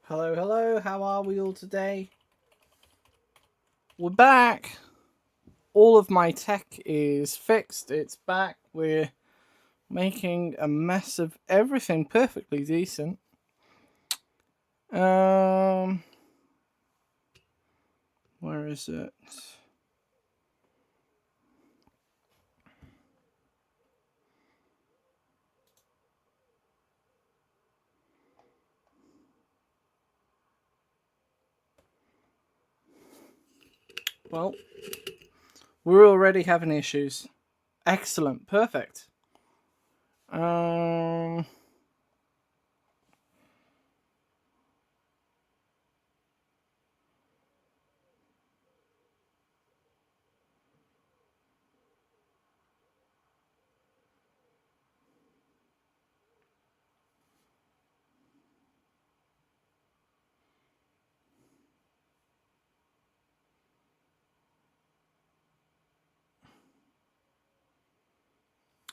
Hello, hello, how are we all today? We're back! All of my tech is fixed, it's back. We're making a mess of everything perfectly decent. Where is it? Well, we're already having issues. Excellent, perfect.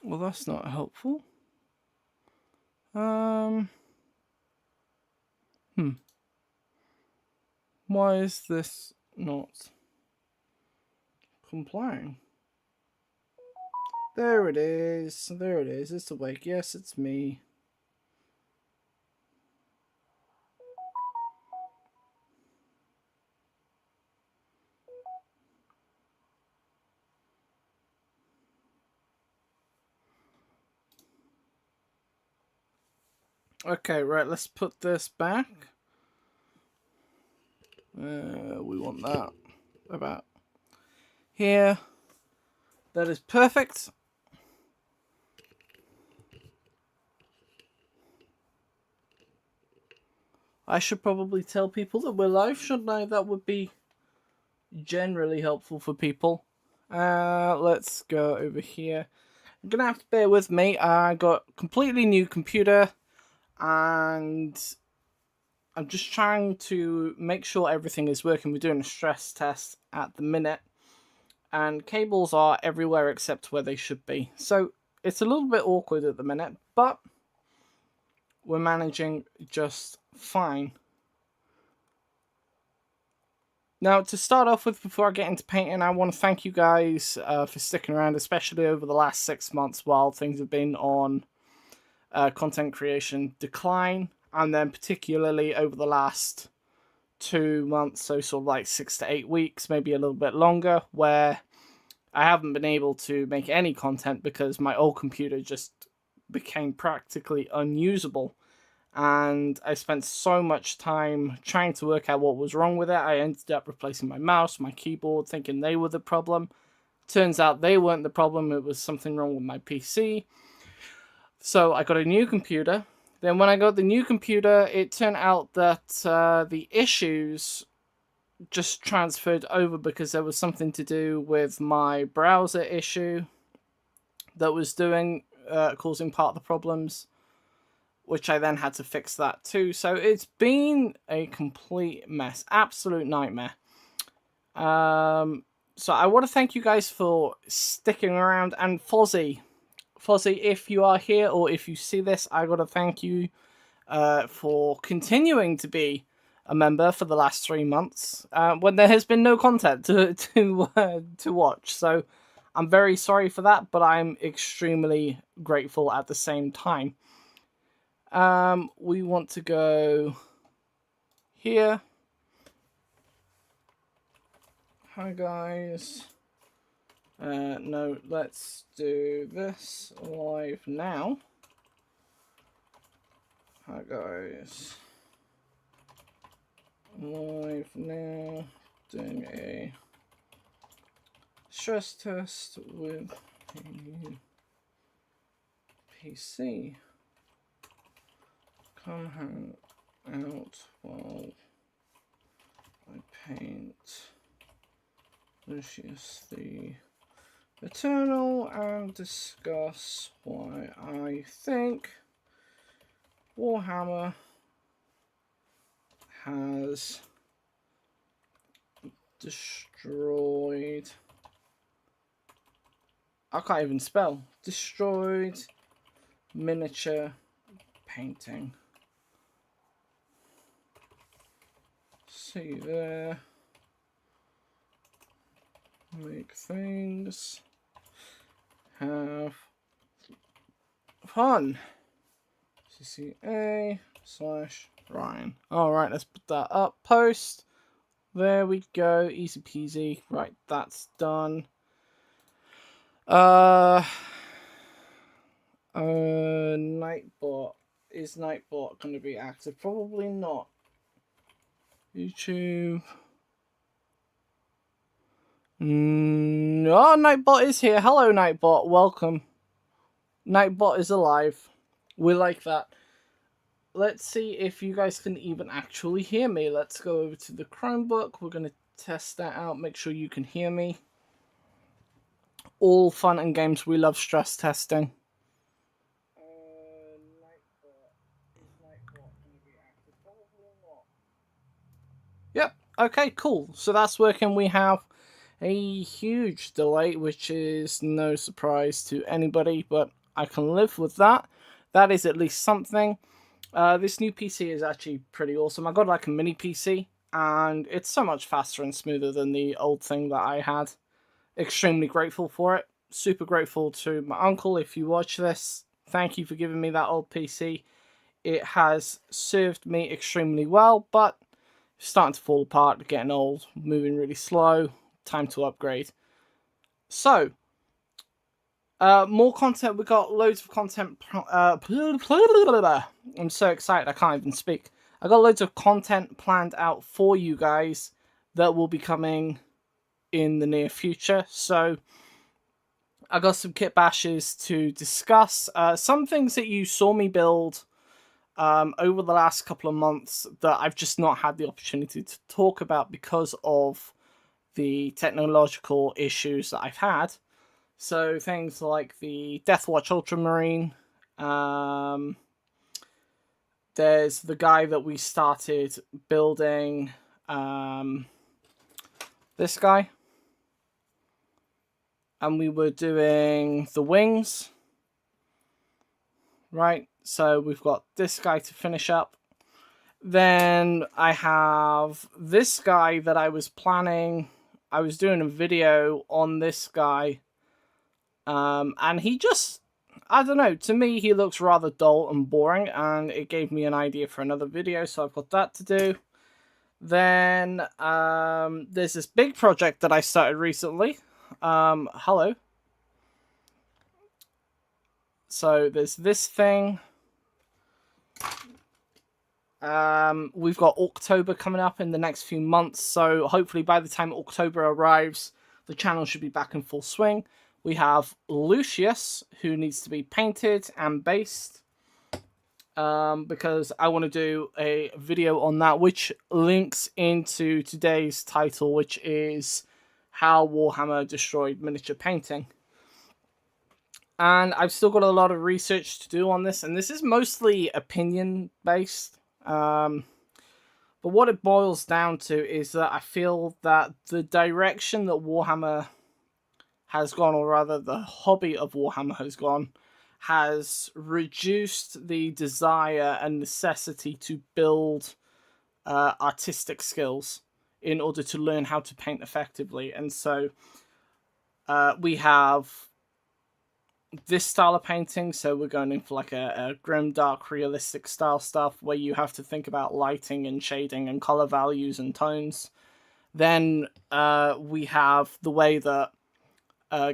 Well, that's not helpful. Why is this not complying? There it is. There it is. It's awake. Yes, it's me. Okay, right, let's put this back. We want that about here. That is perfect. I should probably tell people that we're live, shouldn't I? That would be generally helpful for people. Let's go over here. You're gonna have to bear with me. I got a completely new computer and I'm just trying to make sure everything is working. We're doing a stress test at the minute, and cables are everywhere except where they should be. So it's a little bit awkward at the minute, but we're managing just fine. Now, to start off with, before I get into painting, I want to thank you guys for sticking around, especially over the last 6 months while things have been on content creation decline, and then particularly over the last 2 months, so sort of like 6 to 8 weeks, maybe a little bit longer, where I haven't been able to make any content because my old computer just became practically unusable. And I spent so much time trying to work out what was wrong with it. I ended up replacing my mouse, my keyboard, thinking they were the problem. Turns out they weren't the problem, it was something wrong with my PC. So I got a new computer. Then when I got the new computer, it turned out that the issues just transferred over because there was something to do with my browser issue that was causing part of the problems, which I then had to fix that too. So it's been a complete mess, absolute nightmare. So I want to thank you guys for sticking around, and Fozzie, if you are here or if you see this, I got to thank you for continuing to be a member for the last 3 months when there has been no content to watch. So I'm very sorry for that, but I'm extremely grateful at the same time. We want to go here. Hi guys. No, let's do this live now. Hi guys. Live now. Doing a stress test with PC. Come hang out while I paint Lucius the Eternal and discuss why I think Warhammer has destroyed. I can't even spell. Destroyed miniature painting. See there. Make things have fun. CCA/Ryan. Alright, let's put that up. Post. There we go. Easy peasy. Right, that's done. Nightbot. Is Nightbot going to be active? Probably not. YouTube. Oh, Nightbot is here. Hello, Nightbot. Welcome. Nightbot is alive. We like that. Let's see if you guys can even actually hear me. Let's go over to the Chromebook. We're going to test that out. Make sure you can hear me. All fun and games. We love stress testing. Yep. Okay, cool. So that's working. We have a huge delay, which is no surprise to anybody, but I can live with that. That is at least something. This new PC is actually pretty awesome. I got like a mini PC, and it's so much faster and smoother than the old thing that I had. Extremely grateful for it. Super grateful to my uncle. If you watch this, thank you for giving me that old PC. It has served me extremely well, but it's starting to fall apart, getting old, moving really slow. Time to upgrade. So, more content. We got loads of content. I'm so excited, I can't even speak. I got loads of content planned out for you guys that will be coming in the near future. So, I got some kit bashes to discuss. Some things that you saw me build over the last couple of months that I've just not had the opportunity to talk about because of the technological issues that I've had. So things like the Deathwatch Ultramarine. There's the guy that we started building. This guy. And we were doing the wings. Right, so we've got this guy to finish up. Then I have this guy that I was planning. I was doing a video on this guy. And he just, I don't know, to me he looks rather dull and boring, and it gave me an idea for another video, so I've got that to do. Then there's this big project that I started recently. Hello. So there's this thing. We've got October coming up in the next few months, so hopefully by the time October arrives, the channel should be back in full swing. We have Lucius, who needs to be painted and based, because I want to do a video on that, which links into today's title, which is How Warhammer Destroyed Miniature Painting. And I've still got a lot of research to do on this, and this is mostly opinion-based. But what it boils down to is that I feel that the direction that Warhammer has gone, or rather the hobby of Warhammer has gone, has reduced the desire and necessity to build artistic skills in order to learn how to paint effectively. And so we have this style of painting, so we're going in for like a grim, dark, realistic style stuff where you have to think about lighting and shading and color values and tones. Then we have the way that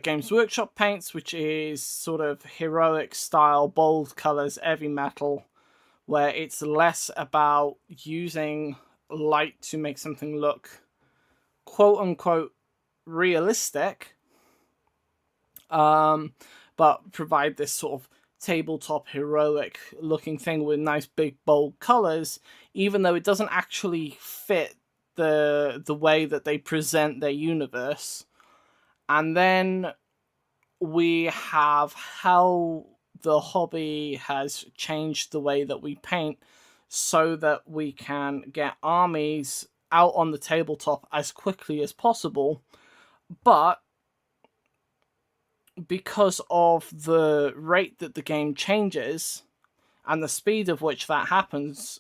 Games Workshop paints, which is sort of heroic style, bold colors, heavy metal, where it's less about using light to make something look quote-unquote realistic, but provide this sort of tabletop heroic looking thing with nice big bold colors, even though it doesn't actually fit the way that they present their universe. And then we have how the hobby has changed the way that we paint so that we can get armies out on the tabletop as quickly as possible, but because of the rate that the game changes and the speed of which that happens,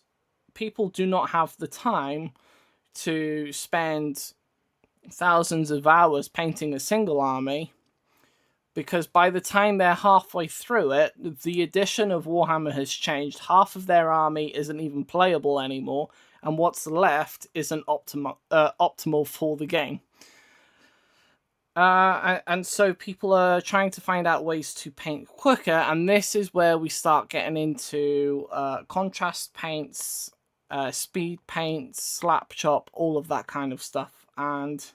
people do not have the time to spend thousands of hours painting a single army, because by the time they're halfway through it, the edition of Warhammer has changed. Half of their army isn't even playable anymore, and what's left isn't optimal for the game. And so people are trying to find out ways to paint quicker, and this is where we start getting into contrast paints, speed paints, slap chop, all of that kind of stuff. And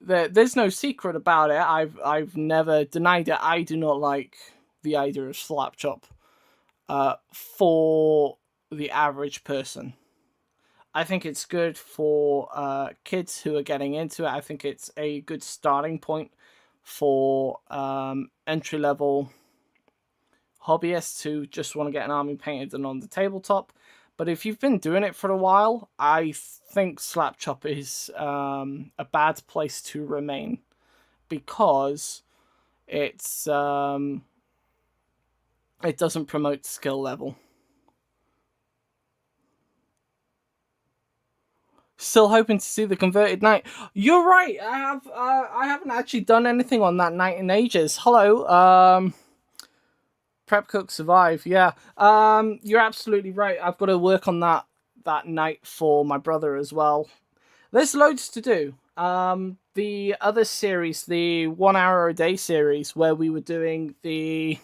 there's no secret about it. I've never denied it. I do not like the idea of slap chop for the average person. I think it's good for kids who are getting into it. I think it's a good starting point for entry-level hobbyists who just want to get an army painted and on the tabletop. But if you've been doing it for a while, I think slap chop is a bad place to remain, because it's it doesn't promote skill level. Still hoping to see the converted knight. You're right. I haven't actually done anything on that knight in ages. Hello. Prep Cook Survive. Yeah. You're absolutely right. I've got to work on that knight for my brother as well. There's loads to do. The other series, the 1 hour a day series, where we were doing the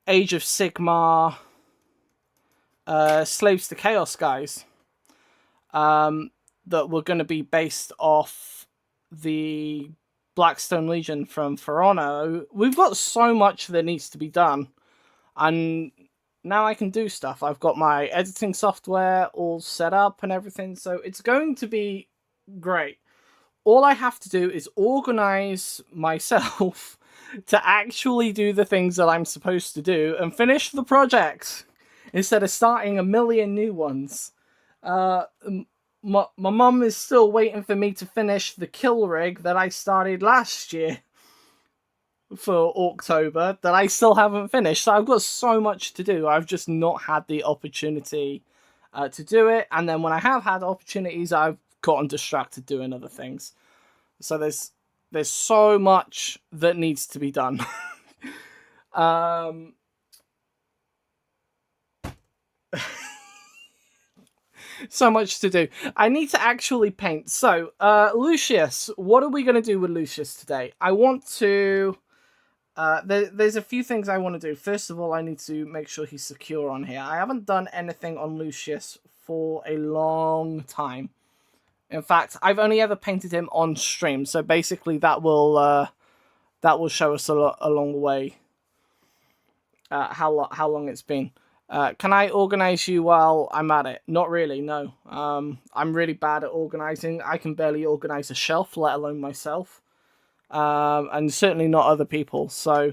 Age of Sigmar Slaves to Chaos guys. That were going to be based off the Blackstone Legion from For Honor. We've got so much that needs to be done, and now I can do stuff. I've got my editing software all set up and everything, so it's going to be great. All I have to do is organize myself to actually do the things that I'm supposed to do and finish the projects instead of starting a million new ones. My mum is still waiting for me to finish the kill rig that I started last year for October that I still haven't finished. So I've got so much to do. I've just not had the opportunity to do it. And then when I have had opportunities, I've gotten distracted doing other things. So there's so much that needs to be done. So much to do. I need to actually paint. So, Lucius, what are we going to do with Lucius today? I want to... there's a few things I want to do. First of all, I need to make sure he's secure on here. I haven't done anything on Lucius for a long time. In fact, I've only ever painted him on stream. So basically, that will show us along the way how long it's been. Can I organize you while I'm at it? Not really, no. I'm really bad at organizing. I can barely organize a shelf, let alone myself. And certainly not other people. So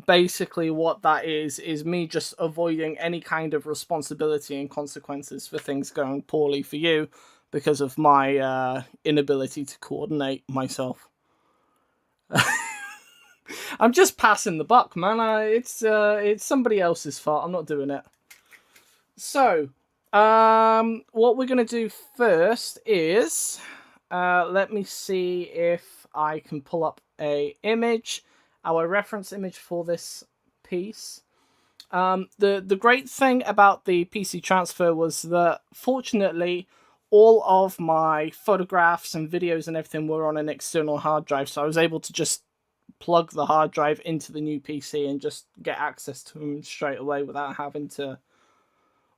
basically what that is me just avoiding any kind of responsibility and consequences for things going poorly for you because of my inability to coordinate myself. I'm just passing the buck, man. It's somebody else's fault. I'm not doing it. So, what we're going to do first is, let me see if I can pull up a image, our reference image for this piece. The great thing about the PC transfer was that, fortunately, all of my photographs and videos and everything were on an external hard drive, so I was able to just plug the hard drive into the new PC and just get access to them straight away without having to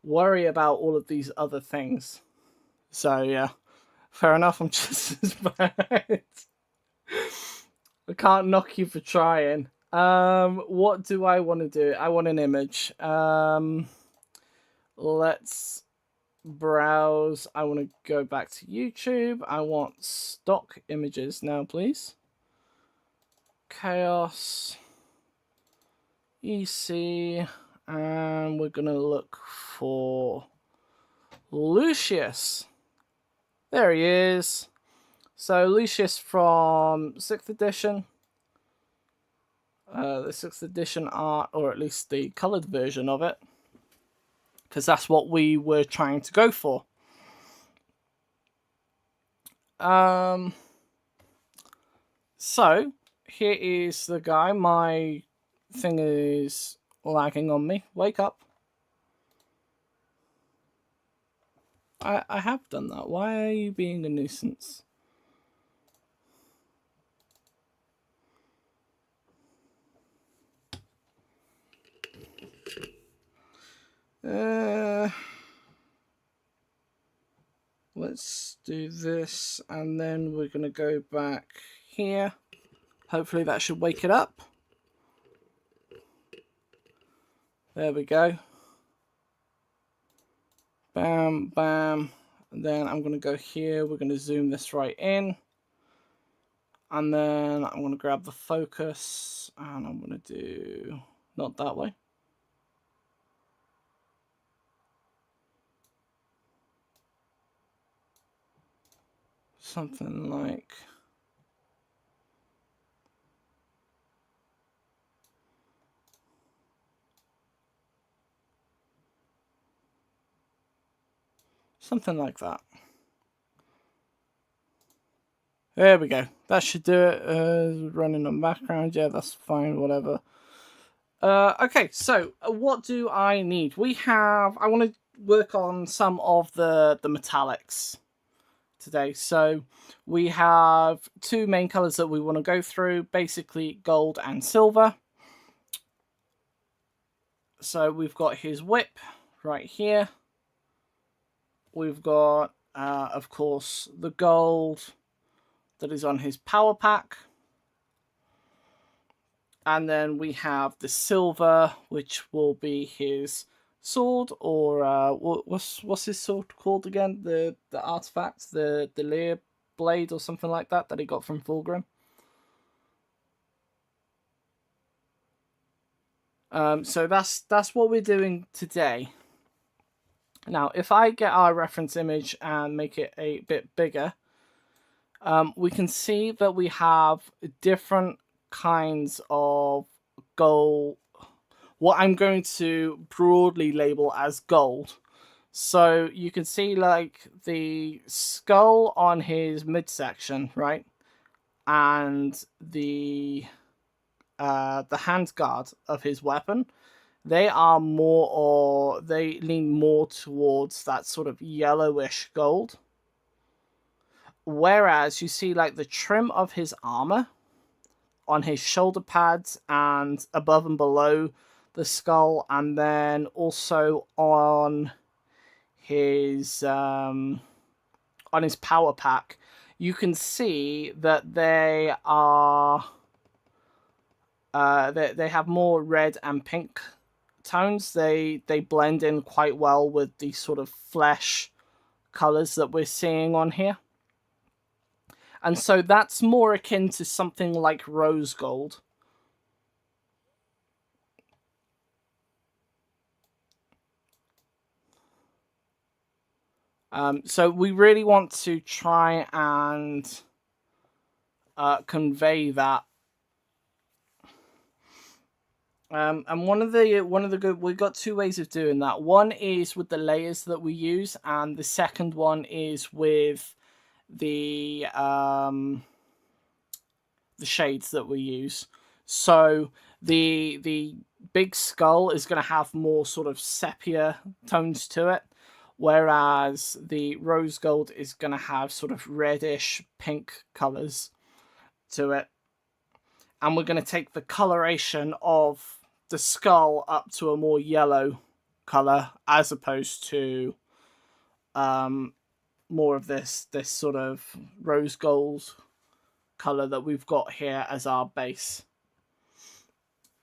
worry about all of these other things. So yeah, fair enough. I'm just as bad. I can't knock you for trying. What do I want to do? I want an image. Let's browse. I want to go back to YouTube. I want stock images now, please. Chaos, EC, and we're gonna look for Lucius. There he is. So Lucius from 6th edition. The 6th edition art, or at least the coloured version of it, because that's what we were trying to go for. So here is the guy. My thing is lagging on me. Wake up. I have done that. Why are you being a nuisance? Let's do this, and then we're going to go back here. Hopefully that should wake it up. There we go. Bam, bam. And then I'm going to go here. We're going to zoom this right in. And then I'm going to grab the focus, and I'm going to do, not that way. Something like, that. There we go. That should do it. Running on background. Yeah, that's fine. Whatever. Okay, so what do I need? I want to work on some of the metallics today. So we have two main colors that we want to go through, basically gold and silver. So we've got his whip right here. We've got, of course, the gold that is on his power pack. And then we have the silver, which will be his sword, or what's his sword called again? The artifact, the Lear blade or something like that he got from Fulgrim. So that's what we're doing today. Now, if I get our reference image and make it a bit bigger, we can see that we have different kinds of gold, what I'm going to broadly label as gold. So you can see like the skull on his midsection, right? And the handguard of his weapon, they are more, or they lean more towards that sort of yellowish gold. Whereas you see like the trim of his armor on his shoulder pads and above and below the skull, and then also on his power pack, you can see that they are they have more red and pink tones. They blend in quite well with the sort of flesh colors that we're seeing on here. And so that's more akin to something like rose gold. So we really want to try and convey that. And one of the good, we've got two ways of doing that. One is with the layers that we use, and the second one is with the shades that we use. So the big skull is going to have more sort of sepia tones to it, whereas the rose gold is going to have sort of reddish pink colors to it. And we're going to take the coloration of the skull up to a more yellow color, as opposed to more of this sort of rose gold color that we've got here as our base.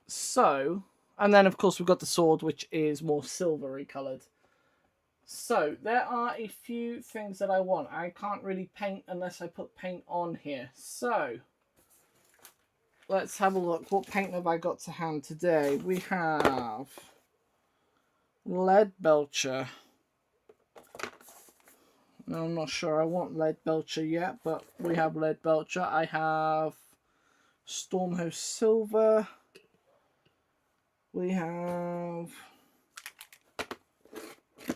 So, and then of course we've got the sword, which is more silvery colored. So there are a few things that I want. I can't really paint unless I put paint on here. So let's have a look. What paint have I got to hand today? We have Lead Belcher. No, I'm not sure I want Lead Belcher yet, but we have Lead Belcher. I have Stormhost Silver. We have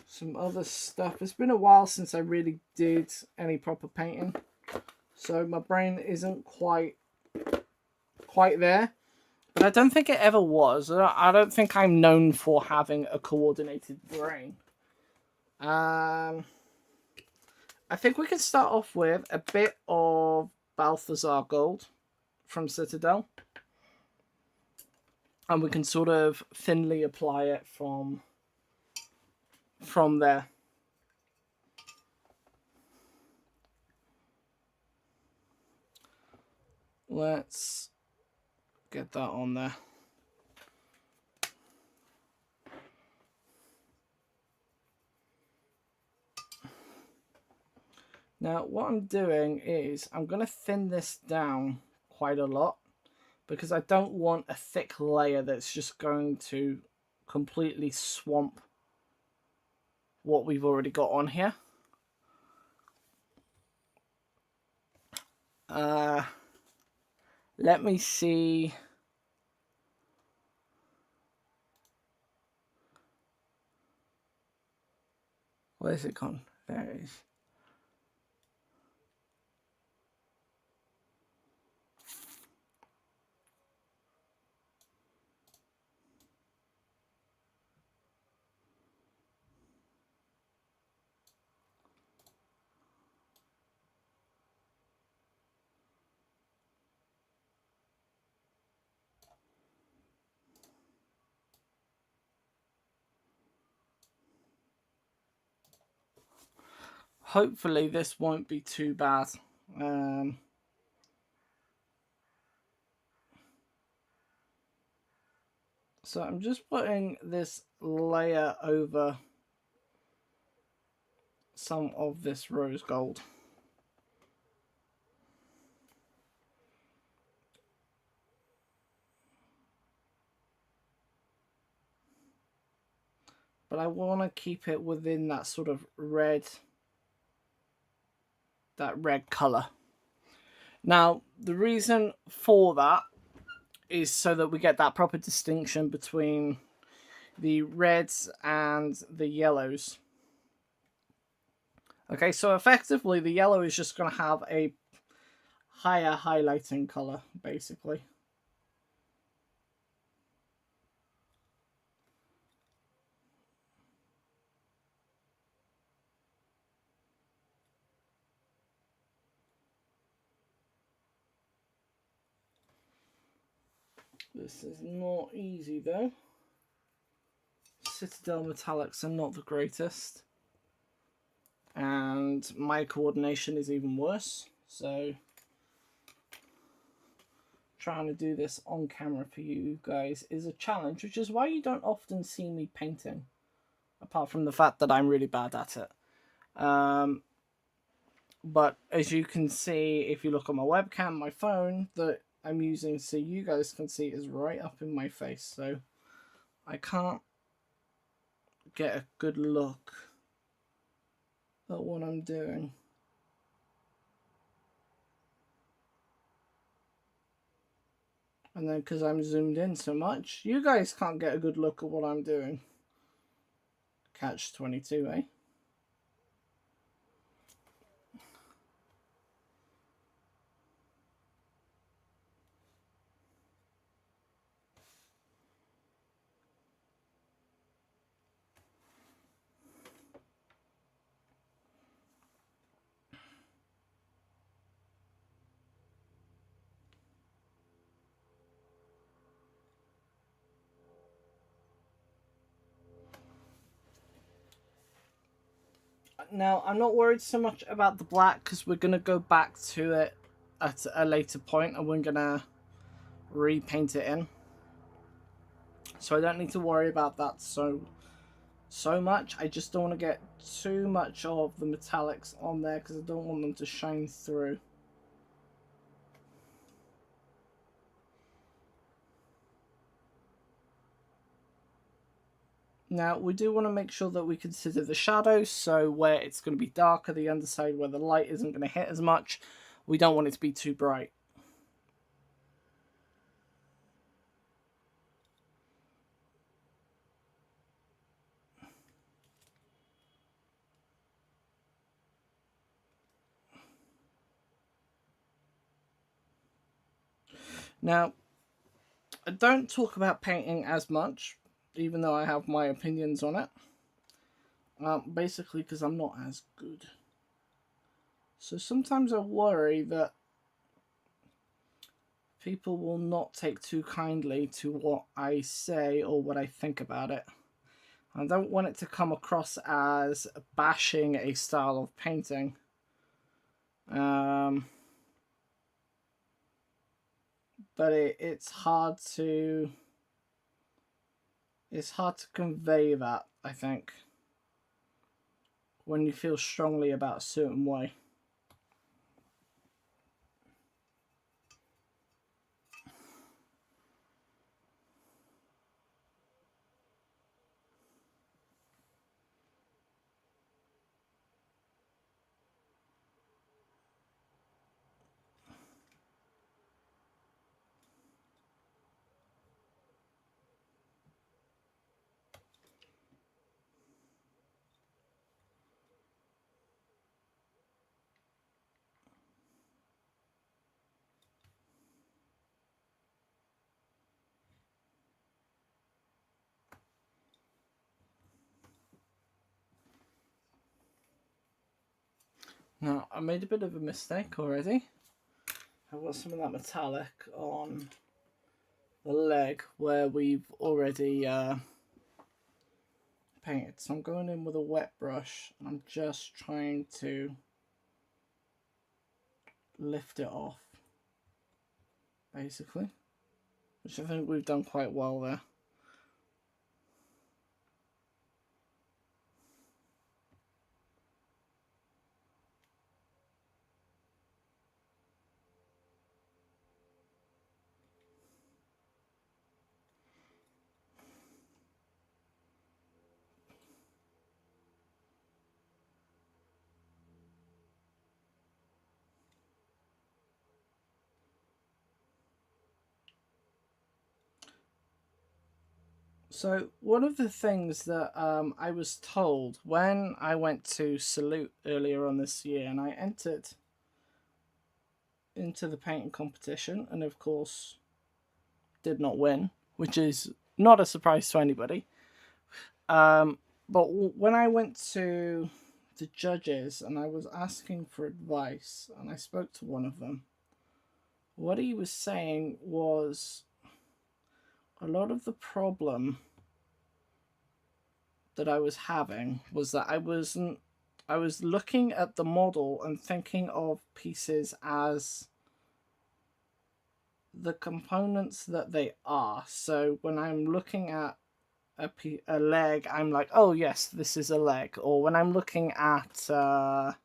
some other stuff. It's been a while since I really did any proper painting. So my brain isn't quite there. But I don't think it ever was. I don't think I'm known for having a coordinated brain. I think we can start off with a bit of Balthazar Gold from Citadel. And we can sort of thinly apply it from there. Let's get that on there. Now, what I'm doing is I'm going to thin this down quite a lot because I don't want a thick layer that's just going to completely swamp what we've already got on here. Let me see. Where's it gone? There it is. Hopefully this won't be too bad. So I'm just putting this layer over some of this rose gold. But I want to keep it within that sort of red, colour. Now, the reason for that is so that we get that proper distinction between the reds and the yellows. Okay, so effectively the yellow is just going to have a higher highlighting colour, basically. This is not easy though. Citadel metallics are not the greatest. And my coordination is even worse. So trying to do this on camera for you guys is a challenge, which is why you don't often see me painting. Apart from the fact that I'm really bad at it. But as you can see, if you look at my webcam, my phone that I'm using so you guys can see is right up in my face. So I can't get a good look at what I'm doing. And then because I'm zoomed in so much, you guys can't get a good look at what I'm doing. Catch 22, eh? Now, I'm not worried so much about the black because we're going to go back to it at a later point and we're going to repaint it in. So I don't need to worry about that so much. I just don't want to get too much of the metallics on there because I don't want them to shine through. Now, we do want to make sure that we consider the shadows, so where it's going to be darker, the underside where the light isn't going to hit as much, we don't want it to be too bright. Now, I don't talk about painting as much, even though I have my opinions on it. Basically because I'm not as good. So sometimes I worry that people will not take too kindly to what I say or what I think about it. I don't want it to come across as bashing a style of painting. But it's hard to convey that, I think, when you feel strongly about a certain way. Now, I made a bit of a mistake already. I've got some of that metallic on the leg where we've already painted. So I'm going in with a wet brush and I'm just trying to lift it off, basically, which I think we've done quite well there. So one of the things that I was told when I went to Salute earlier on this year, and I entered into the painting competition, and of course did not win, which is not a surprise to anybody. But when I went to the judges and I was asking for advice, and I spoke to one of them, what he was saying was a lot of the problem that I was having was that I was looking at the model and thinking of pieces as the components that they are. So when I'm looking at a leg, I'm like, oh yes, this is a leg. Or when I'm looking at a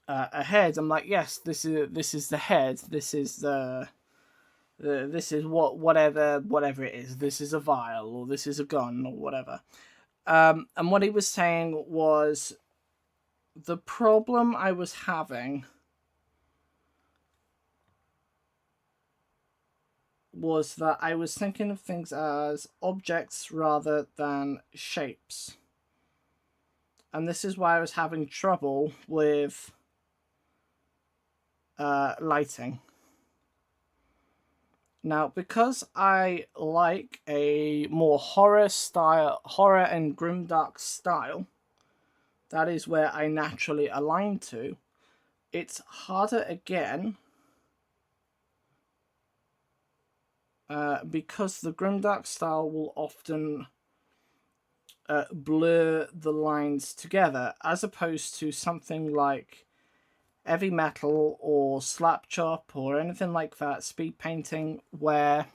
head, I'm like, yes, this is the head. This is this is whatever it is. This is a vial, or this is a gun, or whatever. And what he was saying was the problem I was having was that I was thinking of things as objects rather than shapes. And this is why I was having trouble with lighting. Now, because I like a more horror and grimdark style, that is where I naturally align to. It's harder again because the grimdark style will often blur the lines together, as opposed to something like heavy metal or slap chop or anything like that, speed painting, where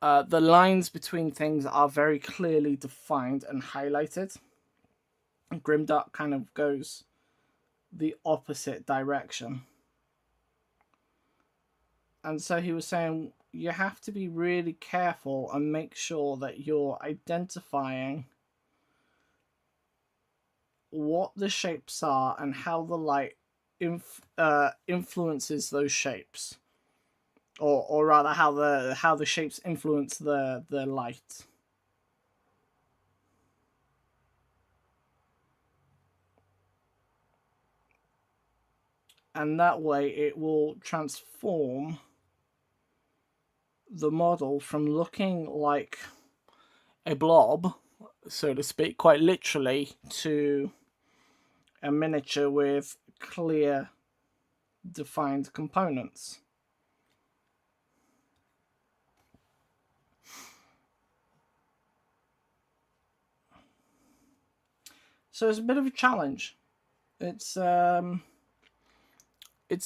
the lines between things are very clearly defined and highlighted. Grimdark kind of goes the opposite direction. And so he was saying you have to be really careful and make sure that you're identifying what the shapes are and how the light influences those shapes, or rather how the shapes influence the light. and that way it will transform the model from looking like a blob, so to speak, quite literally, to a miniature with clear, defined components. So it's a bit of a challenge. It's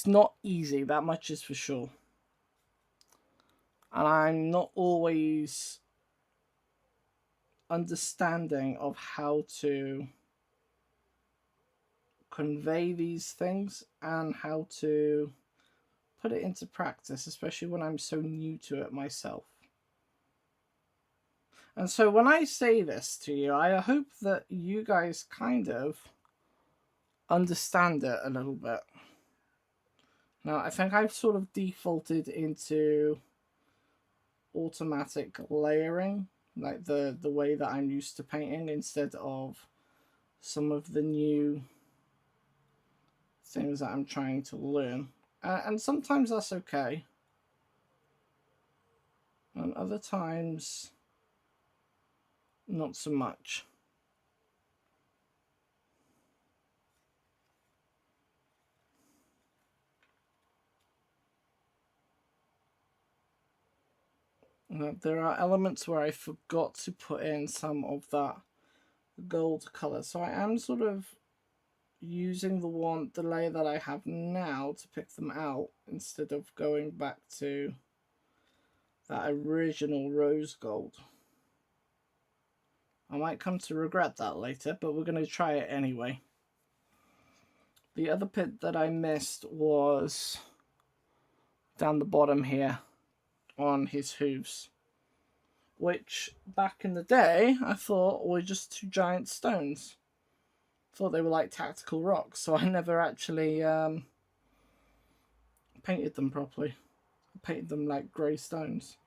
not easy, that much is for sure. And I'm not always understanding of how to convey these things and how to put it into practice, especially when I'm so new to it myself. And so when I say this to you, I hope that you guys kind of understand it a little bit. Now, I think I've sort of defaulted into automatic layering, like the way that I'm used to painting, instead of some of the new things that I'm trying to learn. And sometimes that's okay. And other times, not so much. There are elements where I forgot to put in some of that gold color, so I am sort of using the layer that I have now to pick them out instead of going back to that original rose gold. I might come to regret that later, but we're going to try it anyway. The other bit that I missed was down the bottom here on his hooves, which back in the day I thought were just two giant stones. I thought they were like tactical rocks, so I never actually painted them properly. I painted them like grey stones.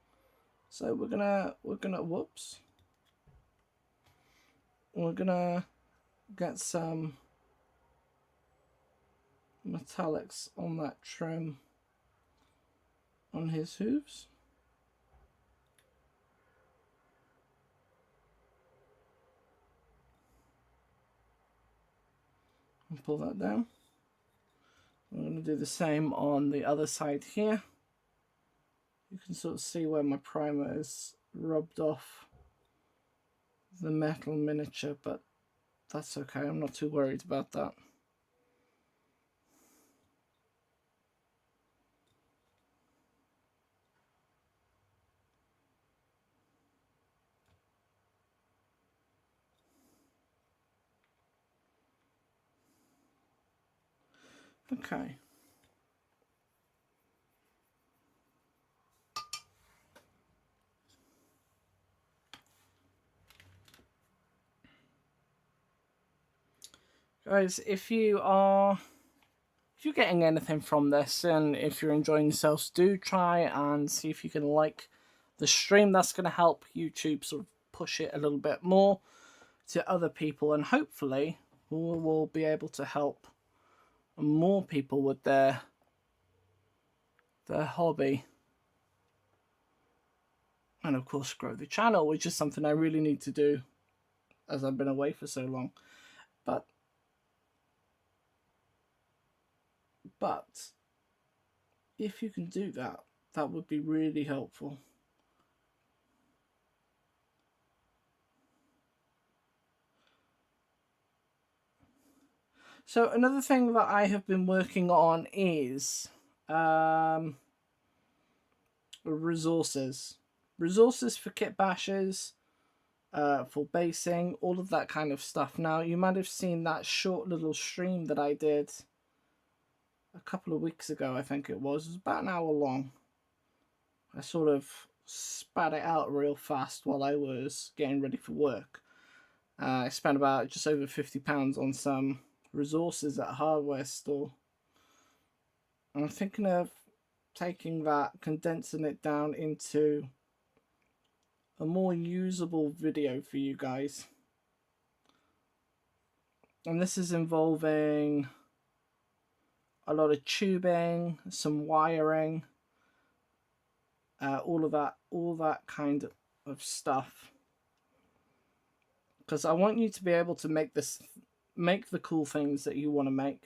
So we're gonna whoops. We're gonna get some metallics on that trim on his hooves. And pull that down. I'm going to do the same on the other side here. You can sort of see where my primer is rubbed off the metal miniature, but that's okay, I'm not too worried about that. Okay. Guys, if you're getting anything from this and if you're enjoying yourselves, do try and see if you can like the stream. That's going to help YouTube sort of push it a little bit more to other people, and hopefully we'll be able to help more people with their hobby, and of course grow the channel, which is something I really need to do as I've been away for so long. But if you can do that, that would be really helpful. So another thing that I have been working on is resources for kit bashes, for basing, all of that kind of stuff. Now, you might have seen that short little stream that I did a couple of weeks ago, I think it was about an hour long. I sort of spat it out real fast while I was getting ready for work. I spent about just over £50 on some resources at a hardware store. I'm thinking of taking that, condensing it down into a more usable video for you guys. And this is involving a lot of tubing, some wiring, all that kind of stuff. Because I want you to be able to make the cool things that you want to make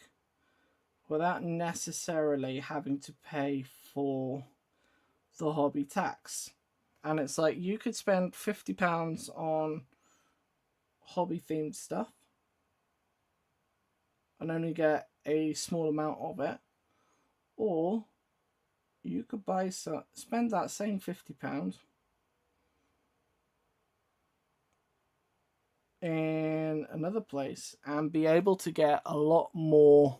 without necessarily having to pay for the hobby tax. And it's like you could spend £50 on hobby themed stuff and only get a small amount of it, or you could spend that same £50 in another place and be able to get a lot more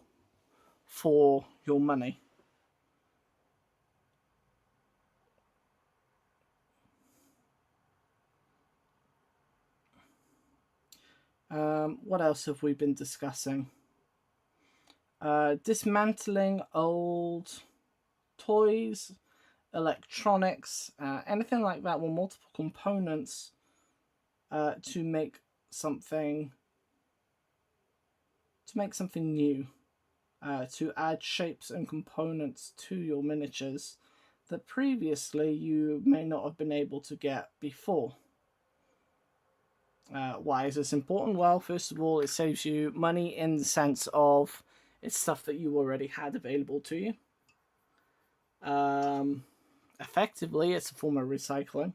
for your money. What else have we been discussing? Dismantling old toys, electronics, anything like that with multiple components to make something new, to add shapes and components to your miniatures that previously you may not have been able to get before. Why is this important? Well, first of all, it saves you money in the sense of it's stuff that you already had available to you. Effectively, it's a form of recycling.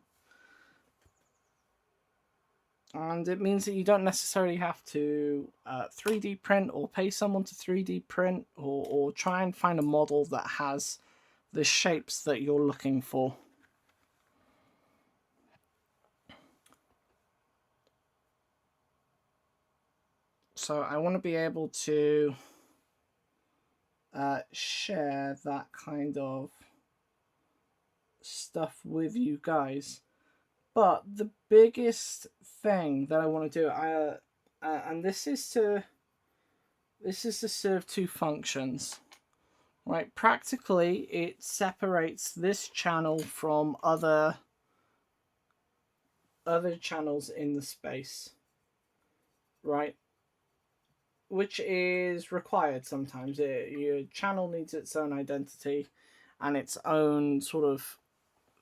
And it means that you don't necessarily have to 3D print or pay someone to 3D print or try and find a model that has the shapes that you're looking for. So I want to be able to share that kind of stuff with you guys. But the biggest thing that I want to do, and this is to serve two functions, right? Practically, it separates this channel from other channels in the space, right? Which is required sometimes. Your channel needs its own identity and its own sort of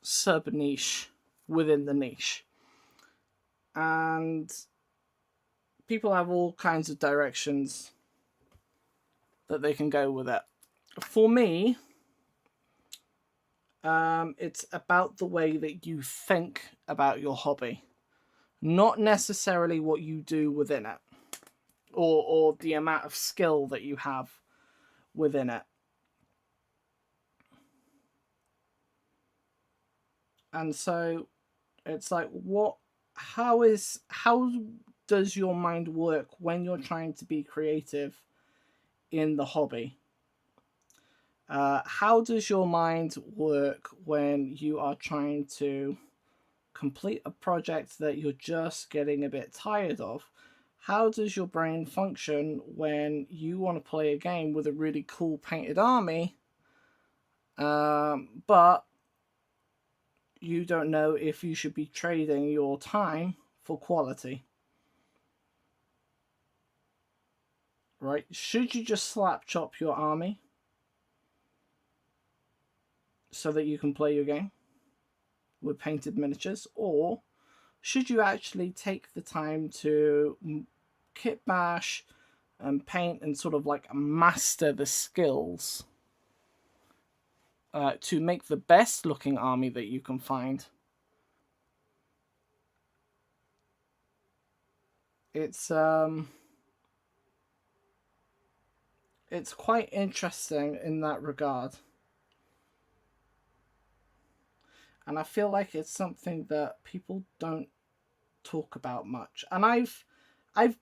sub niche within the niche. And people have all kinds of directions that they can go with it. For me, it's about the way that you think about your hobby, not necessarily what you do within it, or the amount of skill that you have within it. And so it's like, how does your mind work when you're trying to be creative in the hobby? How does your mind work when you are trying to complete a project that you're just getting a bit tired of? How does your brain function when you want to play a game with a really cool painted army, but you don't know if you should be trading your time for quality? Right? Should you just slap chop your army so that you can play your game with painted miniatures, or should you actually take the time to kit bash and paint and sort of like master the skills to make the best looking army that you can find? It's quite interesting in that regard. And I feel like it's something that people don't talk about much. And I've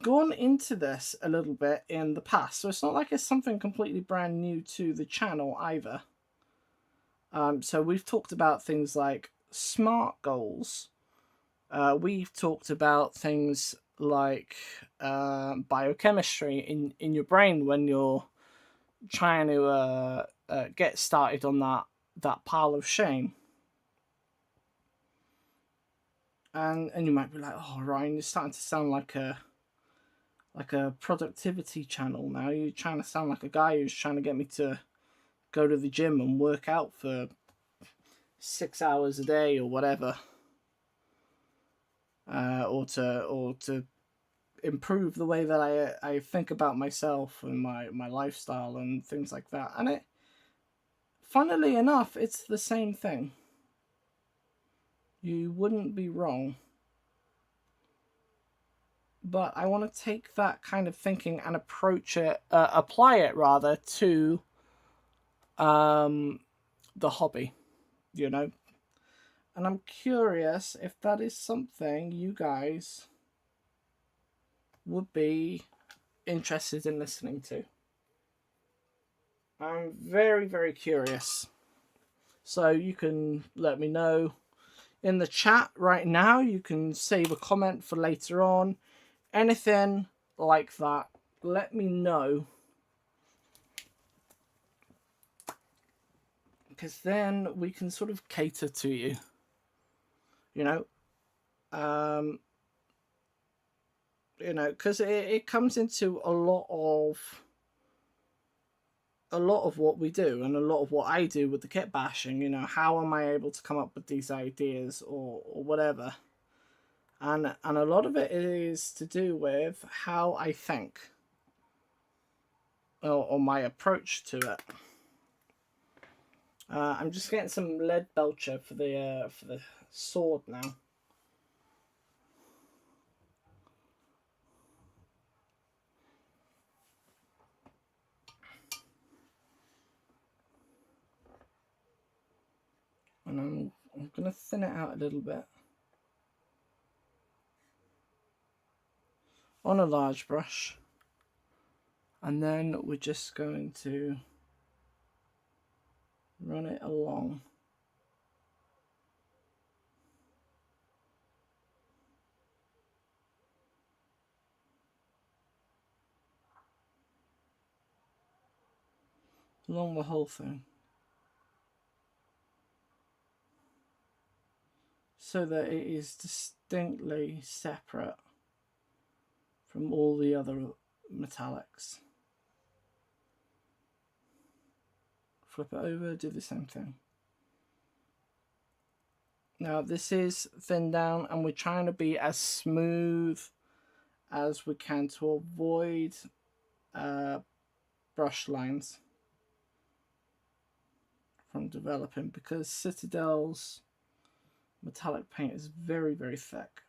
gone into this a little bit in the past, so it's not like it's something completely brand new to the channel either. So we've talked about things like SMART goals. We've talked about things like biochemistry in your brain when you're trying to get started on that pile of shame. And you might be like, oh, Ryan, you're starting to sound like a like a productivity channel now. You're trying to sound like a guy who's trying to get me to go to the gym and work out for 6 hours a day or whatever, or to improve the way that I think about myself and my lifestyle and things like that. And it, funnily enough, it's the same thing. You wouldn't be wrong. But I want to take that kind of thinking and apply it rather to the hobby, you know. And I'm curious if that is something you guys would be interested in listening to. I'm very, very curious. So you can let me know in the chat right now. You can save a comment for later on. Anything like that, let me know. Because then we can sort of cater to you. You know, because it comes into a lot of what we do and a lot of what I do with the kit bashing. You know, how am I able to come up with these ideas or whatever? And a lot of it is to do with how I think or my approach to it. I'm just getting some lead belcher for the sword now. And I'm going to thin it out a little bit on a large brush, and then we're just going to run it along. Along the whole thing, so that it is distinctly separate from all the other metallics. Flip it over, do the same thing. Now this is thinned down and we're trying to be as smooth as we can to avoid brush lines from developing, because Citadel's metallic paint is very, very thick.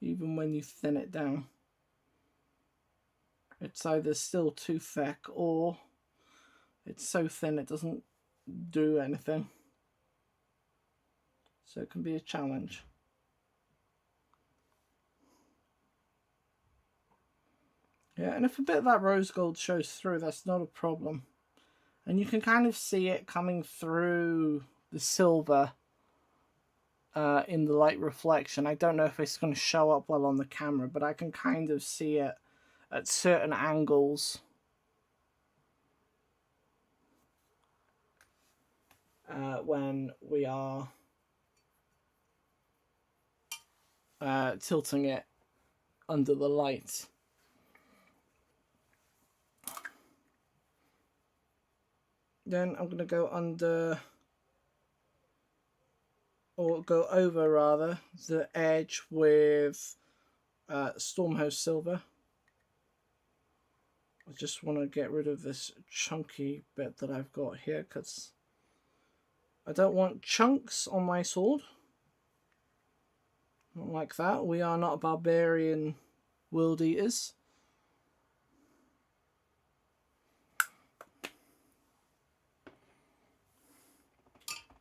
Even when you thin it down, it's either still too thick or it's so thin it doesn't do anything. So it can be a challenge. Yeah, and if a bit of that rose gold shows through, that's not a problem. And you can kind of see it coming through the silver in the light reflection. I don't know if it's going to show up well on the camera, but I can kind of see it at certain angles. When we are tilting it under the light. Then I'm going to go under, or go over rather, the edge with Stormhost Silver. I just want to get rid of this chunky bit that I've got here, because I don't want chunks on my sword. Not like that. We are not barbarian world eaters.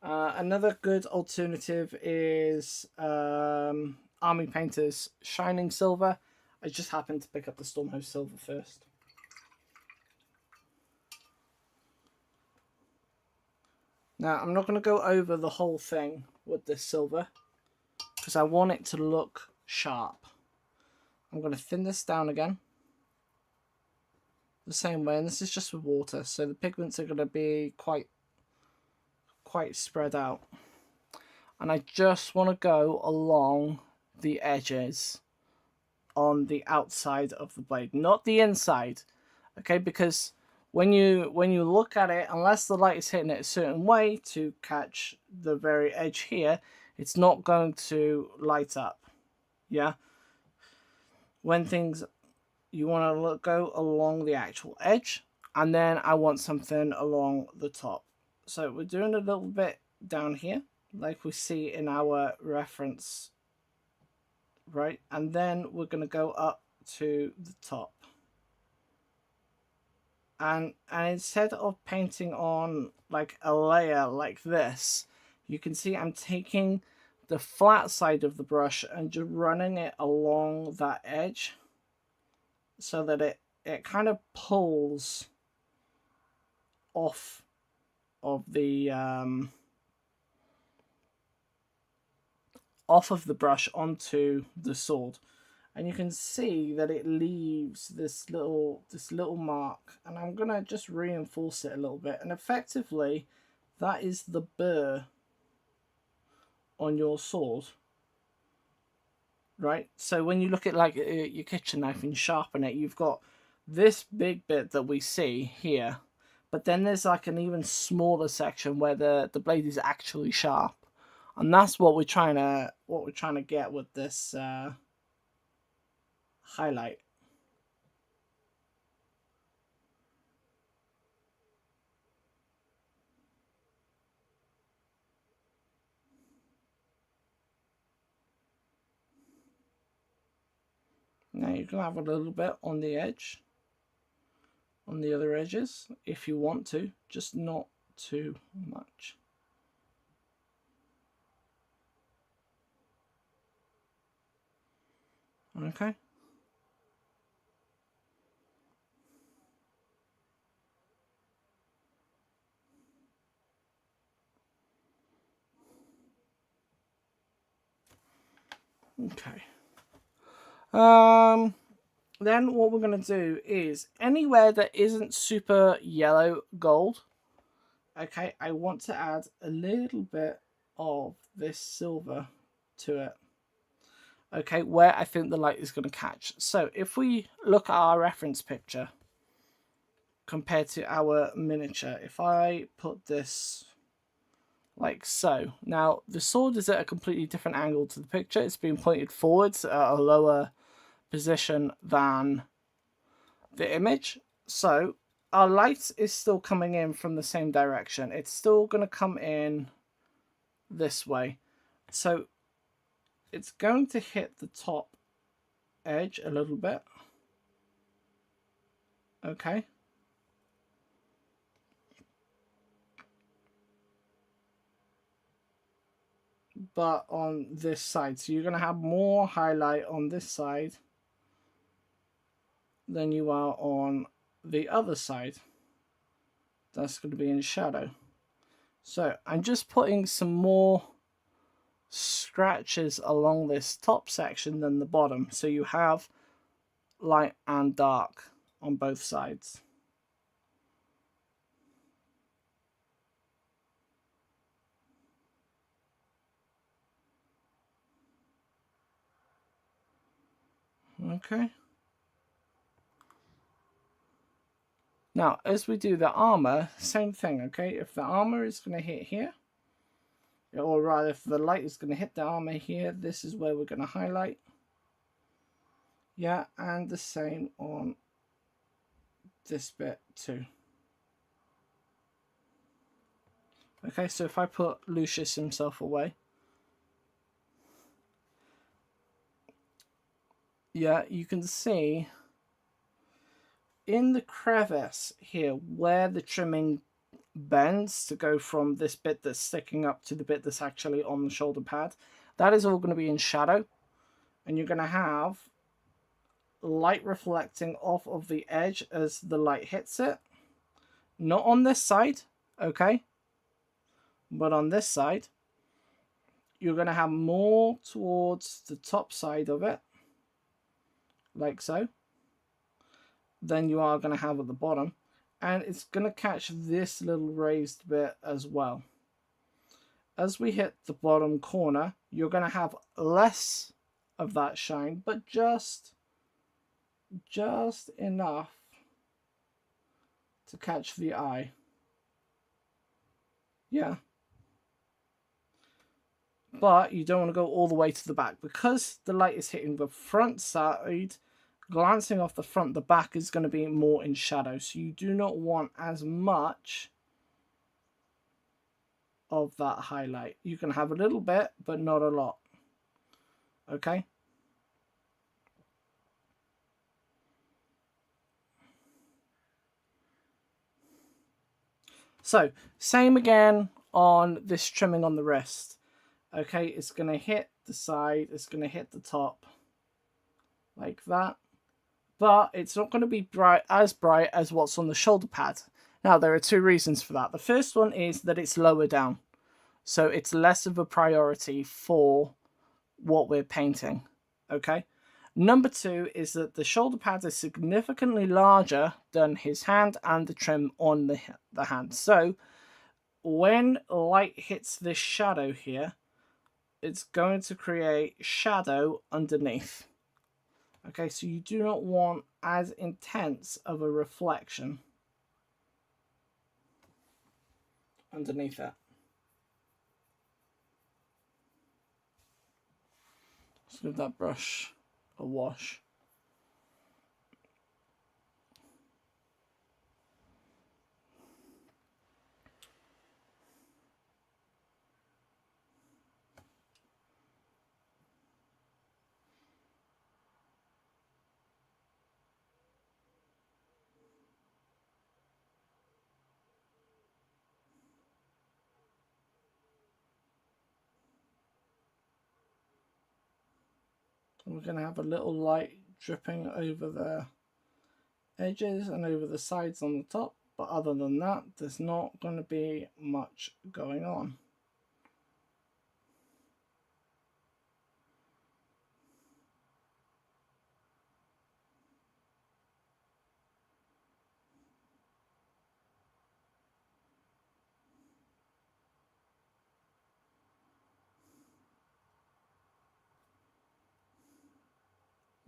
Another good alternative is Army Painter's Shining Silver. I just happened to pick up the Stormhost Silver first. Now, I'm not going to go over the whole thing with this silver, because I want it to look sharp. I'm going to thin this down again, the same way, and this is just with water, so the pigments are going to be quite spread out. And I just want to go along the edges on the outside of the blade, not the inside. Okay, because when you look at it, unless the light is hitting it a certain way to catch the very edge here, it's not going to light up. Yeah, when things, you want to go along the actual edge, and then I want something along the top. So we're doing a little bit down here, like we see in our reference, right? And then we're going to go up to the top. And instead of painting on like a layer like this, you can see I'm taking the flat side of the brush and just running it along that edge so that it kind of pulls off of the brush onto the sword. And you can see that it leaves this little mark, and I'm gonna just reinforce it a little bit, and effectively that is the burr on your sword, right? So when you look at like your kitchen knife and sharpen it, you've got this big bit that we see here, but then there's like an even smaller section where the blade is actually sharp, and that's what we're trying to get with this highlight. Now you can have a little bit on the edge, on the other edges, if you want to, just not too much. Okay. Okay. Then what we're going to do is anywhere that isn't super yellow gold, okay, I want to add a little bit of this silver to it. Okay, where I think the light is going to catch. So if we look at our reference picture compared to our miniature, if I put this like so. Now, the sword is at a completely different angle to the picture. It's being pointed forwards at a lower position than the image. So, our light is still coming in from the same direction. It's still going to come in this way. So, it's going to hit the top edge a little bit. Okay. But on this side, so you're going to have more highlight on this side than you are on the other side. That's going to be in shadow. So I'm just putting some more scratches along this top section than the bottom, so you have light and dark on both sides. Okay. Now, as we do the armor, same thing, okay? If the armor is going to hit here, or rather, if the light is going to hit the armor here, this is where we're going to highlight. Yeah, and the same on this bit too. Okay, so if I put Lucius himself away, yeah, you can see in the crevice here where the trimming bends to go from this bit that's sticking up to the bit that's actually on the shoulder pad. That is all going to be in shadow, and you're going to have light reflecting off of the edge as the light hits it. Not on this side, okay, but on this side you're going to have more towards the top side of it, like so, than you are going to have at the bottom, and it's going to catch this little raised bit as well. As we hit the bottom corner, you're going to have less of that shine, but just enough to catch the eye. Yeah. But you don't want to go all the way to the back because the light is hitting the front side. Glancing off the front, the back is going to be more in shadow. So you do not want as much of that highlight. You can have a little bit, but not a lot. Okay. So, same again on this trimming on the wrist. Okay, it's going to hit the side, it's going to hit the top, like that. But it's not going to be bright as what's on the shoulder pad. Now, there are two reasons for that. The first one is that it's lower down. So it's less of a priority for what we're painting. Okay. Number two is that the shoulder pad is significantly larger than his hand and the trim on the hand. So when light hits this shadow here, it's going to create shadow underneath. Okay, so you do not want as intense of a reflection underneath it. Let's give that brush a wash. And we're going to have a little light dripping over the edges and over the sides on the top, but other than that, there's not going to be much going on.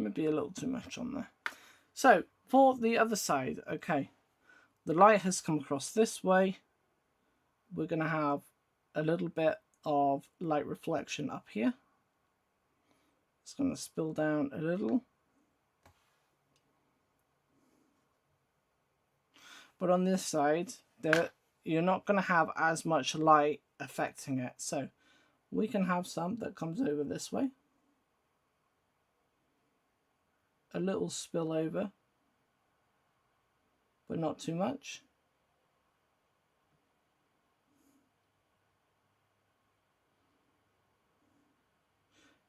Maybe a little too much on there. So for the other side, okay, the light has come across this way. We're going to have a little bit of light reflection up here. It's going to spill down a little. But on this side, you're not going to have as much light affecting it. So we can have some that comes over this way. A little spill over, but not too much.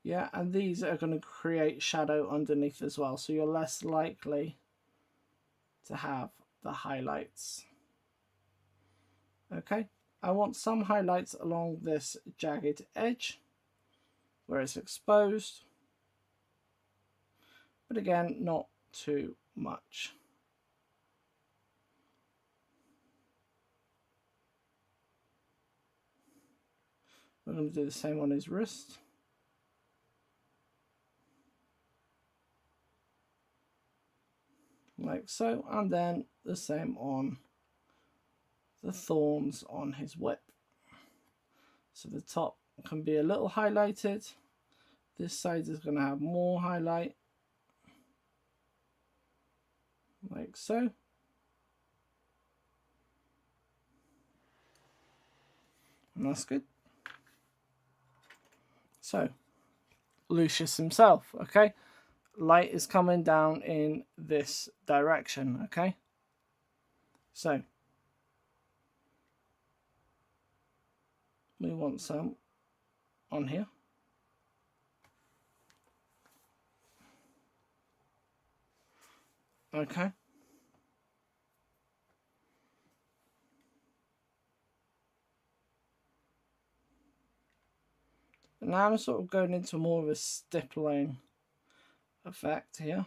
Yeah, and these are going to create shadow underneath as well, so you're less likely to have the highlights. Okay, I want some highlights along this jagged edge where it's exposed, but again, not too much. We're going to do the same on his wrist. Like so, and then the same on the thorns on his whip. So the top can be a little highlighted. This side is going to have more highlight, like so. And that's good. So, Lucius himself, okay? Light is coming down in this direction, okay? So, we want some on here. Okay. Now I'm sort of going into more of a stippling effect here.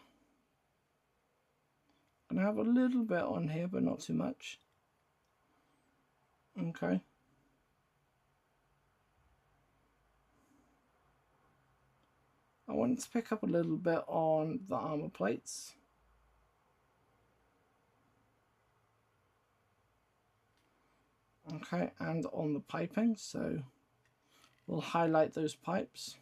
And I have a little bit on here, but not too much. Okay. I wanted to pick up a little bit on the armor plates. Okay, and on the piping, so we'll highlight those pipes.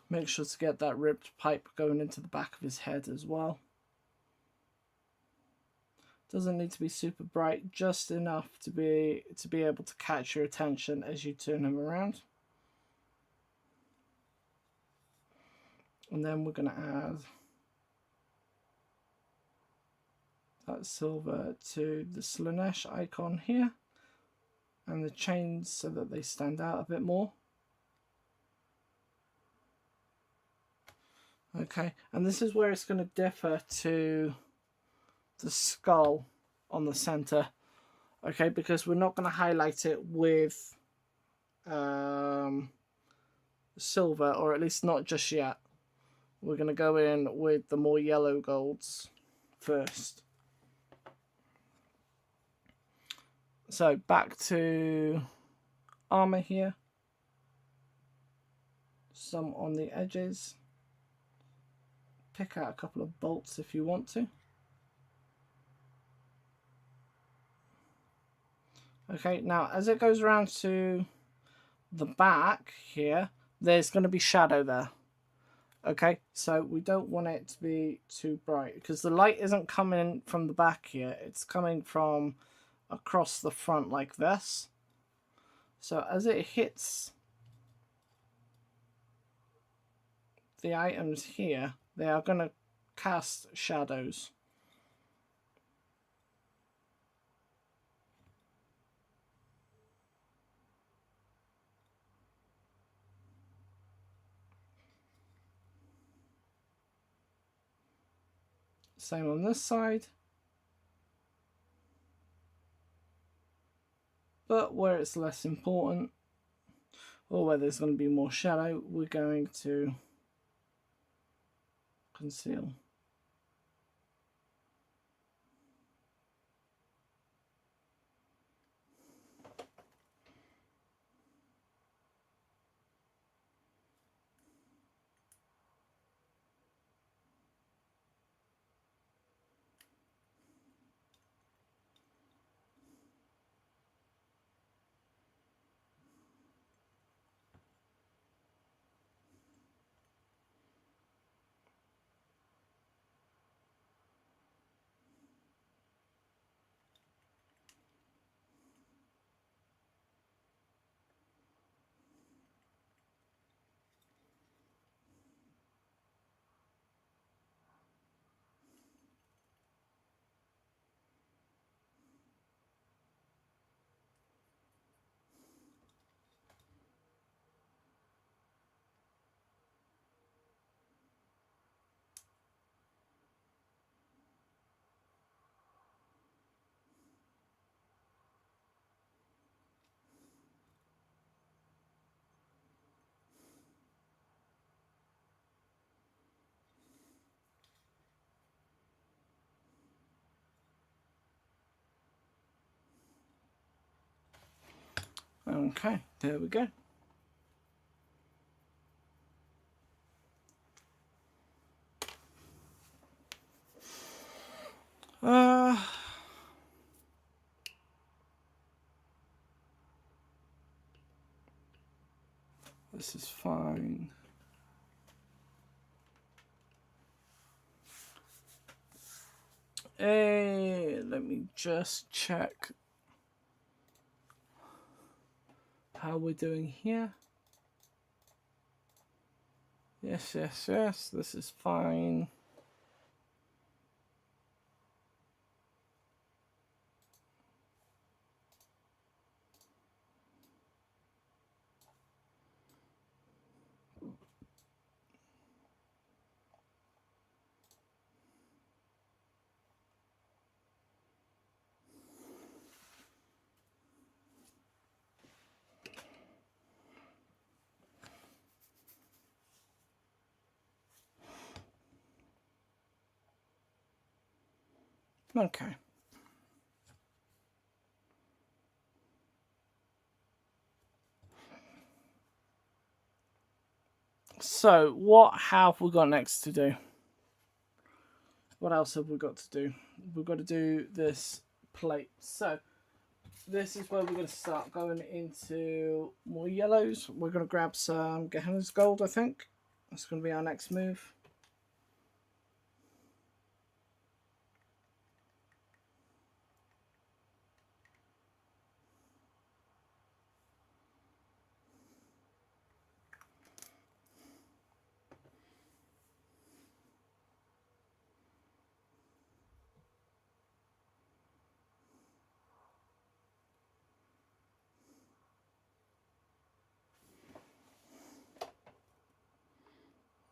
Make sure to get that ribbed pipe going into the back of his head as well. Doesn't need to be super bright, just enough to be able to catch your attention as you turn him around. And then we're going to add that silver to the Slanesh icon here, and the chains so that they stand out a bit more. Okay, and this is where it's going to differ to the skull on the center. Okay, because we're not going to highlight it with silver, or at least not just yet. We're going to go in with the more yellow golds first. So back to armor here. Some on the edges. Pick out a couple of bolts if you want to. Okay, now as it goes around to the back here, there's going to be shadow there. Okay, so we don't want it to be too bright because the light isn't coming from the back here, it's coming from across the front like this. So as it hits the items here, they are going to cast shadows. Same on this side. But where it's less important, or where there's going to be more shadow, we're going to conceal. Okay, there we go. This is fine. Let me just check how we're doing here. Yes, this is fine. Okay. So, what have we got next to do? What else have we got to do? We've got to do this plate. So, this is where we're going to start going into more yellows. We're going to grab some Gehenna's Gold, I think. That's going to be our next move.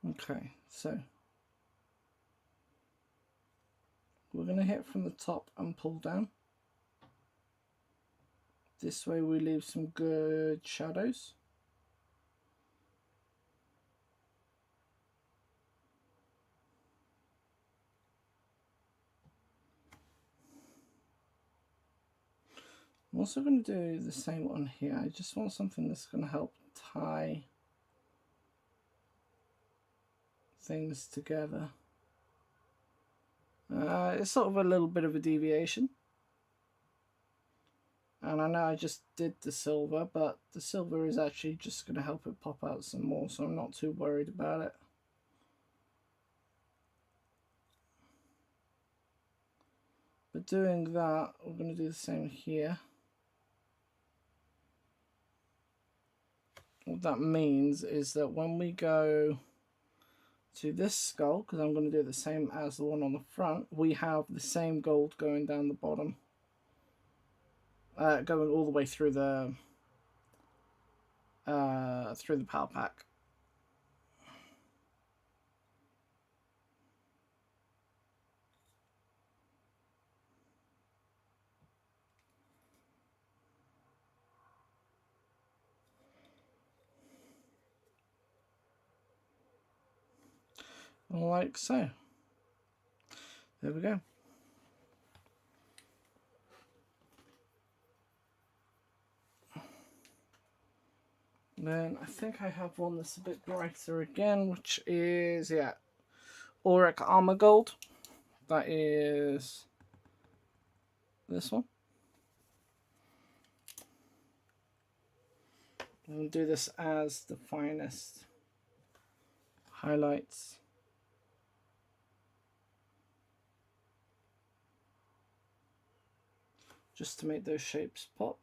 Okay, so we're going to hit from the top and pull down. This way we leave some good shadows. I'm also going to do the same on here. I just want something that's going to help tie things together. It's sort of a little bit of a deviation. And I know I just did the silver, but the silver is actually just going to help it pop out some more, so I'm not too worried about it. But doing that, we're going to do the same here. What that means is that when we go to this skull, because I'm going to do the same as the one on the front, we have the same gold going down the bottom, going all the way through the power pack. Like so. There we go. Then I think I have one that's a bit brighter again, which is, yeah, Auric Armor Gold. That is this one. We'll do this as the finest highlights. Just to make those shapes pop.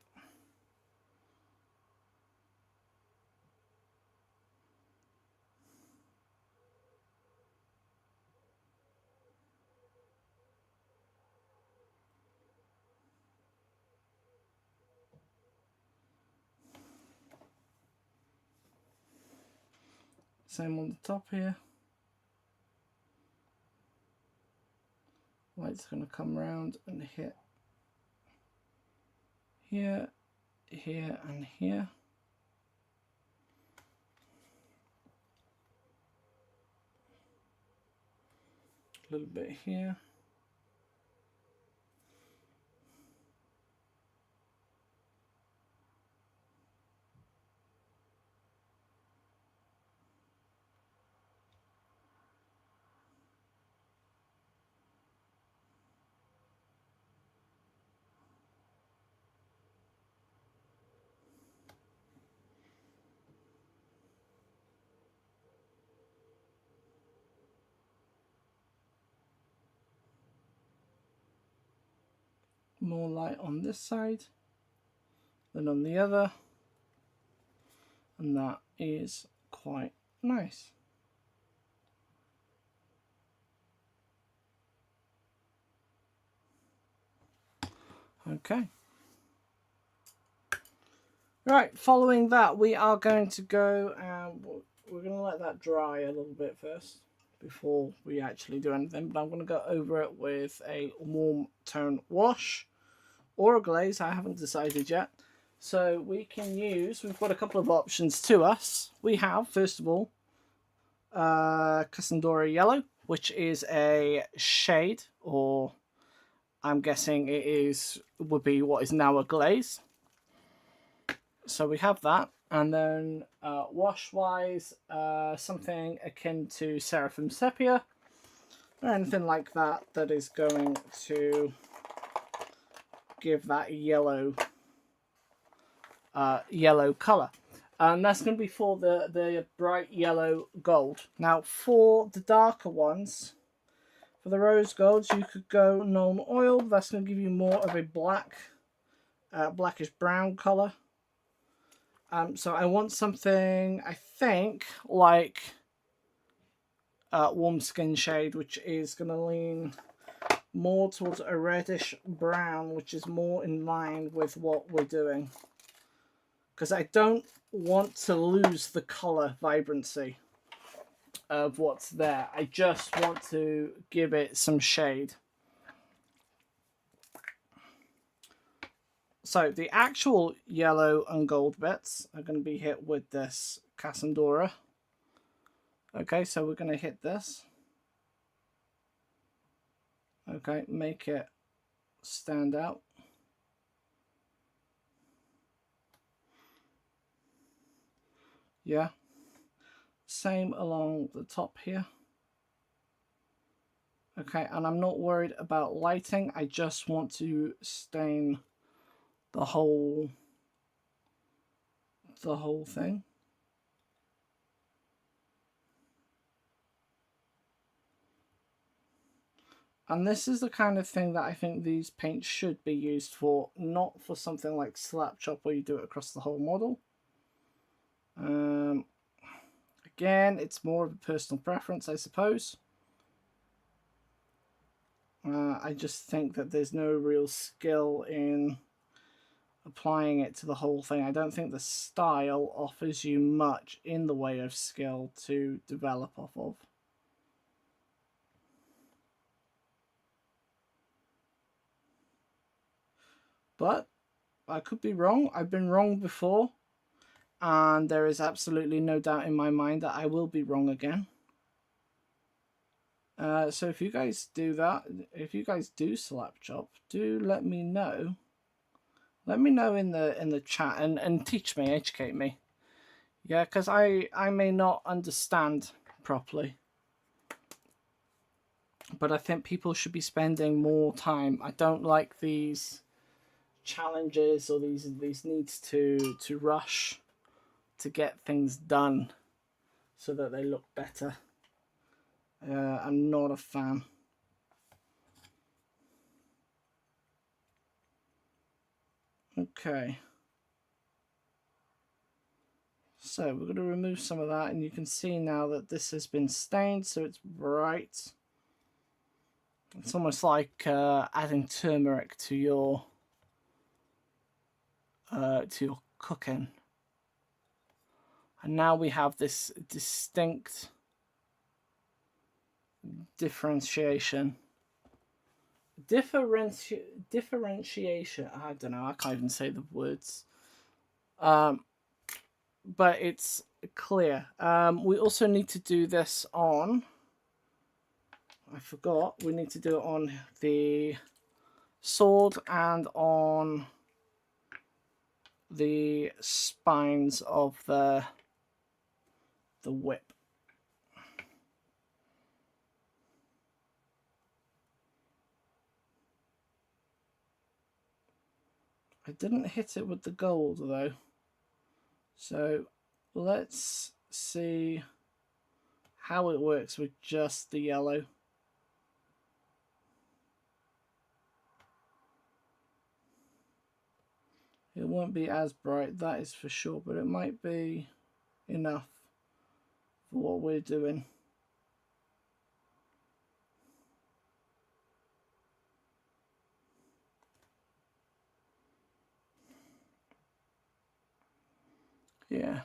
Same on the top here. Light's going to come around and hit here, here, and here. A little bit here. More light on this side than on the other, and that is quite nice. Okay. Right, following that, we are going to go and we're going to let that dry a little bit first before we actually do anything, but I'm going to go over it with a warm tone wash or a glaze. I haven't decided yet. So we can use, we've got a couple of options to us. We have, first of all, Cassandora Yellow, which is a shade or I'm guessing would be what is now a glaze. So we have that, and then wash wise, something akin to Seraphim Sepia, or anything like that that is going to give that yellow color. And that's going to be for the bright yellow gold. Now for the darker ones, for the rose golds, you could go Nuln Oil. That's going to give you more of a blackish brown color. So I want something, I think, like Warm Skin Shade, which is going to lean more towards a reddish brown, which is more in line with what we're doing. Because I don't want to lose the color vibrancy of what's there. I just want to give it some shade. So the actual yellow and gold bits are going to be hit with this Cassandra. Okay, so we're going to hit this. Okay, make it stand out. Yeah. Same along the top here. Okay, and I'm not worried about lighting. I just want to stain the whole thing. And this is the kind of thing that I think these paints should be used for, not for something like Slap Chop where you do it across the whole model. Again, it's more of a personal preference, I suppose. I just think that there's no real skill in applying it to the whole thing. I don't think the style offers you much in the way of skill to develop off of. But I could be wrong. I've been wrong before, and there is absolutely no doubt in my mind that I will be wrong again. So if you guys do that, if you guys do Slap Chop, do let me know. Let me know in the chat and teach me, educate me. Yeah, because I may not understand properly. But I think people should be spending more time. I don't like these challenges or these needs to rush to get things done so that they look better. I'm not a fan. Okay. So we're going to remove some of that, and you can see now that this has been stained, so it's bright. It's almost like adding turmeric to your cooking. And now we have this distinct differentiation. Differentiation. I don't know. I can't even say the words. But it's clear. We also need to do this on. I forgot. We need to do it on the sword and on the spines of the whip. I didn't hit it with the gold though. So let's see how it works with just the yellow. It won't be as bright, that is for sure, but it might be enough for what we're doing. Yeah,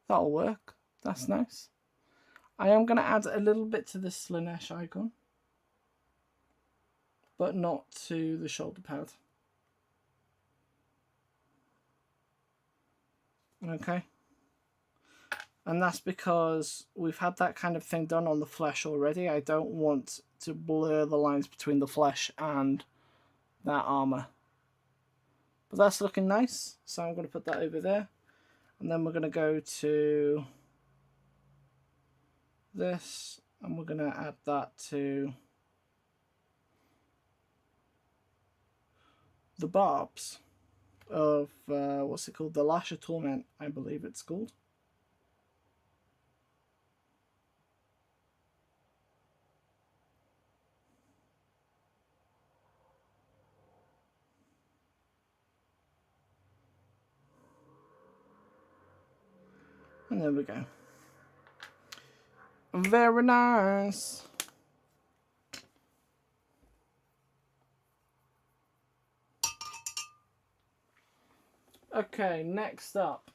that'll work. That's nice. I am going to add a little bit to this Slanesh icon, but not to the shoulder pad. Okay. And that's because we've had that kind of thing done on the flesh already. I don't want to blur the lines between the flesh and that armor. But that's looking nice, so I'm going to put that over there. And then we're going to go to this, and we're going to add that to the barbs of, what's it called? The Lash of Torment, I believe it's called. And there we go. Very nice. Okay, next up,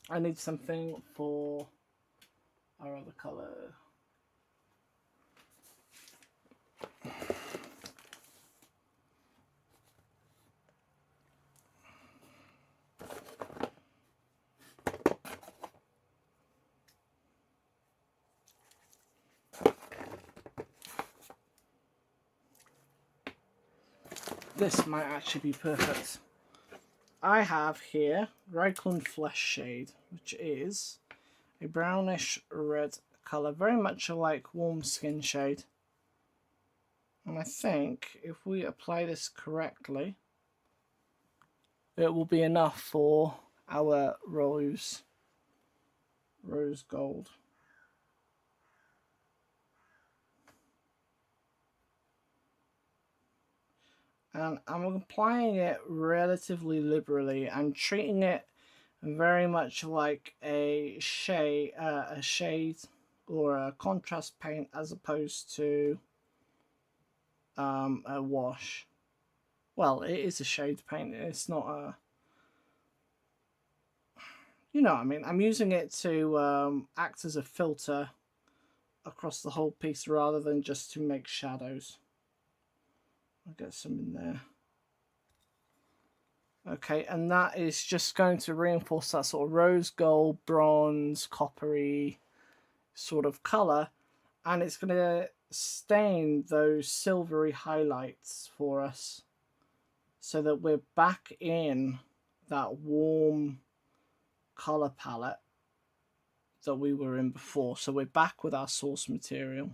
I need something for our other colour. This might actually be perfect. I have here Reikland Flesh Shade, which is a brownish red colour, very much like Warm Skin Shade. And I think if we apply this correctly, it will be enough for our rose gold. And I'm applying it relatively liberally. I'm treating it very much like a shade or a contrast paint as opposed to a wash. Well, it is a shade paint. It's not a, you know what I mean. I'm using it to act as a filter across the whole piece rather than just to make shadows. I'll get some in there. Okay, and that is just going to reinforce that sort of rose gold, bronze, coppery sort of colour, and it's going to stain those silvery highlights for us so that we're back in that warm colour palette that we were in before. So we're back with our source material.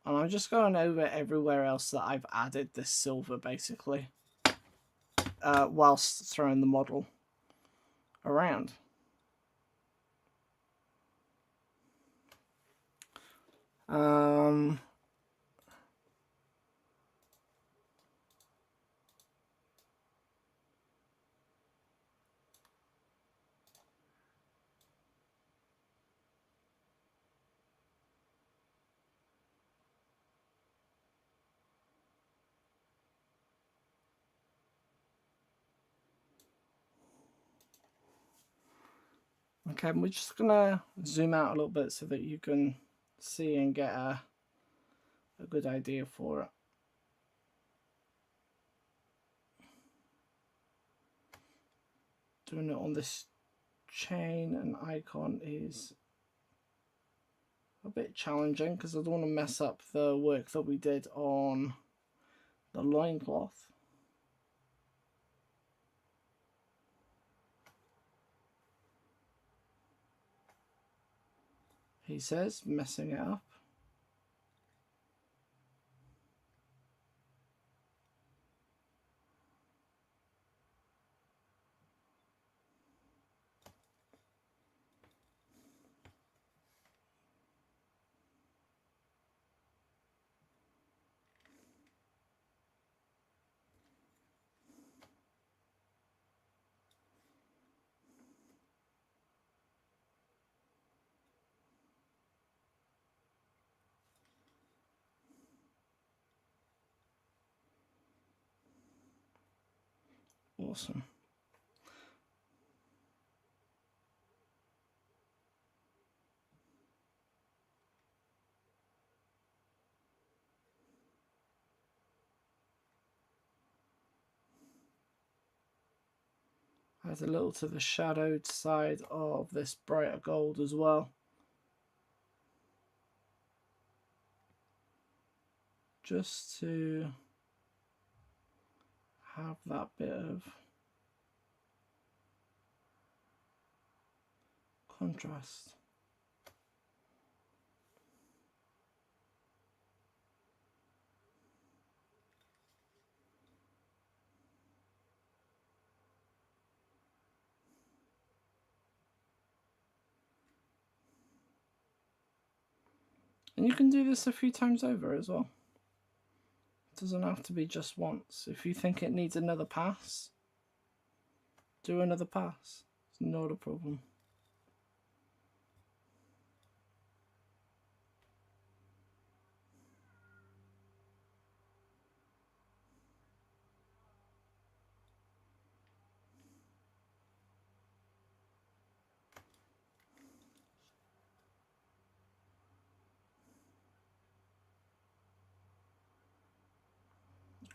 And I'm just going over everywhere else that I've added this silver, basically, whilst throwing the model around. Okay, we're just gonna zoom out a little bit so that you can see and get a good idea for it. Doing it on this chain and icon is a bit challenging because I don't want to mess up the work that we did on the loincloth. He says, messing it up. Awesome. Adds a little to the shadowed side of this brighter gold as well. Just to have that bit of contrast. And you can do this a few times over as well. It doesn't have to be just once. If you think it needs another pass, do another pass. It's not a problem.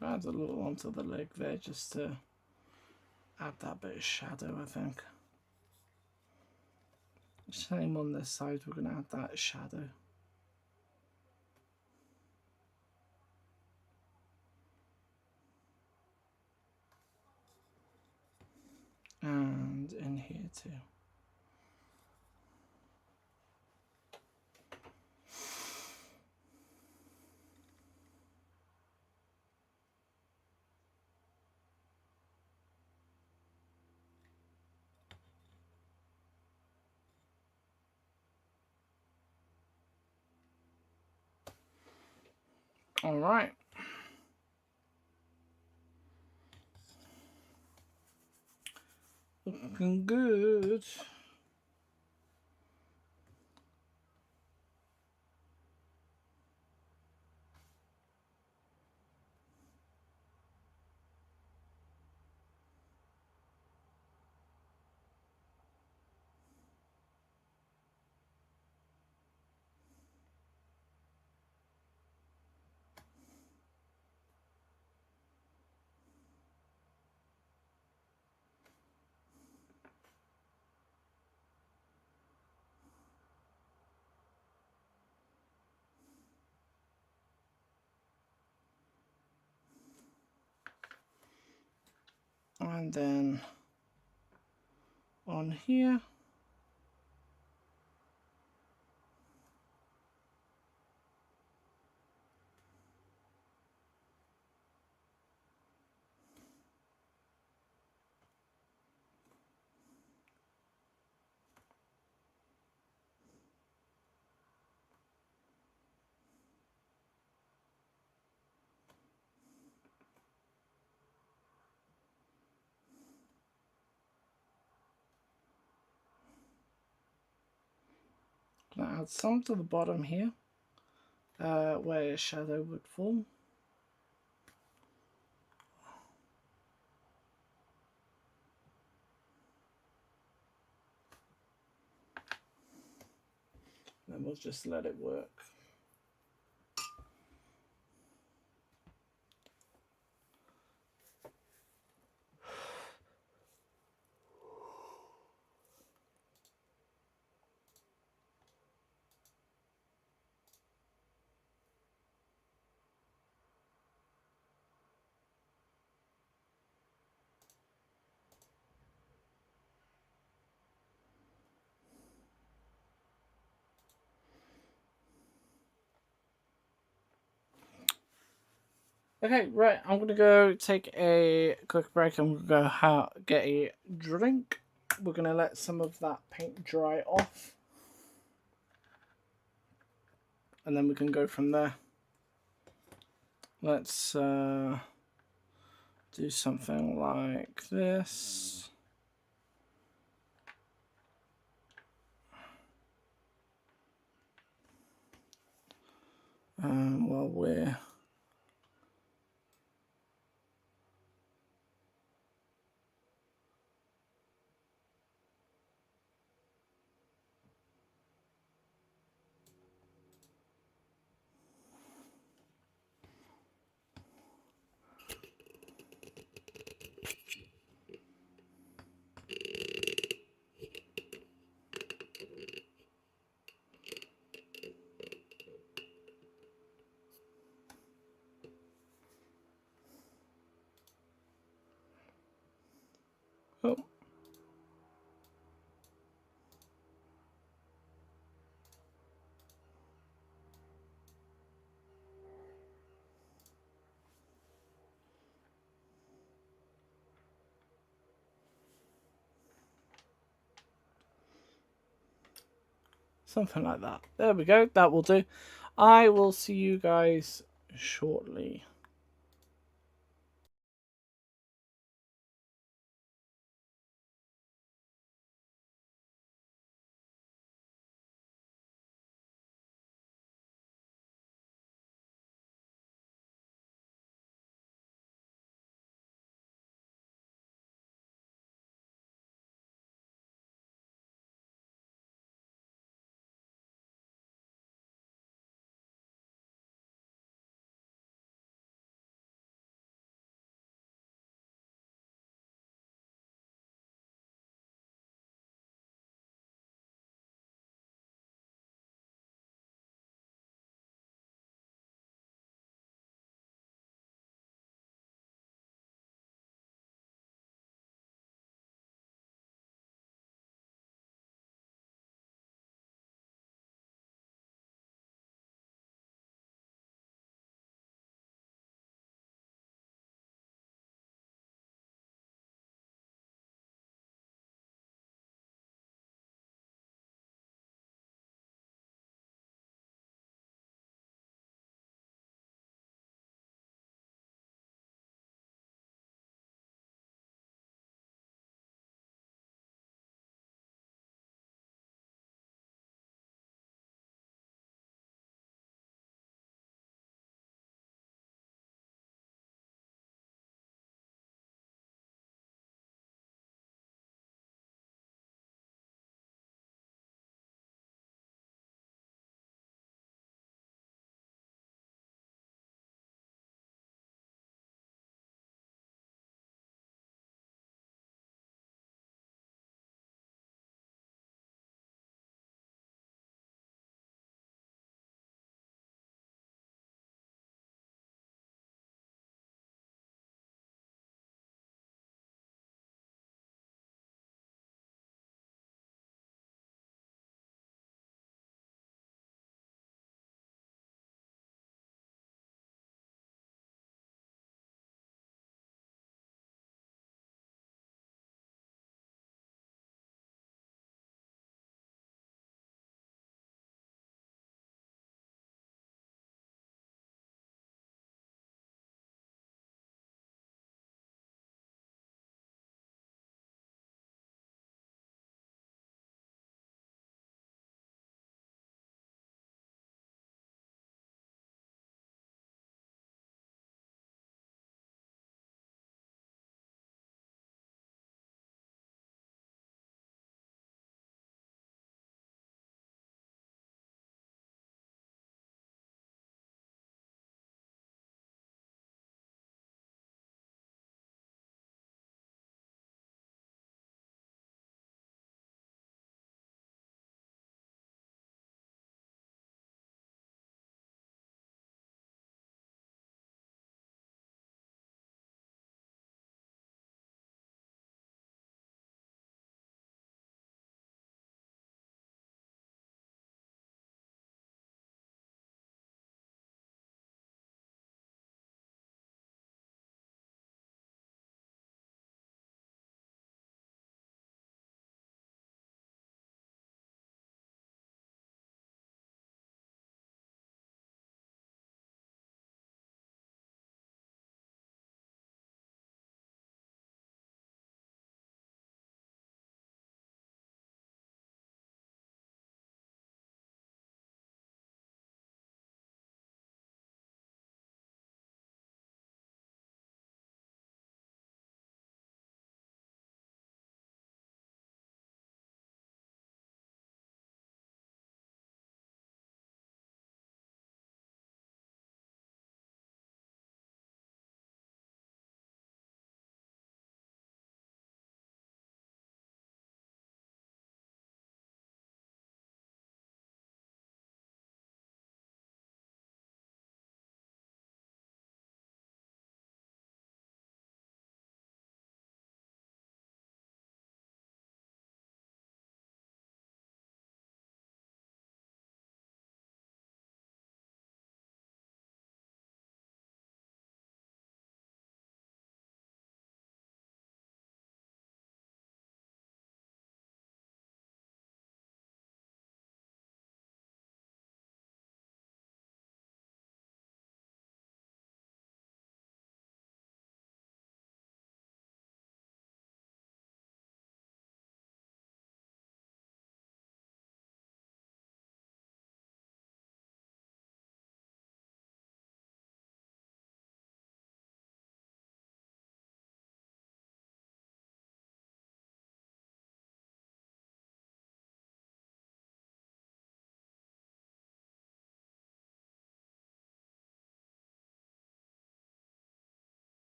Add a little onto the leg there just to add that bit of shadow, I think. Same on this side, we're going to add that shadow. And in here too. All right. Looking good. And then on here, gonna add some to the bottom here, where a shadow would form. Then we'll just let it work. Okay, right, I'm gonna go take a quick break. I'm gonna go get a drink. We're gonna let some of that paint dry off, and then we can go from there. Let's do something like this. While we're Something like that. There we go. That will do. I will see you guys shortly.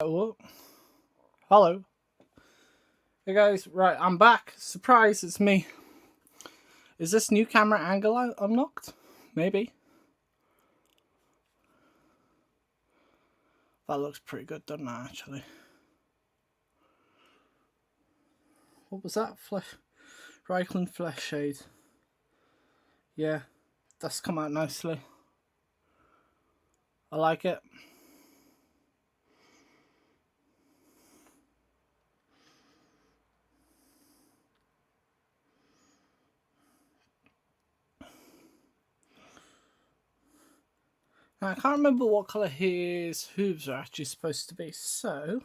Oh, hello. Hey guys, right, I'm back. Surprise, it's me. Is this new camera angle unlocked? Maybe. That looks pretty good, doesn't it, actually? What was that? Reichland Flesh Shade. Yeah, that's come out nicely. I like it. Now, I can't remember what colour his hooves are actually supposed to be, so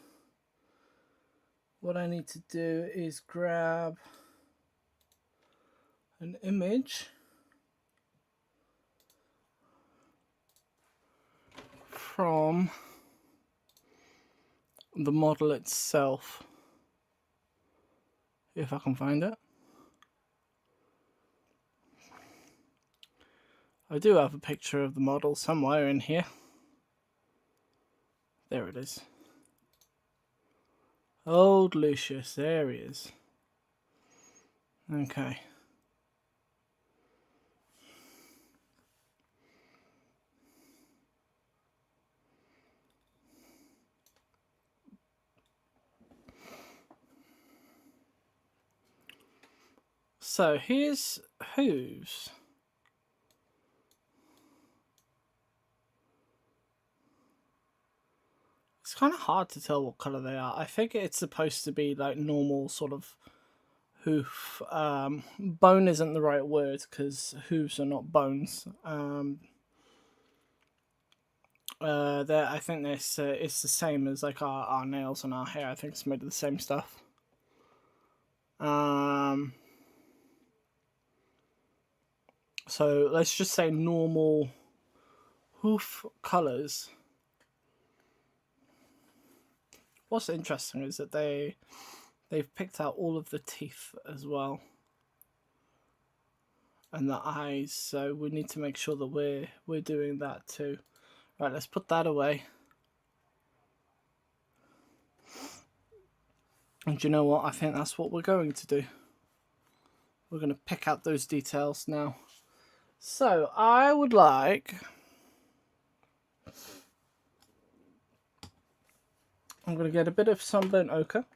what I need to do is grab an image from the model itself, if I can find it. I do have a picture of the model somewhere in here. There it is. Old Lucius, there he is. Okay. So here's hooves. It's kind of hard to tell what colour they are. I think it's supposed to be like normal sort of hoof. Bone isn't the right word because hooves are not bones. I think this it's the same as like our nails and our hair. I think it's made of the same stuff. So let's just say normal hoof colours. What's interesting is that they've picked out all of the teeth as well and the eyes, so we need to make sure that we're doing that too. Right, let's put that away. And you know what? I think that's what we're going to do. We're going to pick out those details now. So I would like, I'm going to get a bit of sunburnt ochre,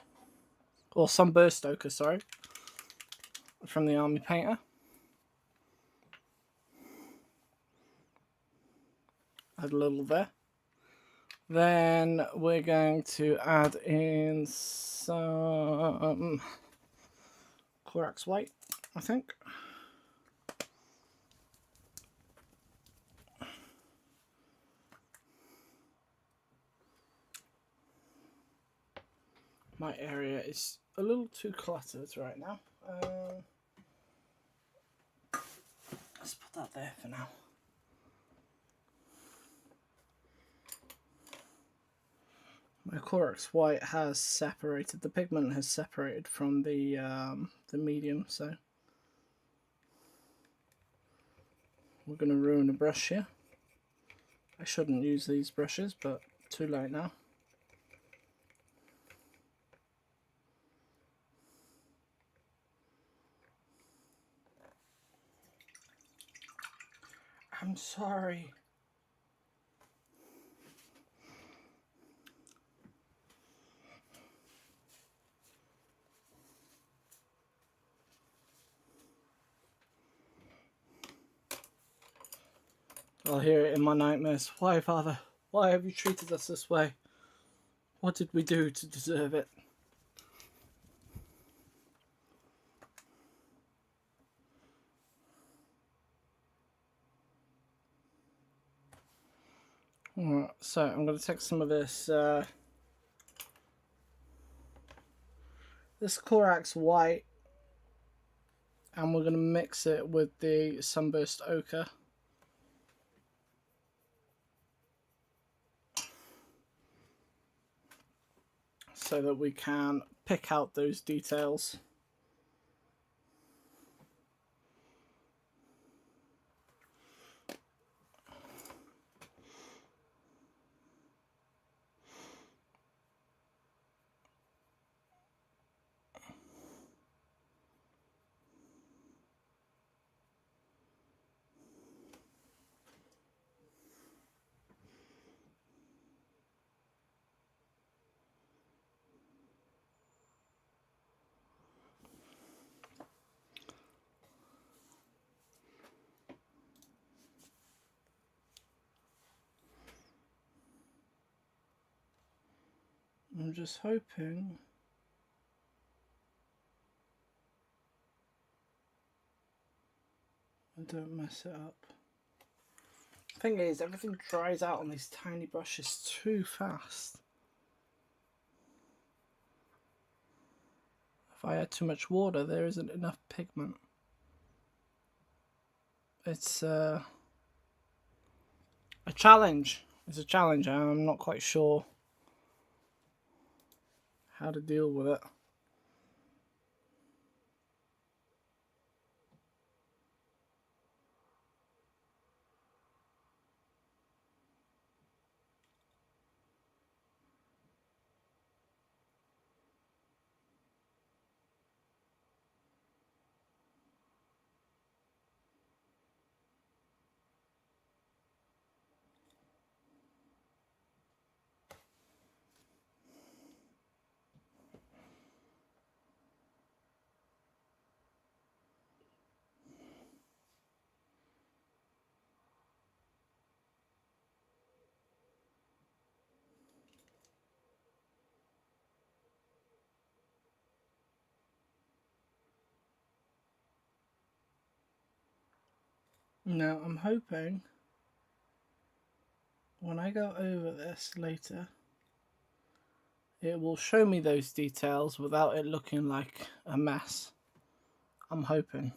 or sunburst ochre, sorry, from the Army Painter. Add a little there. Then we're going to add in some Corax White, I think. My area is a little too cluttered right now. Let's put that there for now. My Corax White has separated, the pigment has separated from the medium, so we're going to ruin a brush here. I shouldn't use these brushes, but too late now. I'm sorry. I'll hear it in my nightmares. Why, Father? Why have you treated us this way? What did we do to deserve it? Alright, so I'm going to take some of this this Corax White, and we're going to mix it with the Sunburst Ochre. So that we can pick out those details. I'm just hoping I don't mess it up. Thing is, everything dries out on these tiny brushes too fast. If I add too much water, there isn't enough pigment. It's a challenge. It's a challenge, and I'm not quite sure how to deal with it. Now, I'm hoping when I go over this later, it will show me those details without it looking like a mess. I'm hoping.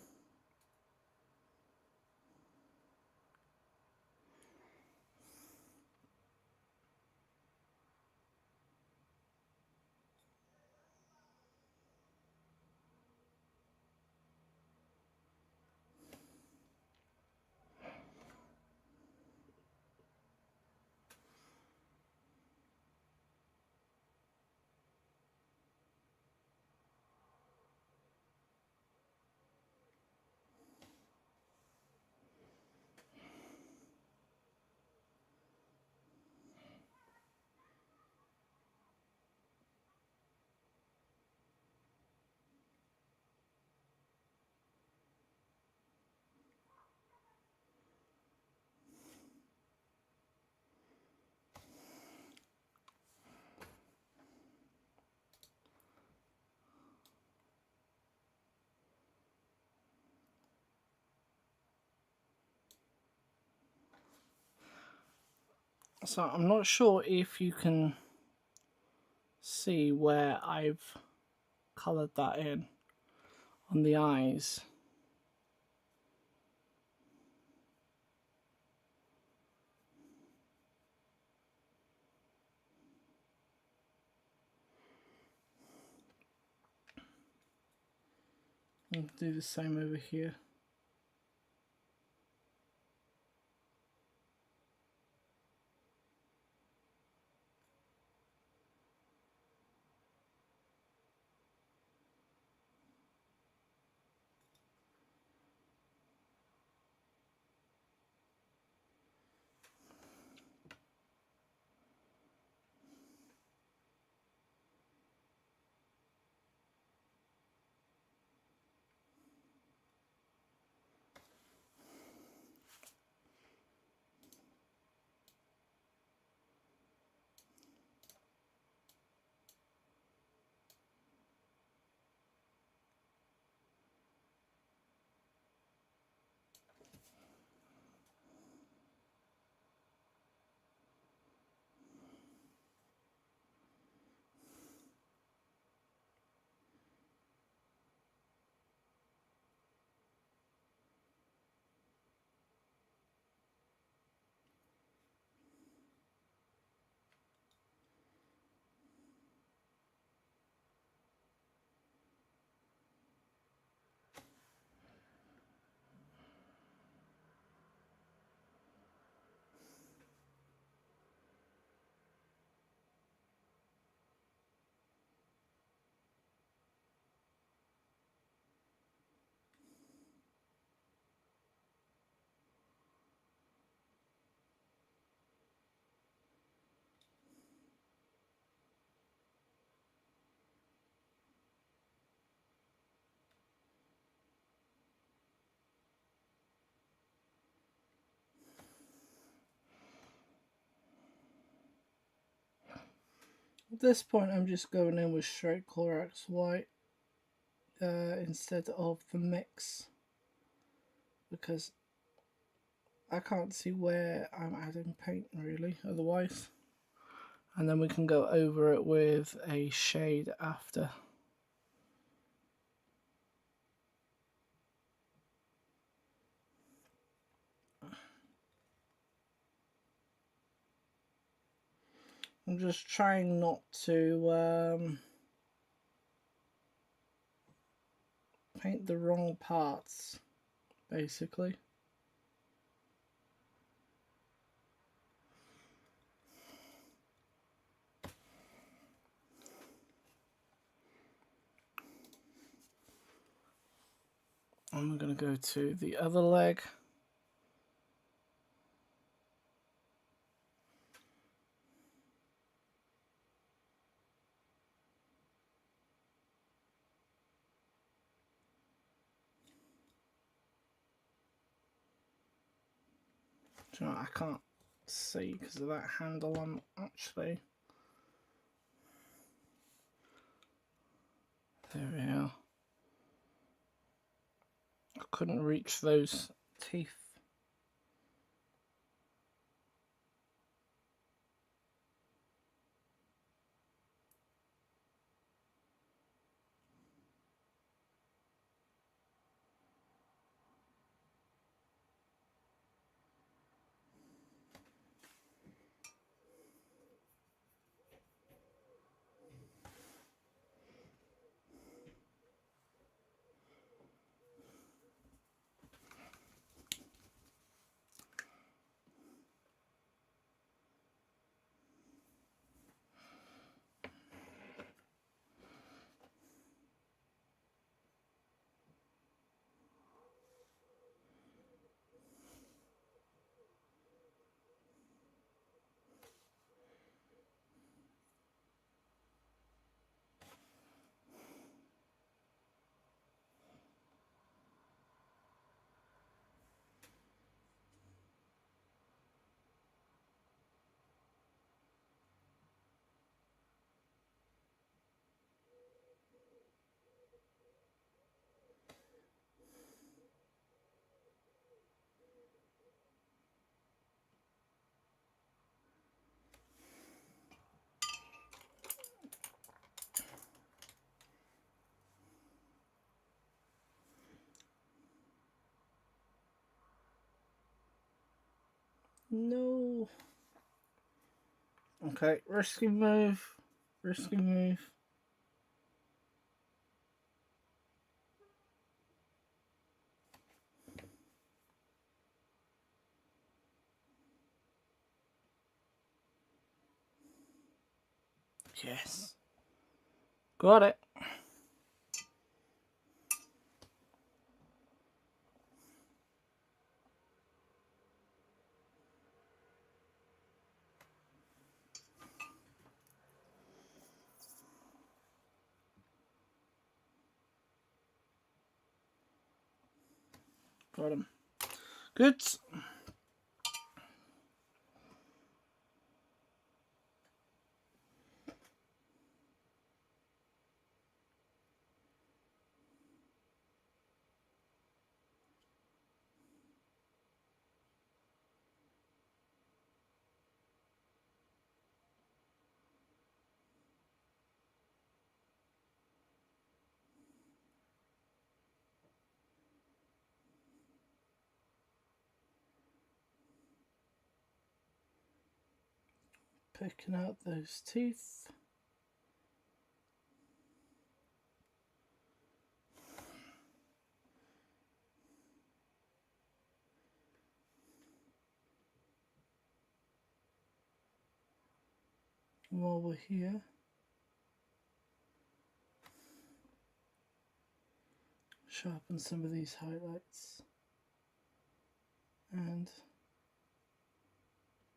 So I'm not sure if you can see where I've coloured that in on the eyes. I'll do the same over here. At this point, I'm just going in with straight Clorox white instead of the mix, because I can't see where I'm adding paint really otherwise. And then we can go over it with a shade after. I'm just trying not to paint the wrong parts, basically. And we're going to go to the other leg. Do you know what? I can't see because of that handle. I'm actually... There we are. I couldn't reach those teeth. No. Okay, risky move. Risky move. Yes. Got it. Got him. Good. Picking out those teeth. While we're here, sharpen some of these highlights and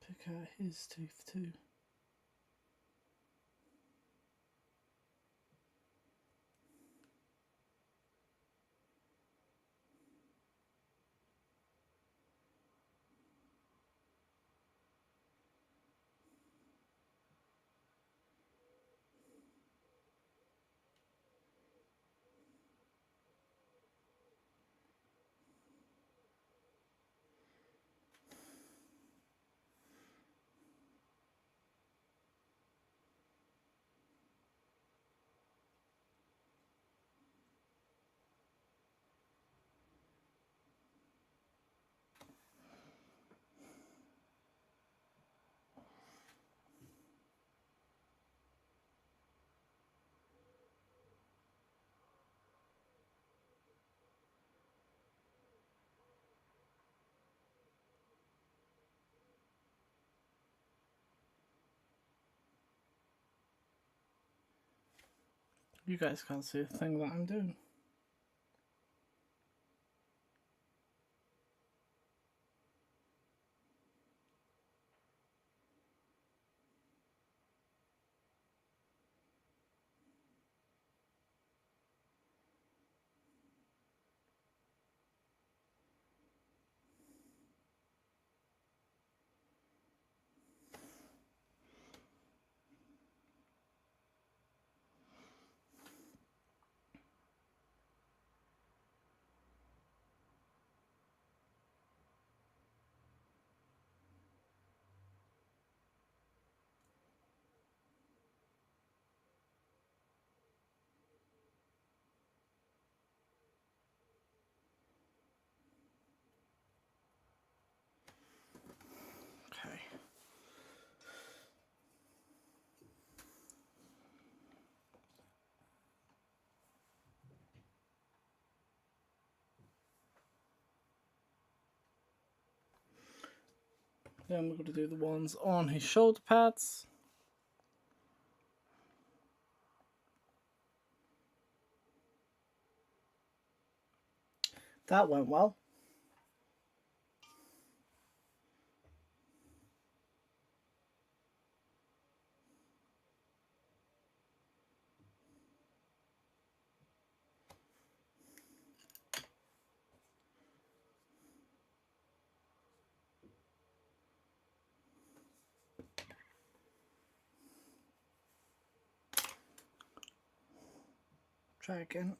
pick out his teeth too. You guys can't see a thing that I'm doing. Okay. Then we're going to do the ones on his shoulder pads. That went well. Try again.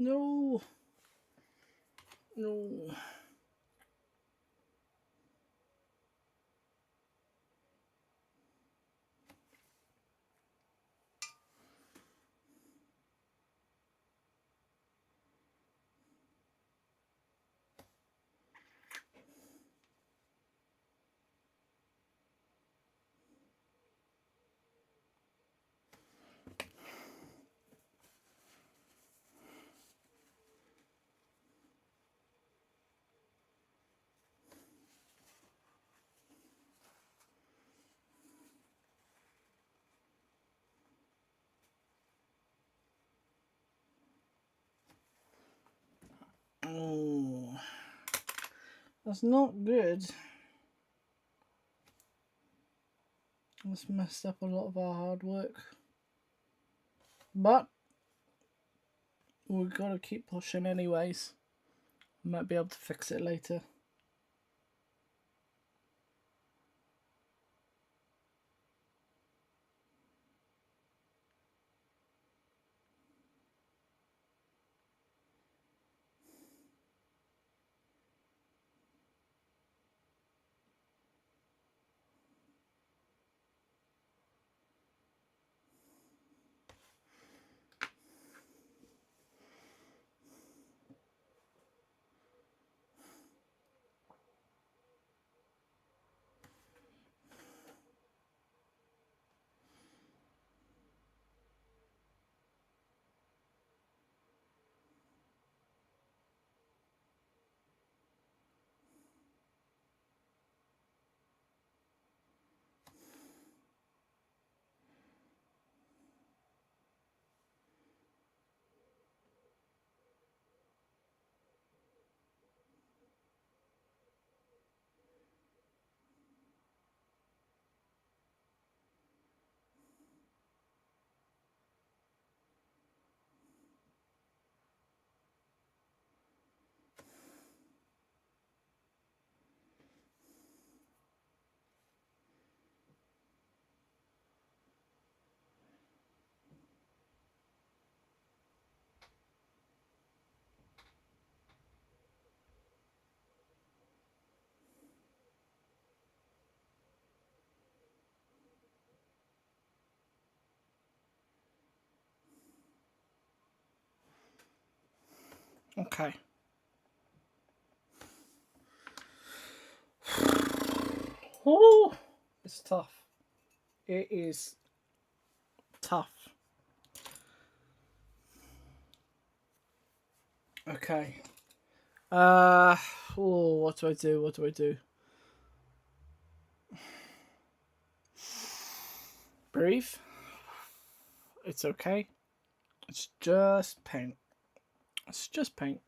No. No. That's not good. That's messed up a lot of our hard work. But we've got to keep pushing anyways. Might be able to fix it later. Okay. Oh, it's tough. It is tough. Okay. Oh, what do I do? What do I do? Breathe. It's okay. It's just paint. It's just paint.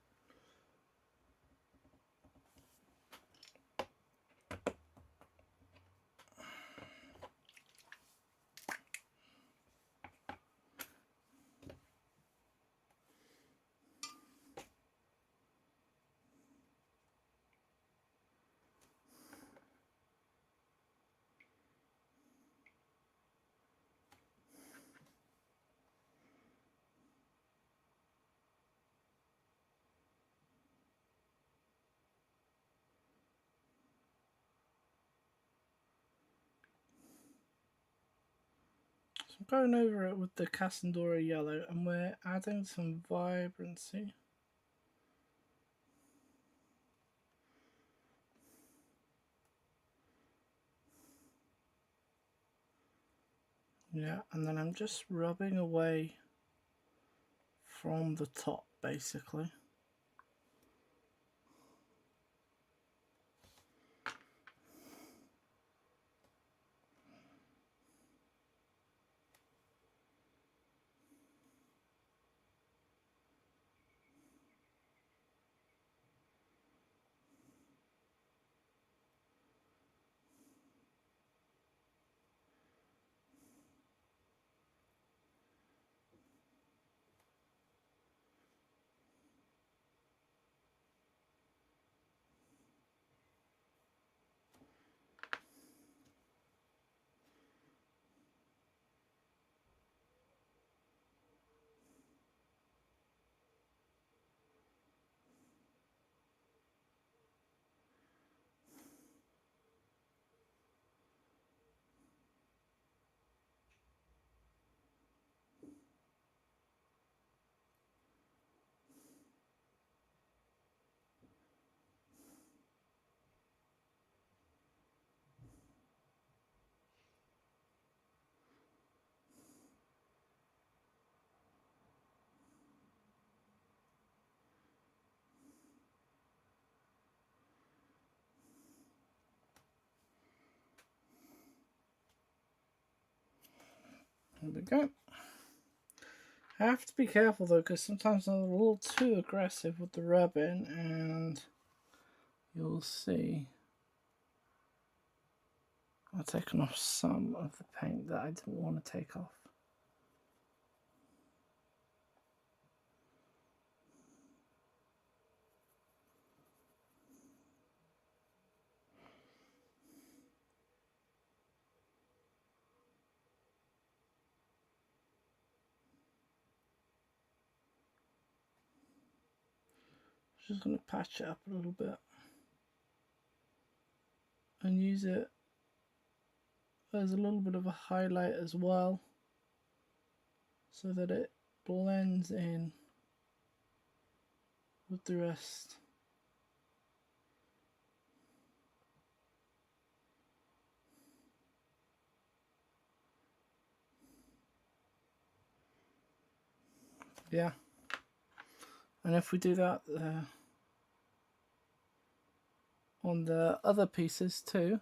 So I'm going over it with the Casandora yellow, and we're adding some vibrancy. Yeah, and then I'm just rubbing away from the top, basically. There we go. I have to be careful though, because sometimes I'm a little too aggressive with the rubbing, and you'll see I've taken off some of the paint that I didn't want to take off. Just going to patch it up a little bit and use it as a little bit of a highlight as well, so that it blends in with the rest. Yeah, and if we do that on the other pieces too,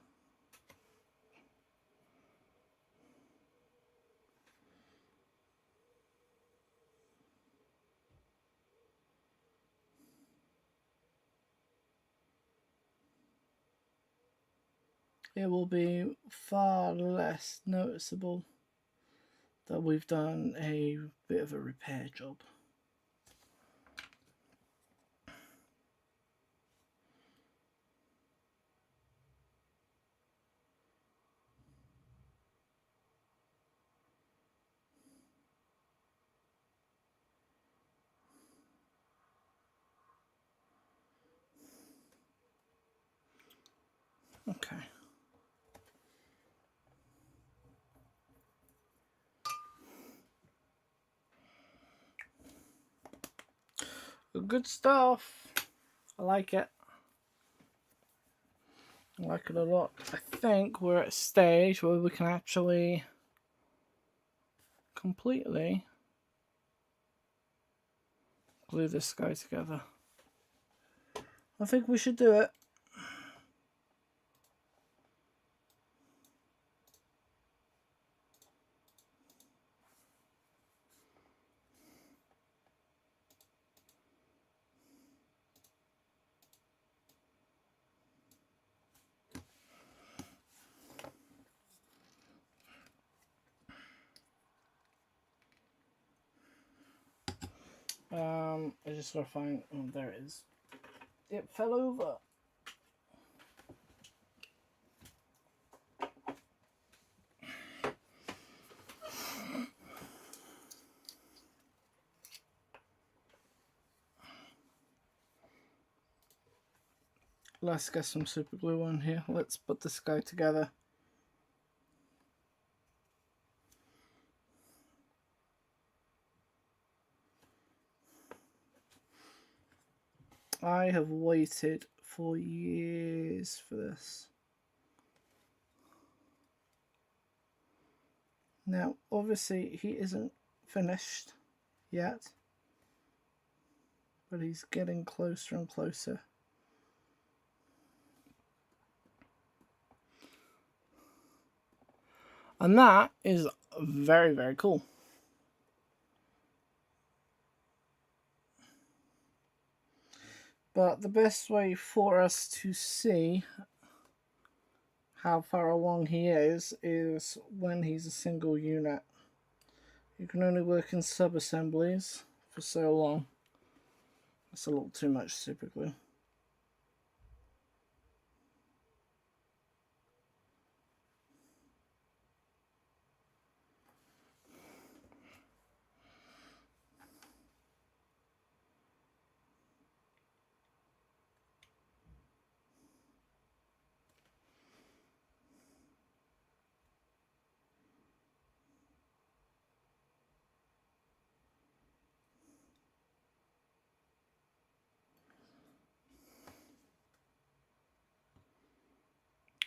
it will be far less noticeable that we've done a bit of a repair job. Okay. Good stuff. I like it. I like it a lot. I think we're at a stage where we can actually completely glue this guy together. I think we should do it. I just gotta find, oh, there it is. It fell over. Let's get some super glue on here. Let's put this guy together. I have waited for years for this. Now, obviously, he isn't finished yet, but he's getting closer and closer. And that is very, very cool. But the best way for us to see how far along he is when he's a single unit. You can only work in sub-assemblies for so long. That's a little too much super glue.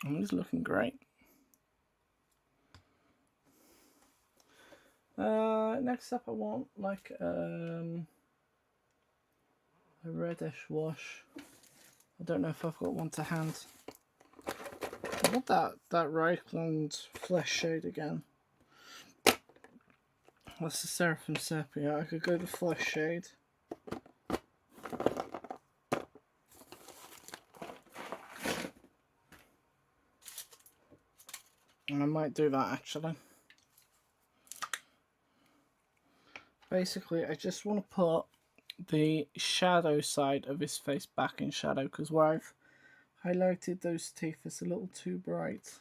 And he's looking great. Next up I want like a reddish wash. I don't know if I've got one to hand. I want that Reichland flesh shade again. That's the Seraphim Sepia. I could go to flesh shade. might do that actually. Basically, I just want to put the shadow side of his face back in shadow, because where I've highlighted those teeth, it's a little too bright.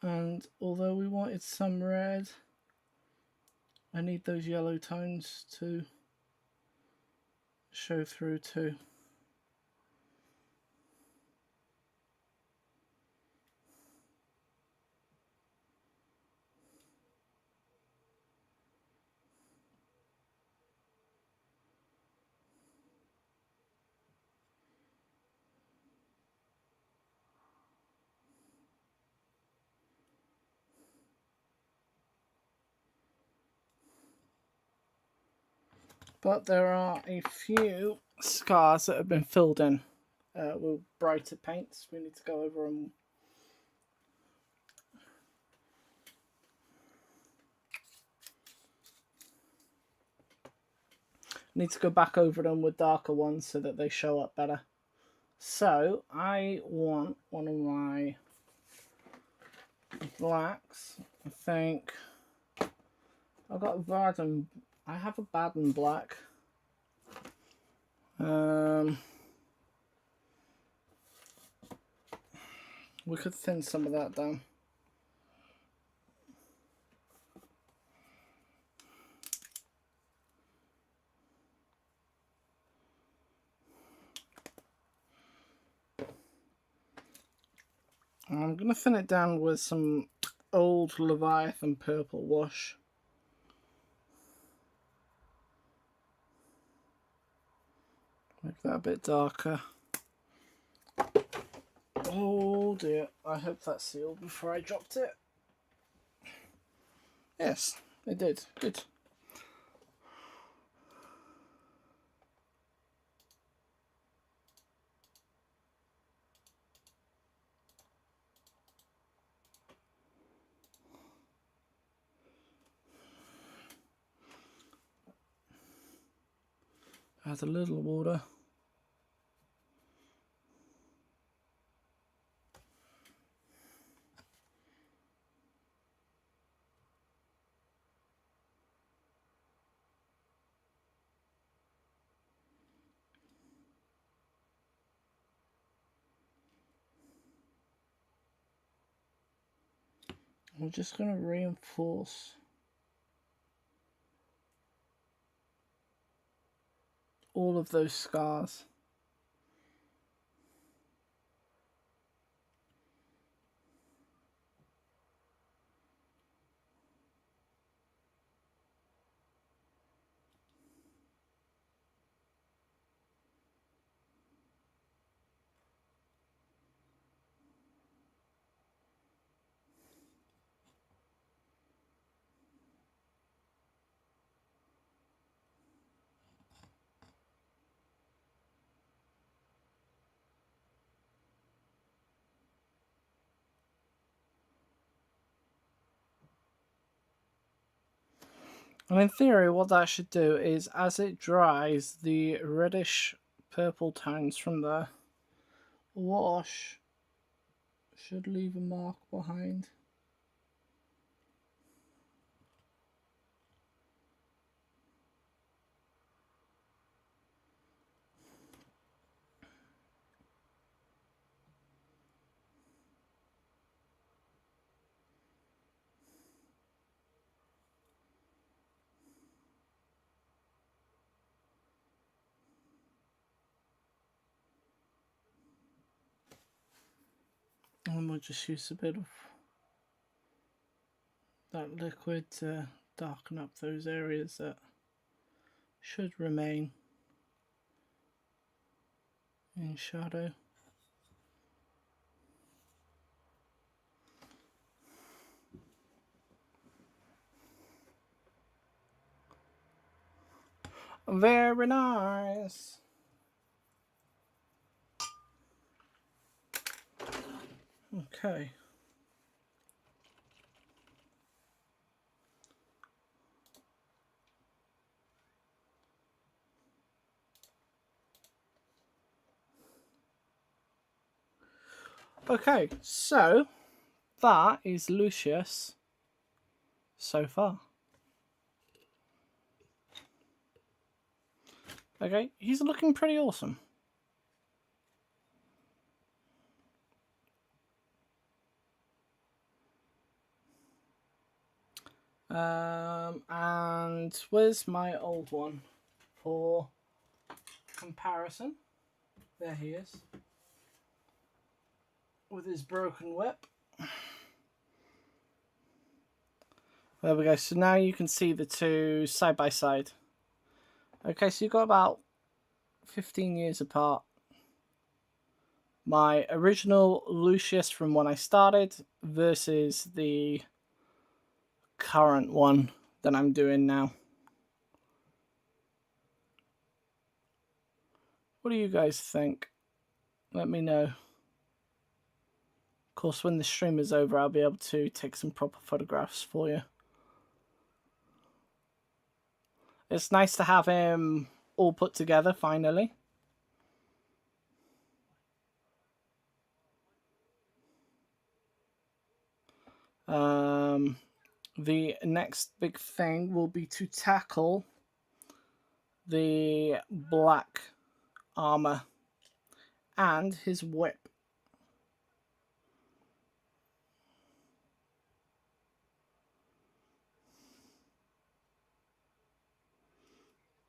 And although we wanted some red, I need those yellow tones to show through too. But there are a few scars that have been filled in with brighter paints. We need to go over them. Need to go back over them with darker ones so that they show up better. So I want one of my blacks. I think I've got a Baden. I have a Baden black. We could thin some of that down. I'm going to thin it down with some old Leviathan purple wash. Make that a bit darker. Oh dear, I hope that sealed before I dropped it. Yes, it did. Good. Add a little water. We're just going to reinforce all of those scars. And in theory, what that should do is, as it dries, the reddish purple tones from the wash should leave a mark behind. And we'll just use a bit of that liquid to darken up those areas that should remain in shadow. Very nice. Okay. Okay, so that is Lucius so far. Okay, he's looking pretty awesome. And where's my old one for comparison? There he is. With his broken whip. There we go. So now you can see the two side by side. Okay, so you've got about 15 years apart. My original Lucius from when I started versus the current one that I'm doing now. What do you guys think? Let me know. Of course, when the stream is over, I'll be able to take some proper photographs for you. It's nice to have him all put together finally. The next big thing will be to tackle the black armor and his whip.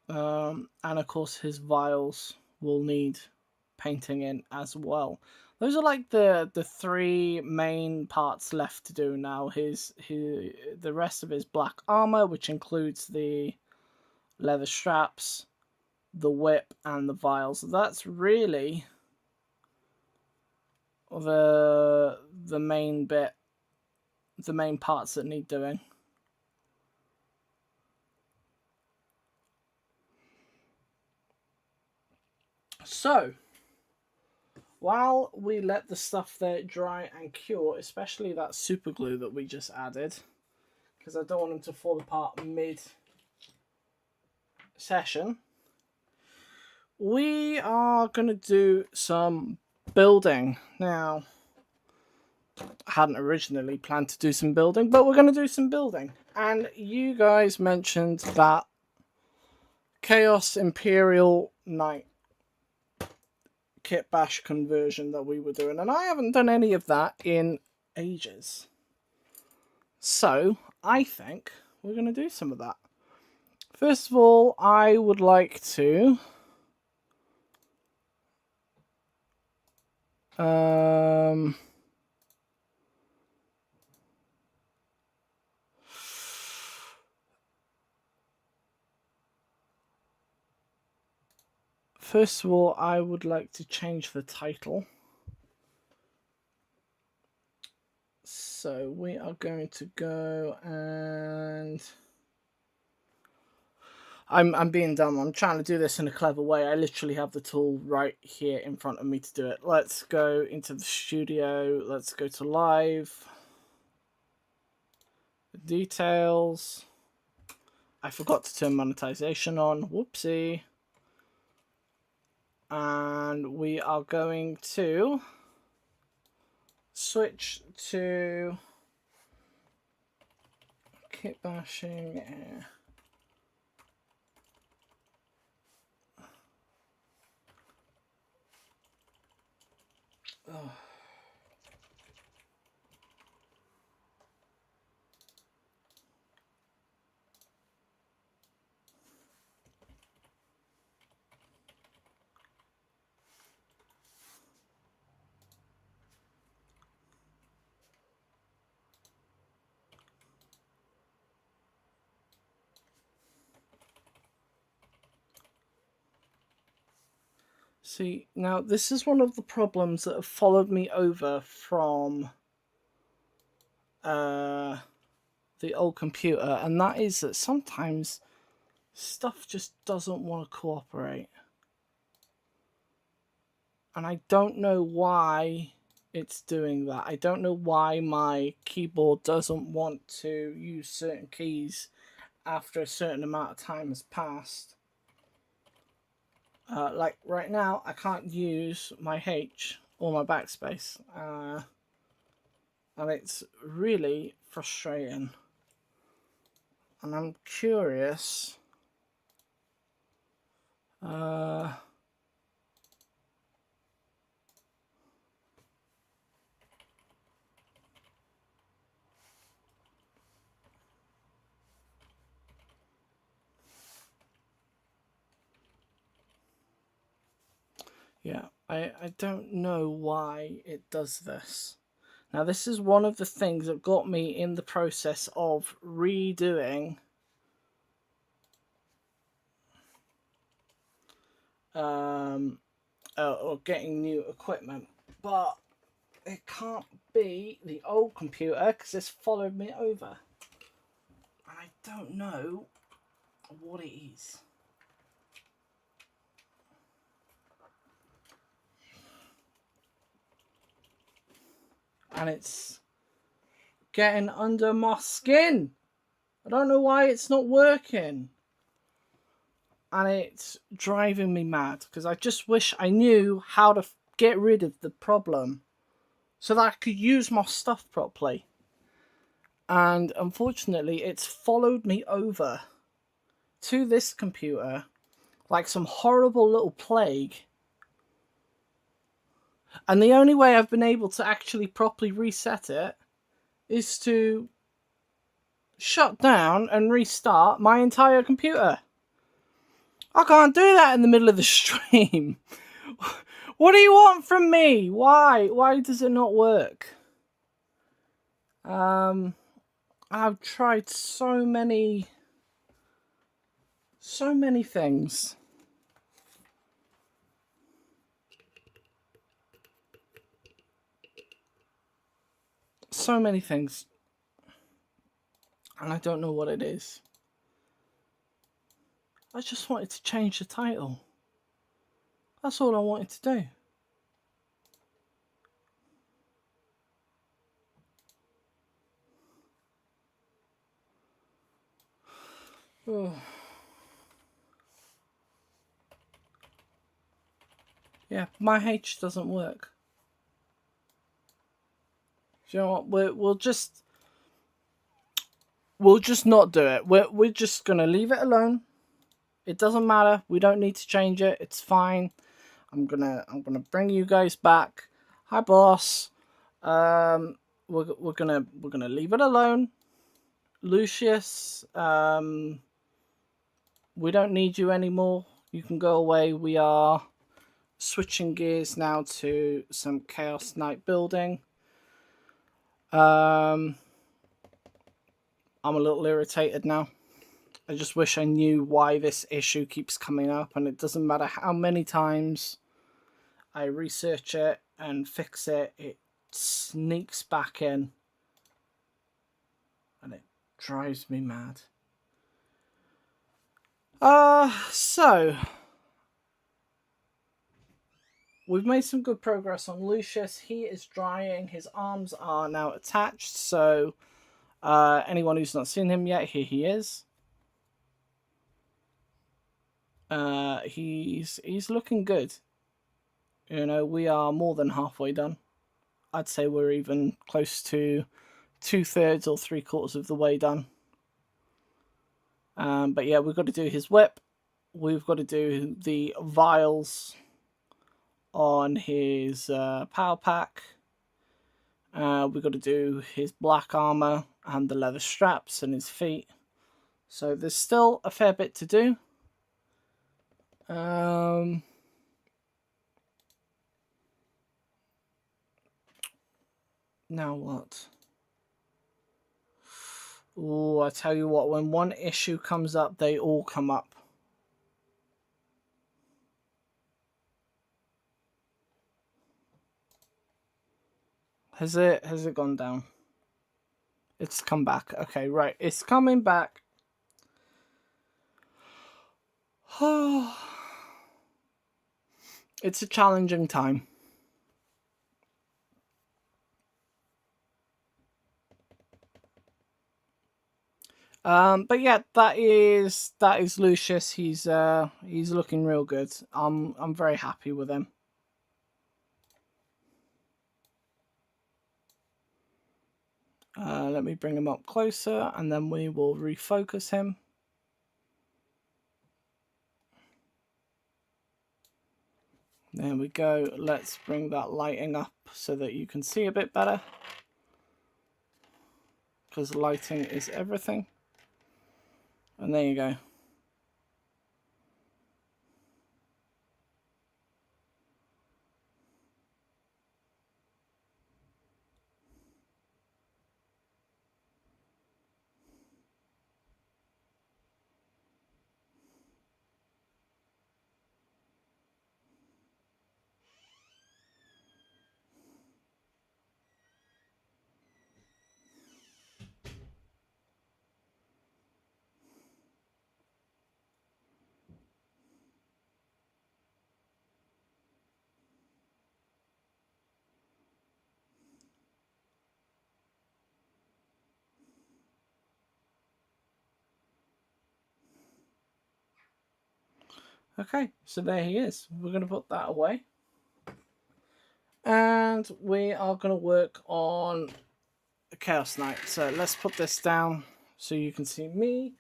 And of course his vials will need painting in as well. Those are like the three main parts left to do now. The rest of his black armor, which includes the leather straps, the whip, and the vials. That's really the main bit, the main parts that need doing. So, while we let the stuff there dry and cure, especially that super glue that we just added, because I don't want them to fall apart mid-session, we are going to do some building. Now, I hadn't originally planned to do some building, but we're going to do some building. And you guys mentioned that Chaos Imperial Knight kit bash conversion that we were doing, and I haven't done any of that in ages. So I think we're going to do some of that. First of all, I would like to first of all, I would like to change the title. So we are going to go and I'm being dumb. I'm trying to do this in a clever way. I literally have the tool right here in front of me to do it. Let's go into the studio. Let's go to live. Details. I forgot to turn monetization on. Whoopsie. And we are going to switch to kit bashing. Oh. See, now this is one of the problems that have followed me over from the old computer, and that is that sometimes stuff just doesn't want to cooperate. And I don't know why it's doing that. I don't know why my keyboard doesn't want to use certain keys after a certain amount of time has passed. Like right now, I can't use my H all my backspace. And it's really frustrating. And I'm curious. Yeah, I don't know why it does this. Now, this is one of the things that got me in the process of redoing or getting new equipment. But it can't be the old computer because it's followed me over. And I don't know what it is. And it's getting under my skin. I don't know why it's not working. And it's driving me mad because I just wish I knew how to get rid of the problem so that I could use my stuff properly. And unfortunately, it's followed me over to this computer like some horrible little plague. And the only way I've been able to actually properly reset it is to shut down and restart my entire computer. I can't do that in the middle of the stream. What do you want from me? Why? Why does it not work? I've tried so many things. So many things. And I don't know what it is. I just wanted to change the title. That's all I wanted to do. Oh. Yeah, my H doesn't work. Do you know what? We'll just not do it. We're just gonna leave it alone. It doesn't matter. We don't need to change it. It's fine. I'm gonna bring you guys back. Hi, boss. We're gonna leave it alone. Lucius, we don't need you anymore. You can go away. We are switching gears now to some Chaos Knight building. I'm a little irritated now. I just wish I knew why this issue keeps coming up, and it doesn't matter how many times I research it and fix it, it sneaks back in and it drives me mad. So we've made some good progress on Lucius. He is drying. His arms are now attached, so anyone who's not seen him yet, here he is. He's looking good. You know, we are more than halfway done. I'd say we're even close to 2/3 or 3/4 of the way done. But yeah, we've got to do his whip. We've got to do the vials on his power pack. We've got to do his black armor and the leather straps and his feet. So there's still a fair bit to do. Now what? Oh, I tell you what, when one issue comes up, they all come up. Has it gone down? It's come back. Okay, right. It's coming back. It's a challenging time. But yeah, that is Lucius. He's looking real good. I'm very happy with him. Let me bring him up closer, and then we will refocus him. There we go. Let's bring that lighting up so that you can see a bit better, because lighting is everything. And there you go. Okay, so there he is. We're going to put that away. And we are going to work on the Chaos Knight. So let's put this down so you can see me.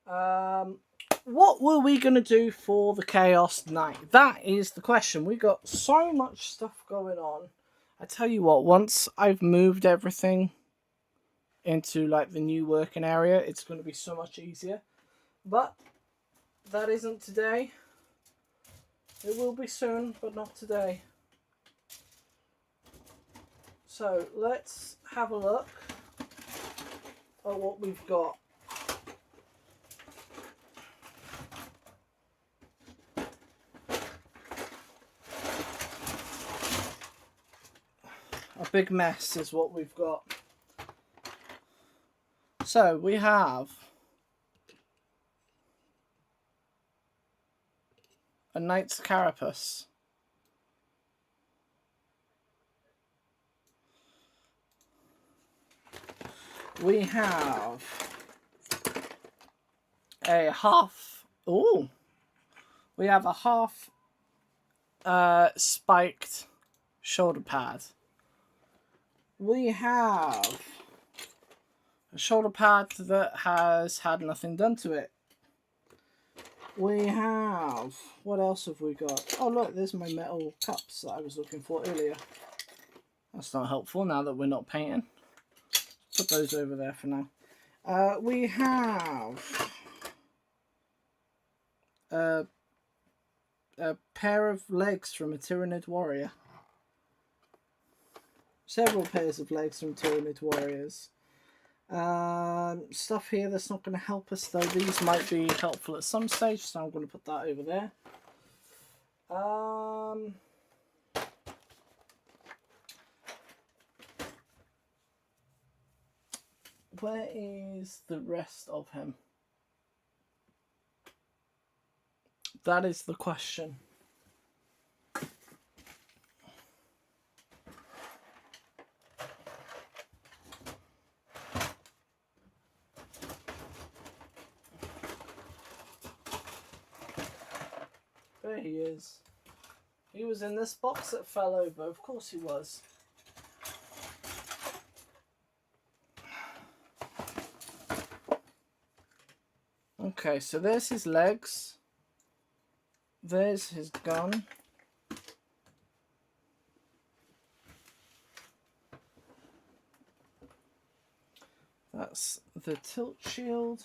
What were we going to do for the Chaos Knight? That is the question. We got so much stuff going on. I tell you what, once I've moved everything into like the new working area, it's going to be so much easier. But that isn't today. It will be soon, but not today. So let's have a look at what we've got. A big mess is what we've got. So we have a Knight's Carapace. We have a half. Oh, we have a half spiked shoulder pad. We have a shoulder pad that has had nothing done to it. We have, what else have we got? Oh look, there's my metal cups that I was looking for earlier. That's not helpful now that we're not painting. Put those over there for now. We have a pair of legs from a Tyrannid Warrior. Several pairs of legs from Tyrannid Warriors. Stuff here that's not going to help us though. These might be helpful at some stage, so I'm going to put that over there. Where is the rest of him? That is the question. There he is. He was in this box that fell over. Of course he was. Okay, so there's his legs. There's his gun. That's the tilt shield.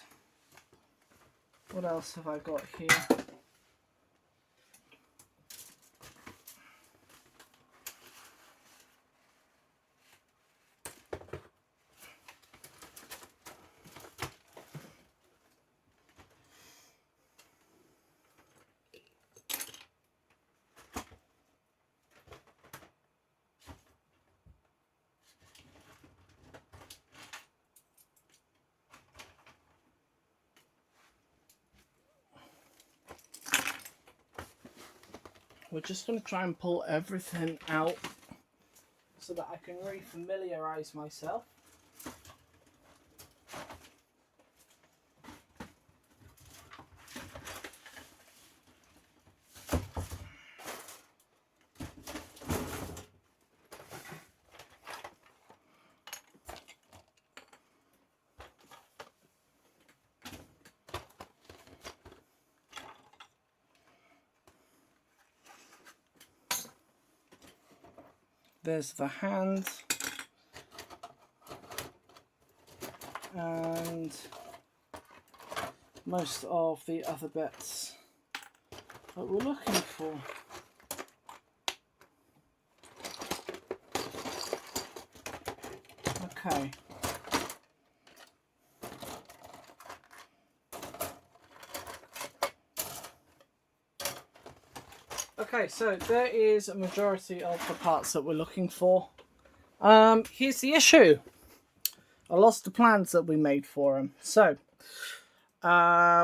What else have I got here? We're just going to try and pull everything out so that I can re-familiarise myself. There's the hand. And most of the other bits that we're looking for. Okay. Okay, so there is a majority of the parts that we're looking for. Here's the issue. I lost the plans that we made for him. So,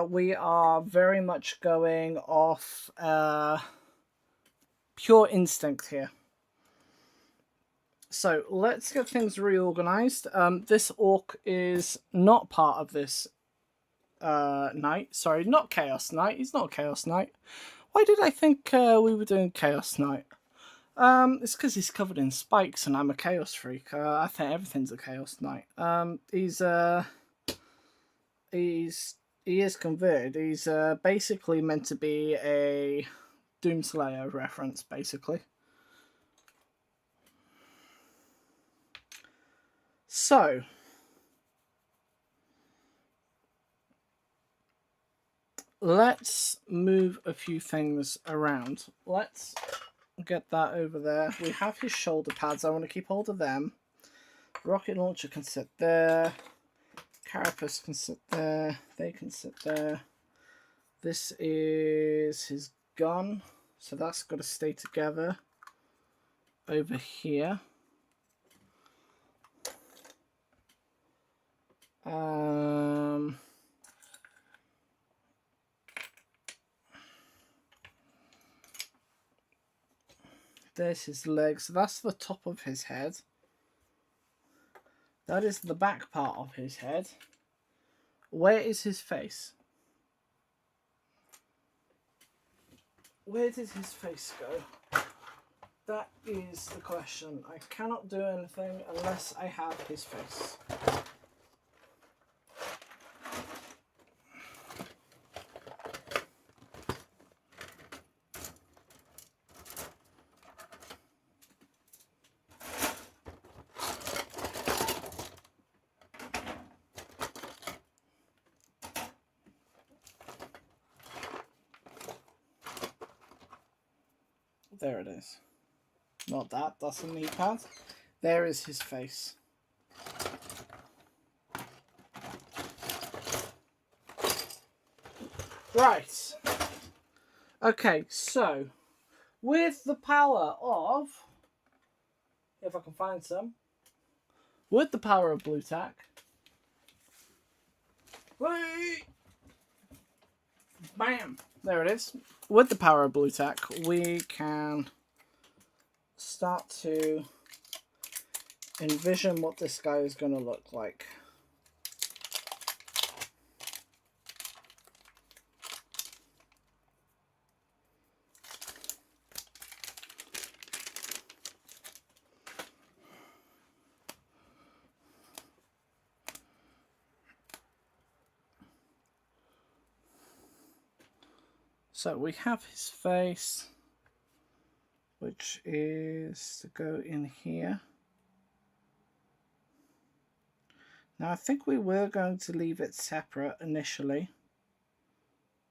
we are very much going off pure instinct here. So, let's get things reorganized. This orc is not part of this night. Sorry, not Chaos Knight. He's not Chaos Knight. Why did I think we were doing Chaos Knight? It's because he's covered in spikes and I'm a Chaos Freak. I think everything's a Chaos Knight. He is converted. He's basically meant to be a Doomslayer reference, basically. So, let's move a few things around. Let's get that over there. We have his shoulder pads. I want to keep hold of them. Rocket launcher can sit there. Carapace can sit there. They can sit there. This is his gun. So that's got to stay together over here. There's his legs. So that's the top of his head. That is the back part of his head. Where is his face? Where did his face go? That is the question. I cannot do anything unless I have his face. There it is. Not that, that's a knee pad. There is his face. Right. Okay, so with the power of, if I can find some, with the power of blue tack, bam, there it is. With the power of blue tack, we can start to envision what this guy is going to look like. So we have his face, which is to go in here. Now I think we were going to leave it separate initially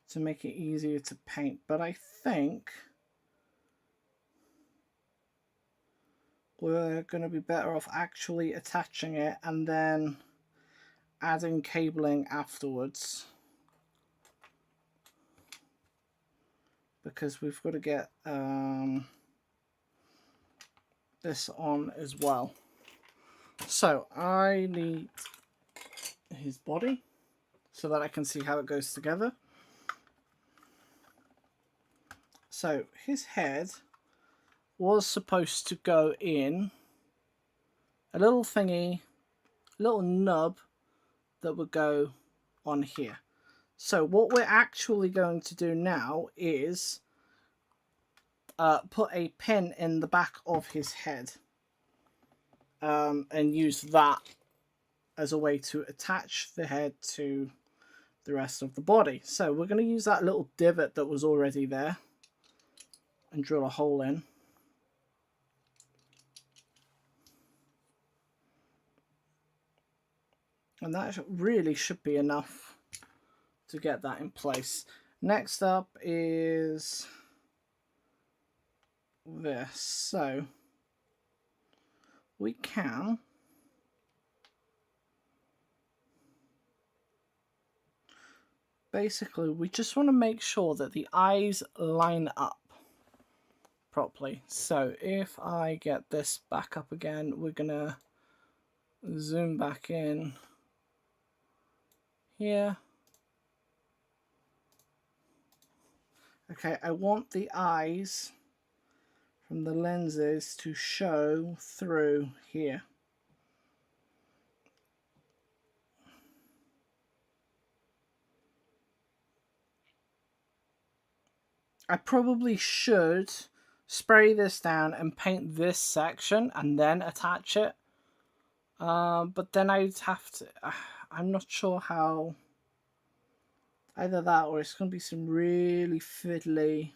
to make it easier to paint, but I think we're going to be better off actually attaching it and then adding cabling afterwards. Because we've got to get this on as well. So I need his body so that I can see how it goes together. So his head was supposed to go in a little thingy, little nub that would go on here. So what we're actually going to do now is put a pin in the back of his head and use that as a way to attach the head to the rest of the body. So we're going to use that little divot that was already there and drill a hole in. And that really should be enough to get that in place. Next up is this. So we can basically, we just want to make sure that the eyes line up properly. So if I get this back up again, we're gonna zoom back in here. Okay, I want the eyes from the lenses to show through here. I probably should spray this down and paint this section and then attach it. But then I'd have to... I'm not sure how... Either that or it's going to be some really fiddly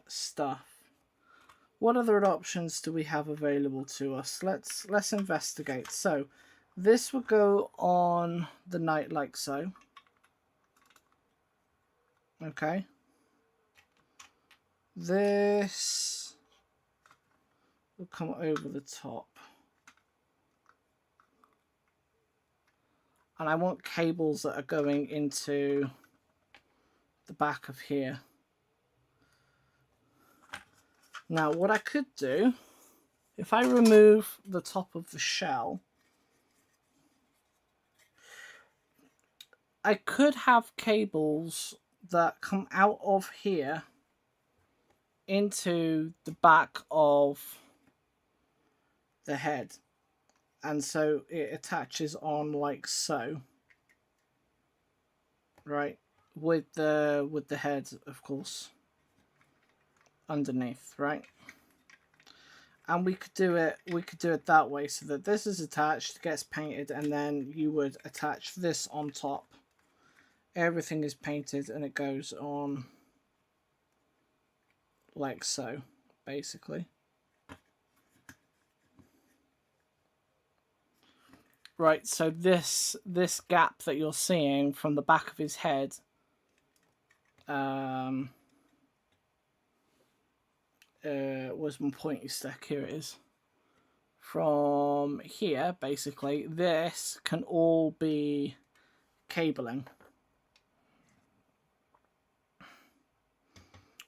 stuff. What other options do we have available to us? Let's investigate. So this will go on the night like so. Okay. This will come over the top. And I want cables that are going into the back of here. Now what I could do, if I remove the top of the shell, I could have cables that come out of here into the back of the head, and so it attaches on like so, right, with the head of course underneath, right? And we could do it that way, so that this is attached, gets painted, and then you would attach this on top. Everything is painted and it goes on like so, basically. Right, so this gap that you're seeing from the back of his head was my pointy stick. Here it is. From here, basically, this can all be cabling.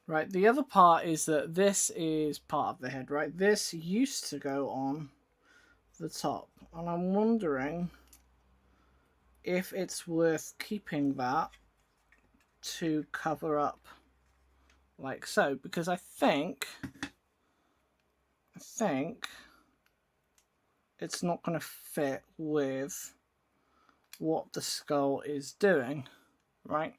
Right, the other part is that this is part of the head, right? This used to go on the top, and I'm wondering if it's worth keeping that to cover up like so, because I think it's not going to fit with what the skull is doing, right?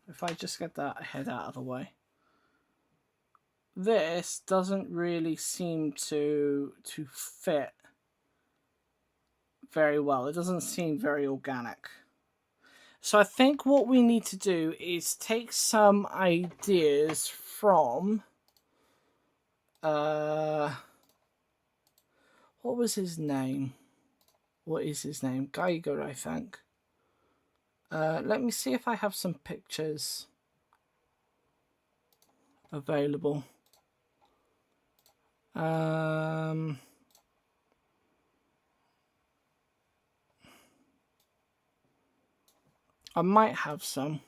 If I just get that head out of the way, this doesn't really seem to fit very well. It doesn't seem very organic. So I think what we need to do is take some ideas from what was his name? What is his name? Geiger, I think. Let me see if I have some pictures available. I might have some.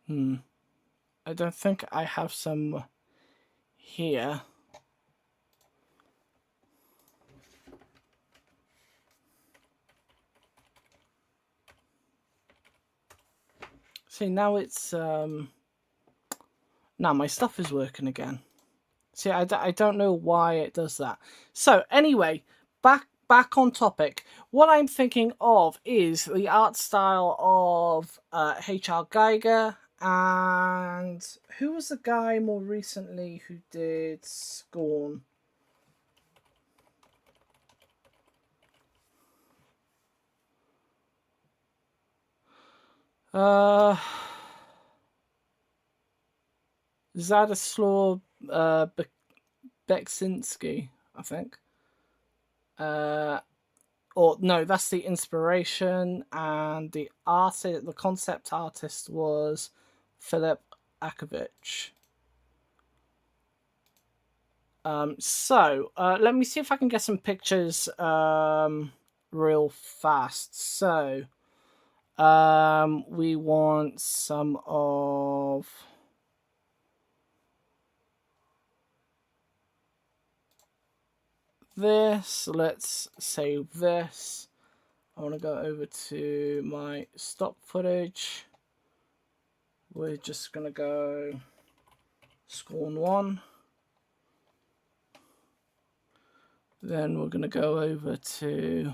I don't think I have some here. See, now it's now my stuff is working again. See, I don't know why it does that. So anyway, back on topic. What I'm thinking of is the art style of H.R. Geiger, and who was the guy more recently who did Scorn? Zadislaw Beksinski, I think. Or no, that's the inspiration, and the concept artist was Philip Akovich. So let me see if I can get some pictures real fast. So we want some of this. Let's save this. I want to go over to my stock footage. We're just going to go Scorn 1. Then we're going to go over to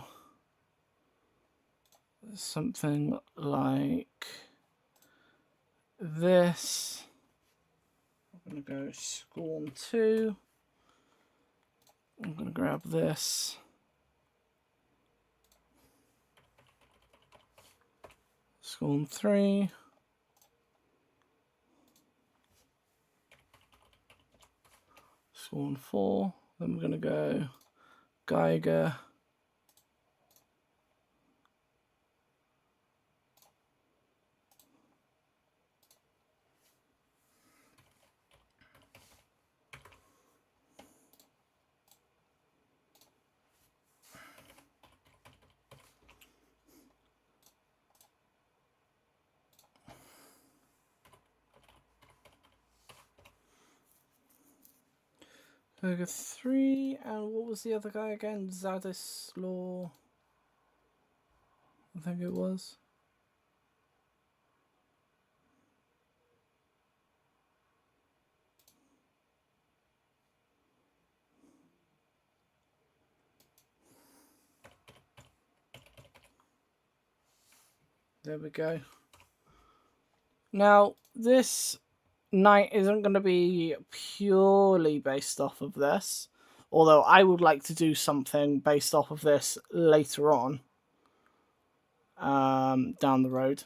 something like this. I'm going to go Scorn 2. I'm going to grab this. Scorn 3. Scorn 4. Then we're going to go Geiger. Geiger 3, and what was the other guy again? Zadislaw, I think it was. There we go. Now, this night isn't going to be purely based off of this, although I would like to do something based off of this later on down the road.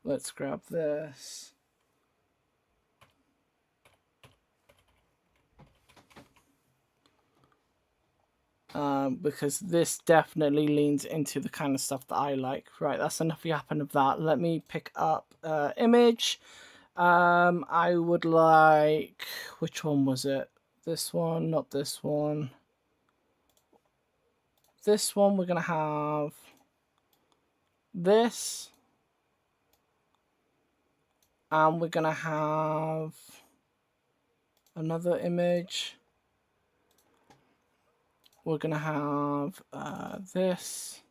Let's grab this. Because this definitely leans into the kind of stuff that I like. Right, that's enough yapping of that. Let me pick up image. I would like, which one was it? This one, not this one. This one, we're going to have this. And we're going to have another image. We're going to have this.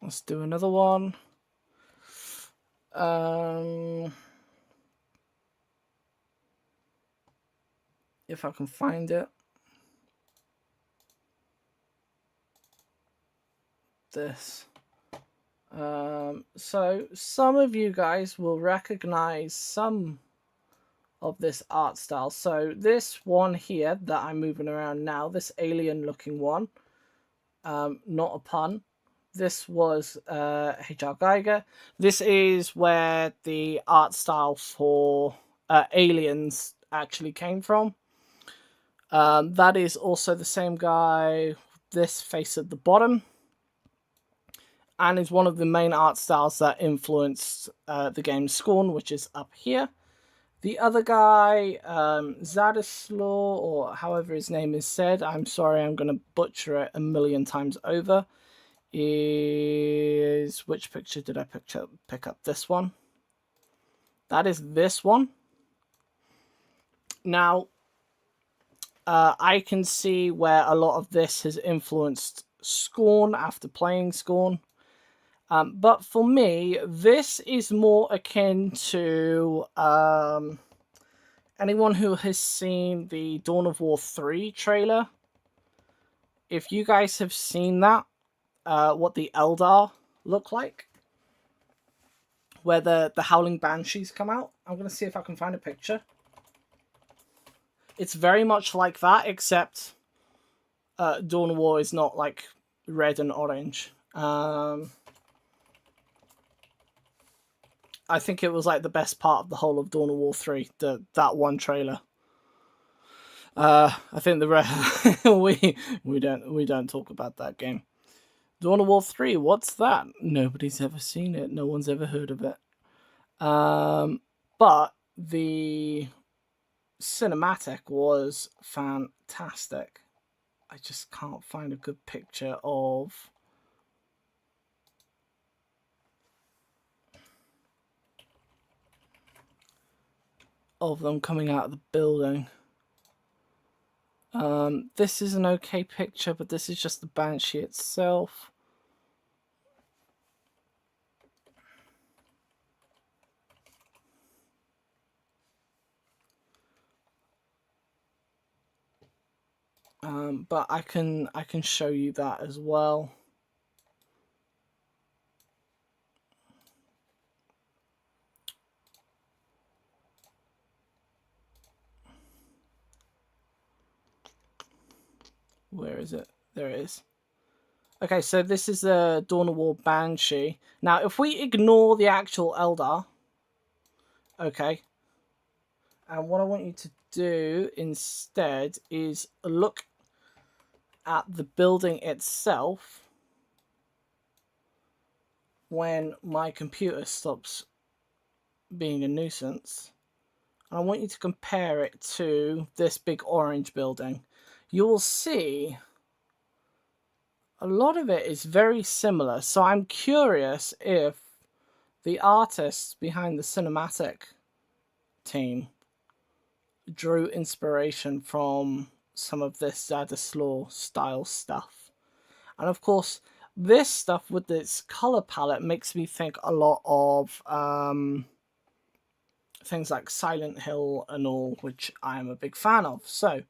Let's do another one. If I can find it. This. So some of you guys will recognize some of this art style. So this one here that I'm moving around now, this alien looking one, not a pun. This was H.R. Geiger. This is where the art style for aliens actually came from. That is also the same guy, this face at the bottom, and is one of the main art styles that influenced the game Scorn, which is up here. The other guy, Zadislaw, or however his name is said, I'm sorry, I'm going to butcher it a million times over, is... which picture did I pick up? This one. That is this one. Now, I can see where a lot of this has influenced Scorn after playing Scorn. But for me, this is more akin to anyone who has seen the Dawn of War 3 trailer. If you guys have seen that, what the Eldar look like, where the Howling Banshees come out. I'm going to see if I can find a picture. It's very much like that, except Dawn of War is not like red and orange. I think it was like the best part of the whole of Dawn of War 3, that one trailer. I think the rest we don't talk about that game. Dawn of War 3, what's that? Nobody's ever seen it. No one's ever heard of it. But the cinematic was fantastic. I just can't find a good picture of them coming out of the building. This is an okay picture, but this is just the Banshee itself. But I can show you that as well. Where is it? There it is. Okay, so this is the Dawn of War Banshee. Now, if we ignore the actual Eldar, okay, and what I want you to do instead is look at the building itself when my computer stops being a nuisance. I want you to compare it to this big orange building. You will see a lot of it is very similar. So I'm curious if the artists behind the cinematic team drew inspiration from some of this Zadislaw style stuff. And of course, this stuff with its color palette makes me think a lot of things like Silent Hill and all, which I am a big fan of. So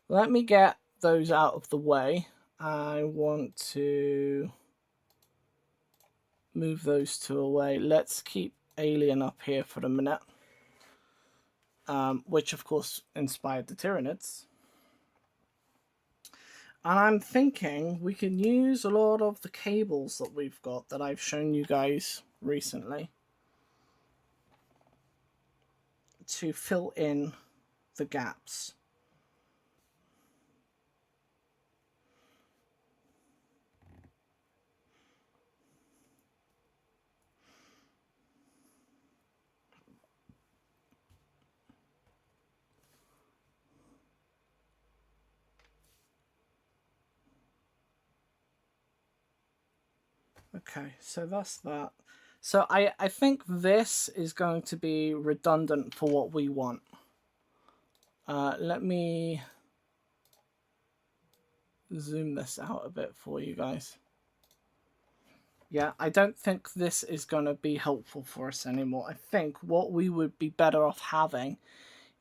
let me get those out of the way. I want to move those two away. Let's keep Alien up here for a minute, which of course inspired the Tyranids. And I'm thinking we can use a lot of the cables that we've got that I've shown you guys recently to fill in the gaps. Okay, so that's that. So I think this is going to be redundant for what we want. Let me zoom this out a bit for you guys. Yeah, I don't think this is going to be helpful for us anymore. I think what we would be better off having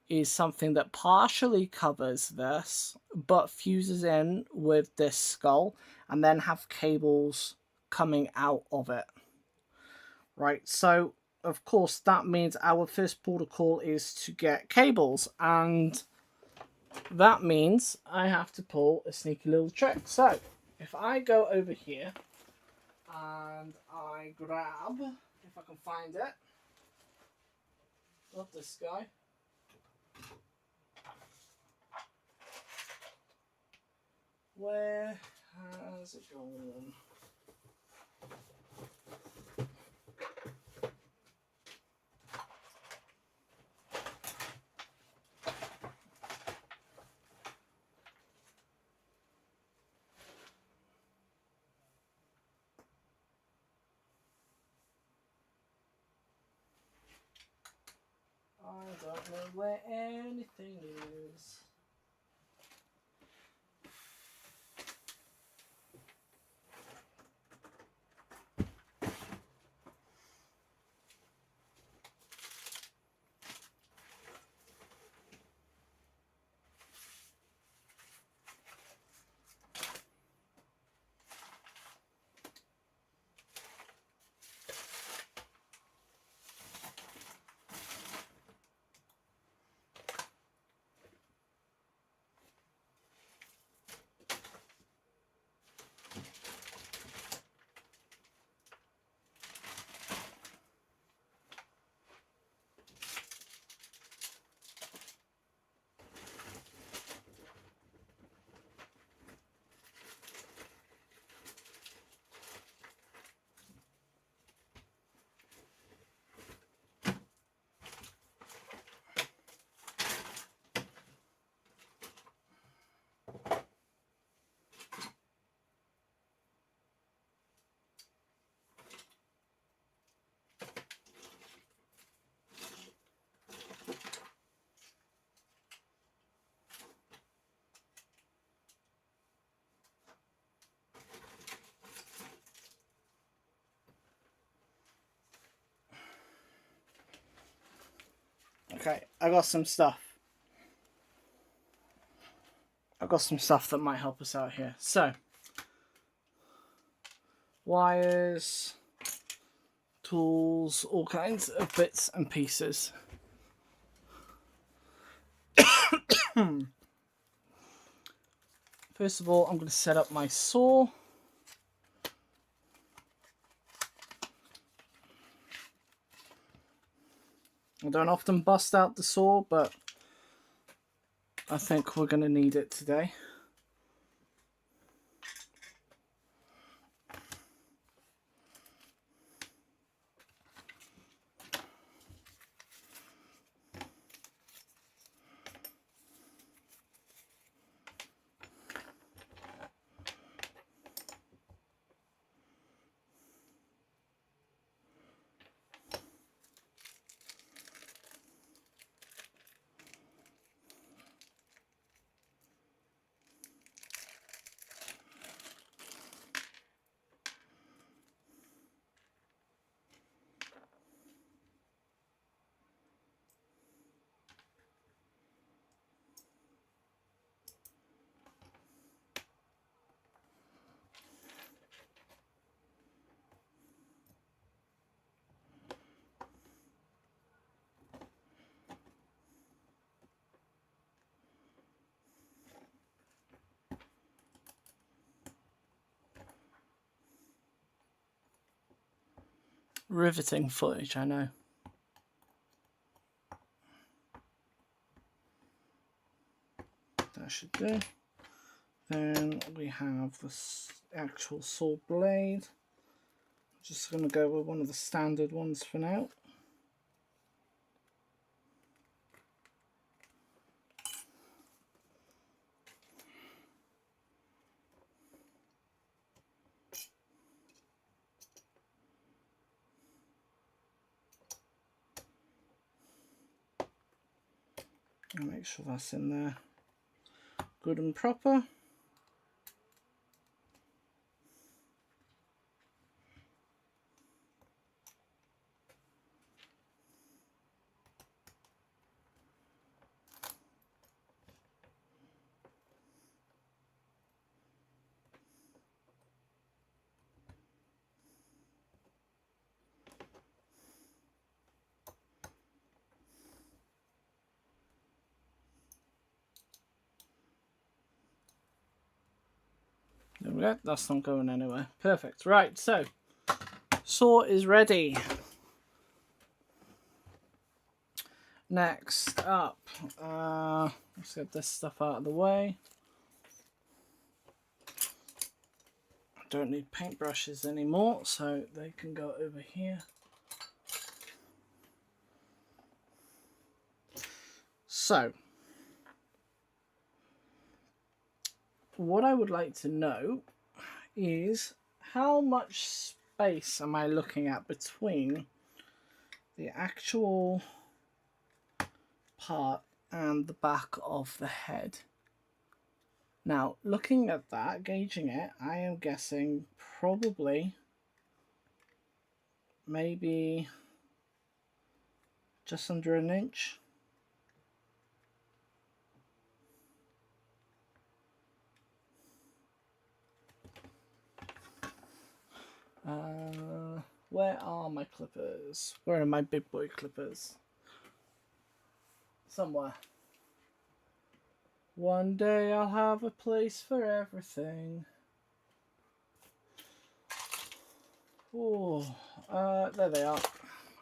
is something that partially covers this, but fuses in with this skull, and then have cables coming out of it. Right, so of course that means our first protocol is to get cables, and that means I have to pull a sneaky little trick. So if I go over here and I grab, if I can find it, not this guy. Where has it gone? I don't know where anything is. Okay, I got some stuff. I've got some stuff that might help us out here. So, wires, tools, all kinds of bits and pieces. First of all, I'm going to set up my saw. I don't often bust out the saw, but I think we're going to need it today. Riveting footage, I know. That should do. Then we have the actual saw blade. I'm just going to go with one of the standard ones for now. I'll make sure that's in there good and proper. There we go, that's not going anywhere. Perfect. Right, so saw is ready. Next up, let's get this stuff out of the way. I don't need paintbrushes anymore, so they can go over here. So, what I would like to know is how much space am I looking at between the actual part and the back of the head. Now, looking at that, gauging it, I am guessing probably maybe just under an inch. Where are my clippers? Where are my big boy clippers? Somewhere. One day I'll have a place for everything. Oh, there they are.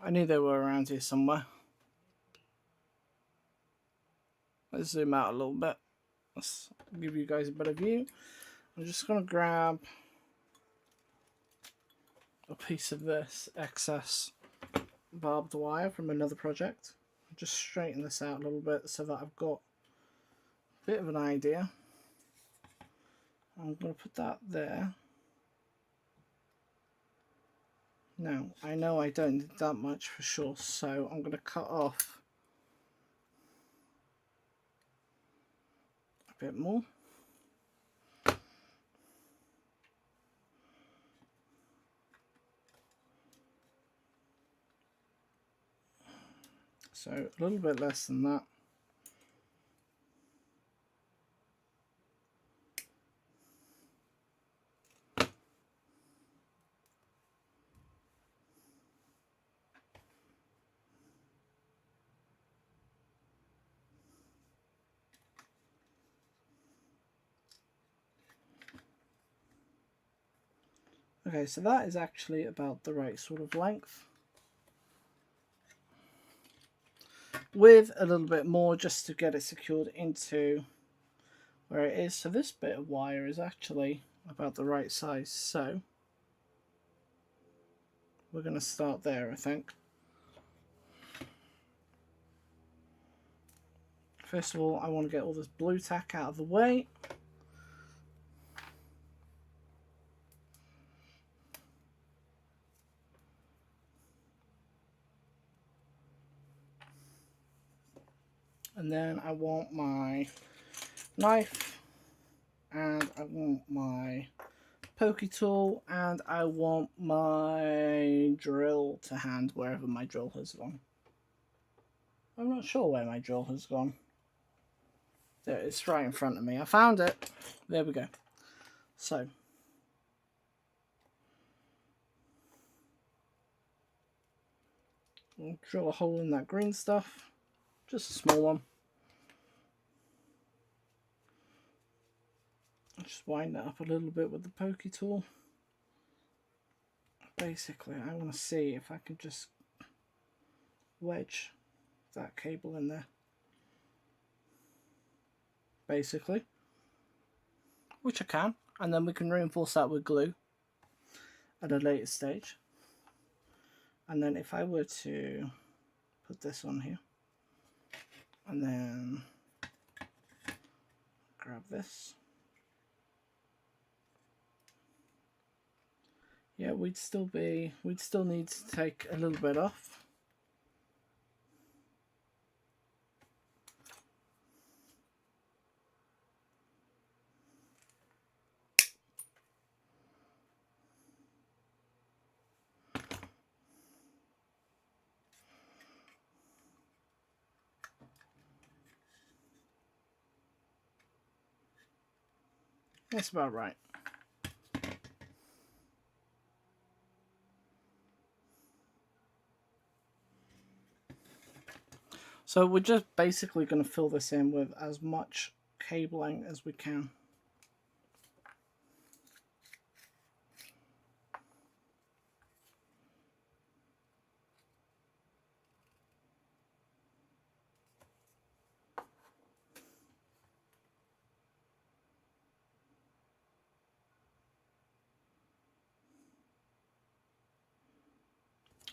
I knew they were around here somewhere. Let's zoom out a little bit. Let's give you guys a better view. I'm just going to grab a piece of this excess barbed wire from another project. Just straighten this out a little bit so that I've got a bit of an idea. I'm going to put that there. Now, I know I don't need that much for sure, so I'm going to cut off a bit more. So a little bit less than that. Okay, so that is actually about the right sort of length. With a little bit more just to get it secured into where it is. So this bit of wire is actually about the right size. So we're going to start there, I think. First of all, I want to get all this blue tack out of the way. And then I want my knife, and I want my pokey tool, and I want my drill to hand wherever my drill has gone. I'm not sure where my drill has gone. There, it's right in front of me. I found it. There we go. So we'll drill a hole in that green stuff. Just a small one. Just wind that up a little bit with the pokey tool. Basically, I want to see if I can just wedge that cable in there. Basically, which I can, and then we can reinforce that with glue at a later stage. And then if I were to put this on here, and then grab this, yeah, we'd still need to take a little bit off. That's about right. So we're just basically going to fill this in with as much cabling as we can.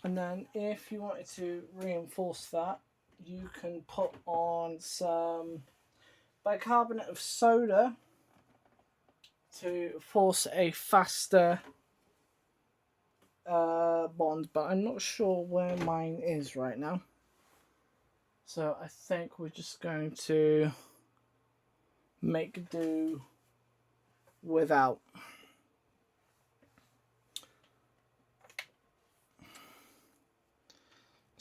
And then if you wanted to reinforce that, you can put on some bicarbonate of soda to force a faster bond, but I'm not sure where mine is right now. So I think we're just going to make do without.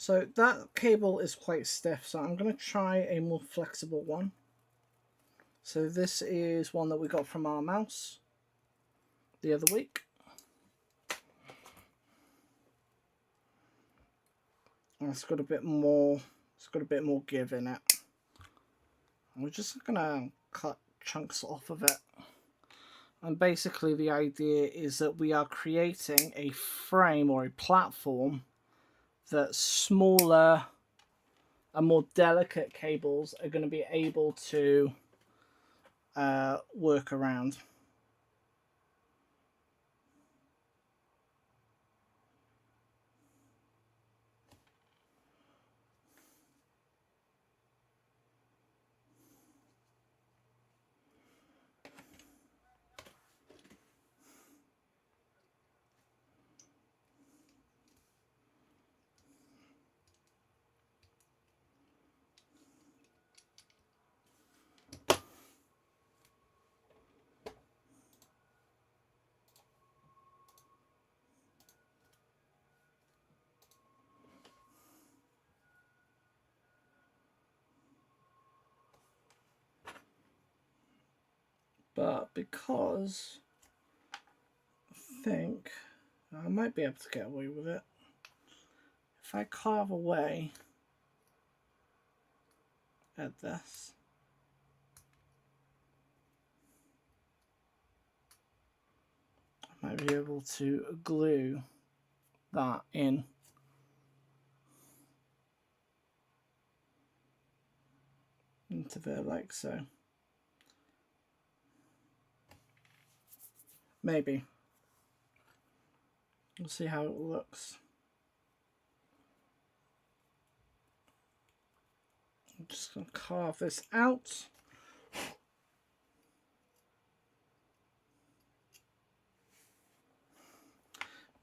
So that cable is quite stiff, so I'm going to try a more flexible one. So this is one that we got from our mouse the other week. And it's got a bit more give in it. And we're just going to cut chunks off of it. And basically the idea is that we are creating a frame or a platform that smaller and more delicate cables are going to be able to work around. But because I think I might be able to get away with it, if I carve away at this, I might be able to glue that in. Into there like so. Maybe. We'll see how it looks. I'm just going to carve this out.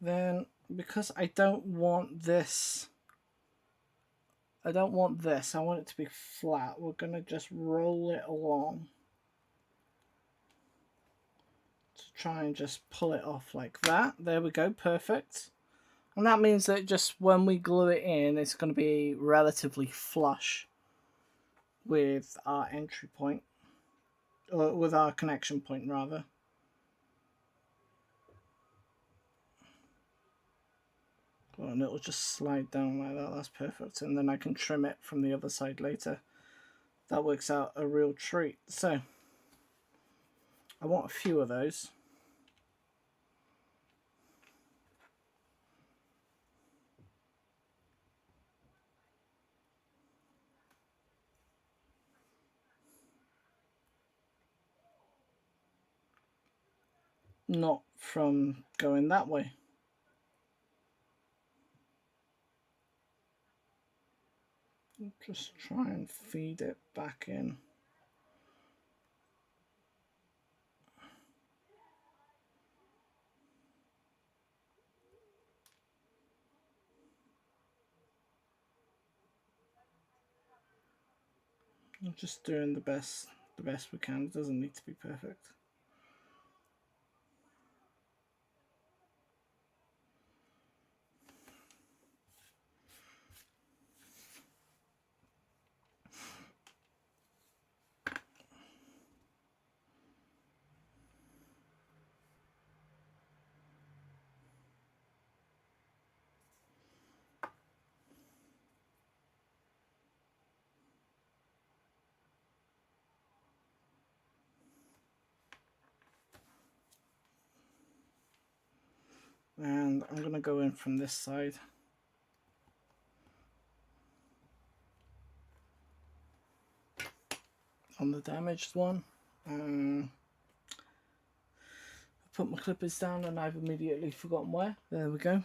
Then, because I don't want this, I want it to be flat. We're going to just roll it along to try and just pull it off like that. There we go, perfect. And that means that just when we glue it in, it's going to be relatively flush with our entry point, or with our connection point rather. Well, and it'll just slide down like that. That's perfect. And then I can trim it from the other side later. That works out a real treat. So I want a few of those. Not from going that way. Just try and feed it back in. I'm just doing the best we can. It doesn't need to be perfect. And I'm going to go in from this side. On the damaged one. I put my clippers down and I've immediately forgotten where. There we go.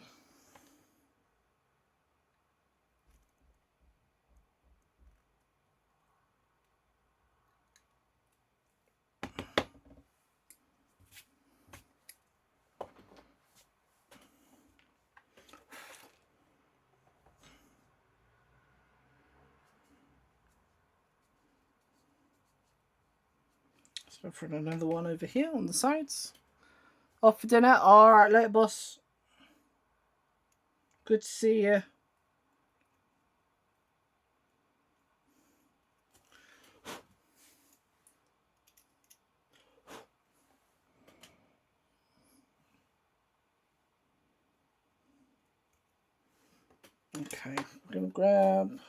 So for another one over here on the sides. Off for dinner. Alright, later, boss. Good to see you. Okay, I'm going to grab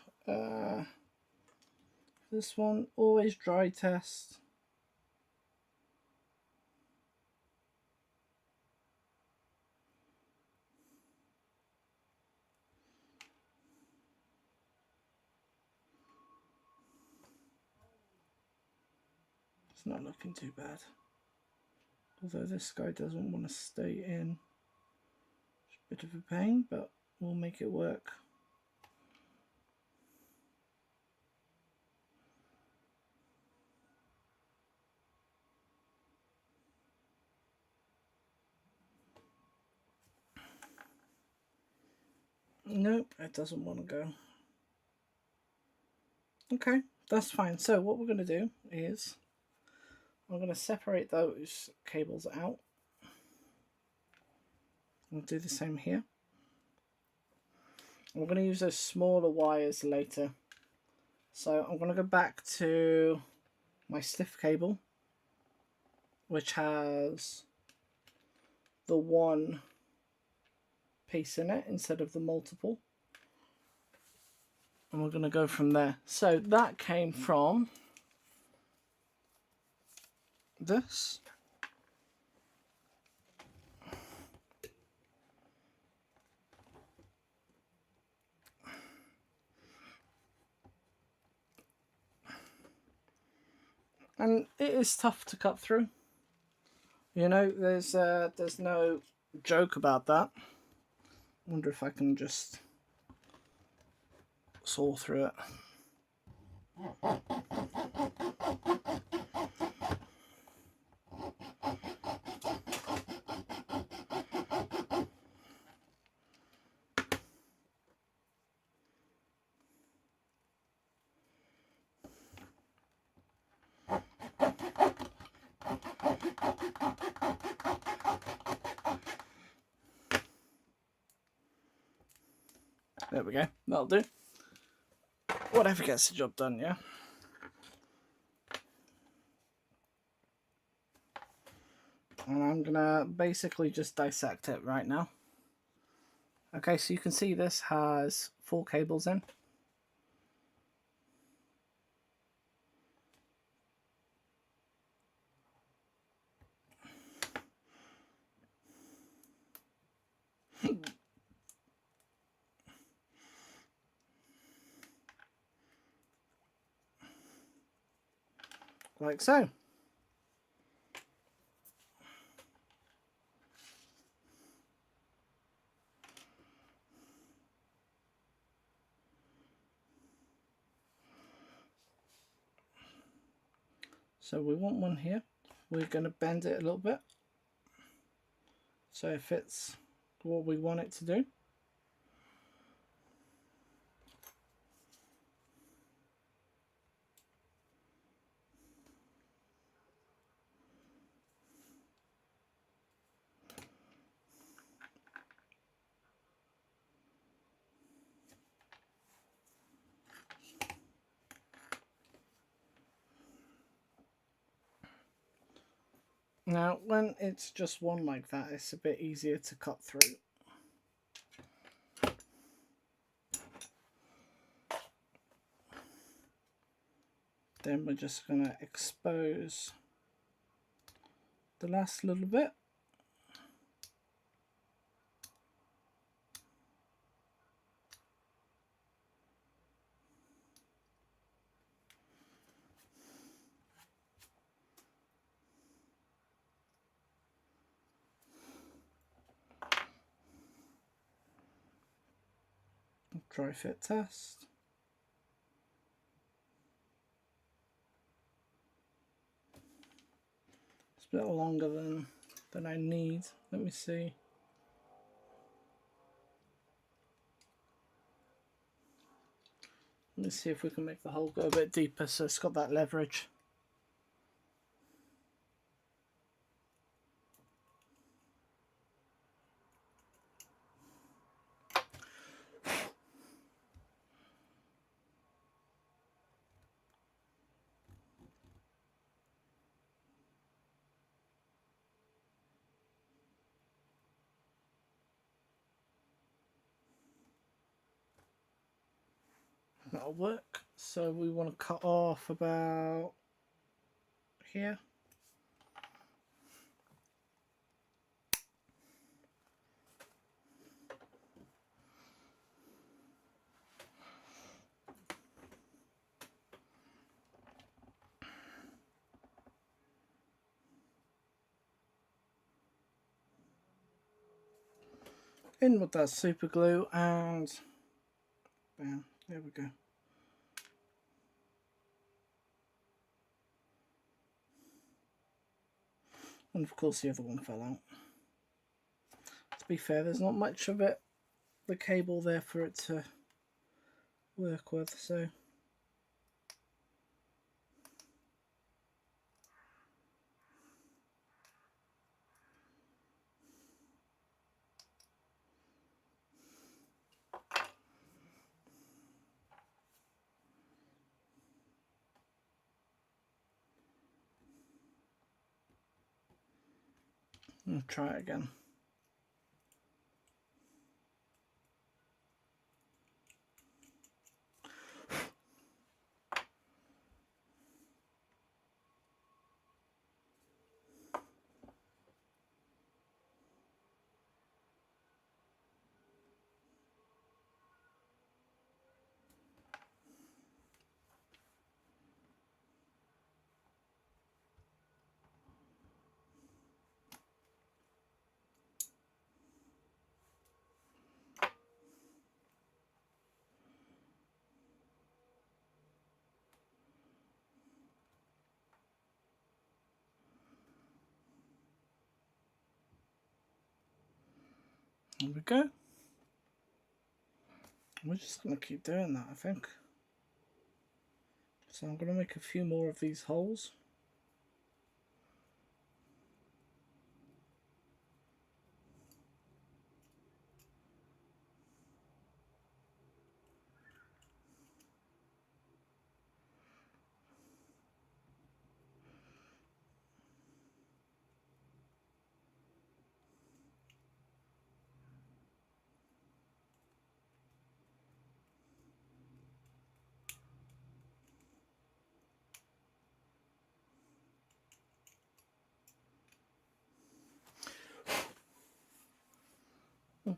this one. Always dry test. It's not looking too bad. Although this guy doesn't want to stay in. It's a bit of a pain, but we'll make it work. Nope, it doesn't want to go. Okay, that's fine. So what we're going to do is I'm going to separate those cables out. We'll do the same here. We're going to use those smaller wires later. So I'm going to go back to my stiff cable. which has the one piece in it instead of the multiple. And we're going to go from there. So that came from this. And it is tough to cut through. You know, there's no joke about that. Wonder if I can just saw through it. There we go, that'll do. Whatever gets the job done, yeah? And I'm gonna basically just dissect it right now. Okay, so you can see this has 4 cables in. Like so. So we want one here. We're going to bend it a little bit so it fits what we want it to do. Now, when it's just one like that, it's a bit easier to cut through. Then we're just going to expose the last little bit. Dry fit test. It's a bit longer than I need. Let me see. Let me see if we can make the hole go a bit deeper so it's got that leverage. That'll work. So we want to cut off about here. In with that super glue and bam, there we go. And of course the other one fell out. To be fair, there's not much of it, the cable there for it to work with, so I'll try it again. There we go. We're just going to keep doing that, I think. So I'm going to make a few more of these holes.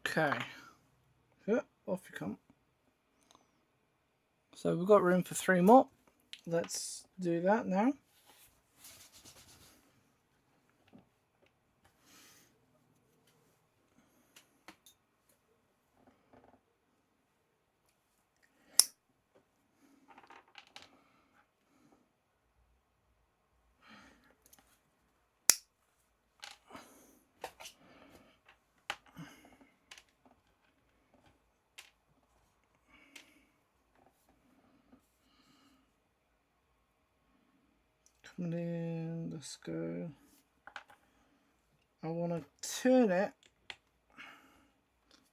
Okay, yeah, off you come. So we've got room for 3 more. Let's do that now. Coming in, let's go. I want to turn it,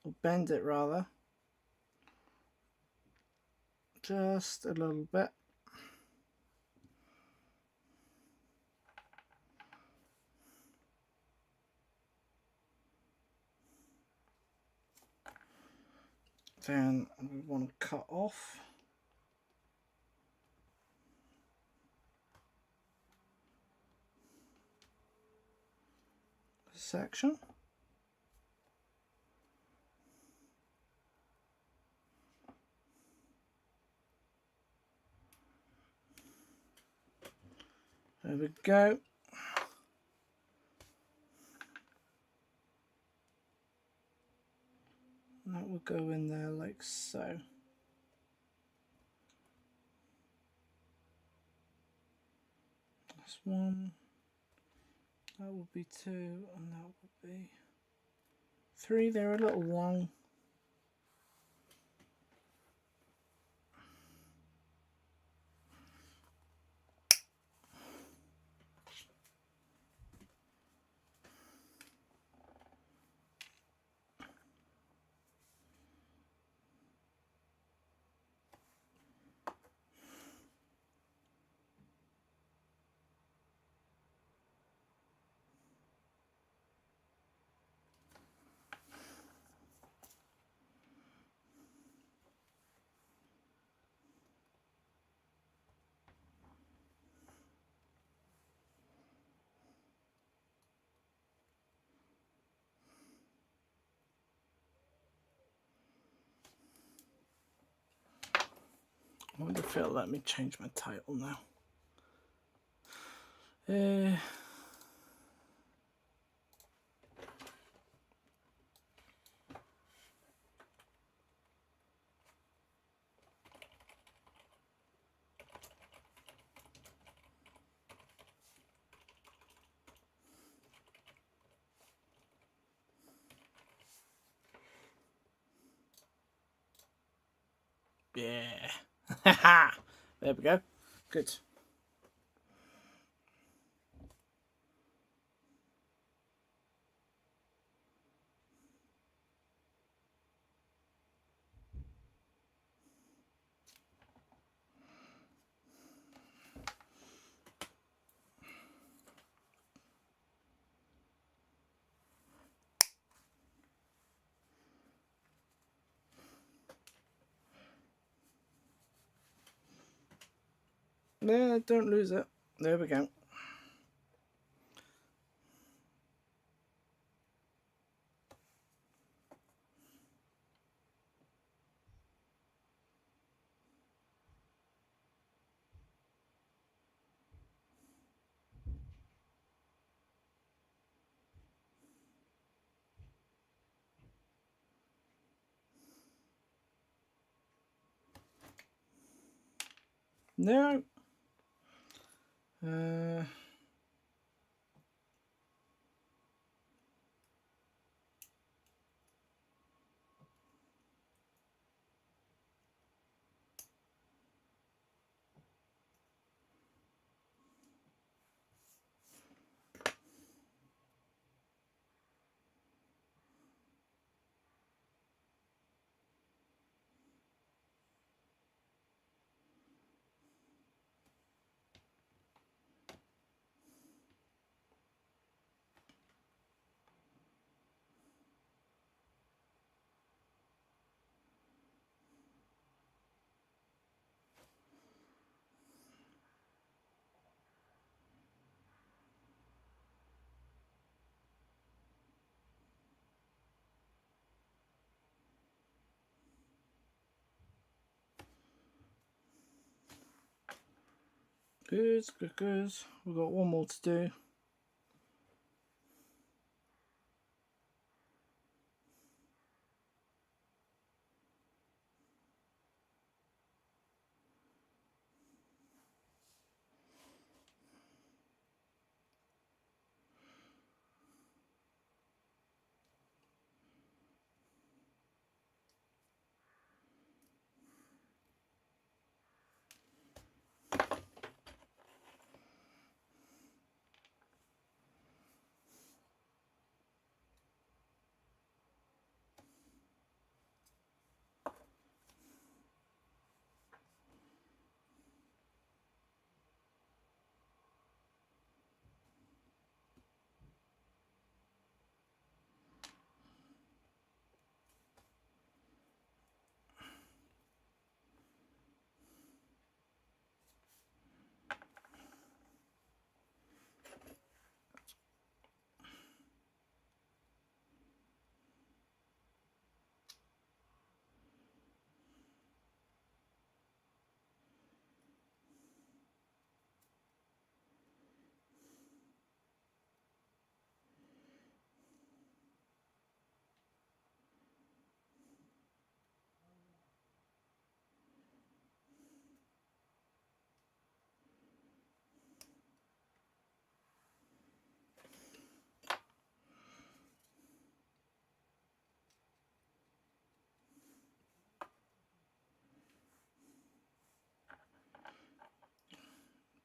or bend it rather, just a little bit. Then we want to cut off a section. There we go. And that will go in there like so. That's 1. That will be 2, and that will be 3. They're a little long. I wonder if it'll let me change my title now. Yeah. There we go. Good. Yeah, don't lose it. There we go. No. Good, good, good. We've got one more to do.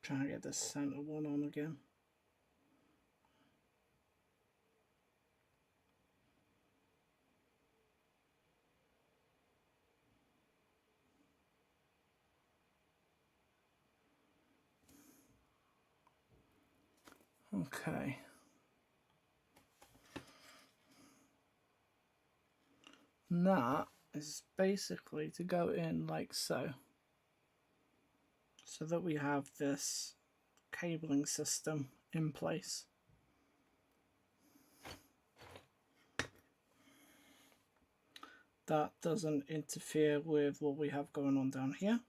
Trying to get the center one on again. Okay. And that is basically to go in like so. So that we have this cabling system in place. That doesn't interfere with what we have going on down here.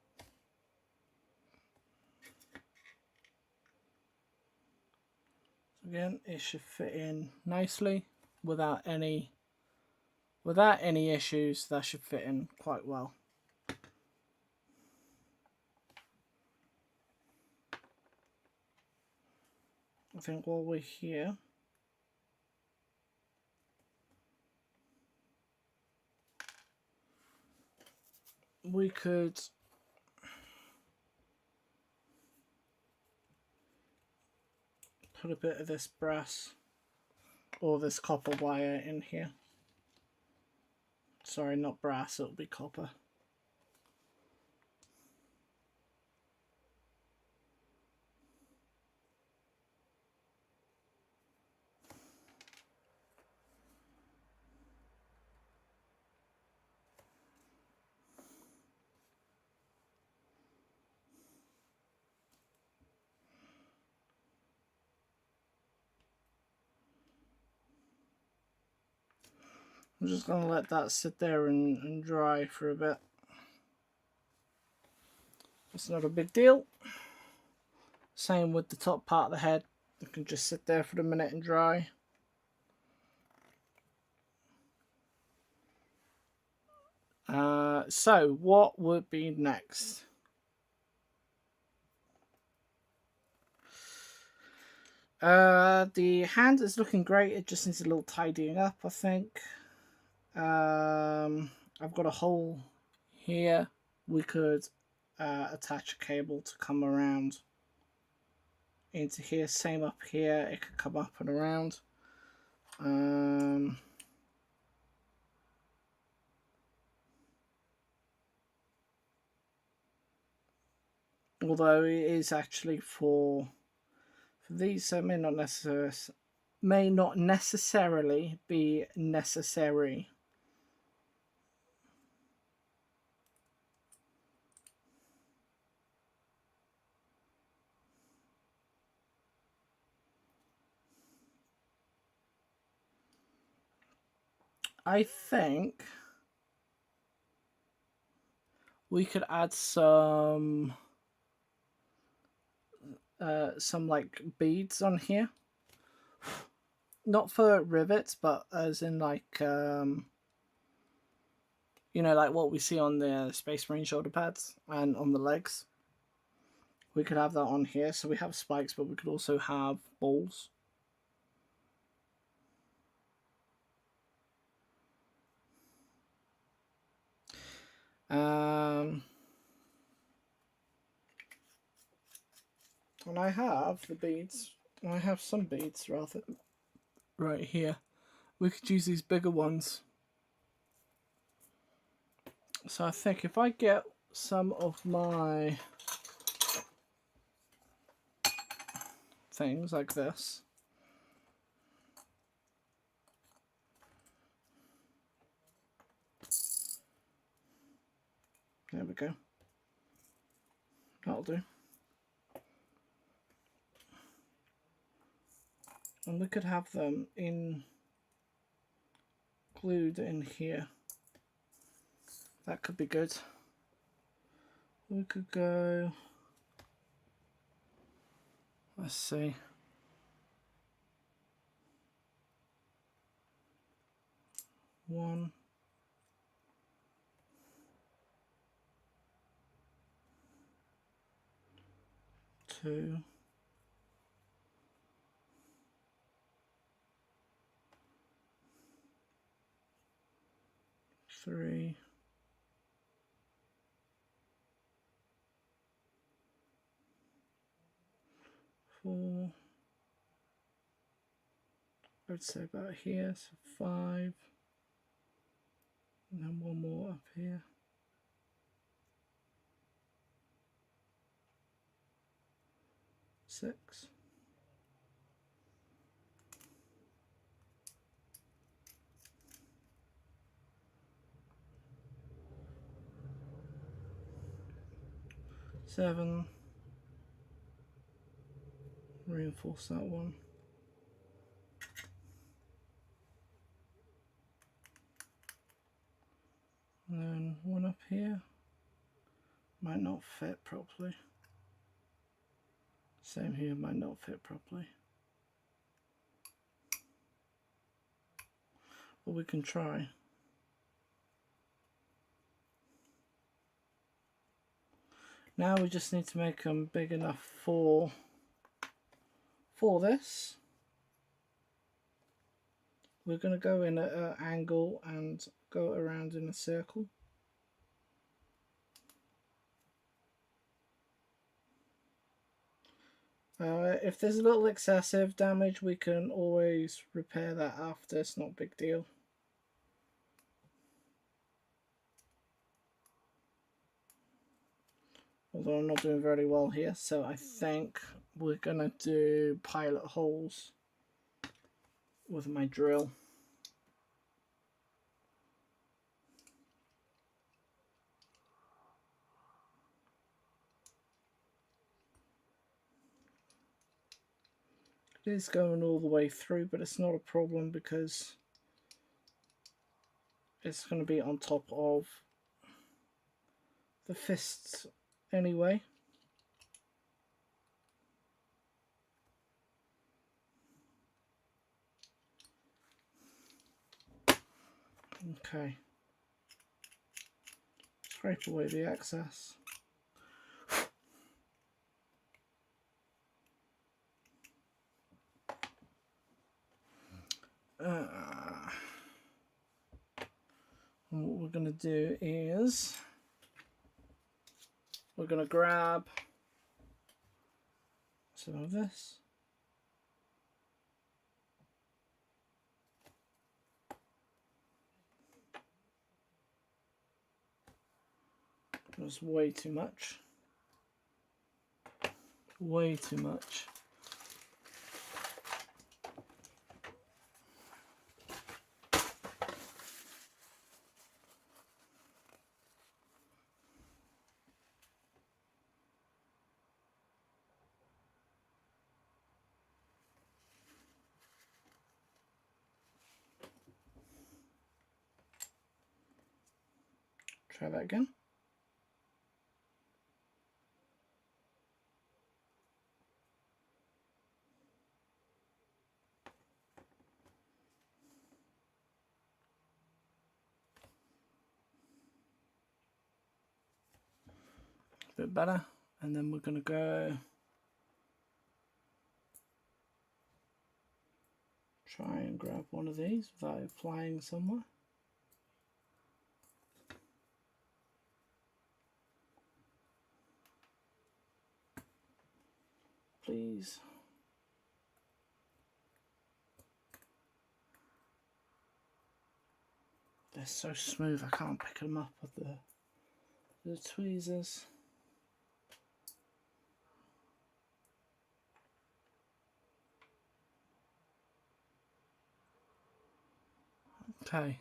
So again, it should fit in nicely without any issues. That should fit in quite well. I think while we're here, we could put a bit of this brass or this copper wire in here. Sorry, not brass, it'll be copper. I'm just going to let that sit there and dry for a bit. It's not a big deal. Same with the top part of the head. It can just sit there for a minute and dry. So what would be next? The hand is looking great. It just needs a little tidying up, I think. I've got a hole here. We could attach a cable to come around into here. Same up here. It could come up and around. Although it is actually for these, so it may not necessarily be necessary. I think we could add some like beads on here. Not for rivets, but as in like you know, like what we see on the Space Marine shoulder pads and on the legs. We could have that on here, so we have spikes, but we could also have balls. And I have the beads. I have some beads rather right here. We could use these bigger ones. So I think if I get some of my things like this, there we go. That'll do. And we could have them glued in here. That could be good. We could go, let's see. One. Two. Three. 4. I'd say about here, so 5. And then one more up here. 6. 7. Reinforce that one. And then one up here. Might not fit properly. Same here, might not fit properly. But we can try. Now we just need to make them big enough for this. We're going to go in at an angle and go around in a circle. If there's a little excessive damage, we can always repair that after. It's not a big deal. Although I'm not doing very well here, so I think we're going to do pilot holes with my drill. It is going all the way through, but it's not a problem because it's going to be on top of the fists anyway. Okay. Scrape away the excess. And what we're going to do is we're going to grab some of this. That's way too much. Way too much. Try that again. A bit better. And then we're going to go try and grab one of these without applying somewhere. Please. They're so smooth, I can't pick them up with the tweezers. Okay.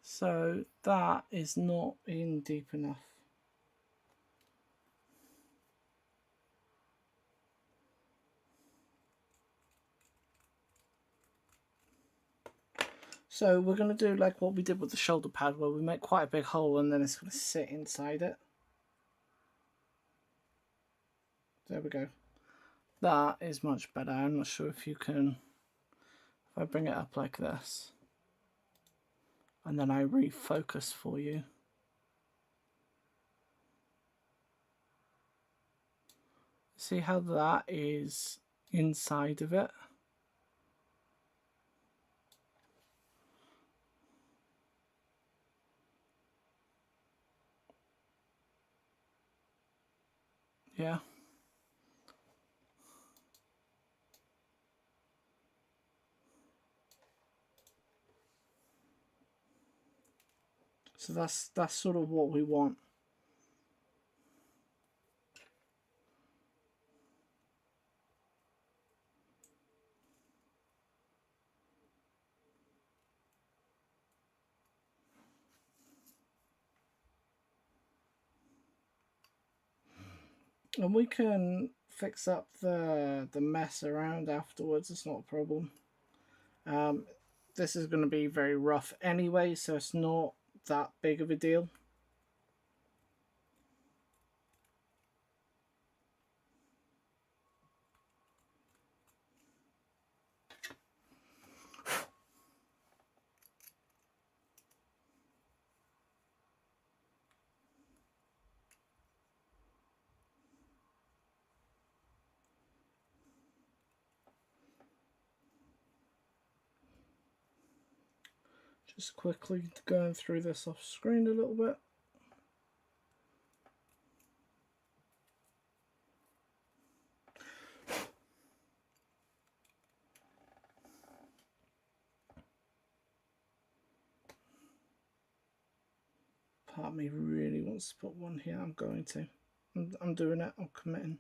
So that is not in deep enough. So we're going to do like what we did with the shoulder pad, where we make quite a big hole and then it's going to sit inside it. There we go. That is much better. I'm not sure if you can, if I bring it up like this and then I refocus for you. See how that is inside of it? Yeah. So that's sort of what we want. And we can fix up the mess around afterwards, it's not a problem. This is going to be very rough anyway, so it's not that big of a deal. Just quickly going through this off screen a little bit. Part of me really wants to put one here. I'm going to. I'm doing it. I'm committing.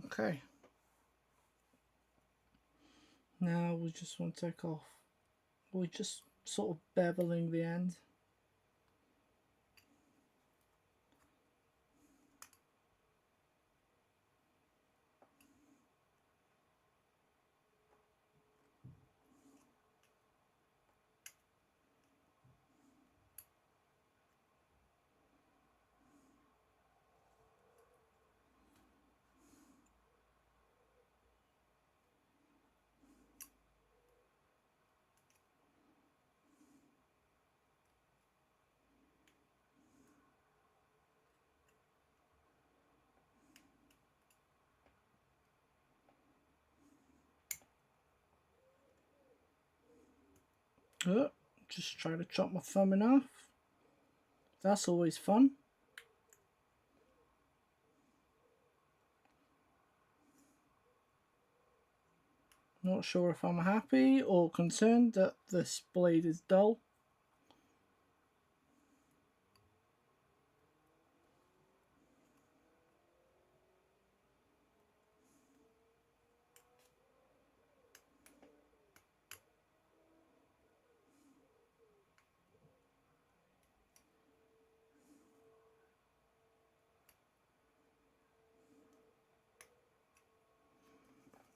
Okay. Now we just want to take off. We're just sort of beveling the end. Just try to chop my thumb in half. That's always fun. Not sure if I'm happy or concerned that this blade is dull.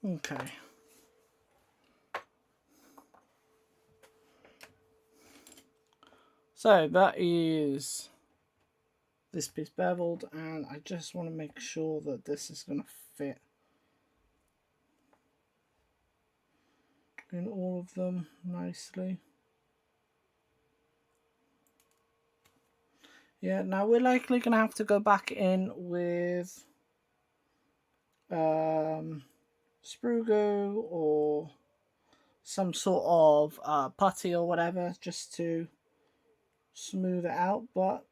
Okay. So that is this piece beveled, and I just want to make sure that this is going to fit in all of them nicely. Yeah, now we're likely going to have to go back in with Sprugo or some sort of putty or whatever just to smooth it out, but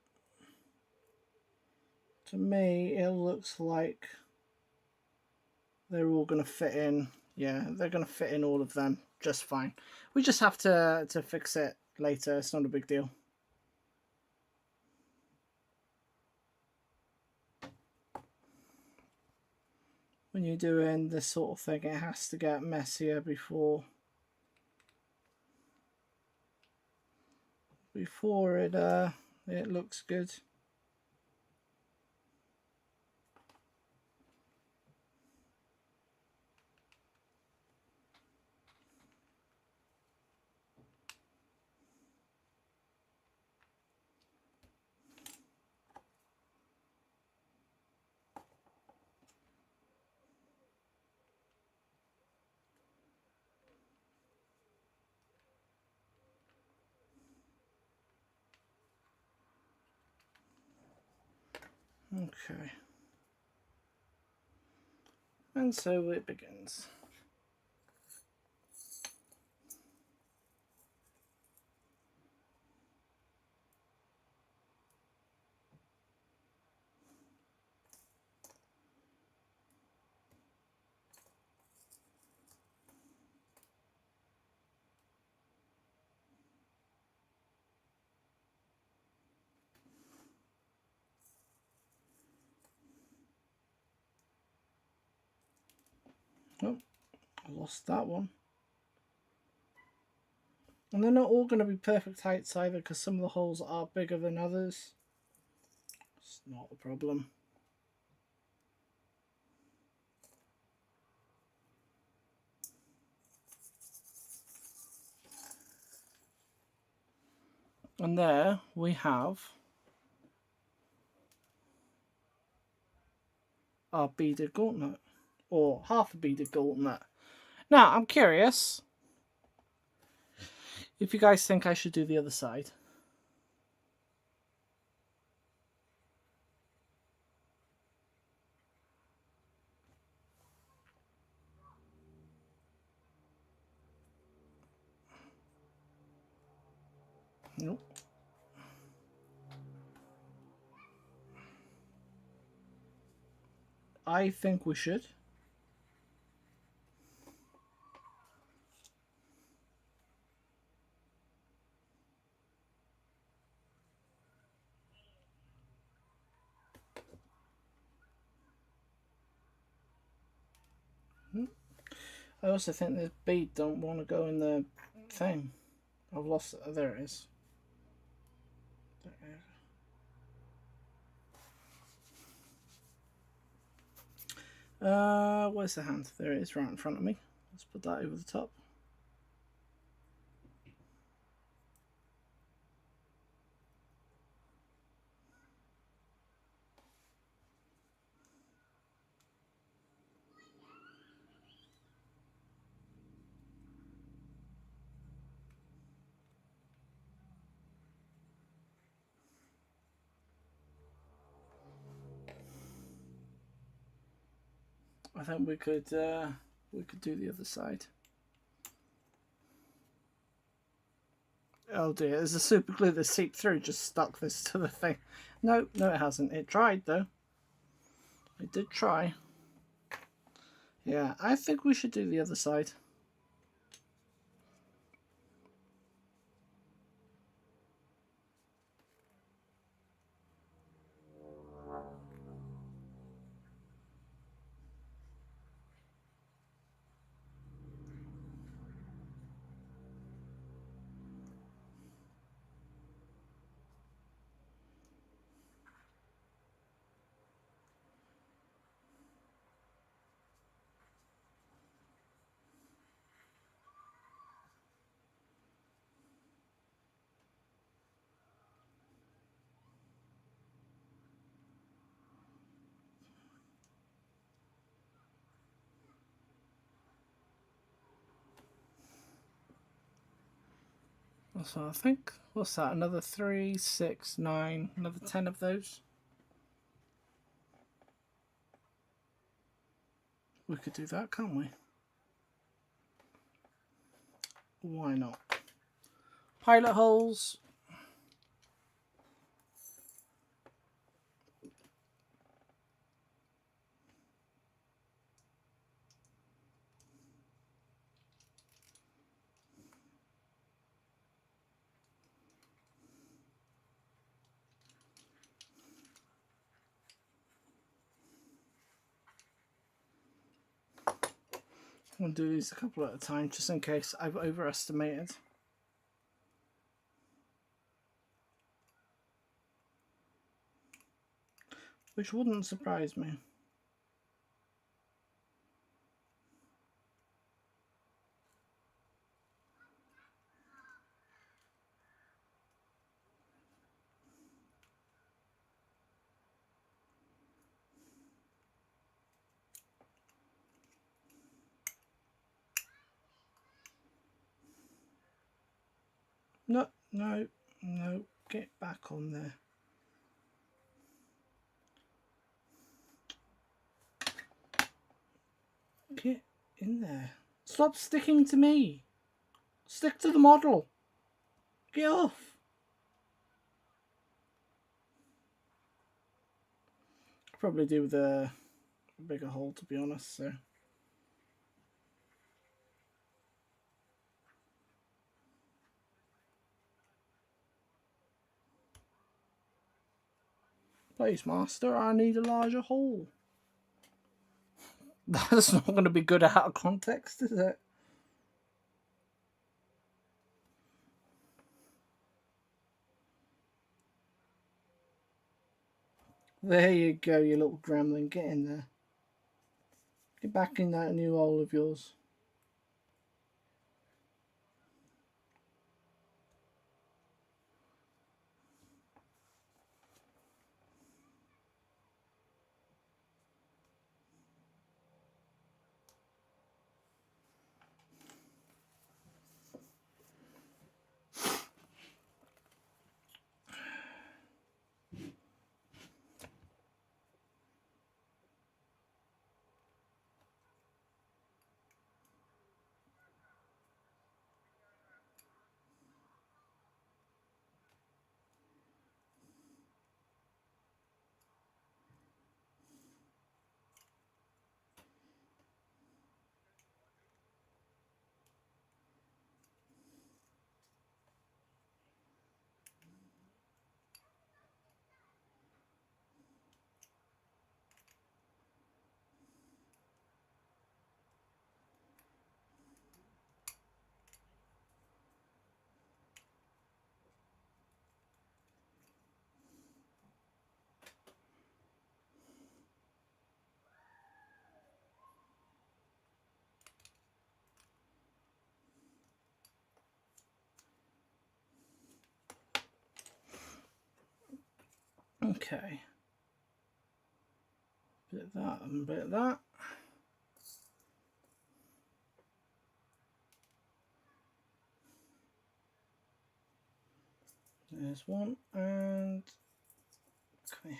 to me it looks like they're all going to fit in. Yeah, they're going to fit in all of them just fine. We just have to fix it later. It's not a big deal. When you're doing this sort of thing, it has to get messier before it looks good. Okay. And so it begins. Oh, I lost that one. And they're not all going to be perfect heights either, because some of the holes are bigger than others. It's not a problem. And there we have our beaded gauntlet, or half a beaded gauntlet. Now, I'm curious if you guys think I should do the other side. Nope. I think we should. I also think the bead don't want to go in the thing. I've lost it. Oh, there it is. Where's the hand? There it is, right in front of me. Let's put that over the top. I think we could do the other side. Oh dear, there's a super glue that seeped through, just stuck this to the thing. No, no it hasn't. It tried though. It did try. Yeah, I think we should do the other side. That's what I think. What's that? Another 3, 6, 9, another 10 of those. We could do that, can't we? Why not? Pilot holes. I'm going to do these a couple at a time just in case I've overestimated. Which wouldn't surprise me. No, no, no. Get back on there. Get in there. Stop sticking to me. Stick to the model. Get off. Probably do with a bigger hole, to be honest. So. Please, master, I need a larger hole. That's not going to be good out of context, is it? There you go, you little gremlin. Get in there. Get back in that new hole of yours. Okay. Bit of that and a bit of that. There's one, and come here.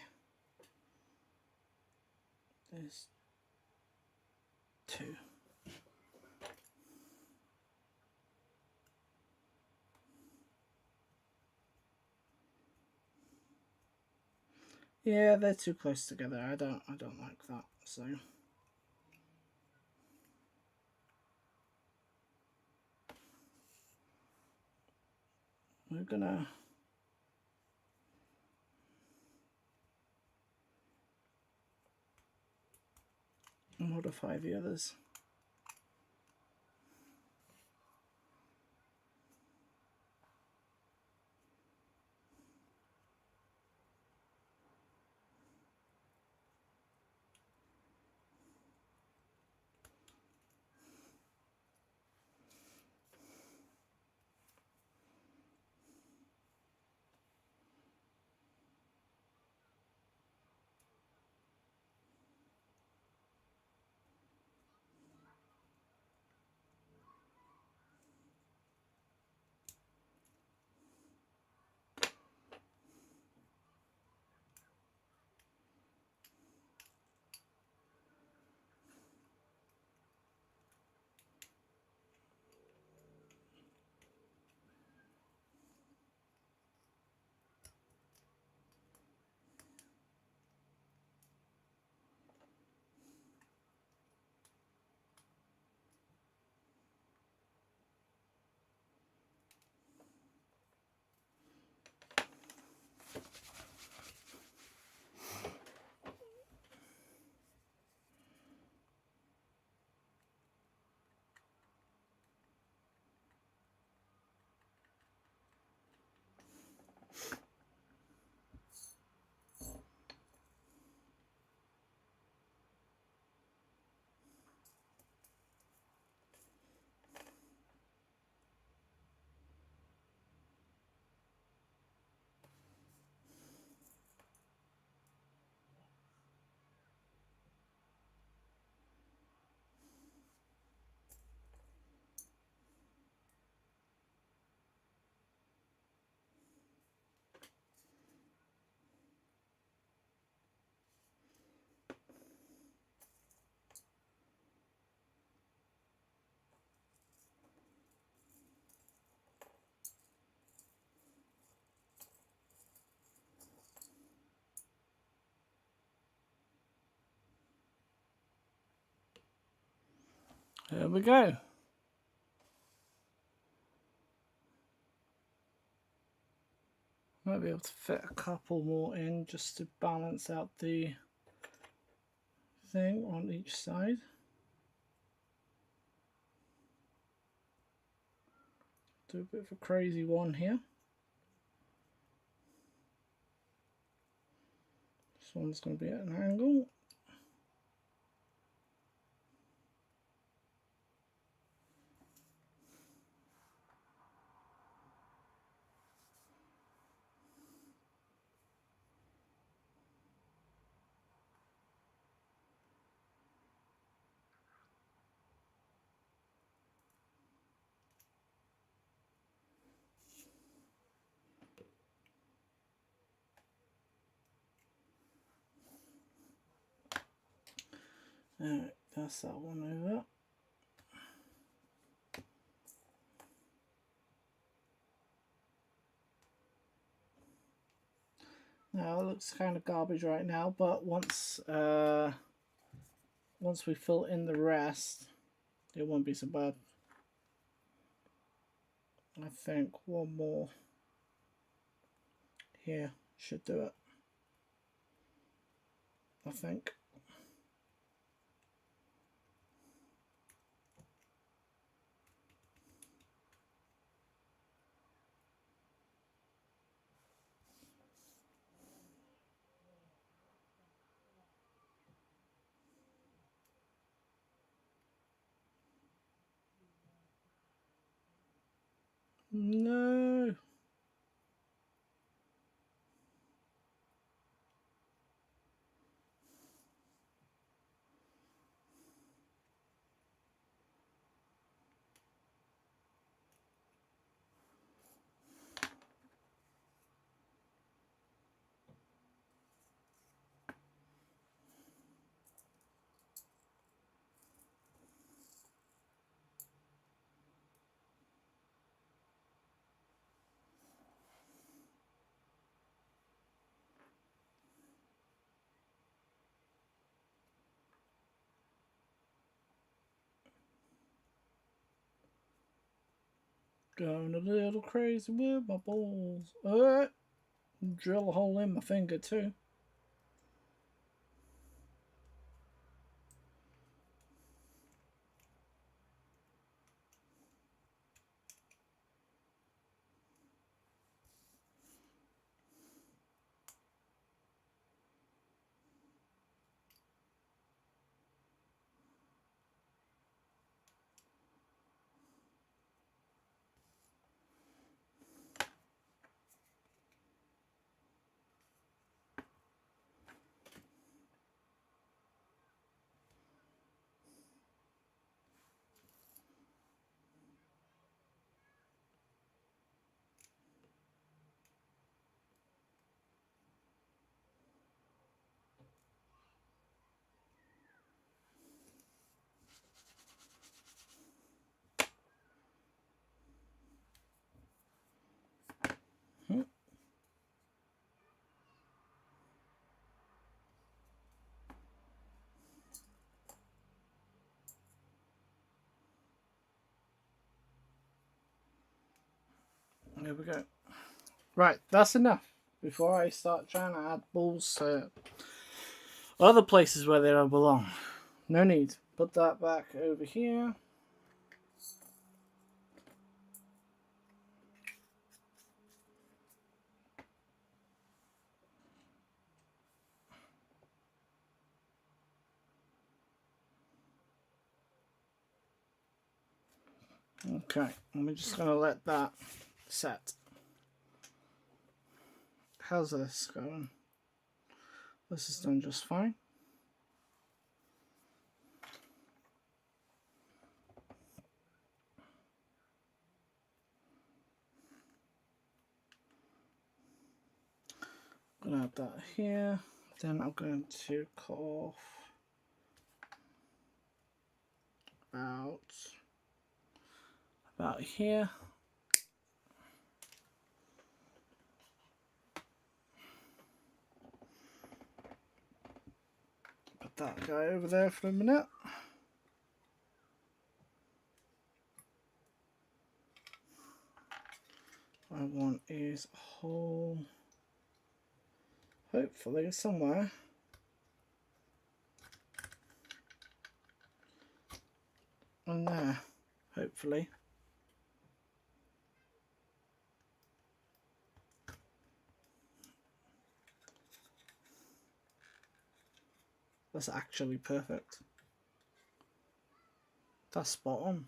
There's two. Yeah, they're too close together. I don't like that. So we're gonna modify the others. There we go. Might be able to fit a couple more in just to balance out the thing on each side. Do a bit of a crazy one here. This one's going to be at an angle. Alright, that's that one over. Now it looks kind of garbage right now, but once we fill in the rest, it won't be so bad. I think one more here should do it. I think. No. Going a little crazy with my balls. Drill a hole in my finger too. There we go. Right, that's enough. Before I start trying to add balls to other places where they don't belong. No need. Put that back over here. Okay, I'm just going to let that set. How's this going? This is done just fine. I'm going to add that here. Then I'm going to cut off about here. Put that guy over there for a minute. What I want is a hole, hopefully somewhere. And there, hopefully. That's actually perfect. That's spot on.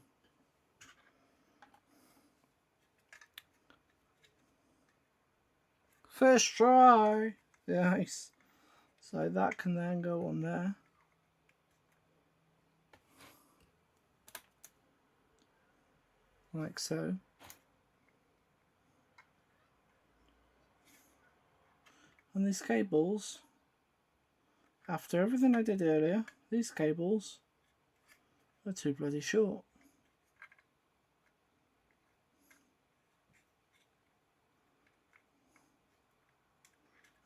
First try. Nice. So that can then go on there. Like so. And these cables, after everything I did earlier, these cables are too bloody short.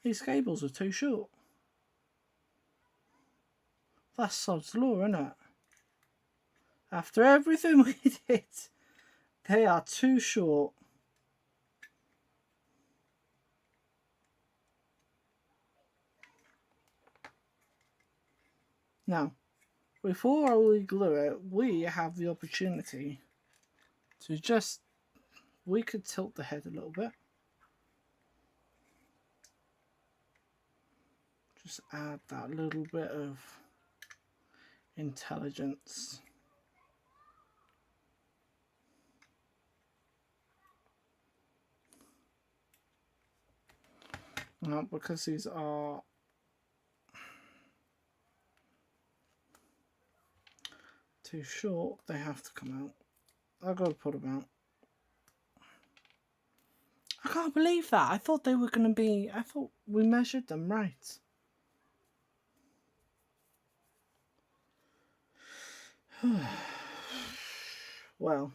These cables are too short. That's sod's law, isn't it? After everything we did, they are too short. Now, before we glue it, we have the opportunity to we could tilt the head a little bit. Just add that little bit of intelligence. Now, because these are too short, they have to come out. I've got to put them out. I can't believe that. I thought they were going to be... I thought we measured them right. Well,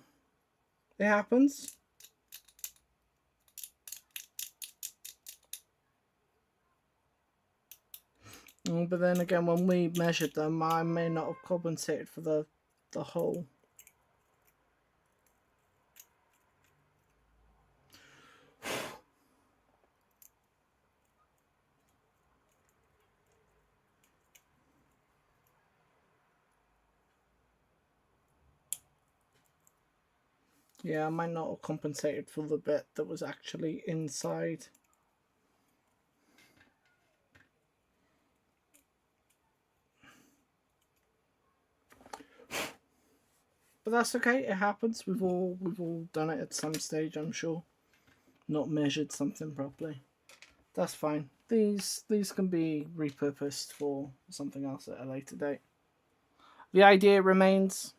it happens. But then again, when we measured them, I may not have compensated for the hole. Yeah, I might not have compensated for the bit that was actually inside. But that's okay, it happens. We've all done it at some stage, I'm sure. Not measured something properly. That's fine. These can be repurposed for something else at a later date. The idea remains.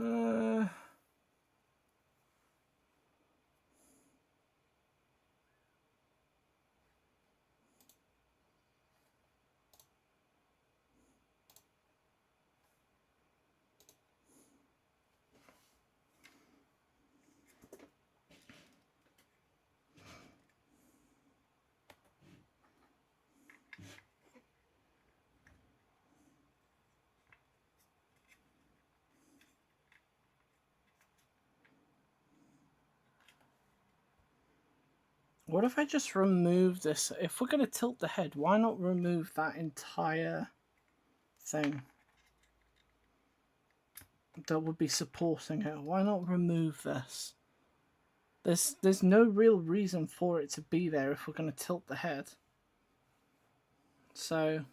Uh, what if I just remove this? If we're going to tilt the head, why not remove that entire thing that would be supporting it? Why not remove this? There's no real reason for it to be there if we're going to tilt the head. So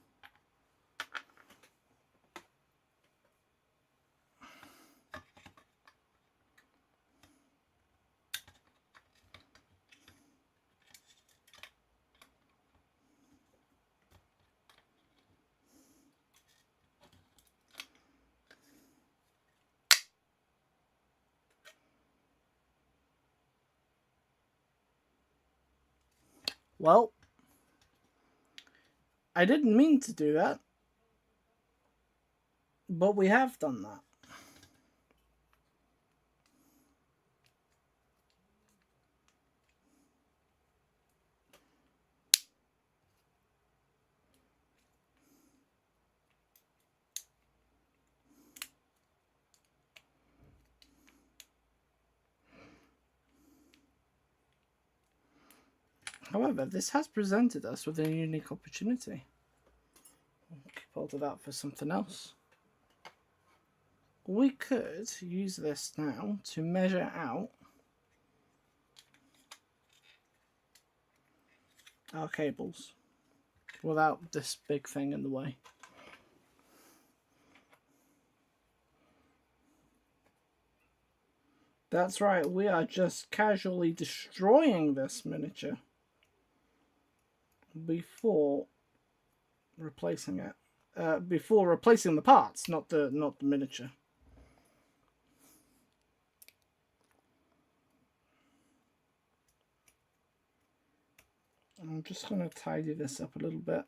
well, I didn't mean to do that, but we have done that. However, this has presented us with a unique opportunity. We'll keep hold of that for something else. We could use this now to measure out our cables without this big thing in the way. That's right, we are just casually destroying this miniature before replacing it. Before replacing the parts, not the miniature. I'm just going to tidy this up a little bit,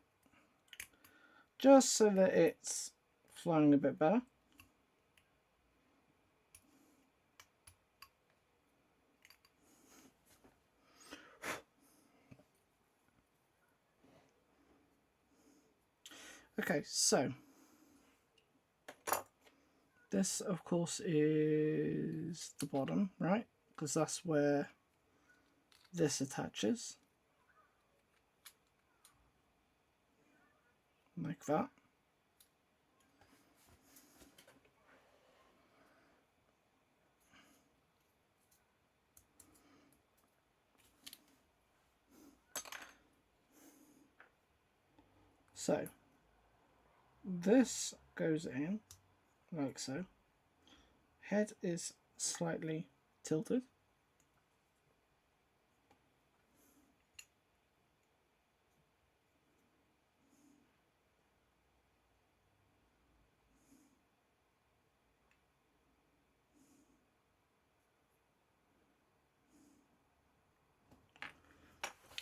just so that it's flowing a bit better. Okay, so this, of course, is the bottom, right? Because that's where this attaches. Like that. So this goes in like so. Head is slightly tilted.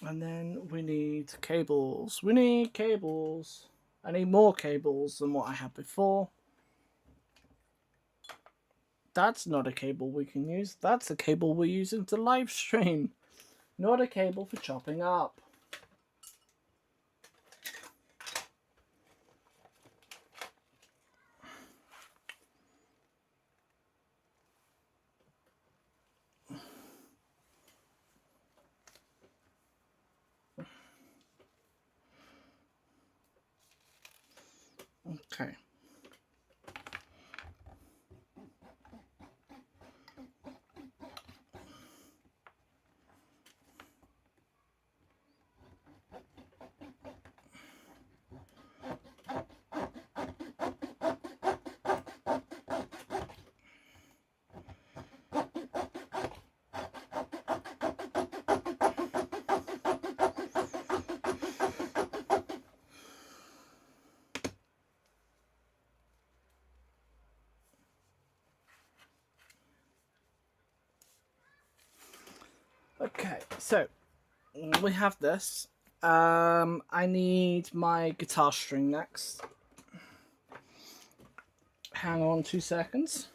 And then we need cables. We need cables. I need more cables than what I had before. That's not a cable we can use. That's a cable we're using to live stream. Not a cable for chopping up. Okay. Okay, so we have this. I need my guitar string next. Hang on 2 seconds.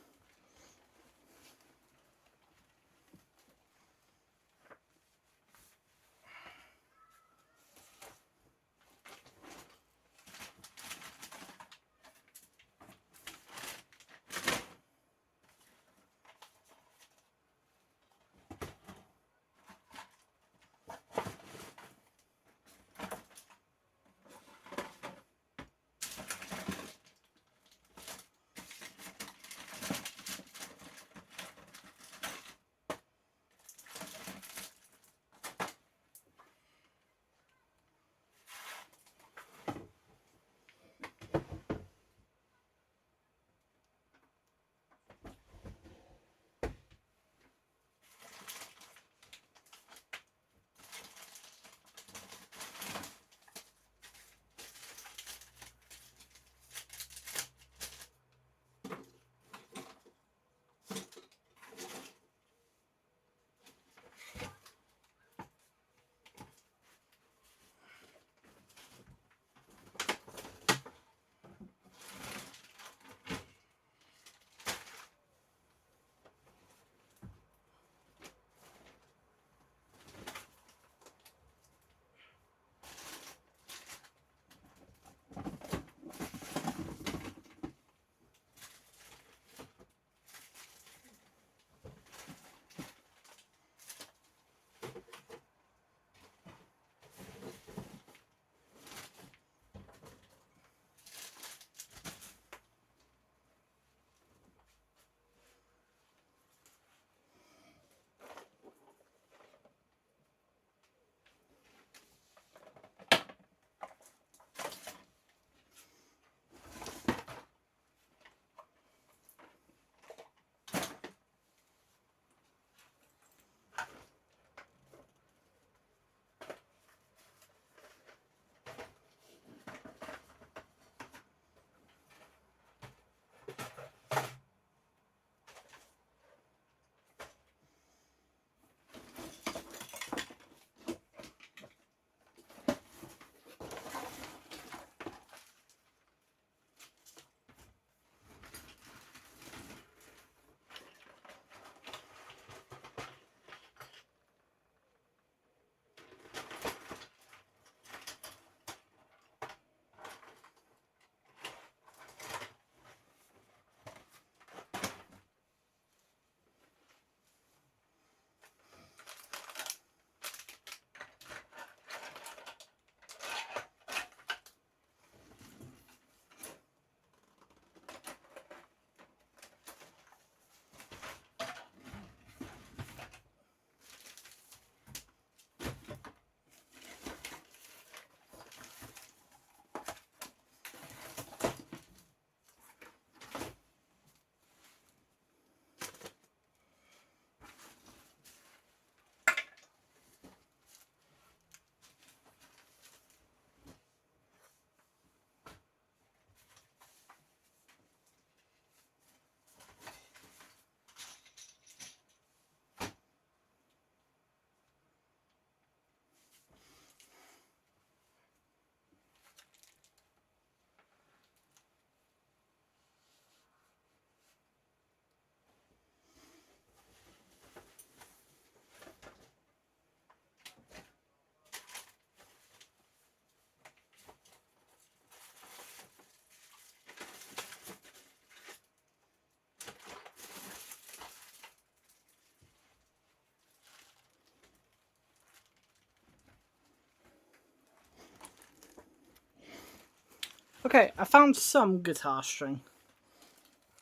Okay, I found some guitar string.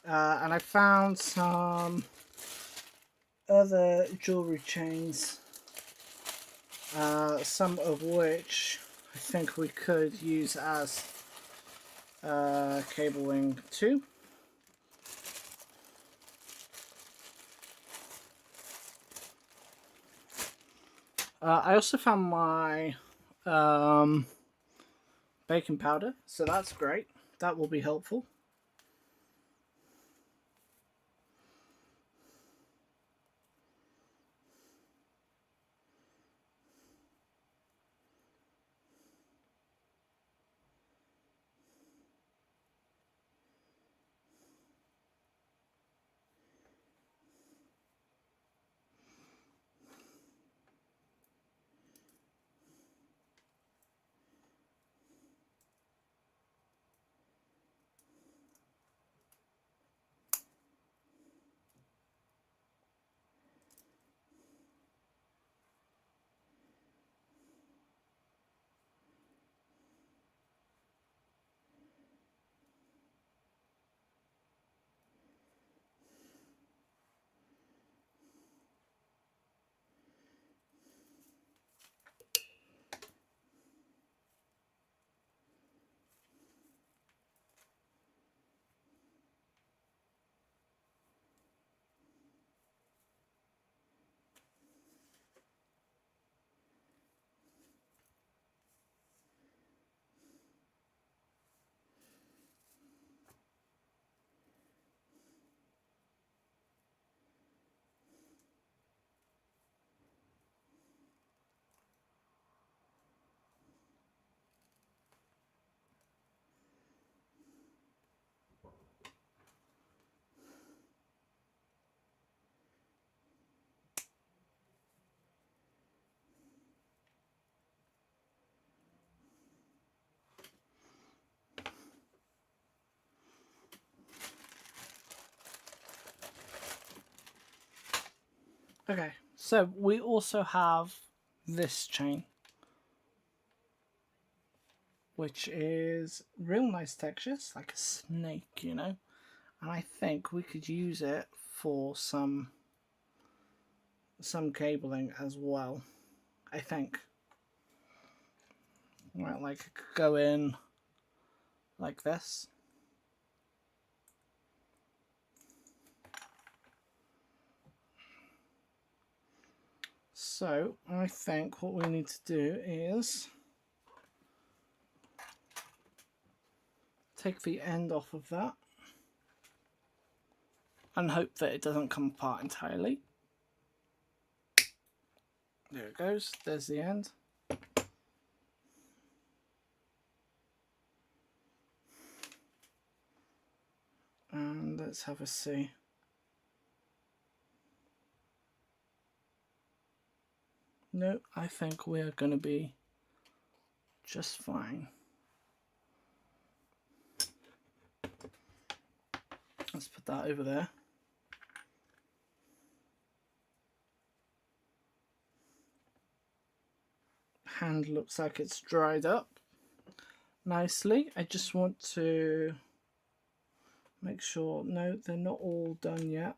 And I found some other jewellery chains. Some of which I think we could use as cabling too. I also found my baking powder, so that's great. That will be helpful. Okay, so we also have this chain, which is real nice texture. It's like a snake, you know, and I think we could use it for some cabling as well. I think. Right, like it could go in like this. So I think what we need to do is take the end off of that and hope that it doesn't come apart entirely. There it goes, there's the end. And let's have a see. No, I think we are going to be just fine. Let's put that over there. Hand looks like it's dried up nicely. I just want to make sure, no, they're not all done yet.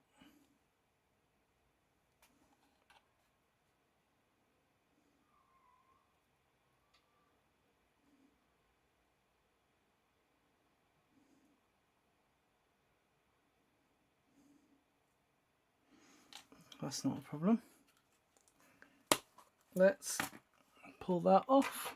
That's not a problem. Let's pull that off.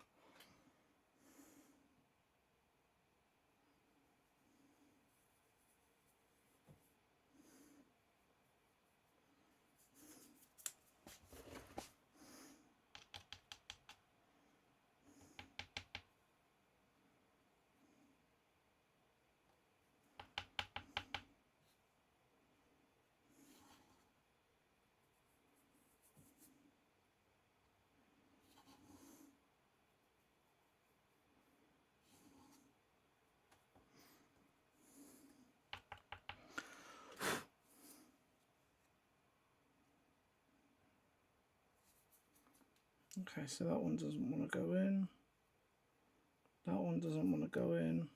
Okay, so that one doesn't want to go in. That one doesn't want to go in.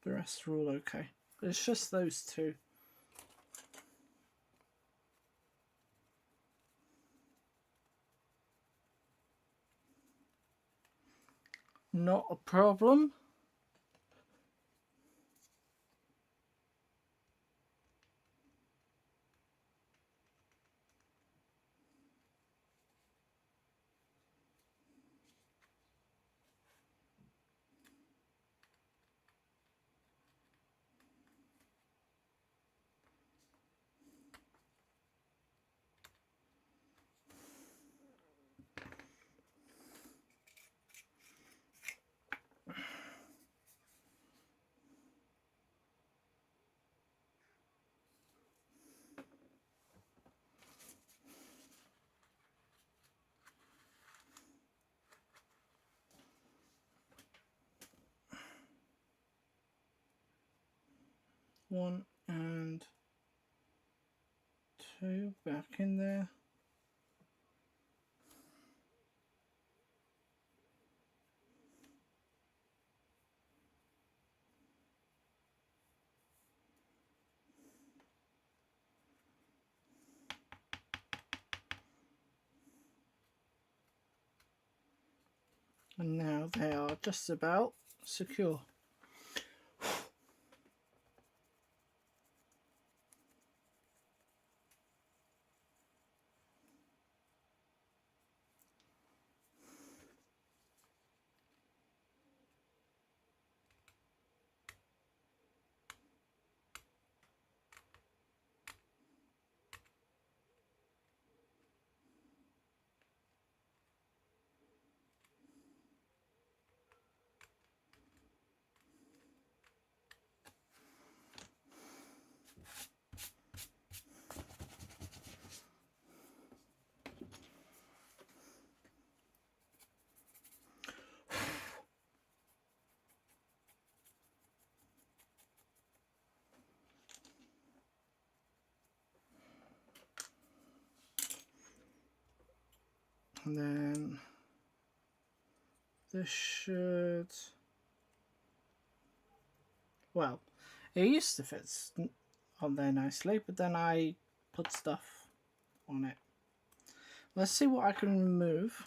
The rest are all okay. It's just those two. Not a problem. One and two back in there. And now they are just about secure. And then this should, well, it used to fit on there nicely, but then I put stuff on it. Let's see what I can remove.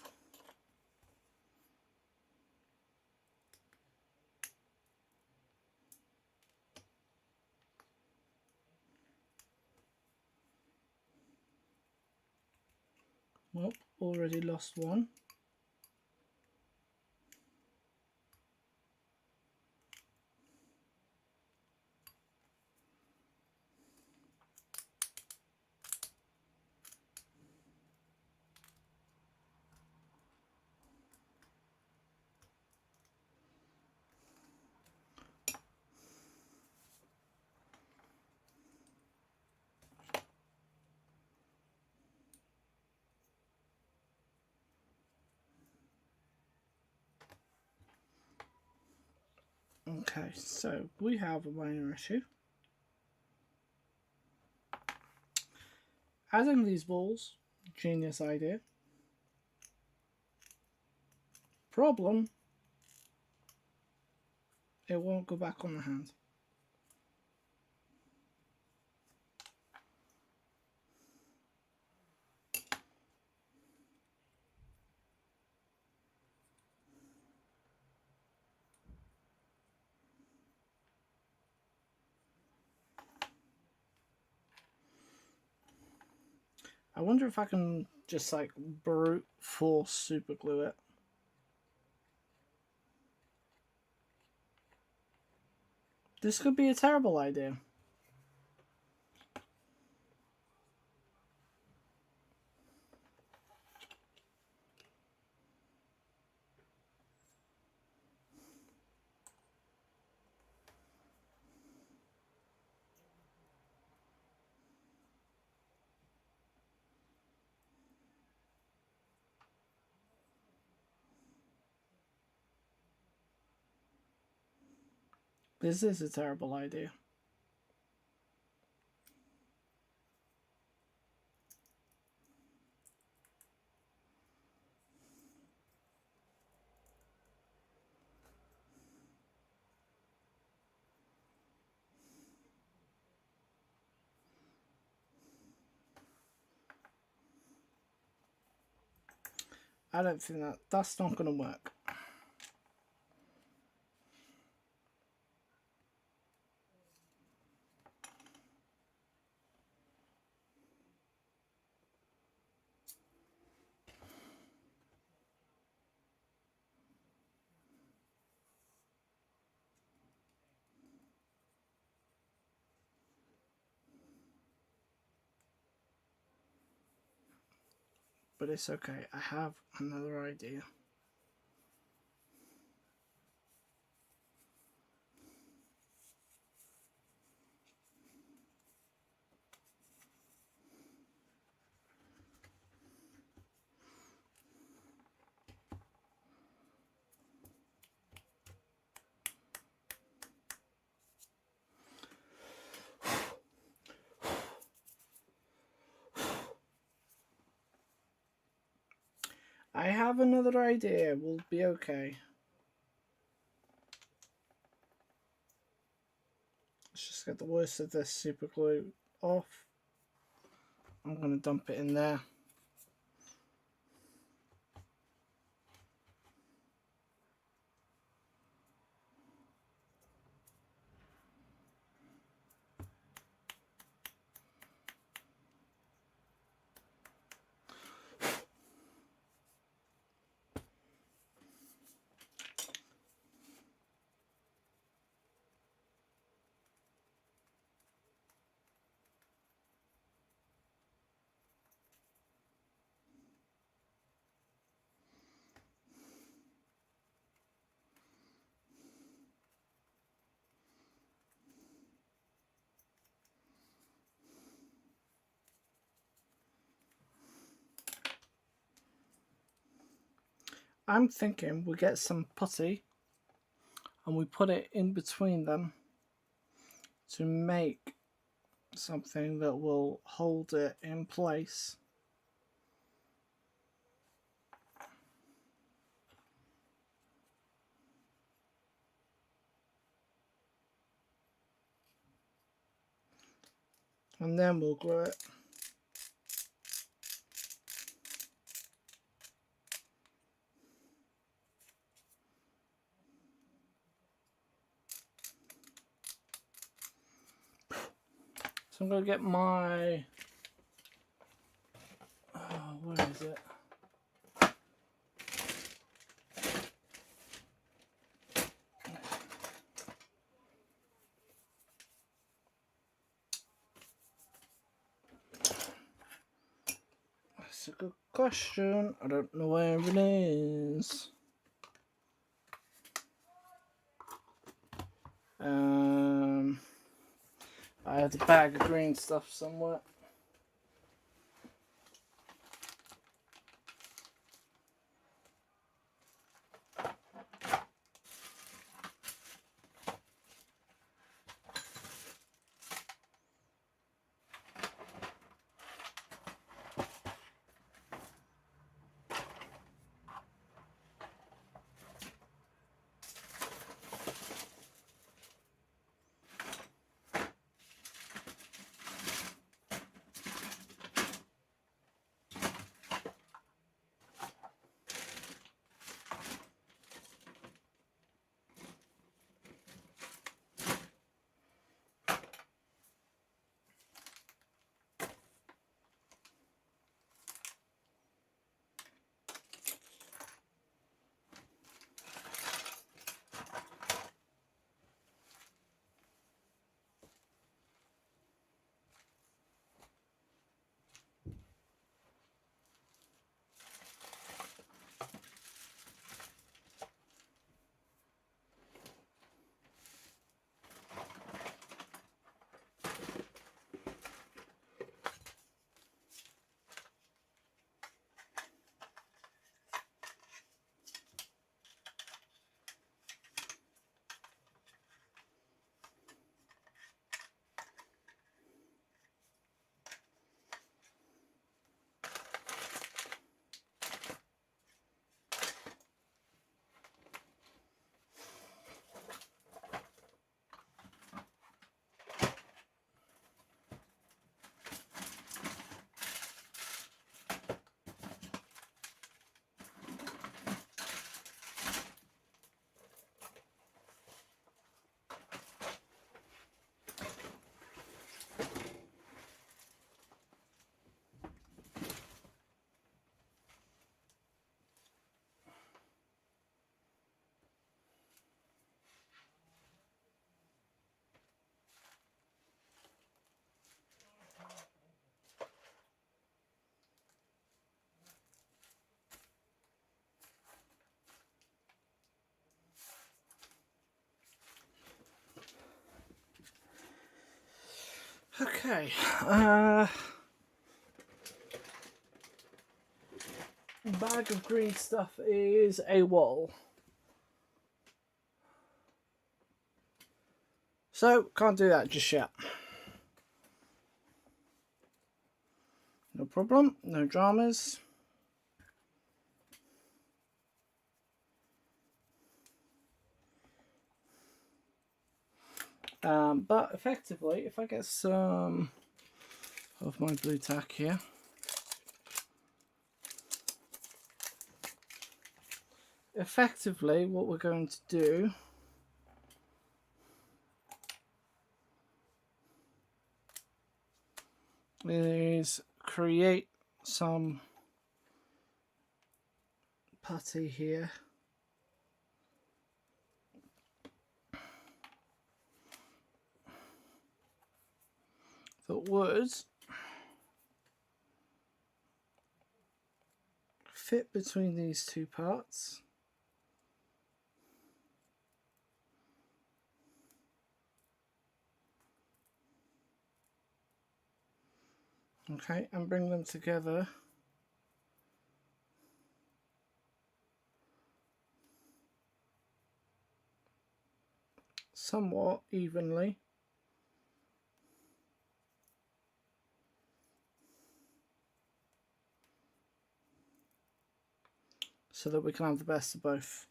Oh, already lost one. Okay, so we have a minor issue. Adding these balls, genius idea. Problem, it won't go back on the hand. I wonder if I can just like brute force super glue it. This could be a terrible idea. This is a terrible idea. I don't think that's not going to work. But it's okay. I have another idea. I have another idea. We'll be okay. Let's just get the worst of this super glue off. I'm going to dump it in there. I'm thinking we get some putty and we put it in between them to make something that will hold it in place. And then we'll glue it. So I'm going to get my... where is it? That's a good question. I don't know where it is. I had a bag of green stuff somewhere. Okay. Bag of green stuff is a wall. So, can't do that just yet. No problem, no dramas. But effectively, if I get some of my blue tack here, effectively what we're going to do is create some putty here that would fit between these two parts. Okay, and bring them together somewhat evenly. So that we can have the best of both.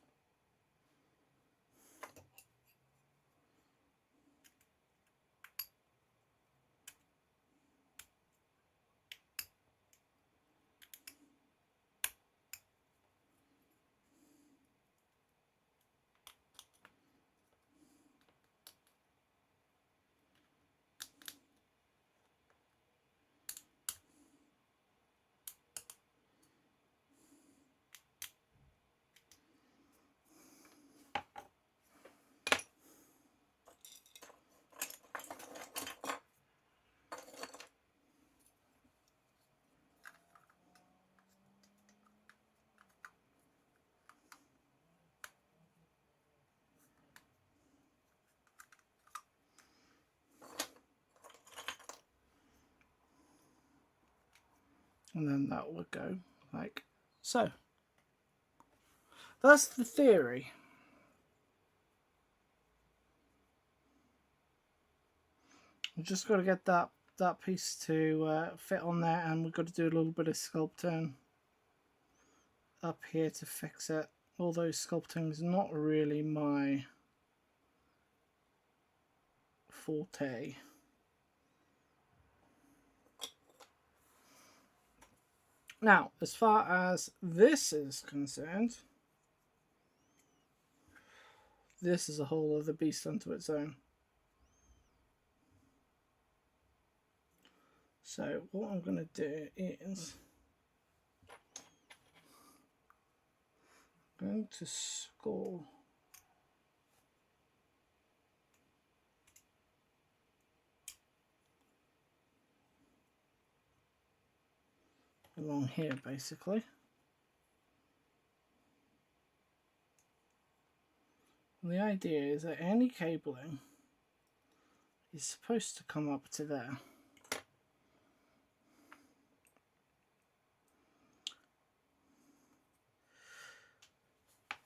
And then that would go like so. That's the theory. We've just got to get that piece to fit on there, and we've got to do a little bit of sculpting up here to fix it. Although sculpting is not really my forte. Now, as far as this is concerned, this is a whole other beast unto its own. So what I'm going to do is I'm going to score along here basically. And the idea is that any cabling is supposed to come up to there.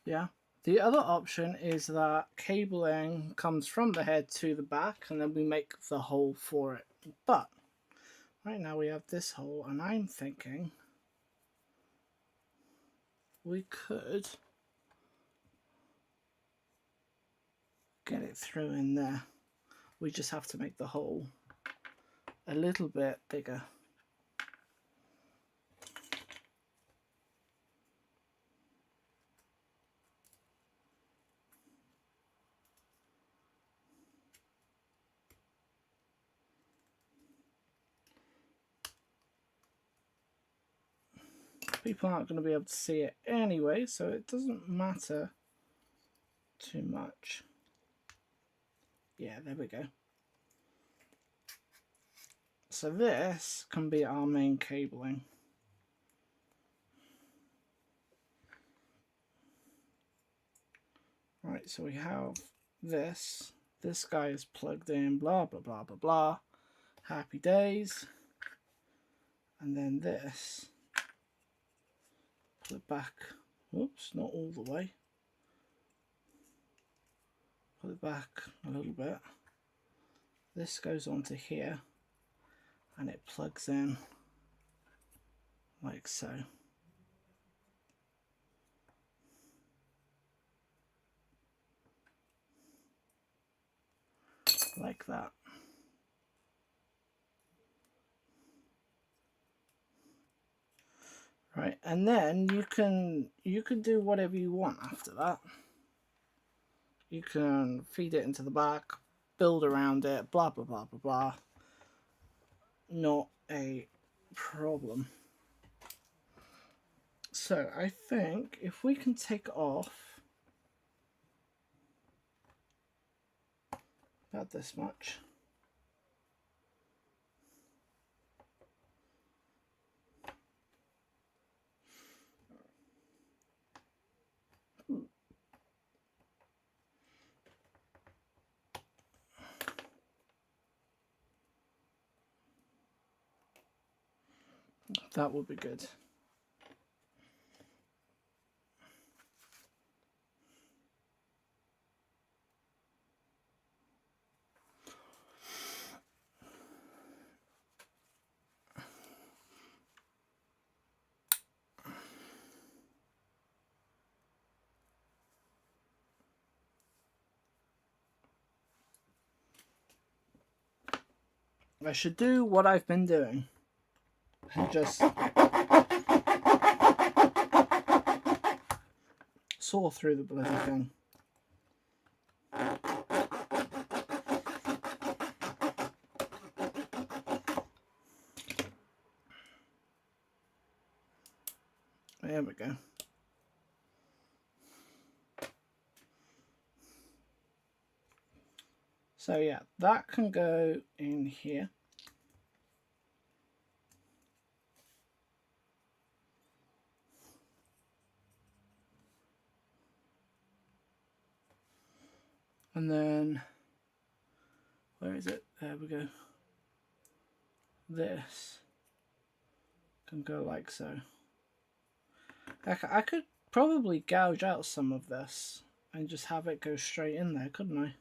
Yeah. The other option is that cabling comes from the head to the back and then we make the hole for it. But right now we have this hole, and I'm thinking we could get it through in there. We just have to make the hole a little bit bigger. People aren't going to be able to see it anyway, so it doesn't matter too much. Yeah, there we go. So this can be our main cabling. Right, so we have this. This guy is plugged in, blah, blah, blah, blah, blah. Happy days. And then this, put it back, oops, not all the way. Put it back a little bit. This goes onto here and it plugs in like so. Like that. Right, and then you can do whatever you want after that. You can feed it into the back, build around it, blah blah blah blah blah. Not a problem. So I think if we can take off about this much. That would be good. I should do what I've been doing and just saw through the bloody thing. There we go. So yeah, that can go in here. And then, where is it? There we go. This can go like so. I could probably gouge out some of this and just have it go straight in there, couldn't I?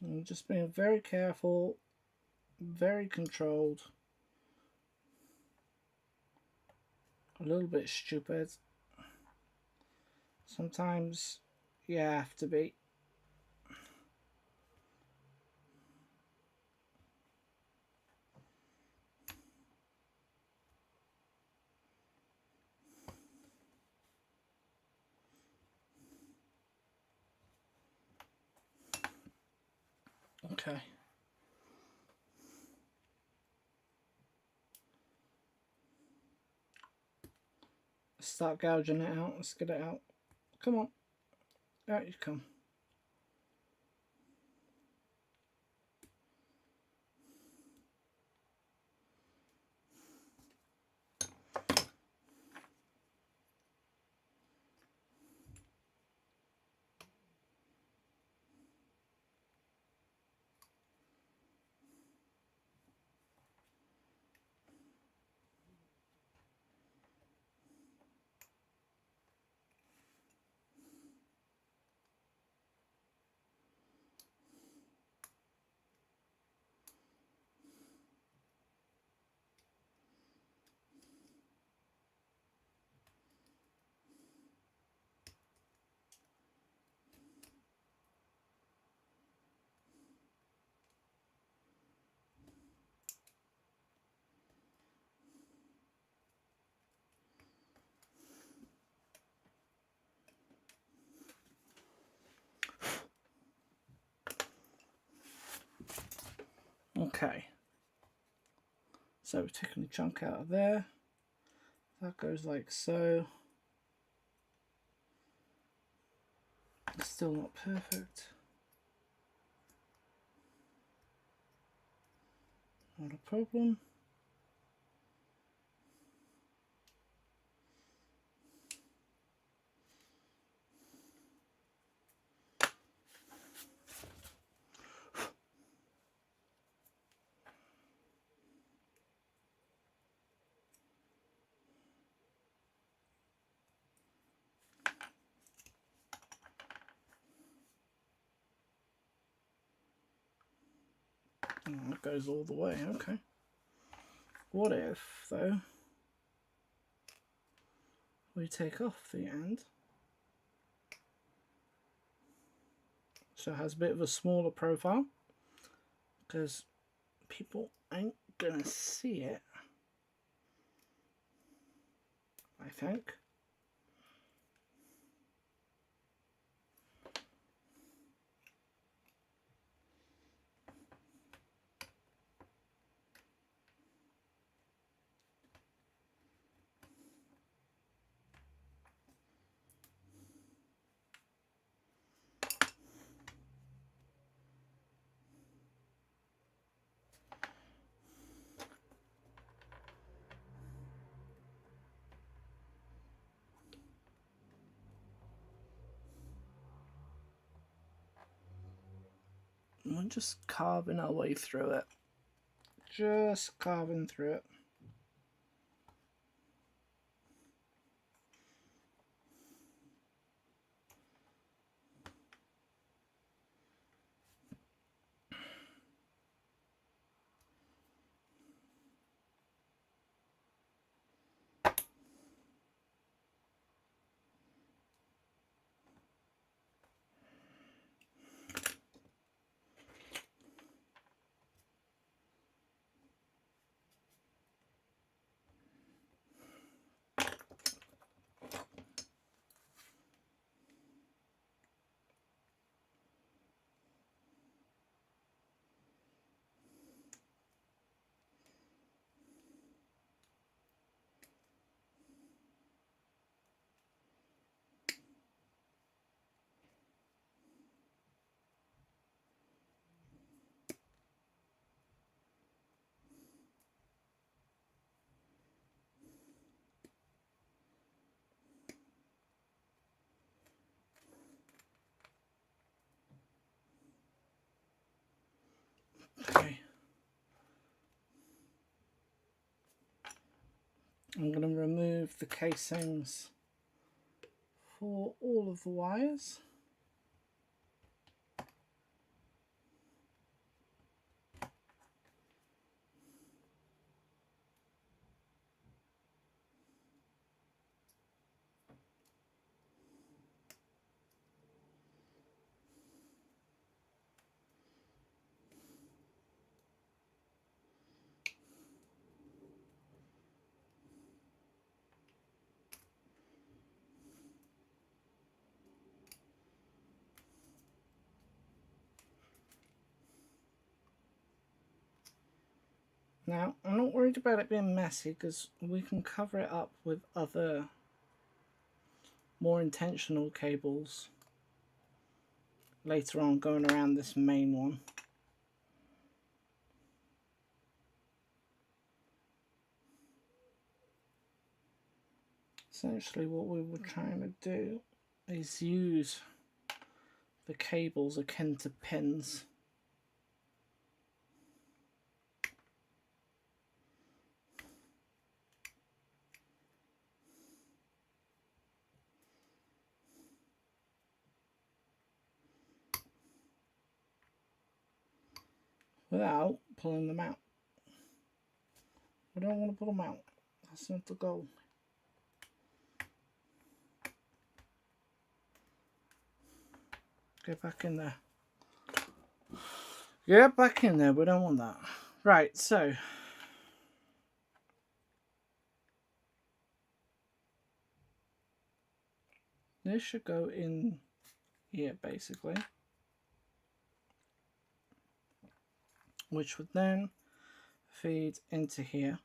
I'm just being very careful, very controlled, a little bit stupid. Sometimes you have to be. Okay. Start gouging it out. Let's get it out. Come on. Out you come. Okay. So we're taking a chunk out of there. That goes like so. It's still not perfect. Not a problem. And that goes all the way, okay. What if, though, we take off the end? So it has a bit of a smaller profile, because people ain't gonna see it, I think. We're just carving our way through it. Just carving through it. Okay. I'm going to remove the casings for all of the wires. Now, I'm not worried about it being messy because we can cover it up with other more intentional cables later on going around this main one. Essentially what we were trying to do is use the cables akin to pins. Without pulling them out. We don't want to pull them out. That's not the goal. Get back in there. Get back in there. We don't want that. Right, so this should go in here basically. which would then feed into here.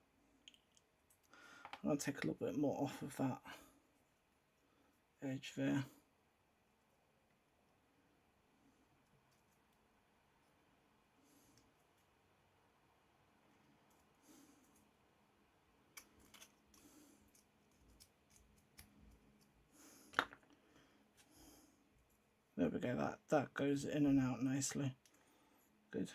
I'm going to take a little bit more off of that edge there. There we go, that goes in and out nicely. Good.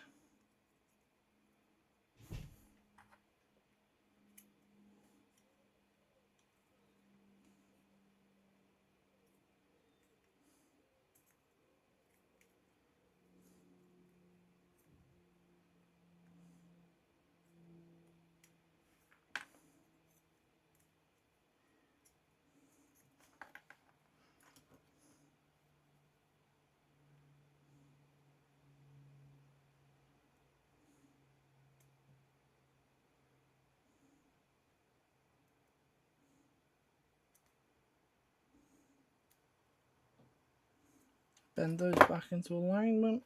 Bend those back into alignment.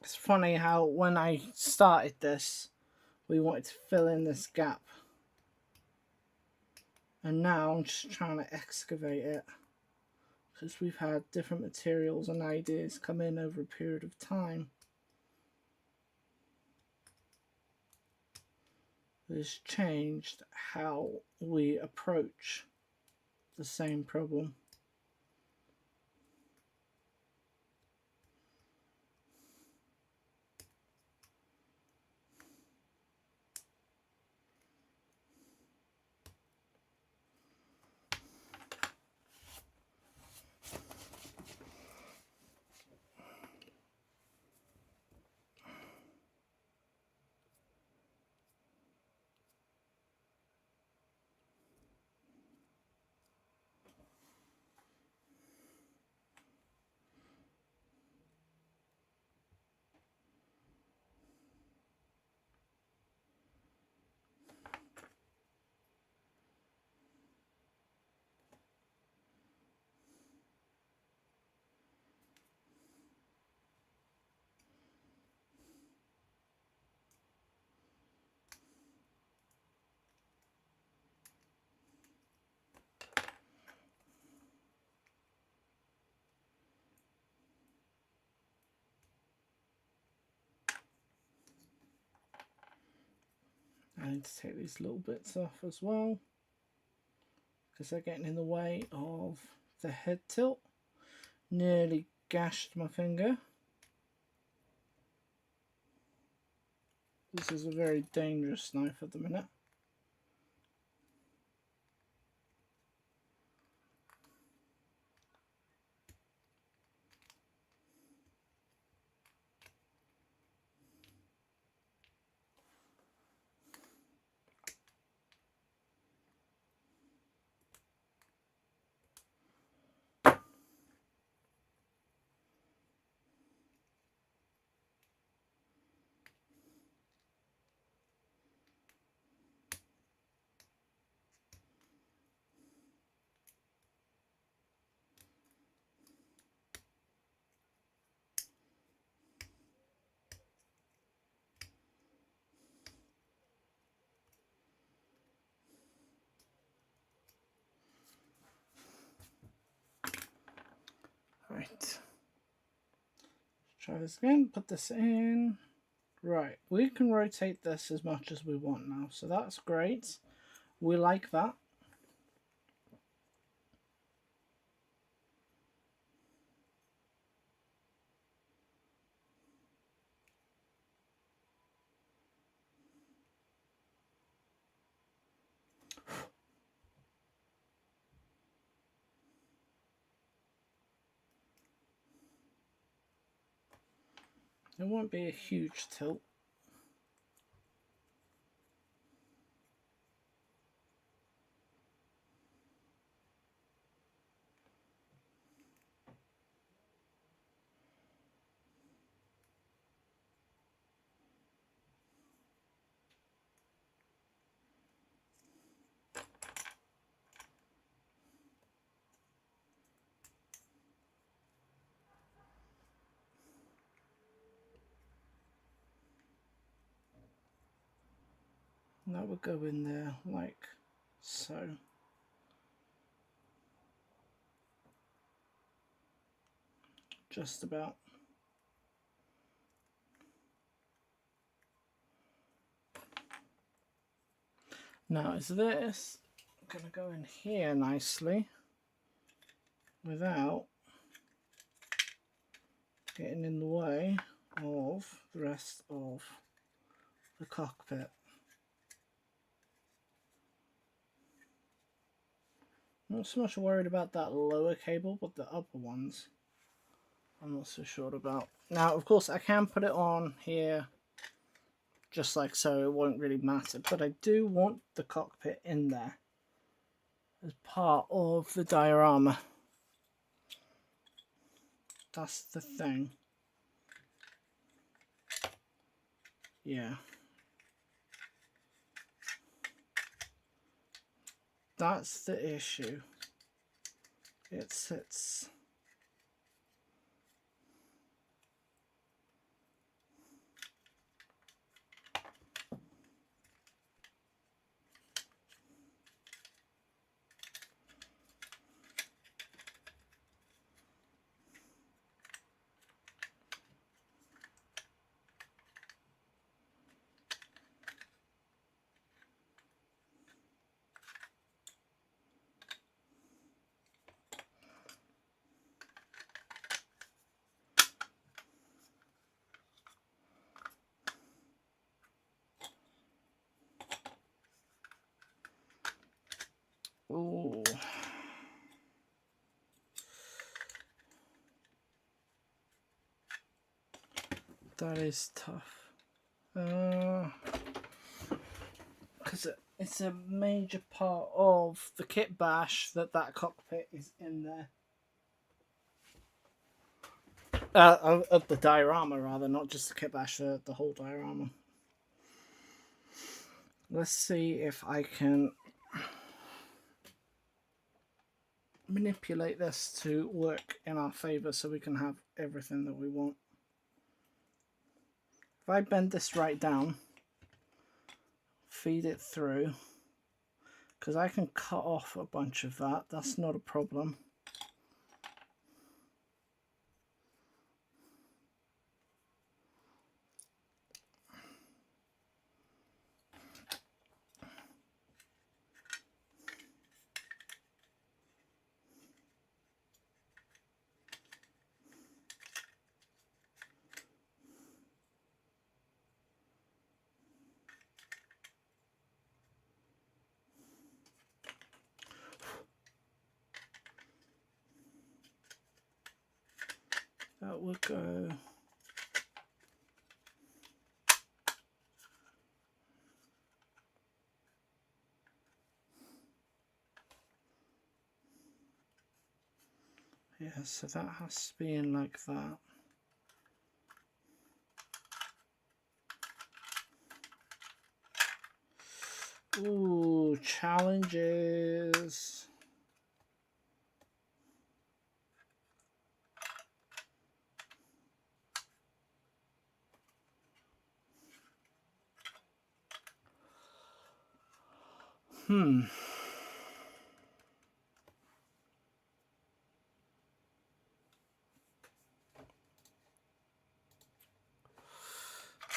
It's funny how when I started this, we wanted to fill in this gap. And now I'm just trying to excavate it, because we've had different materials and ideas come in over a period of time. It's changed how we approach the same problem. I need to take these little bits off as well, because they're getting in the way of the head tilt. Nearly gashed my finger. This is a very dangerous knife at the minute. Right. Let's try this again. Put this in. Right. We can rotate this as much as we want now, so that's great. We like that. It won't be a huge tilt. And that would go in there like so. Just about. Now is this going to go in here nicely without getting in the way of the rest of the cockpit? I'm not so much worried about that lower cable, but the upper ones I'm not so sure about. Now, of course, I can put it on here just like so, it won't really matter, but I do want the cockpit in there as part of the diorama. That's the thing. Yeah. That's the issue. It sits. Ooh. That is tough. Because it's a major part of the kit bash that cockpit is in there. Of the diorama, rather, not just the kit bash, the whole diorama. Let's see if I can manipulate this to work in our favor so we can have everything that we want. If I bend this right down, feed it through, because I can cut off a bunch of that, that's not a problem. That would go. Yeah, so that has to be in like that. Ooh, challenges.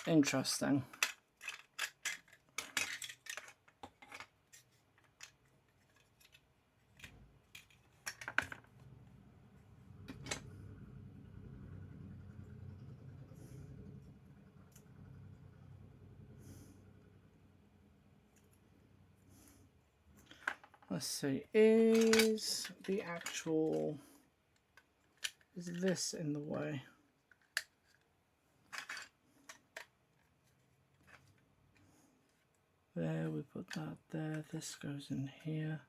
Interesting. Let's see, is this in the way? There, we put that there, this goes in here.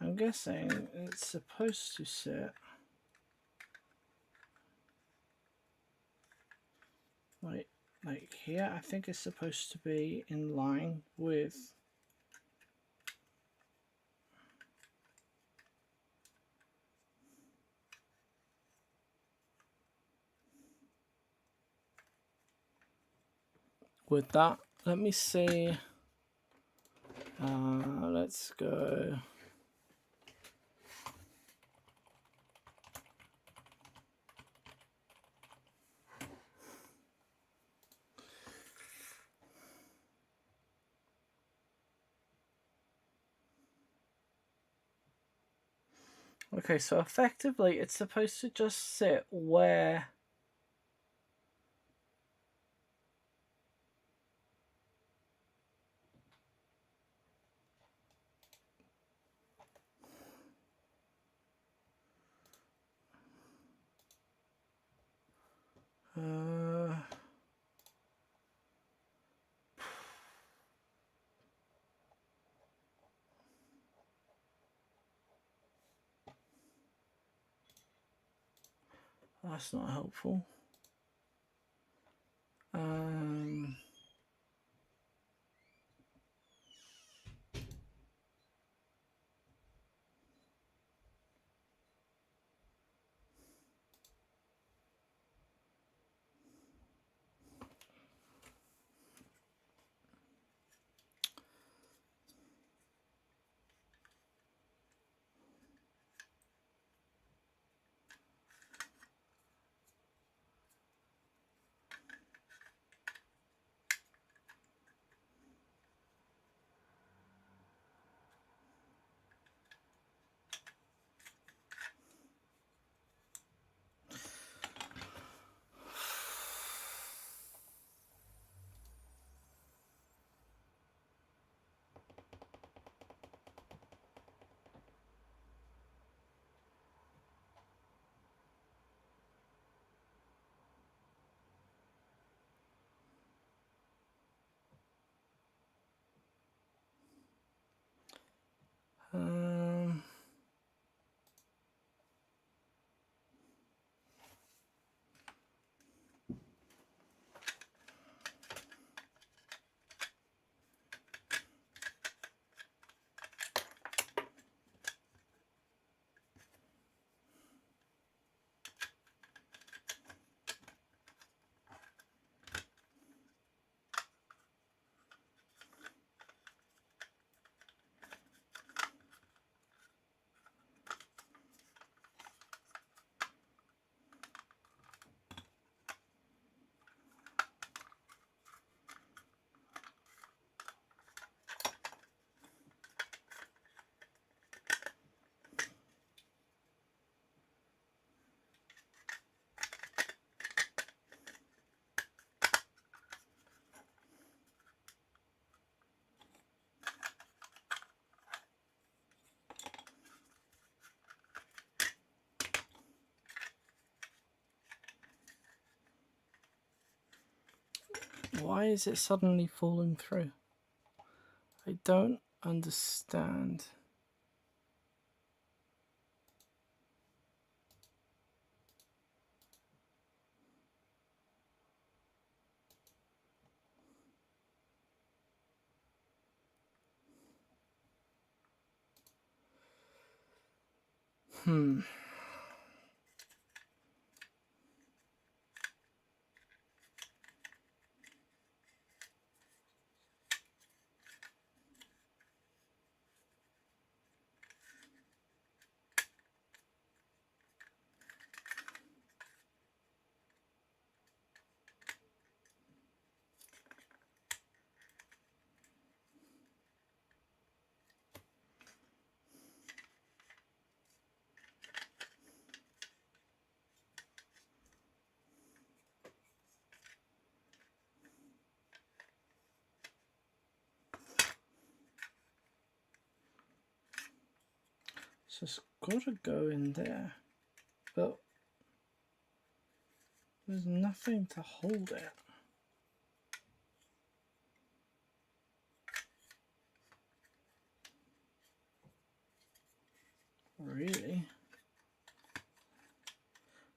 I'm guessing it's supposed to sit like here. I think it's supposed to be in line with with that. Let me see. Let's go. Okay, so effectively it's supposed to just sit where that's not helpful. why is it suddenly falling through? I don't understand. So it's got to go in there, but there's nothing to hold it. Really?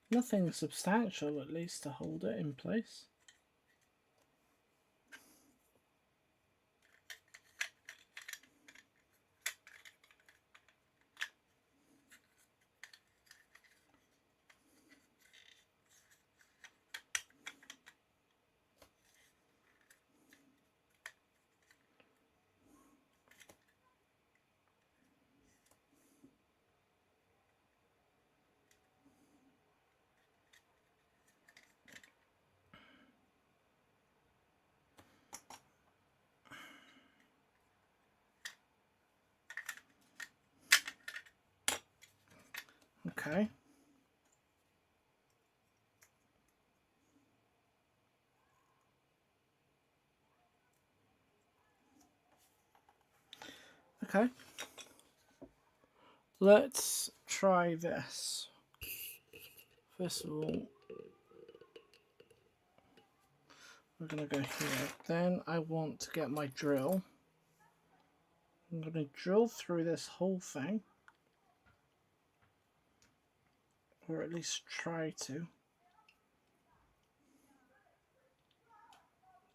Nothing substantial, at least, to hold it in place. Okay. Okay. Let's try this. First of all, we're going to go here. Then I want to get my drill. I'm going to drill through this whole thing. Or at least try to.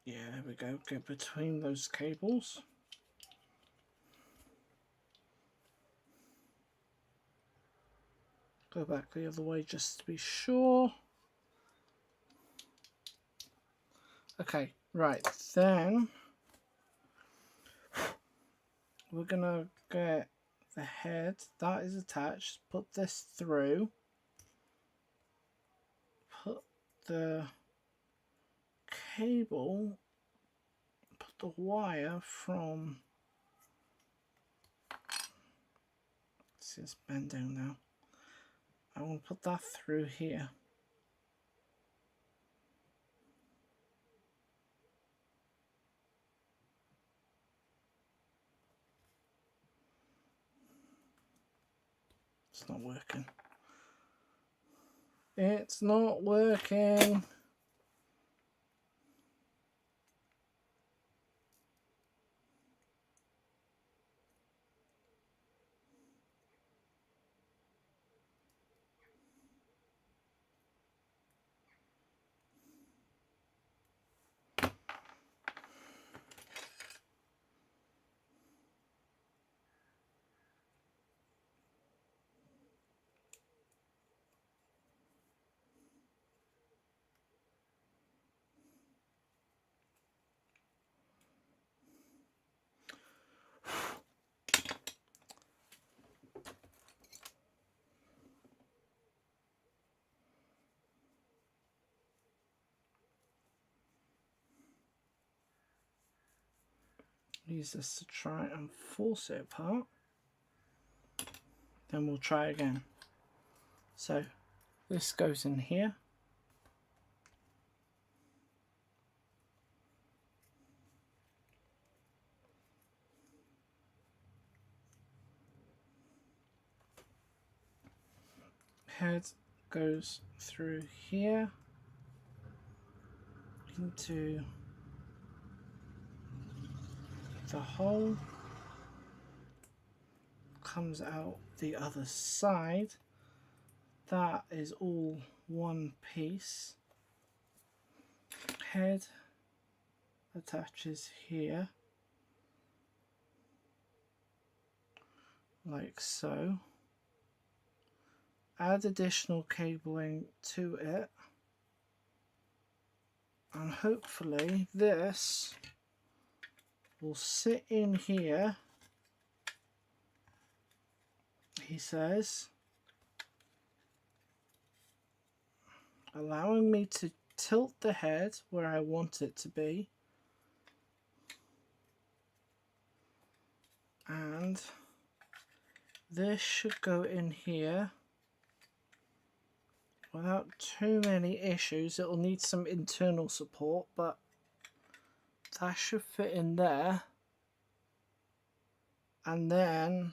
Yeah, there we go. Get between those cables. Go back the other way just to be sure. Okay, right, then we're gonna get the head that is attached, put this through, put the cable, put the wire from, see it's bending now, I want to put that through here. It's not working. It's not working. Use this to try and force it apart. Then we'll try again. So this goes in here. Head goes through here into the hole, comes out the other side. That is all one piece. Head attaches here, like so. Add additional cabling to it, and hopefully this will sit in here, he says, allowing me to tilt the head where I want it to be, and this should go in here without too many issues. It'll need some internal support, but that should fit in there. And then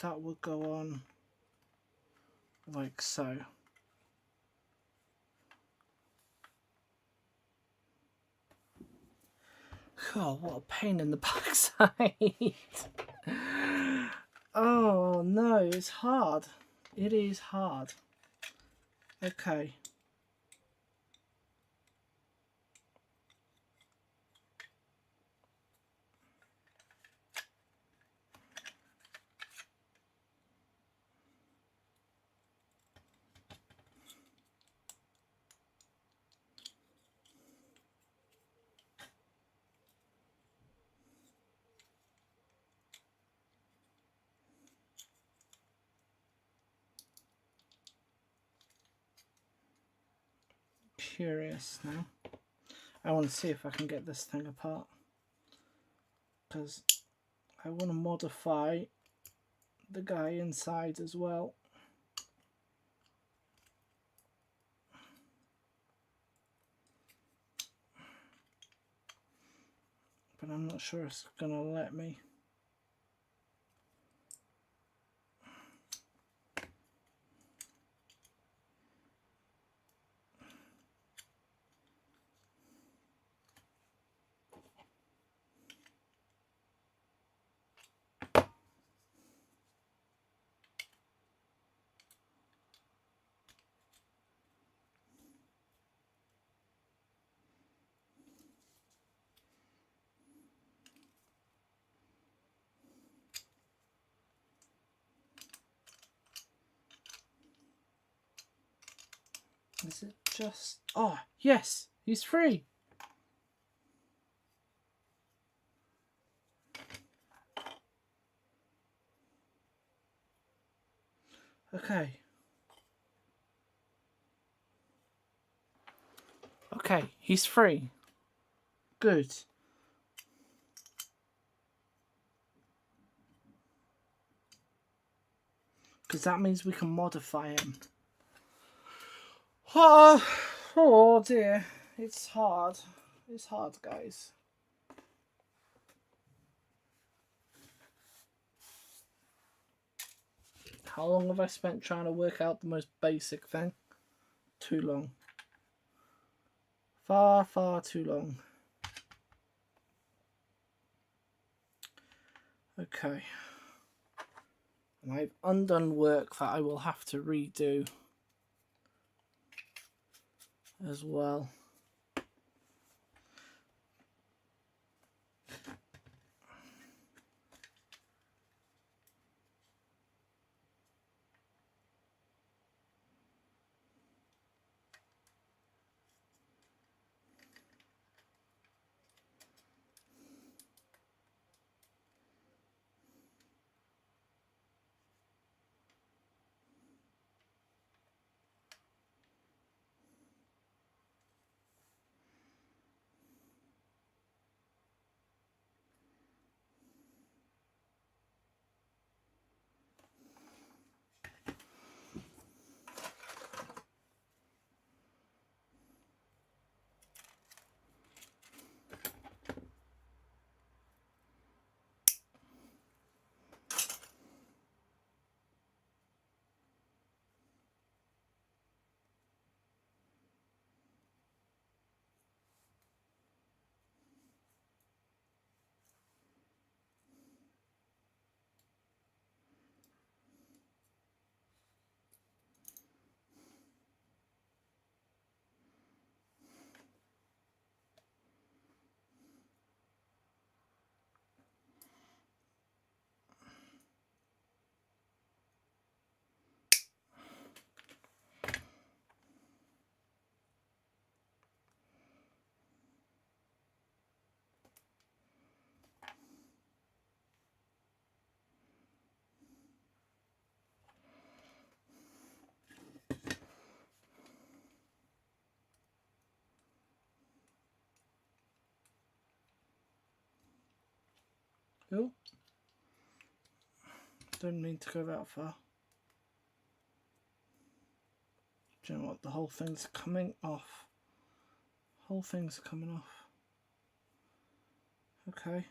that will go on like so. Oh, what a pain in the backside. Oh no, it's hard. It is hard. Okay. Curious now. I want to see if I can get this thing apart, because I want to modify the guy inside as well. But I'm not sure it's going to let me. Is it just... Oh, yes! He's free! Okay. Okay, he's free. Good. Because that means we can modify him. Oh dear. It's hard. It's hard, guys. How long have I spent trying to work out the most basic thing? Too long. Far, far too long. Okay. And I've undone work that I will have to redo as well. Oh. Don't mean to go that far. Do you know what? The whole thing's coming off. Whole thing's coming off. Okay.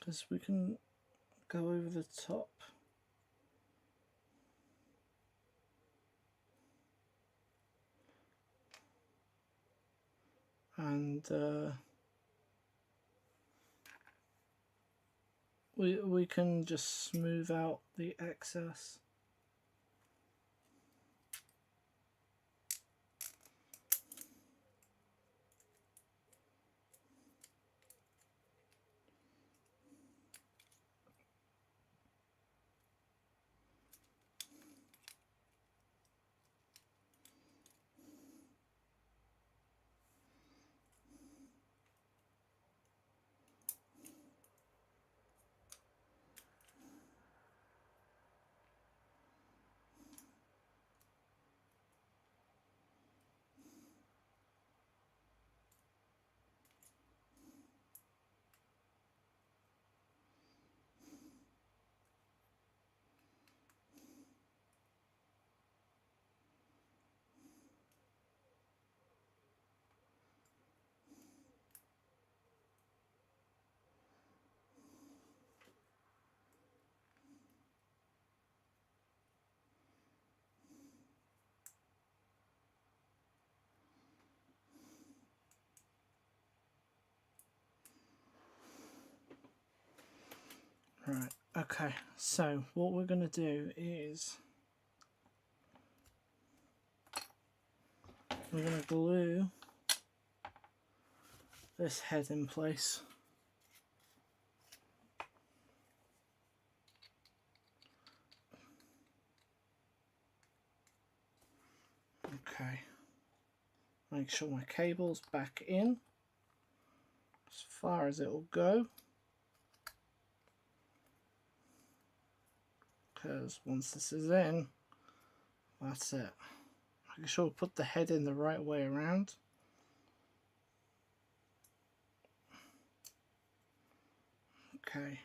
because we can go over the top. And we can just smooth out the excess. Right, okay, so what we're going to do is we're going to glue this head in place. Okay, make sure my cable's back in as far as it will go, because once this is in, that's it. Make sure we put the head in the right way around. Okay.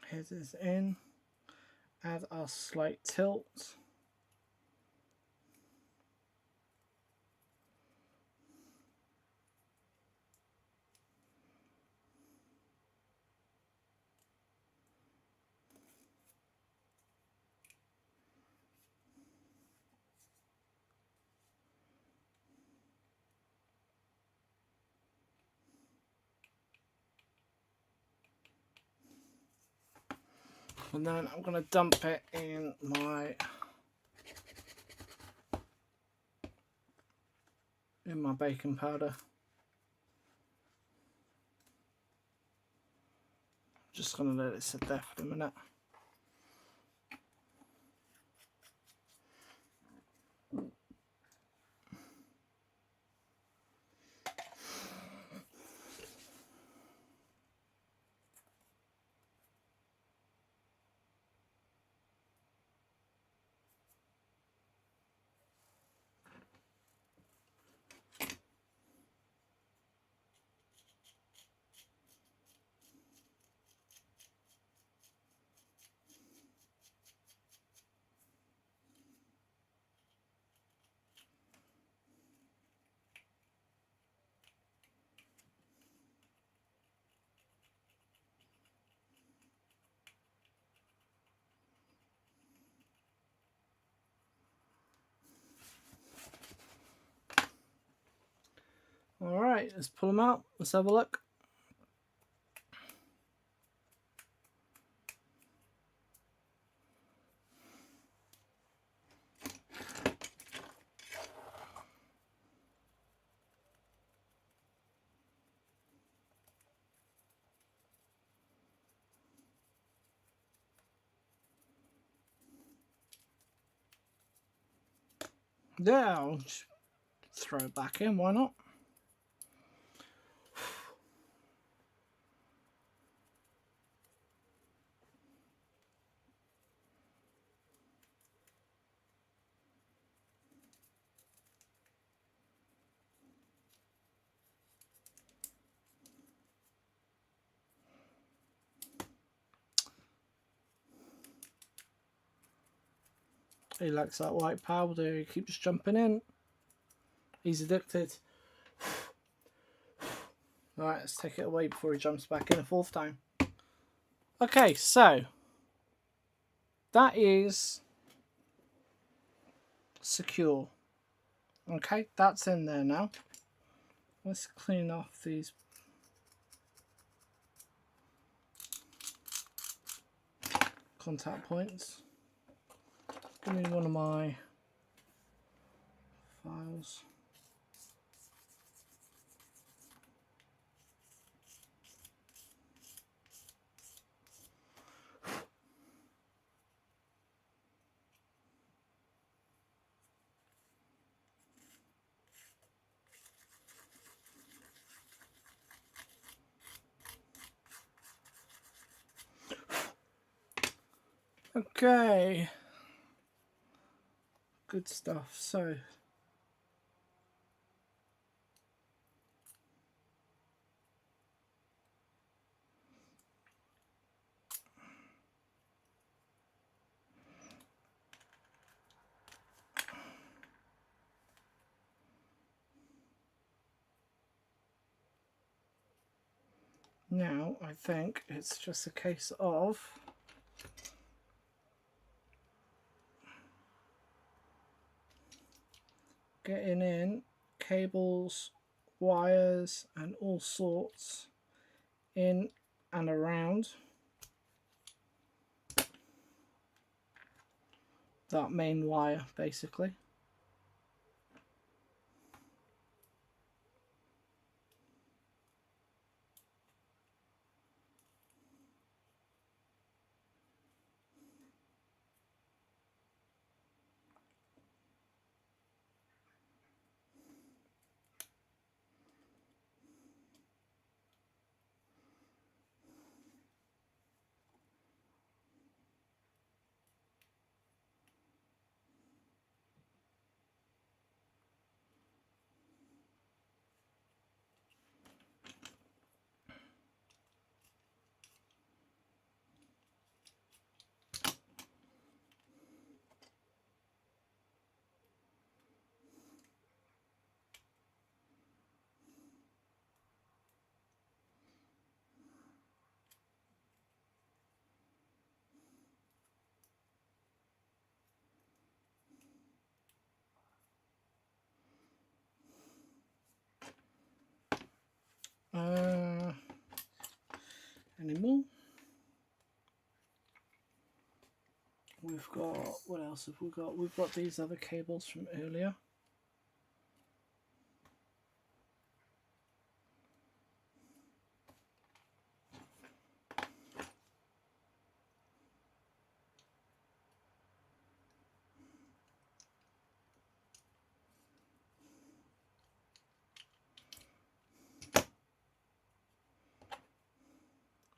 Head is in. Add our slight tilt. And then I'm going to dump it in my baking powder. Just going to let it sit there for a minute. Alright, let's pull them out. Let's have a look. Yeah, I'll just throw it back in, why not? He likes that white powder. He keeps jumping in. He's addicted. Alright, let's take it away before he jumps back in a fourth time. Okay, so that is secure. Okay, that's in there now. Let's clean off these contact points. Give me one of my files. Okay, good stuff. So now I think it's just a case of getting in cables, wires and all sorts in and around that main wire basically. Any more? We've got, what else have we got? We've got these other cables from earlier.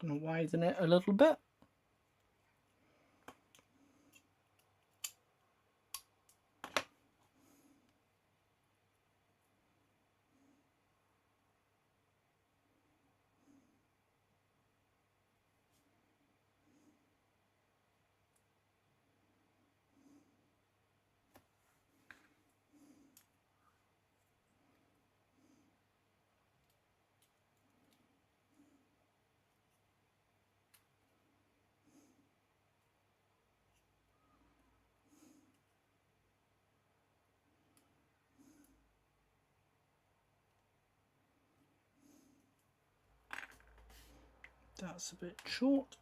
Gonna widen it a little bit. That's a bit short.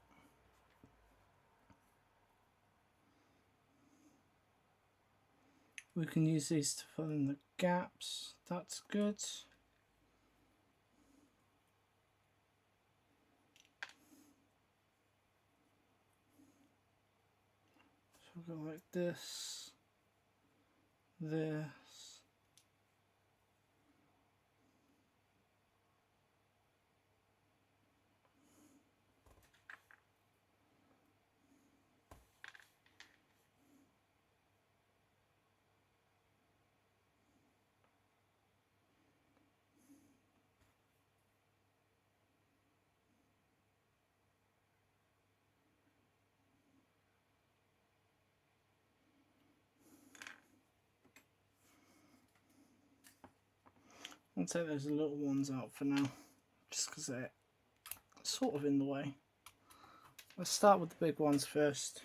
We can use these to fill in the gaps. That's good. So we'll go like this, this. I'll take those little ones out for now, just because they're sort of in the way. Let's start with the big ones first.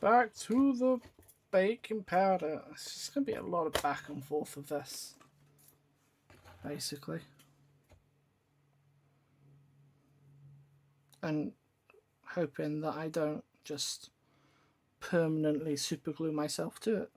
Back to the baking powder. It's just going to be a lot of back and forth of this, basically. And hoping that I don't just permanently superglue myself to it.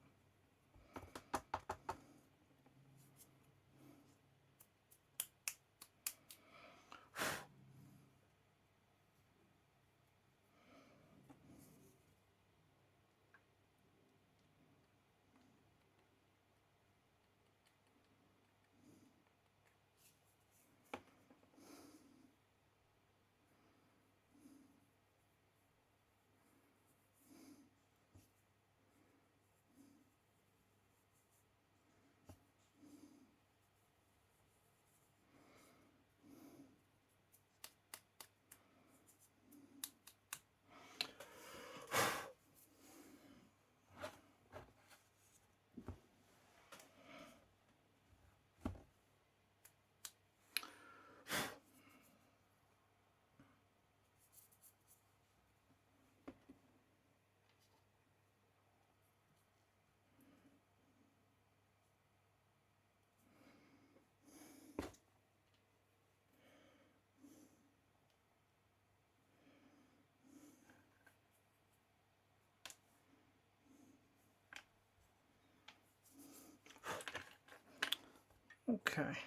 Okay.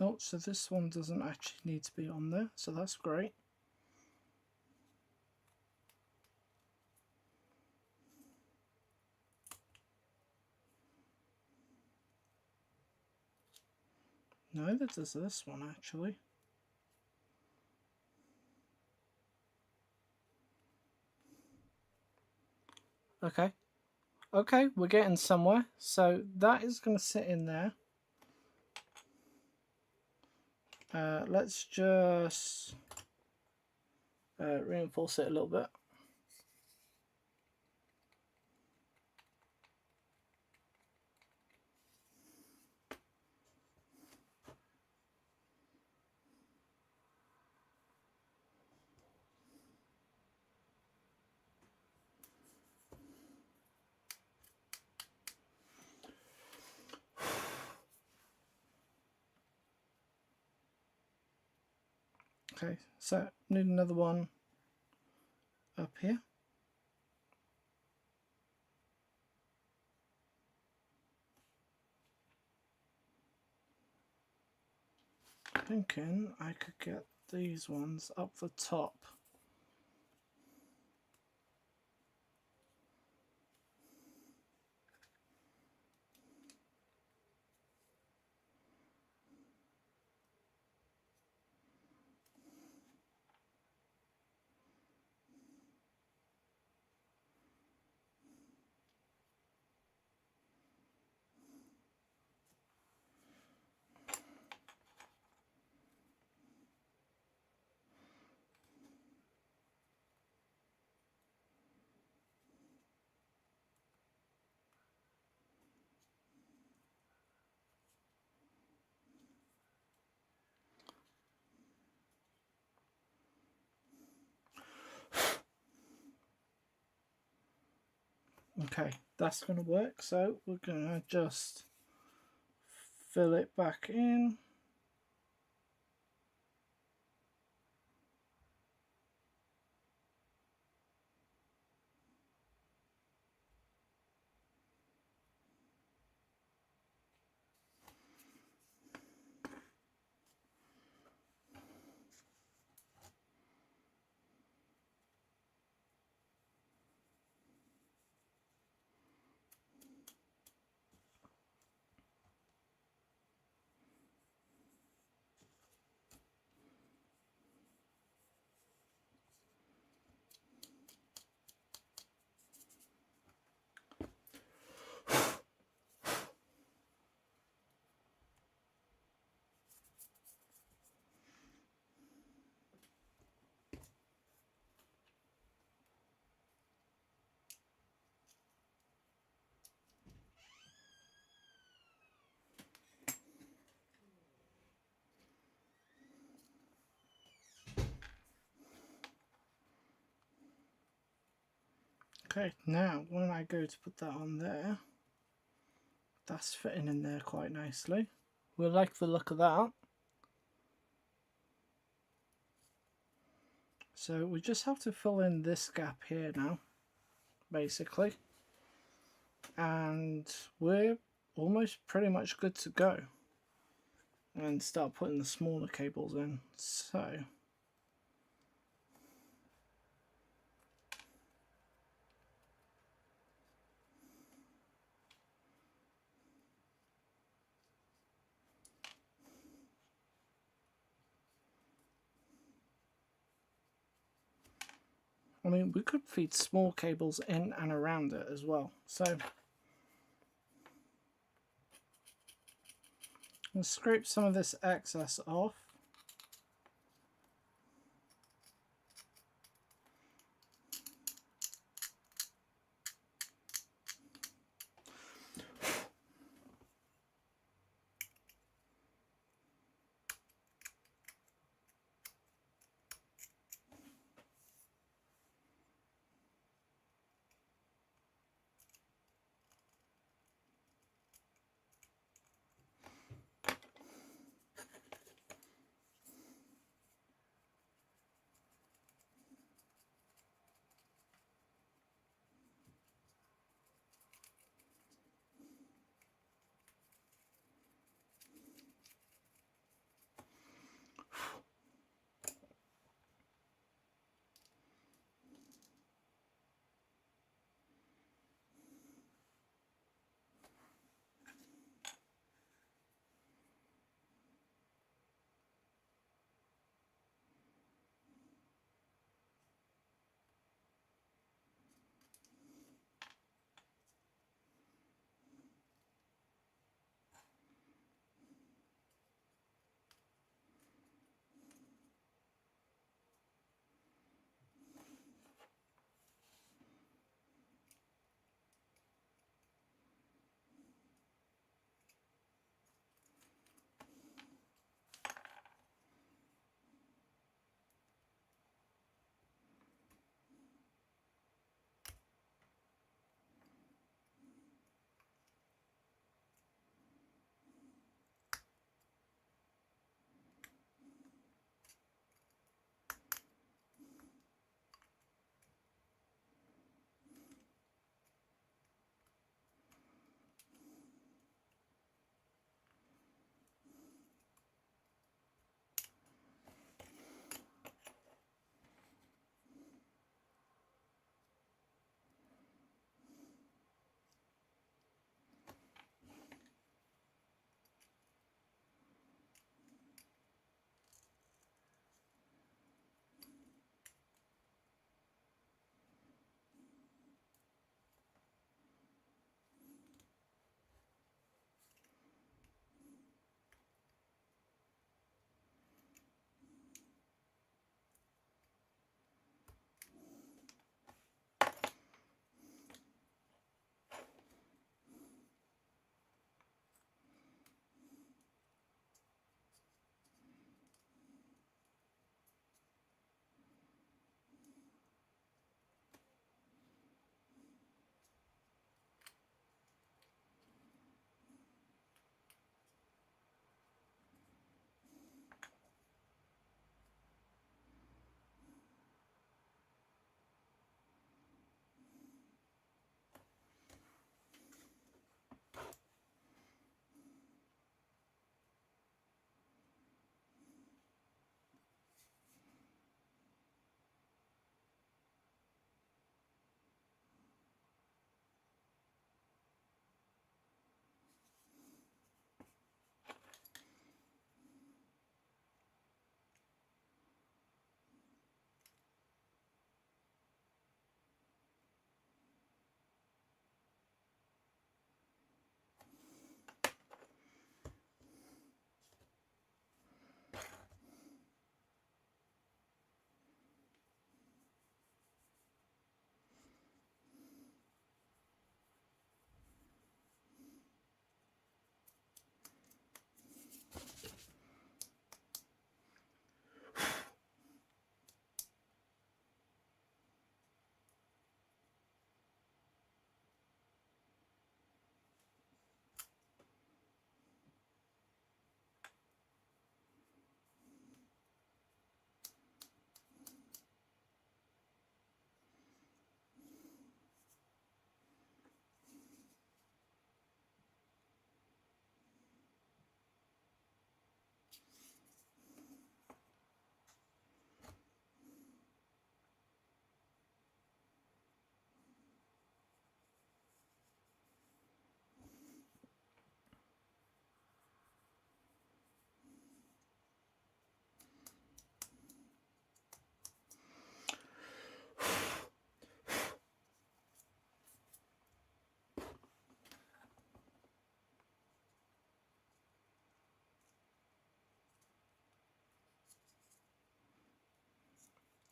Oh, so this one doesn't actually need to be on there, so that's great. Neither does this one, actually. Okay. Okay, we're getting somewhere. So that is going to sit in there. Let's just reinforce it a little bit. Okay, so need another one up here. Thinking I could get these ones up the top. Okay, that's going to work. So we're going to just fill it back in. Okay, now when I go to put that on there, that's fitting in there quite nicely. We like the look of that. So we just have to fill in this gap here now, basically. And we're almost pretty much good to go. And start putting the smaller cables in. So I mean, we could feed small cables in and around it as well. So I'll scrape some of this excess off.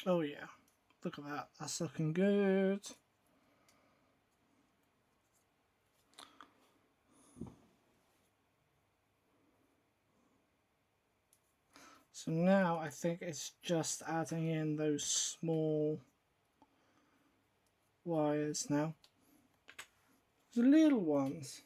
Oh yeah, look at that. That's looking good. So now I think it's just adding in those small wires now. The little ones.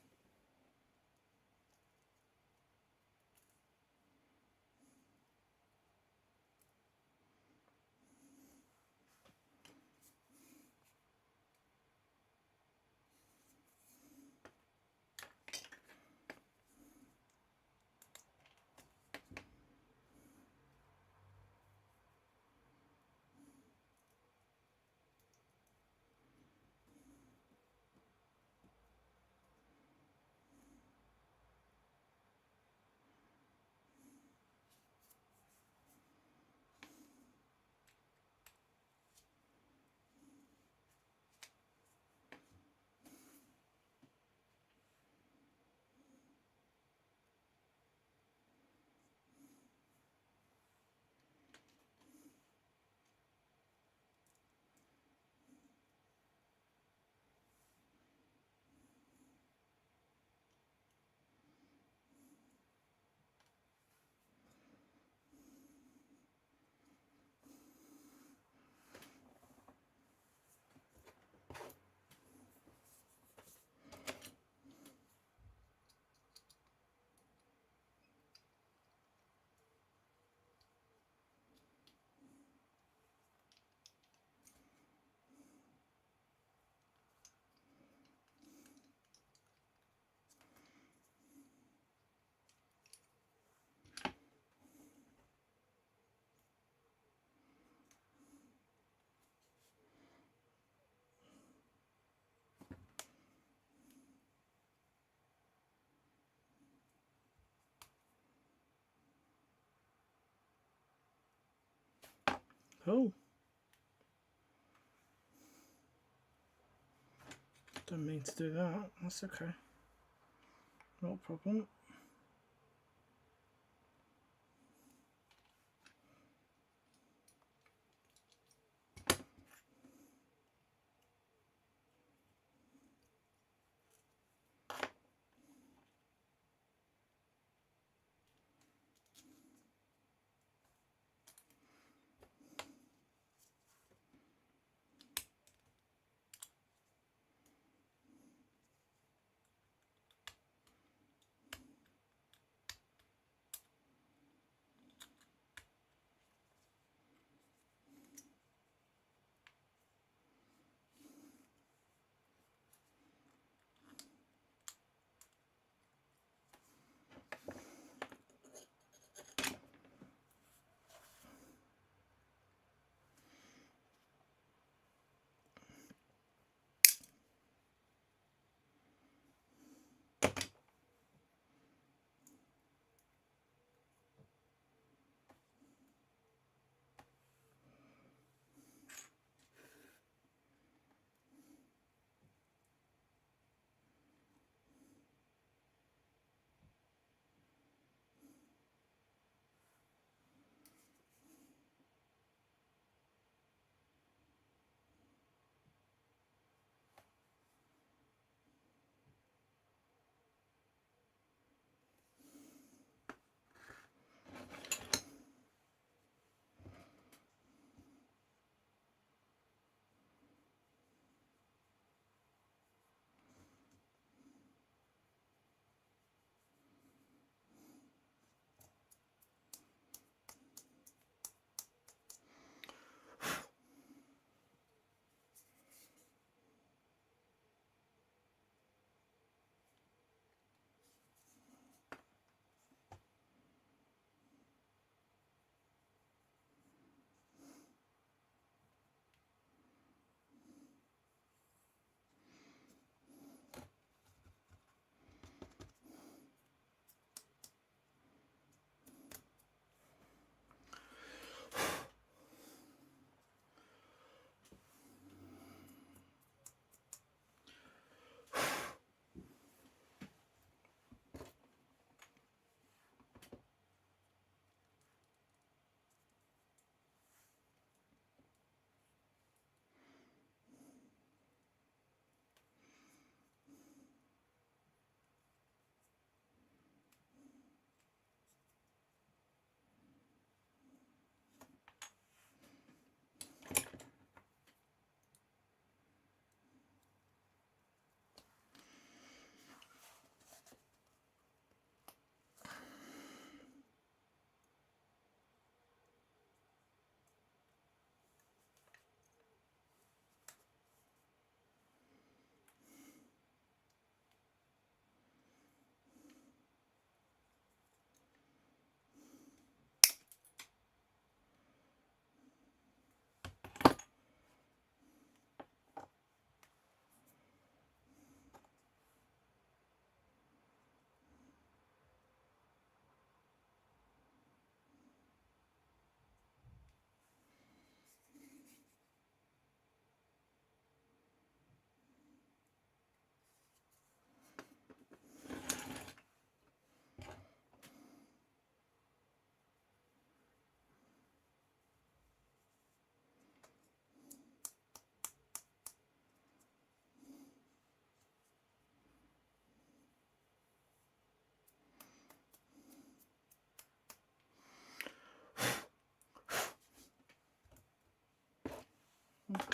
Oh. Don't mean to do that. That's okay. No problem.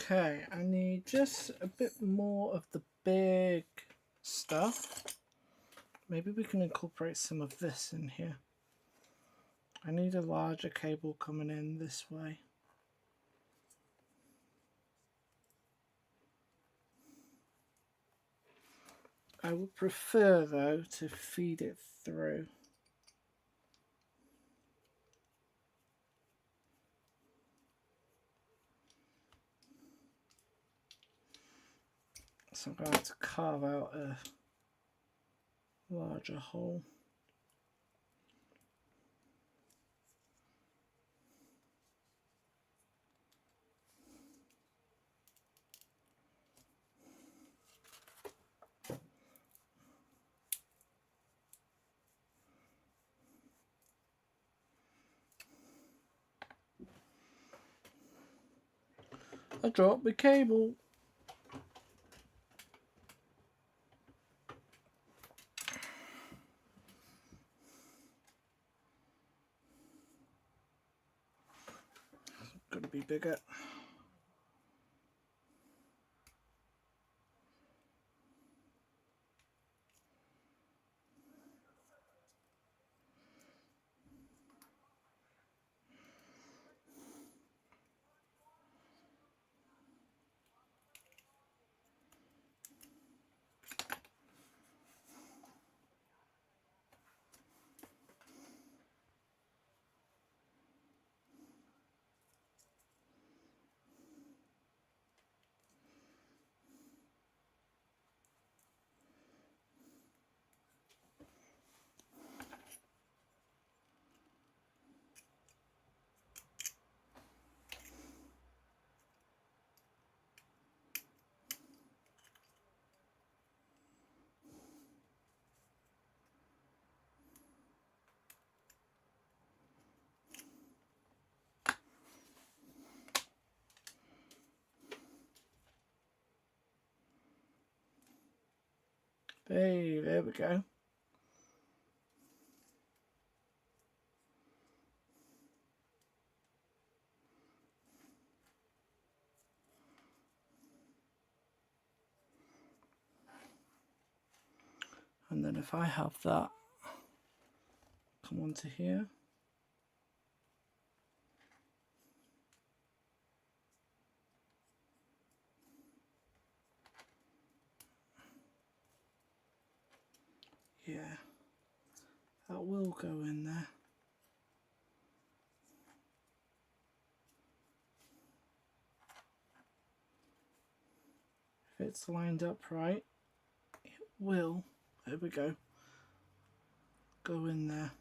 Okay, I need just a bit more of the big stuff. Maybe we can incorporate some of this in here. I need a larger cable coming in this way. I would prefer, though, to feed it through. So I'm going to have to carve out a larger hole. I dropped the cable. Gotta be bigger. Hey, there we go. And then if I have that come onto here. Yeah, that will go in there. If it's lined up right, it will, there we go in there.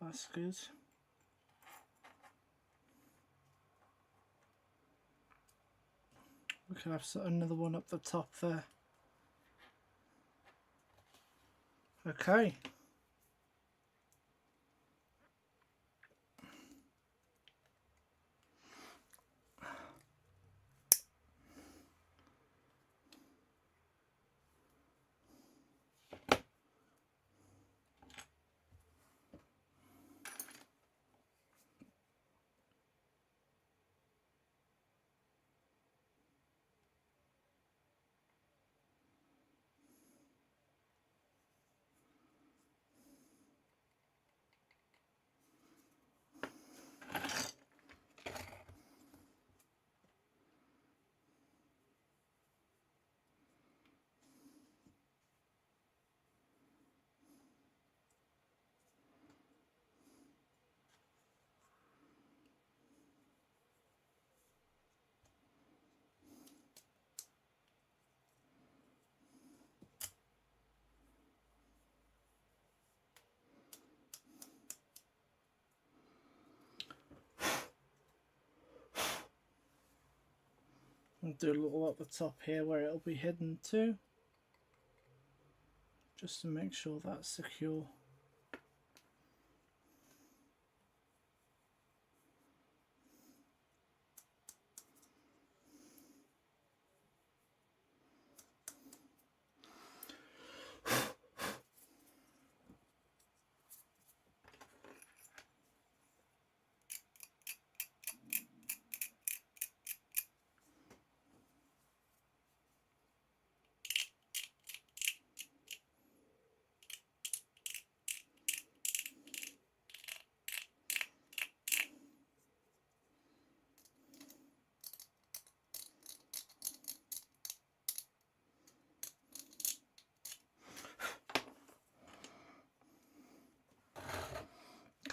That's good. We can have another one up the top there. Okay. I'll do a little at the top here where it'll be hidden too, just to make sure that's secure.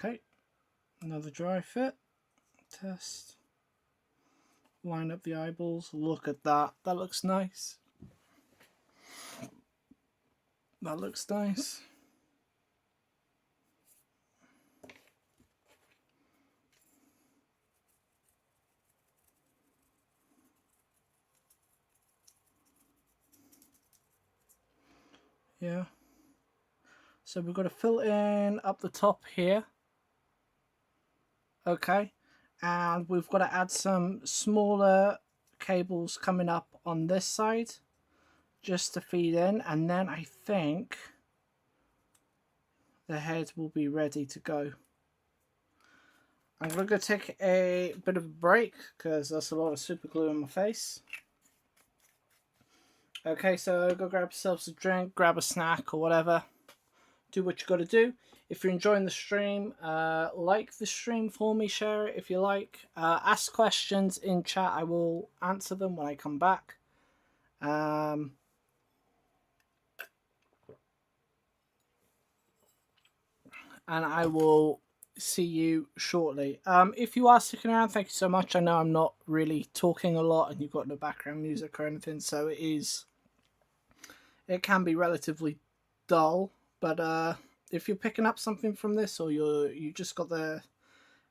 Okay, another dry fit test. Line up the eyeballs. Look at that. That looks nice. That looks nice. Yeah. So we've got to fill in up the top here. Okay. And we've got to add some smaller cables coming up on this side just to feed in. And then I think the head will be ready to go. I'm going to go take a bit of a break because there's a lot of super glue in my face. Okay, so go grab yourselves a drink, grab a snack or whatever. Do what you got to do. If you're enjoying the stream, like the stream for me, share it if you like. Ask questions in chat. I will answer them when I come back. And I will see you shortly. If you are sticking around, thank you so much. I know I'm not really talking a lot and you've got no background music or anything, so it can be relatively dull, but if you're picking up something from this, or you just got the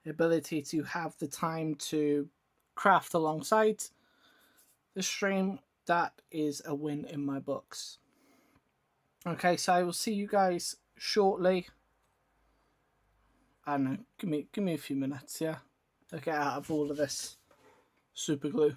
ability to have the time to craft alongside the stream, that is a win in my books. Okay, so I will see you guys shortly. I don't know, give me a few minutes, yeah, to get out of all of this super glue.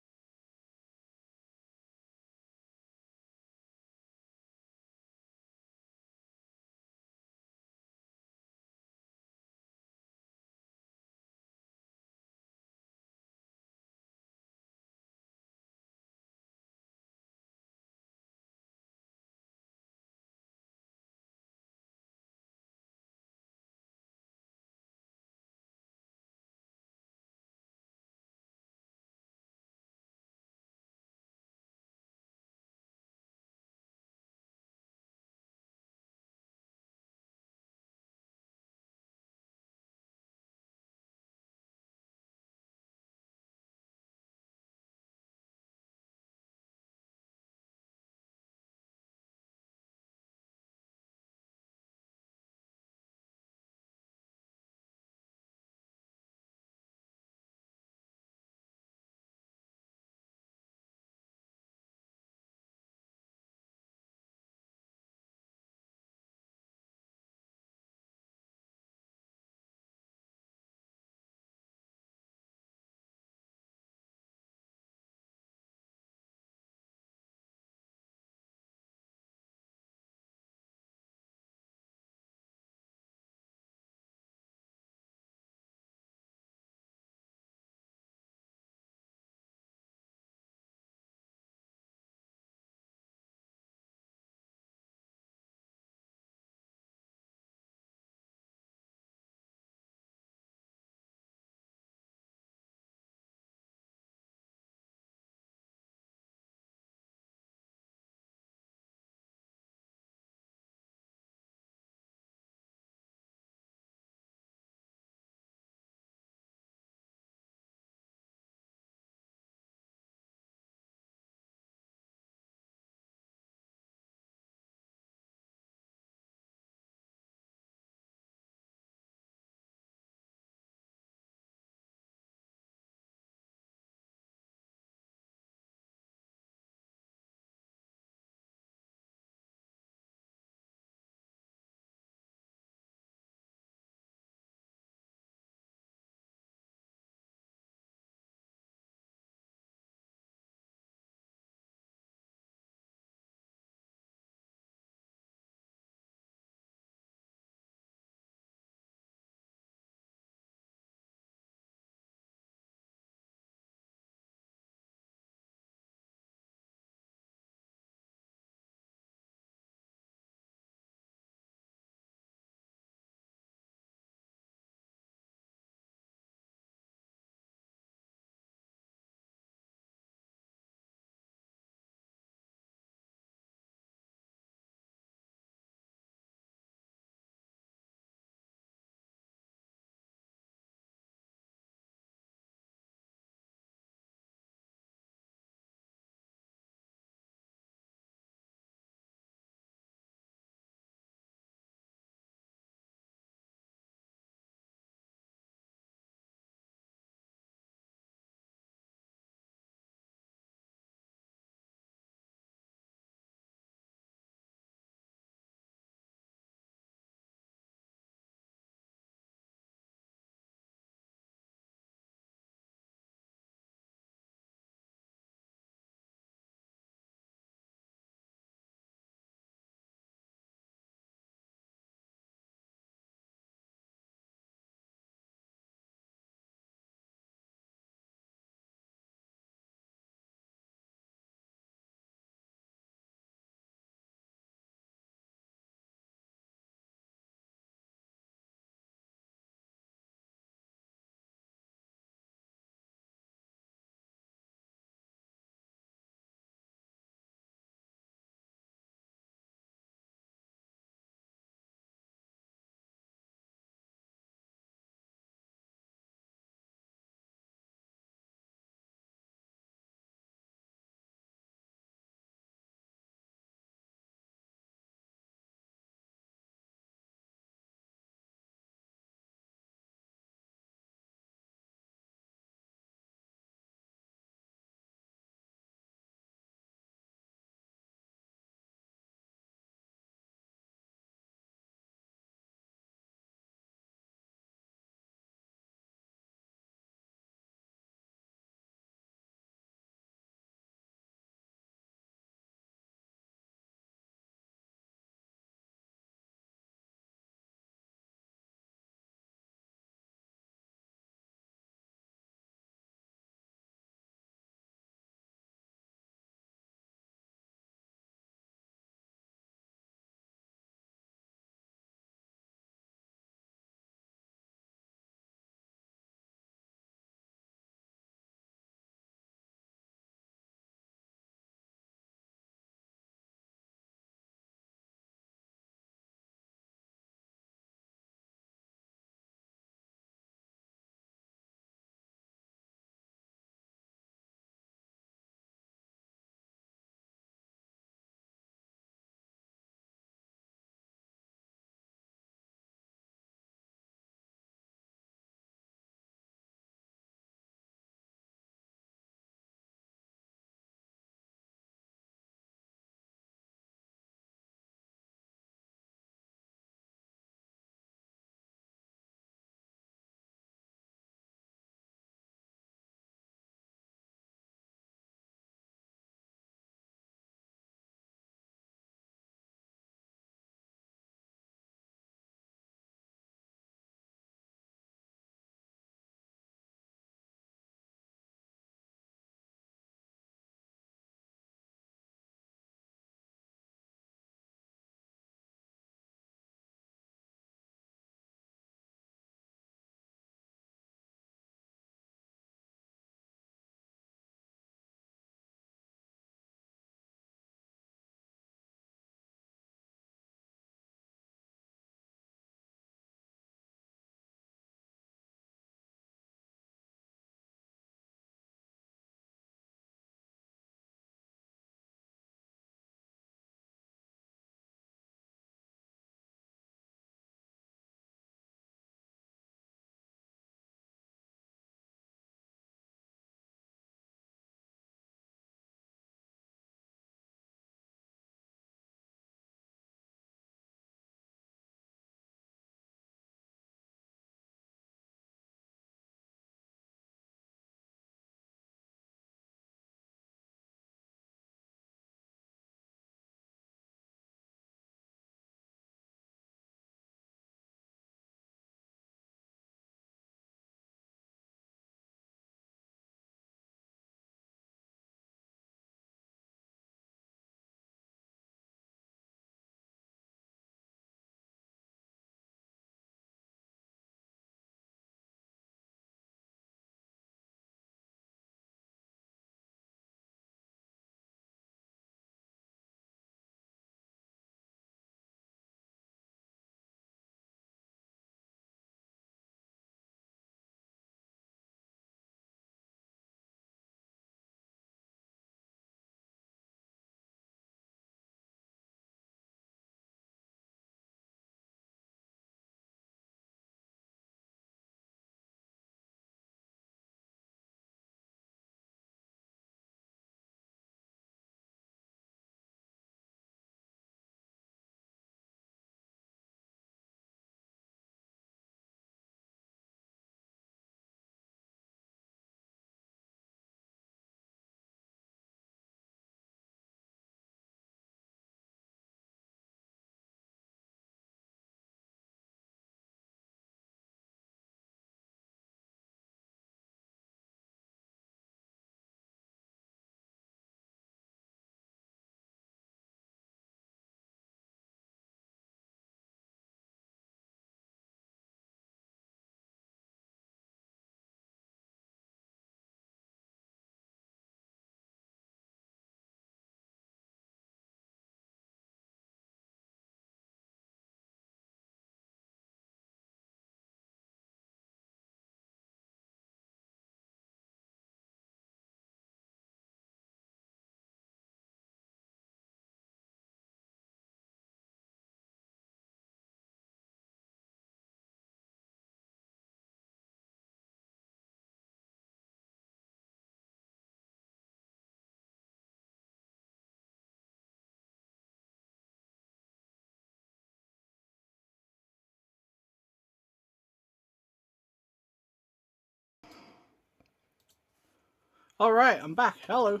Alright, I'm back. Hello.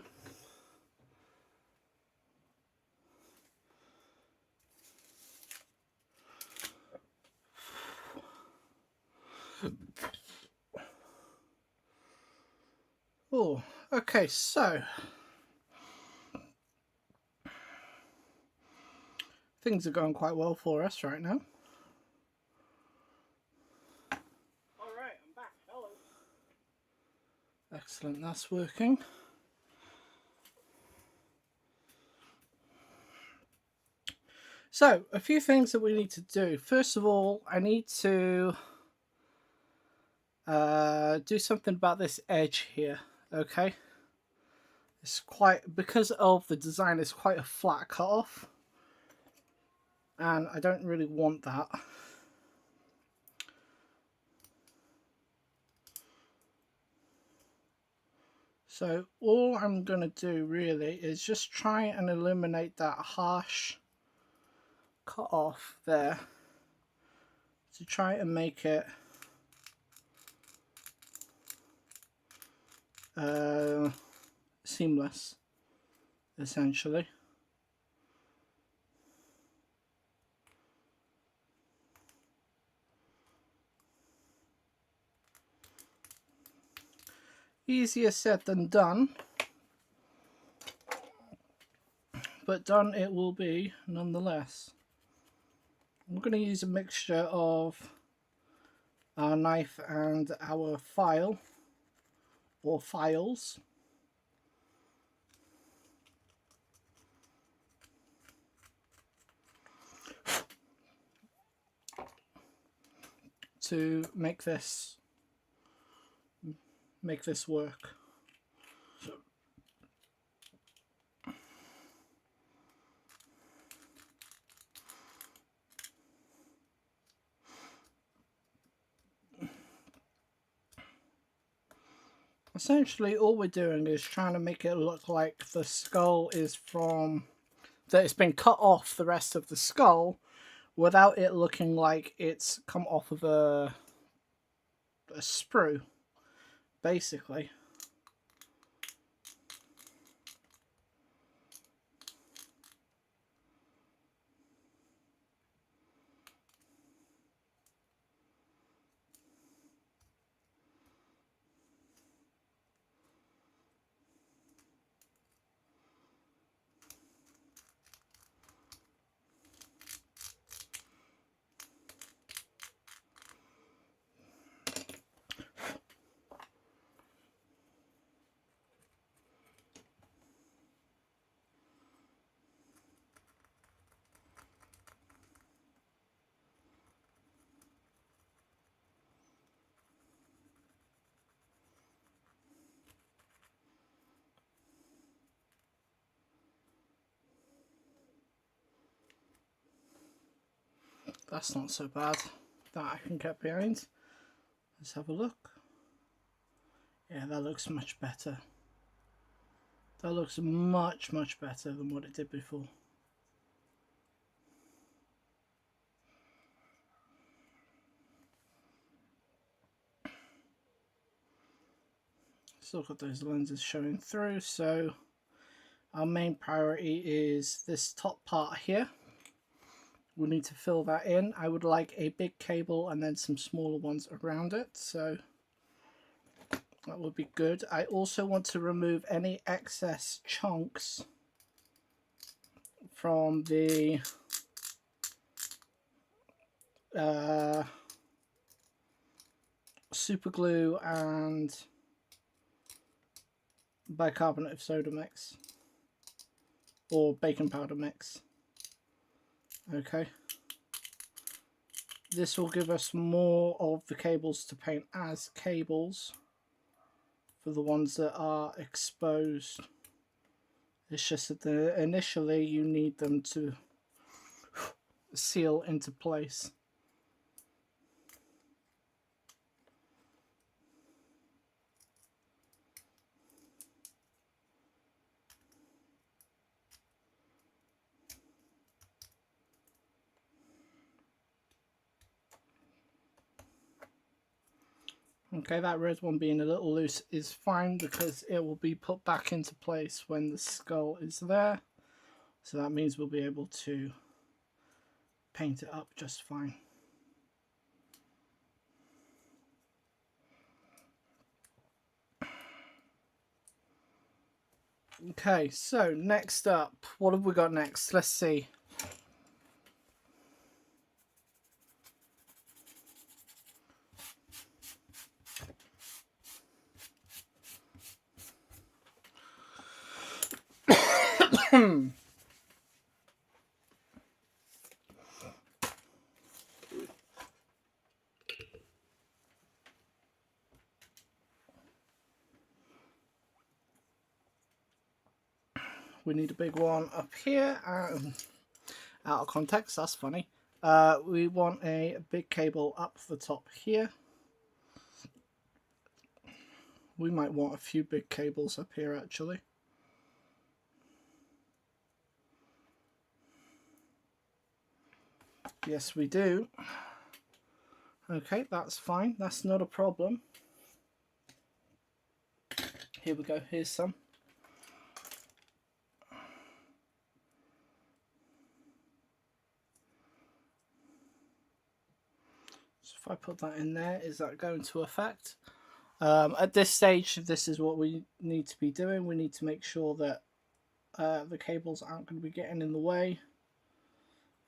Oh, okay, so things are going quite well for us right now. Alright, I'm back. Hello. Excellent, that's working. So, a few things that we need to do. First of all, I need to do something about this edge here, okay? It's quite, because of the design, it's quite a flat cutoff. And I don't really want that. So all I'm going to do really is just try and eliminate that harsh cut off there to try and make it seamless, essentially. Easier said than done, but done it will be nonetheless. I'm going to use a mixture of our knife and our file, or files. To make this work. Essentially all we're doing is trying to make it look like the skull is from, that it's been cut off the rest of the skull without it looking like it's come off of a sprue, basically. That's not so bad. That I can get behind. Let's have a look. Yeah, that looks much better. That looks much better than what it did before. Still got those lenses showing through, so our main priority is this top part here. We'll need to fill that in. I would like a big cable and then some smaller ones around it, so that would be good. I also want to remove any excess chunks from the super glue and bicarbonate of soda mix, or baking powder mix. Okay, this will give us more of the cables to paint as cables for the ones that are exposed. It's just that initially you need them to seal into place. Okay, that red one being a little loose is fine because it will be put back into place when the skull is there. So that means we'll be able to paint it up just fine. Okay, so next up, what have we got next? Let's see. We need a big one up here. Out of context, that's funny. We want a big cable up the top here. We might want a few big cables up here actually. Yes, we do. Okay, that's fine. That's not a problem. Here we go. Here's some. So if I put that in there, is that going to affect? At this stage, this is what we need to be doing. We need to make sure that the cables aren't going to be getting in the way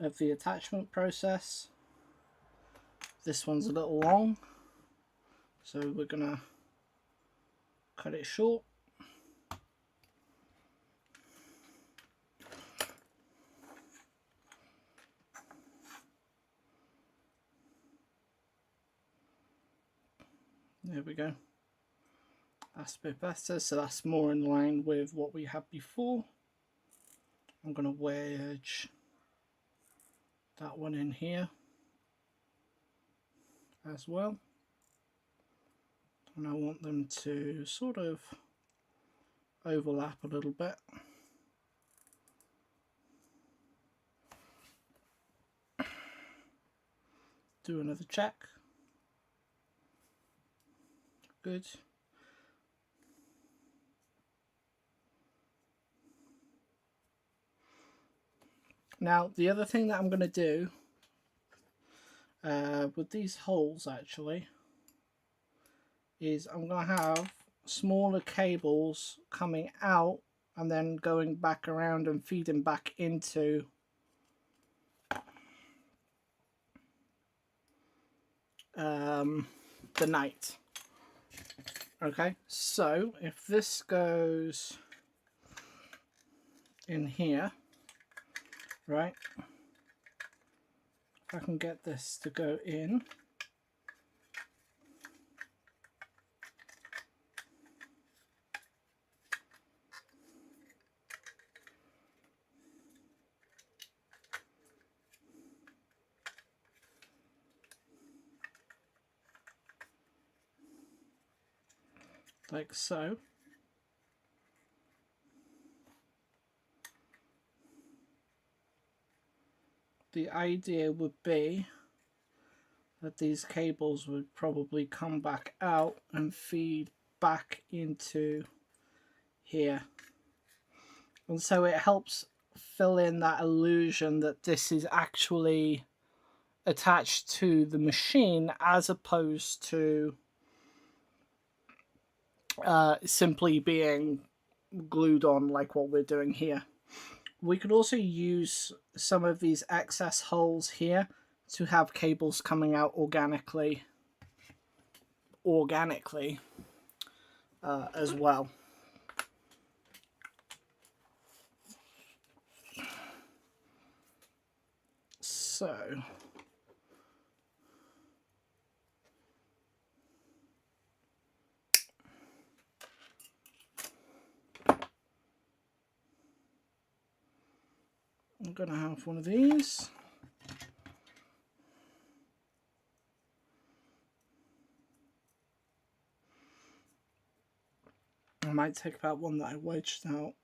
of the attachment process. This one's a little long, so we're going to cut it short. There we go. That's a bit better, so that's more in line with what we had before. I'm going to wedge that one in here as well. And I want them to sort of overlap a little bit. Do another check. Good. Now, the other thing that I'm going to do with these holes actually is I'm going to have smaller cables coming out and then going back around and feeding back into the knight. Okay, so if this goes in here, right, if I can get this to go in, like so. The idea would be that these cables would probably come back out and feed back into here. And so it helps fill in that illusion that this is actually attached to the machine as opposed to simply being glued on like what we're doing here. We could also use some of these excess holes here to have cables coming out organically as well. So I'm going to have one of these. I might take that one that I wedged out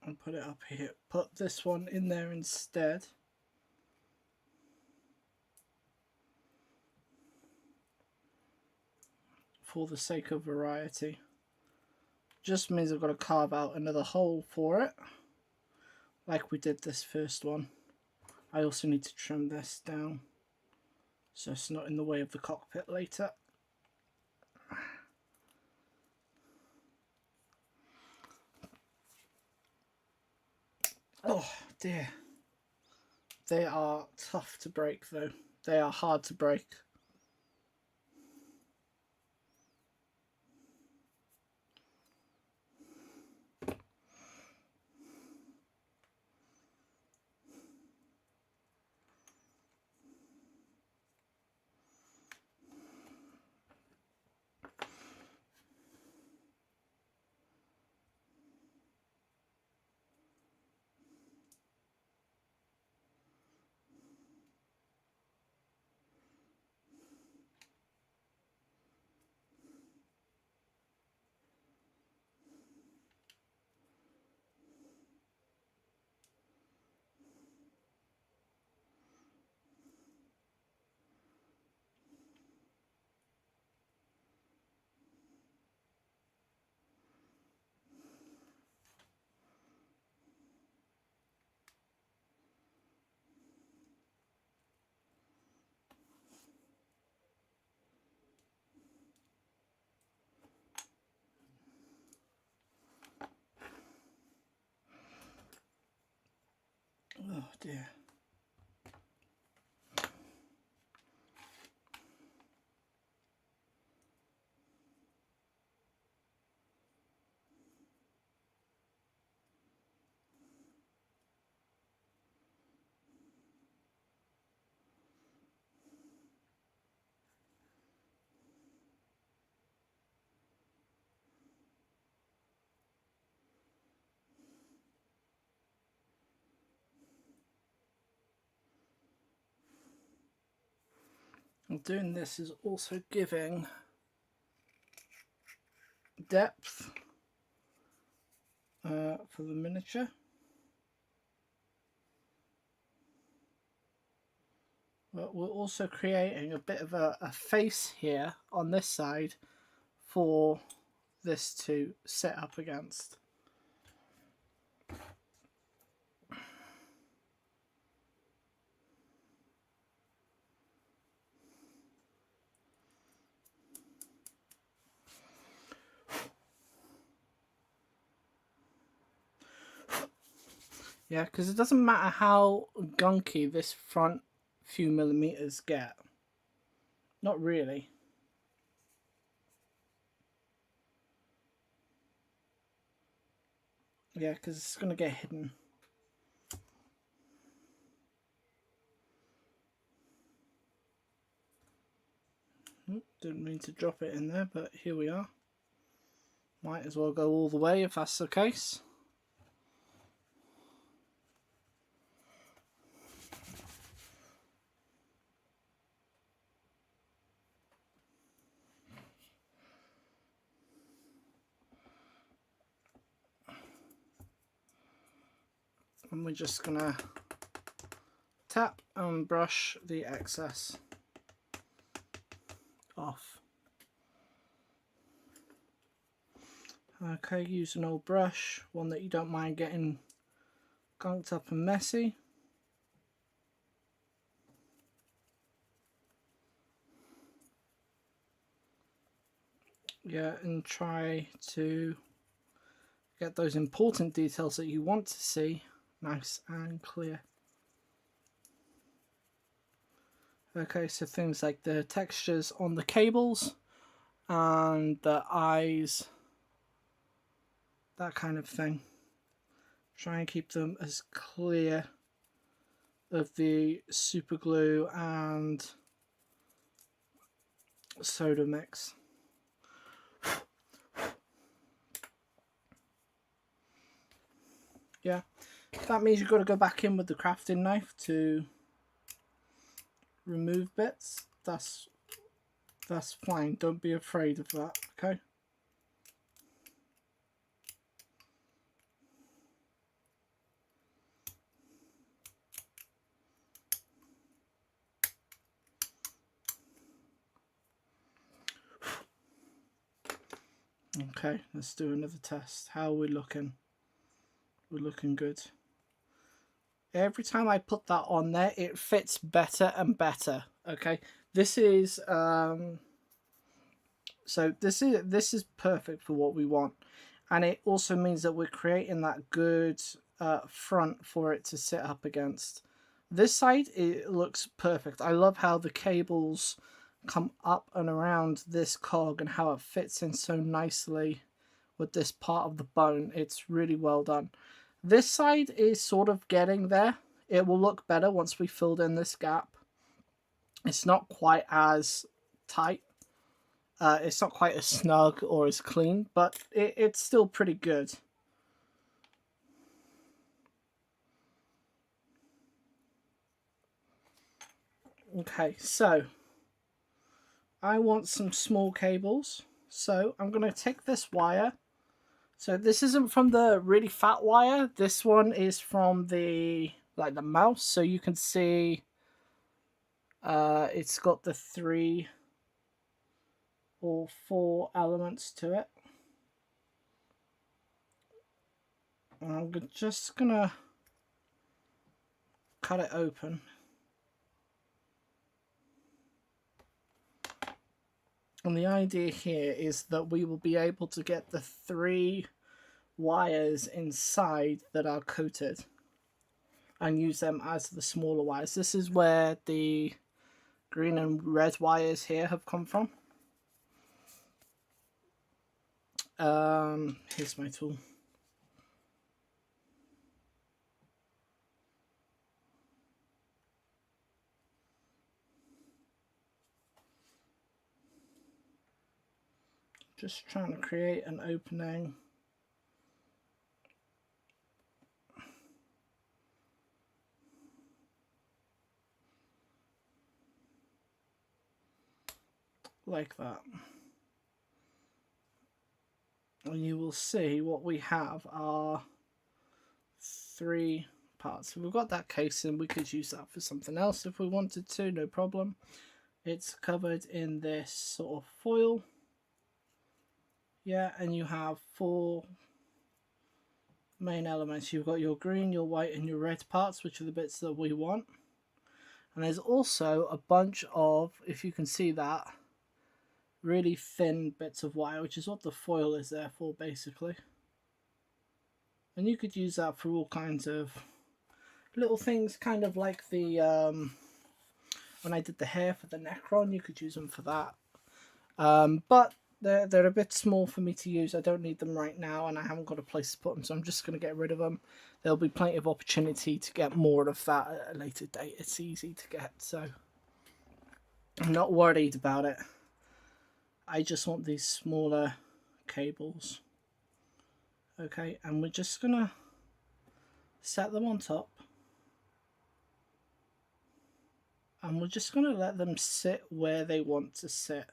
and put it up here. Put this one in there instead. for the sake of variety. Just means I've got to carve out another hole for it, like we did this first one. I also need to trim this down so it's not in the way of the cockpit later. Oh dear. They are tough to break though. They are hard to break. Oh dear. And doing this is also giving depth for the miniature. But we're also creating a bit of a face here on this side for this to sit up against. Yeah, because it doesn't matter how gunky this front few millimeters get. Not really. Yeah, because it's going to get hidden. Didn't mean to drop it in there, but here we are. Might as well go all the way if that's the case. And we're just gonna tap and brush the excess off. Okay, use an old brush, one that you don't mind getting gunked up and messy. Yeah, and try to get those important details that you want to see nice and clear. Okay, so things like the textures on the cables and the eyes, that kind of thing. Try and keep them as clear of the super glue and soda mix. Yeah, that means you've got to go back in with the crafting knife to remove bits. That's fine. Don't be afraid of that, okay? Okay, let's do another test. How are we looking? We're looking good. Every time I put that on there, it fits better and better. Okay, this is so this is perfect for what we want, and it also means that we're creating that good front for it to sit up against. This side, it looks perfect. I love how the cables come up and around this cog and how it fits in so nicely with this part of the bone. It's really well done. This side is sort of getting there. It will look better once we filled in this gap. It's not quite as tight. It's not quite as snug or as clean, but it's still pretty good. Okay, so I want some small cables. So I'm going to take this wire. So this isn't from the really fat wire. This one is from the mouse. So you can see it's got the 3 or 4 elements to it. And I'm just going to cut it open. And the idea here is that we will be able to get the 3 wires inside that are coated and use them as the smaller wires. This is where the green and red wires here have come from. Here's my tool. Just trying to create an opening. Like that. And you will see what we have are 3 parts. If we've got that casing, we could use that for something else if we wanted to, no problem. It's covered in this sort of foil. Yeah, and you have 4 main elements. You've got your green, your white, and your red parts, which are the bits that we want. And there's also a bunch of, if you can see that, really thin bits of wire, which is what the foil is there for, basically. And you could use that for all kinds of little things, kind of like the when I did the hair for the Necron, you could use them for that. But they're a bit small for me to use. I don't need them right now, and I haven't got a place to put them, so I'm just going to get rid of them. There'll be plenty of opportunity to get more of that at a later date. It's easy to get, so I'm not worried about it. I just want these smaller cables. Okay, and we're just going to set them on top. And we're just going to let them sit where they want to sit.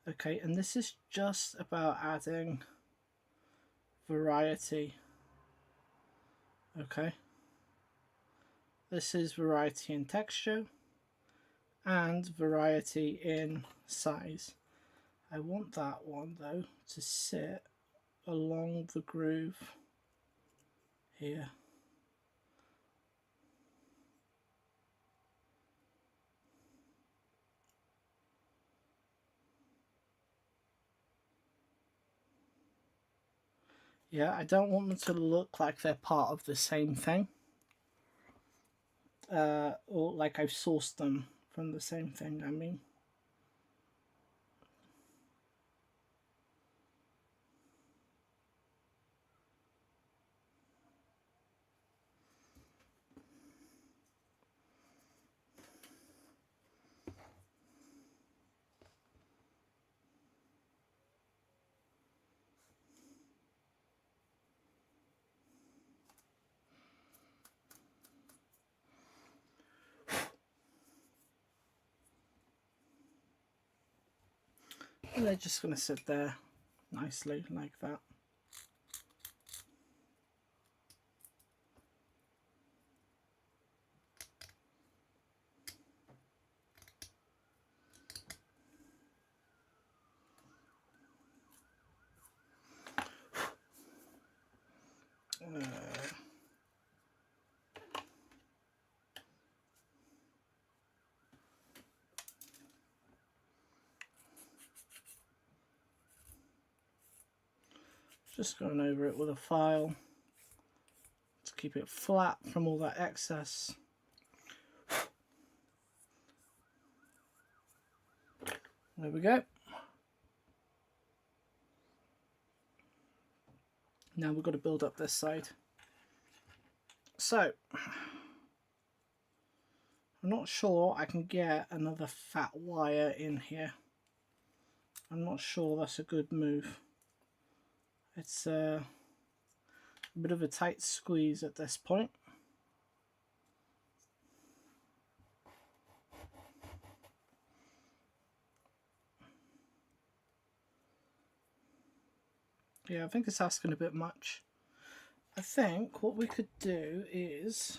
Okay, and this is just about adding variety. Okay, this is variety in texture and variety in size. I want that one though to sit along the groove here. Yeah, I don't want them to look like they're part of the same thing. Or like I've sourced them from the same thing, I mean. And they're just going to sit there nicely like that. Just going over it with a file to keep it flat from all that excess. There we go. Now we've got to build up this side. So, I'm not sure I can get another fat wire in here. I'm not sure that's a good move. It's a bit of a tight squeeze at this point. Yeah, I think it's asking a bit much. I think what we could do is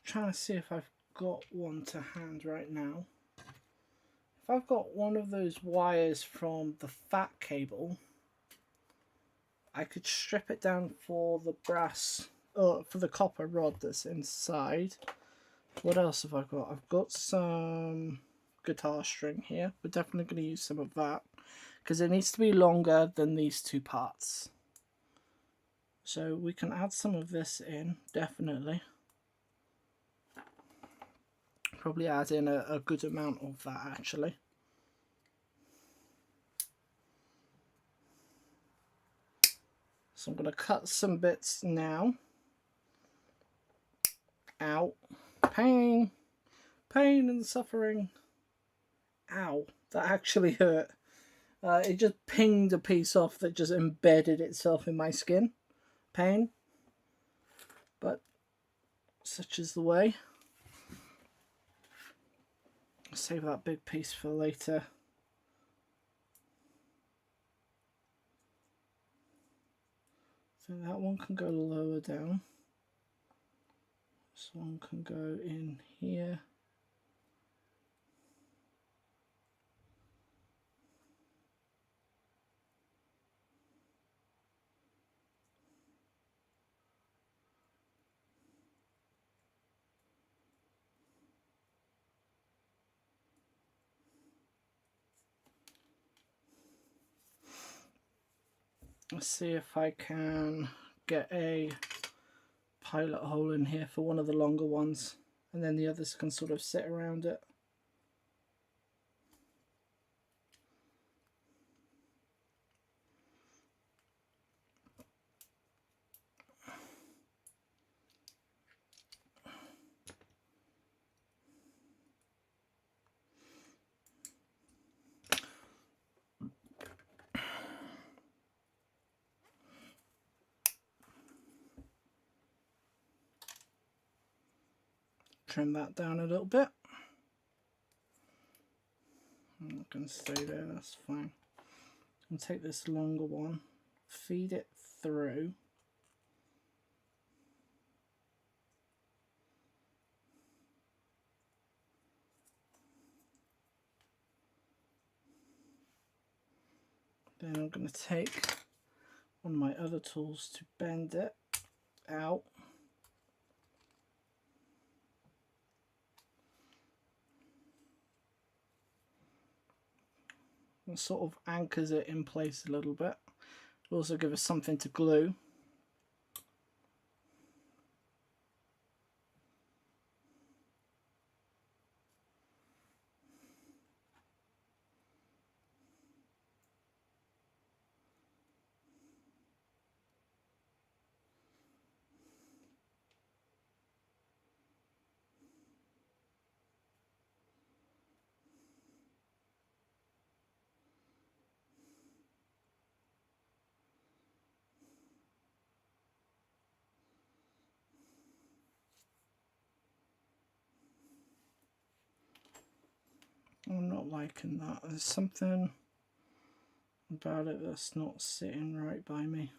trying to see if I've got one to hand right now. If I've got one of those wires from the fat cable, I could strip it down for the brass, for the copper rod that's inside. What else have I got? I've got some guitar string here. We're definitely going to use some of that because it needs to be longer than these two parts. So we can add some of this in, definitely. Probably add in a good amount of that actually. So I'm going to cut some bits now. Ow. Pain. Pain and suffering. Ow. That actually hurt. It just pinged a piece off that just embedded itself in my skin. Pain. But such is the way. I'll save that big piece for later. So that one can go lower down. This one can go in here. Let's see if I can get a pilot hole in here for one of the longer ones, and then the others can sort of sit around it. Trim that down a little bit. I'm not going to stay there, that's fine. I'll take this longer one, feed it through. Then I'm going to take one of my other tools to bend it out. And sort of anchors it in place a little bit. It'll also give us something to glue. I'm not liking that. There's something about it that's not sitting right by me.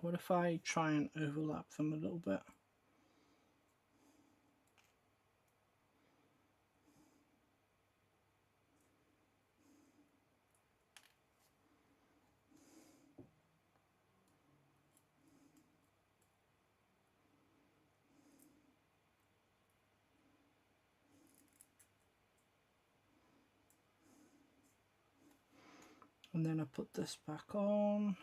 What if I try and overlap them a little bit? And then I put this back on.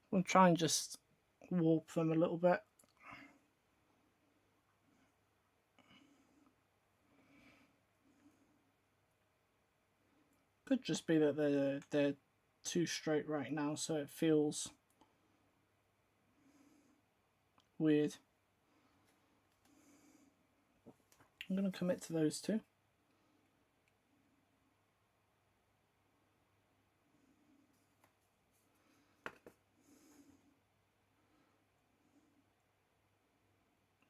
We'll try and just warp them a little bit. Could just be that they're too straight right now, so it feels weird. I'm going to commit to those two.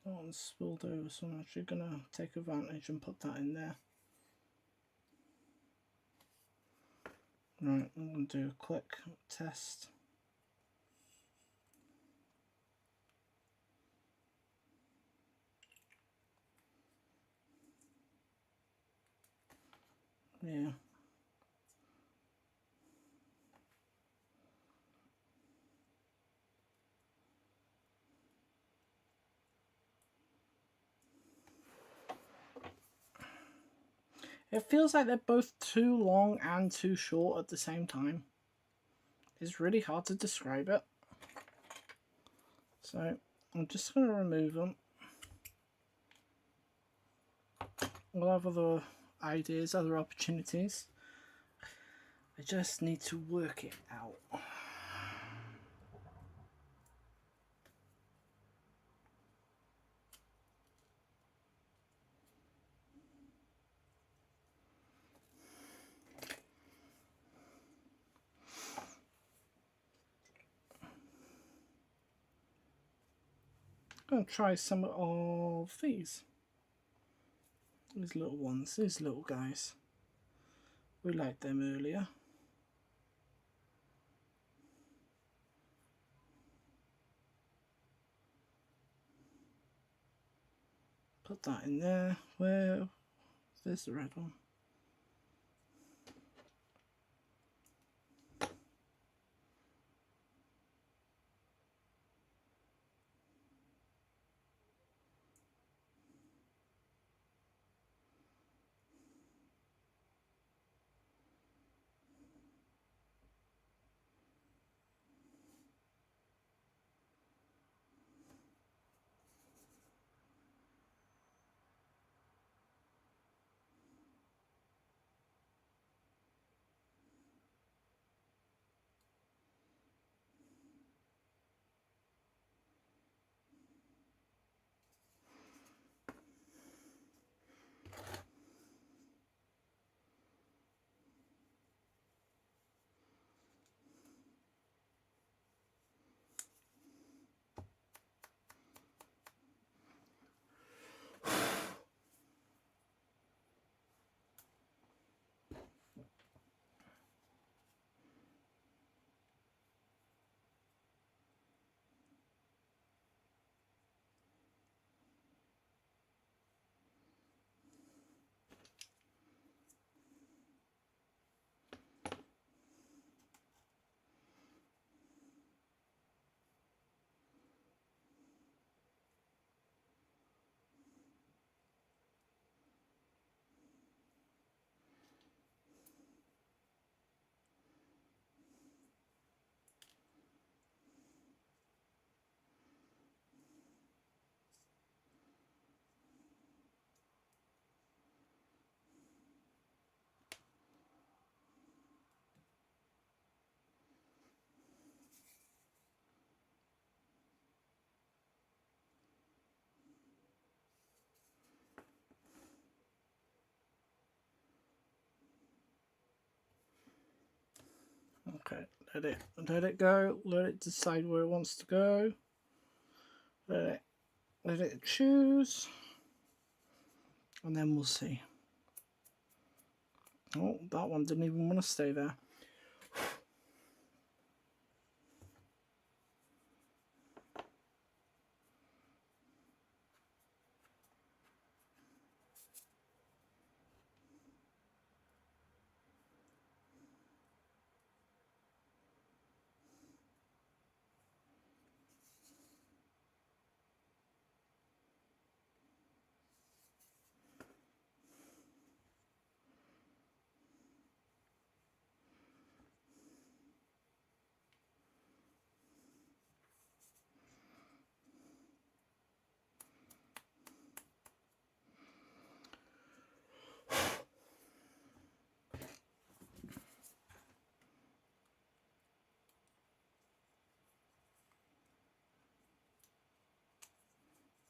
That one's spilled over, so I'm actually going to take advantage and put that in there. Right, I'm going to do a quick test. Yeah. It feels like they're both too long and too short at the same time. It's really hard to describe it. So I'm just going to remove them. We'll have other ideas, other opportunities. I just need to work it out. I'm going to try some of these. These little ones, these little guys. We liked them earlier. Put that in there. Where? There's the red one. Okay, let it go. Let it decide where it wants to go. Let it choose, and then we'll see. Oh, that one didn't even want to stay there.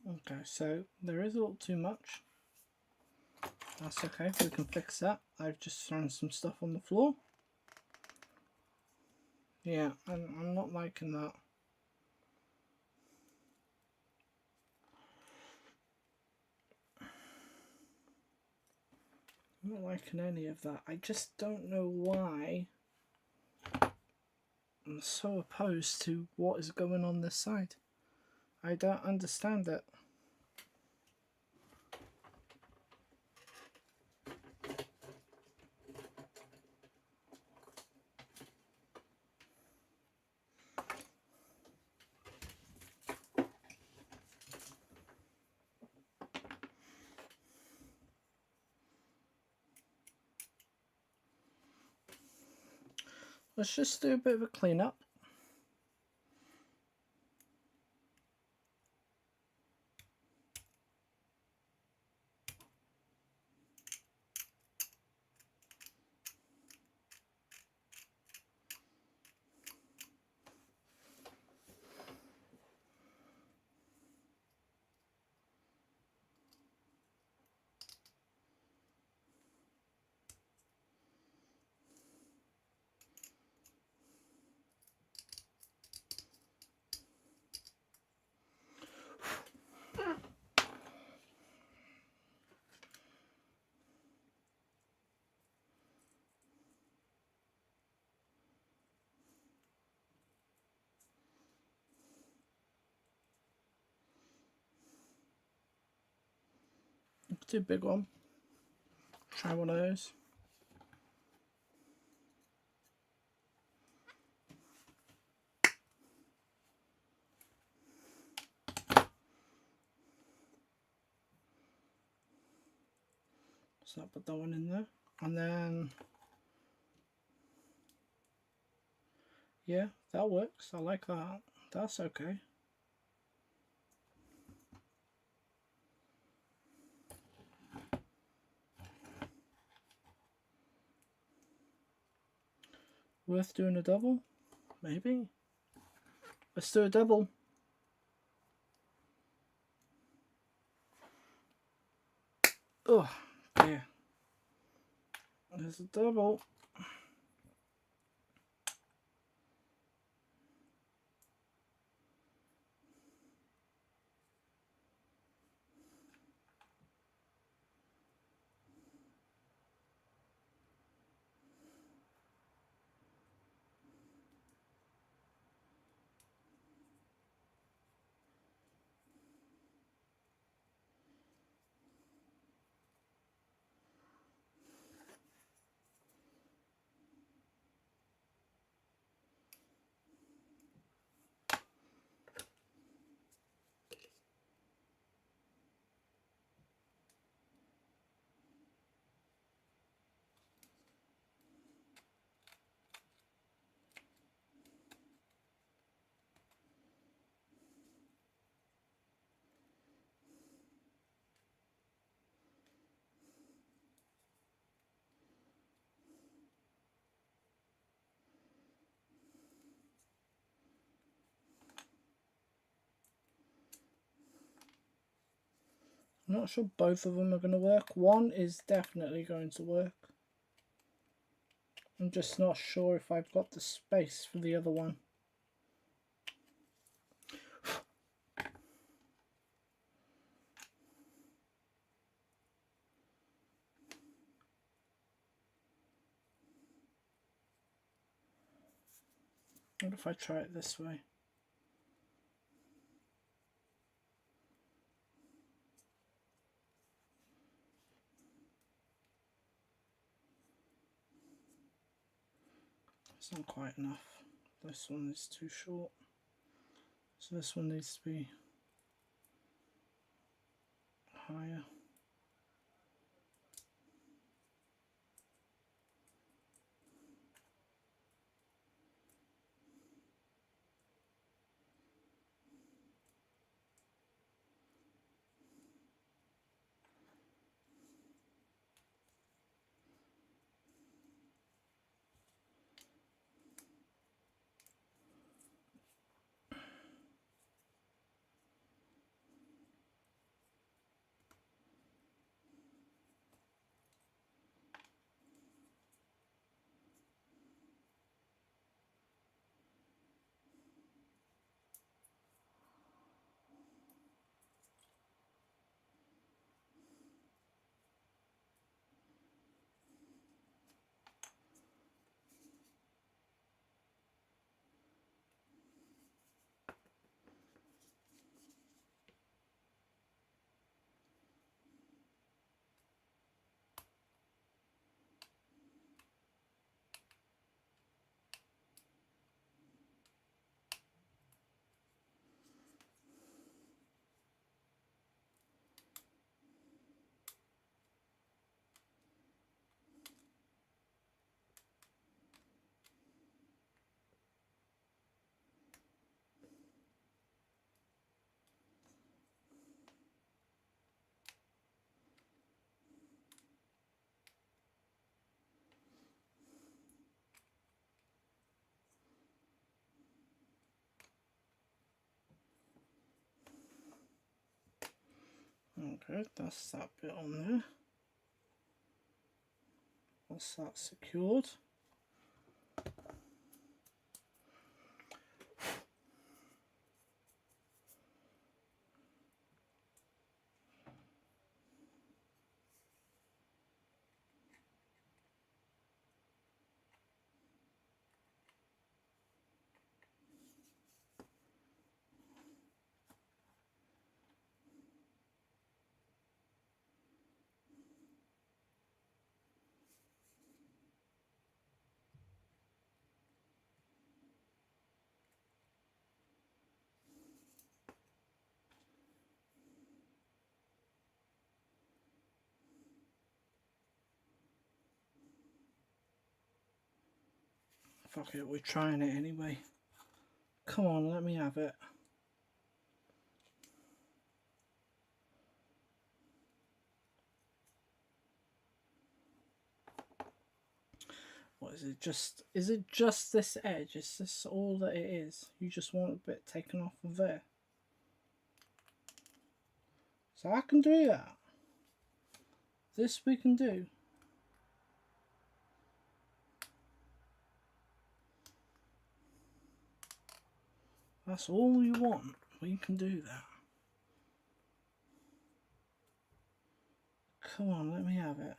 Okay, so there is a little too much. That's okay, we can fix that. I've just thrown some stuff on the floor. Yeah, I'm not liking that. I'm not liking any of that. I just don't know why I'm so opposed to what is going on this side. I don't understand it. Let's just do a bit of a cleanup. Too big one. Try one of those. So I'll put that one in there. And then, yeah, that works. I like that. That's okay. Worth doing a double? Maybe. Let's do a double. Oh, yeah. There's a double. I'm not sure both of them are going to work. One is definitely going to work. I'm just not sure if I've got the space for the other one. What if I try it this way? It's not quite enough. This one is too short. So this one needs to be higher. Okay, that's that bit on there. That's that secured. Fuck it, we're trying it anyway. Come on, let me have it. What is it? Is it just this edge? Is this all that it is? You just want a bit taken off of there. So I can do that. This we can do. That's all you want. We can do that. Come on, let me have it.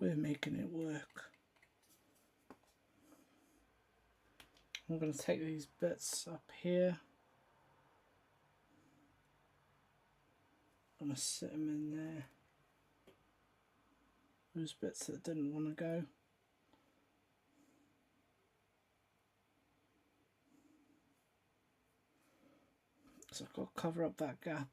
We're making it work. I'm going to take these bits up here. I'm going to sit them in there. those bits that didn't want to go. So I've got to cover up that gap.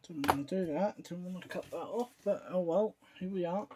Didn't want to do that, didn't want to cut that off, but oh well, here we are.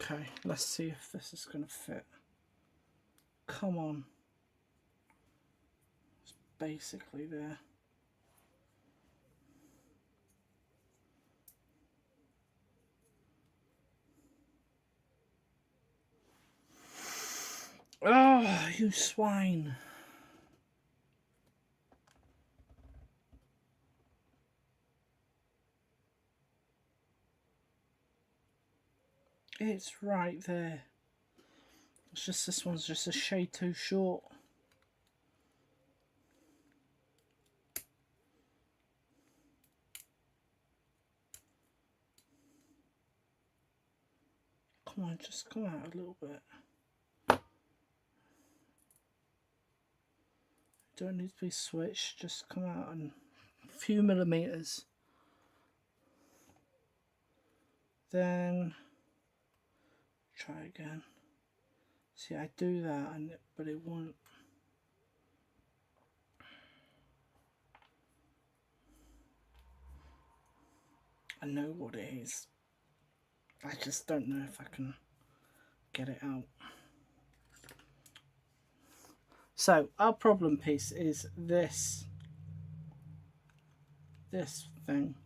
Okay, let's see if this is going to fit. Come on. It's basically there. Oh, you swine. It's right there. It's just this one's just a shade too short. Come on, just come out a little bit. Don't need to be switched, just come out and a few millimeters. Then try again. See, I do that, but it won't. I know what it is. I just don't know if I can get it out. So our problem piece is this thing.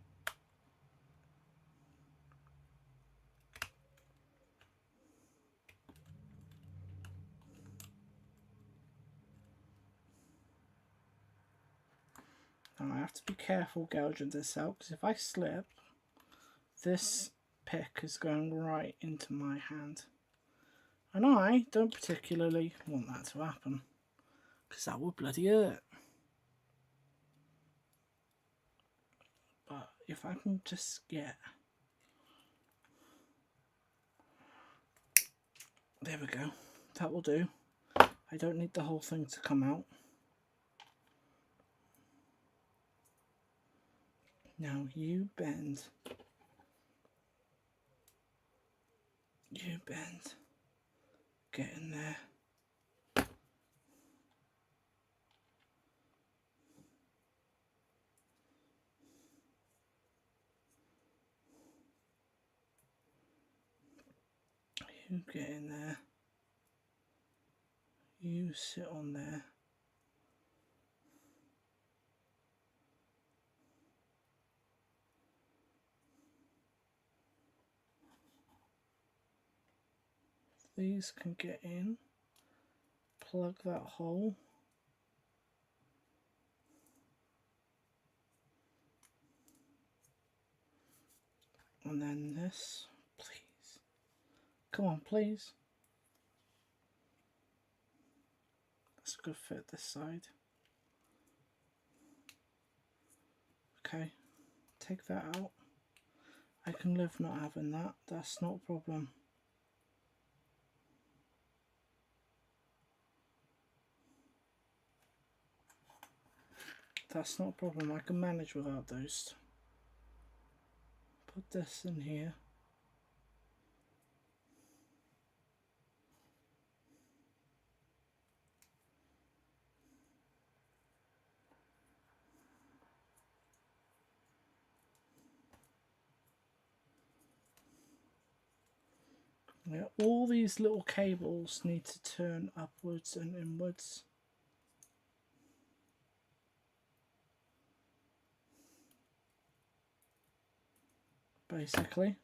Now I have to be careful gouging this out, because if I slip, this pick is going right into my hand. And I don't particularly want that to happen, because that would bloody hurt. But if I can just get... There we go. That will do. I don't need the whole thing to come out. Now you bend. You bend. Get in there. You get in there. You sit on there. These can get in. Plug that hole. And then this, please. Come on, please. That's a good fit this side. Okay, take that out. I can live not having that, that's not a problem. That's not a problem, I can manage without those. Put this in here. Yeah, all these little cables need to turn upwards and inwards. Basically.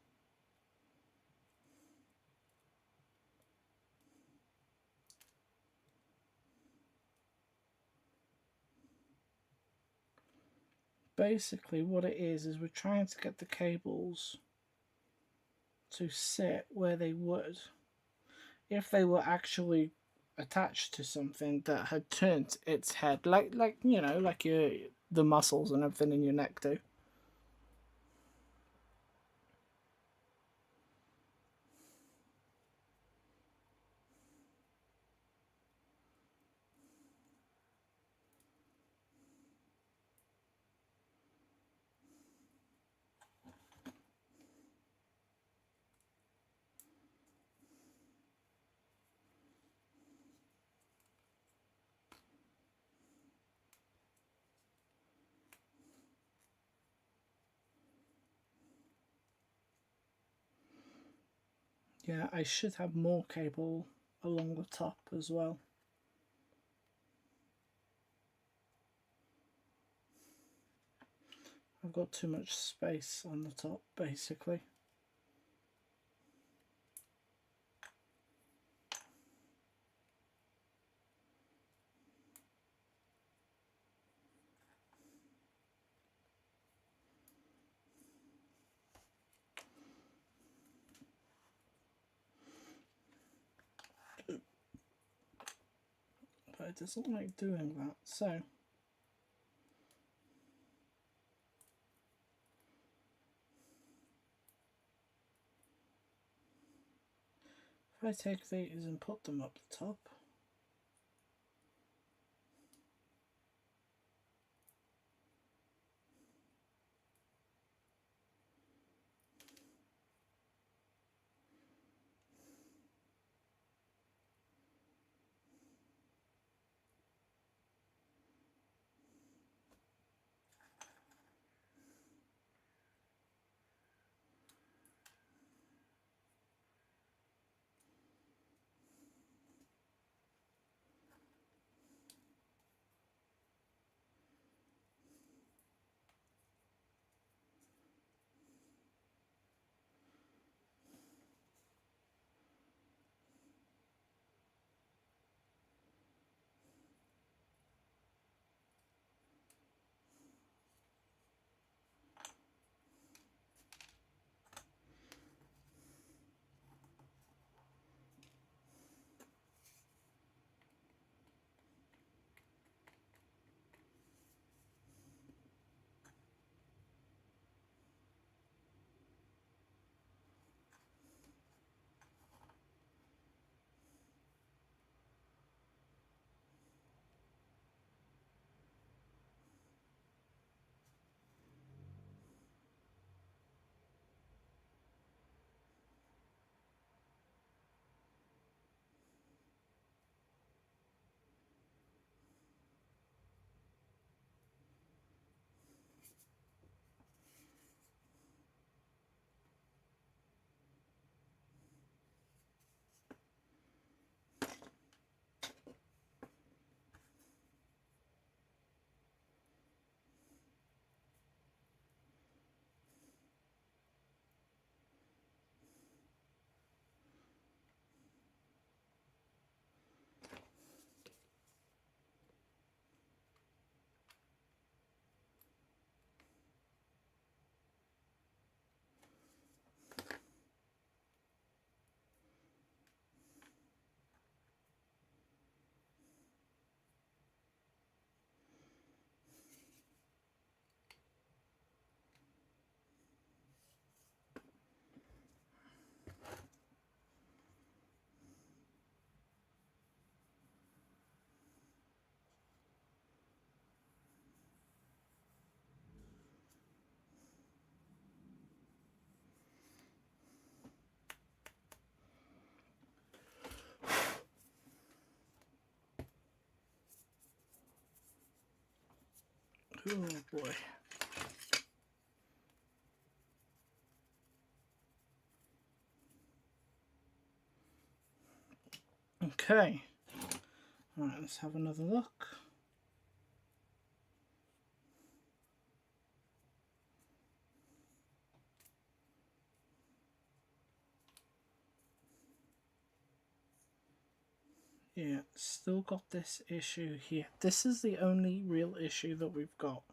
Basically what it is we're trying to get the cables to sit where they would if they were actually attached to something that had turned its head, like you know, like the muscles and everything in your neck do. Yeah, I should have more cable along the top as well. I've got too much space on the top, basically. But it doesn't like doing that, so if I take these and put them up the top, oh boy. Okay. Alright, let's have another look. Yeah, still got this issue here. This is the only real issue that we've got.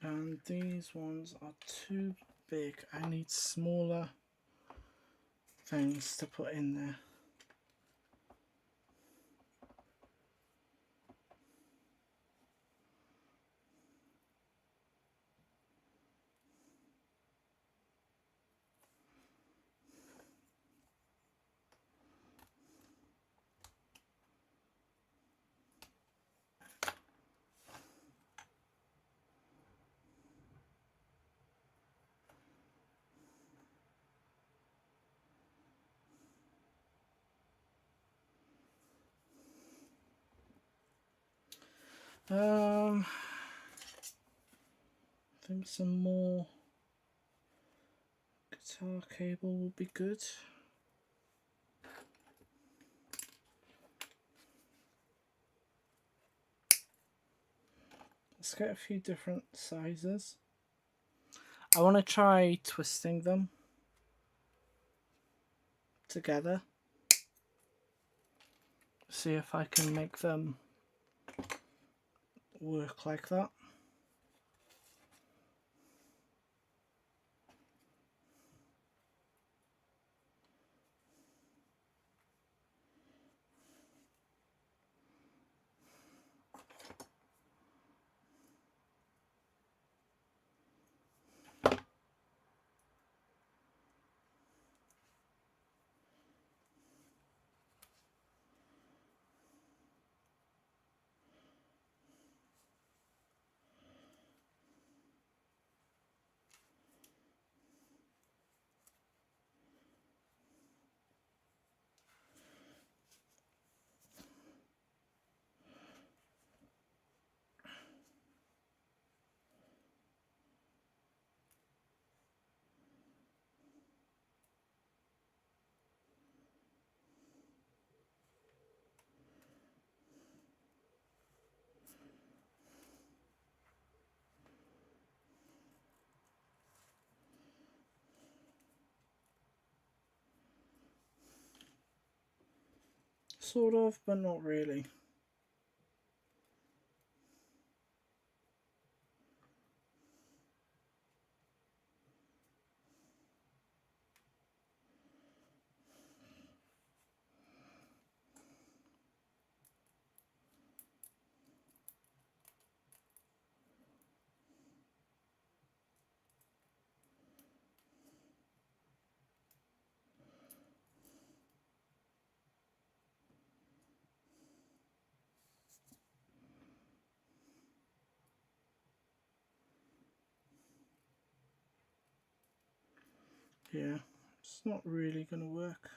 And these ones are too big. I need smaller things to put in there. I think some more guitar cable would be good. Let's get a few different sizes. I want to try twisting them together. See if I can make them work like that. Sort of, but not really. Yeah, it's not really going to work.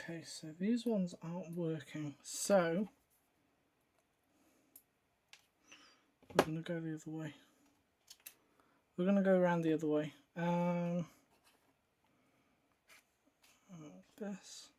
Okay, so these ones aren't working, so we're going to go the other way. We're going to go around the other way. This.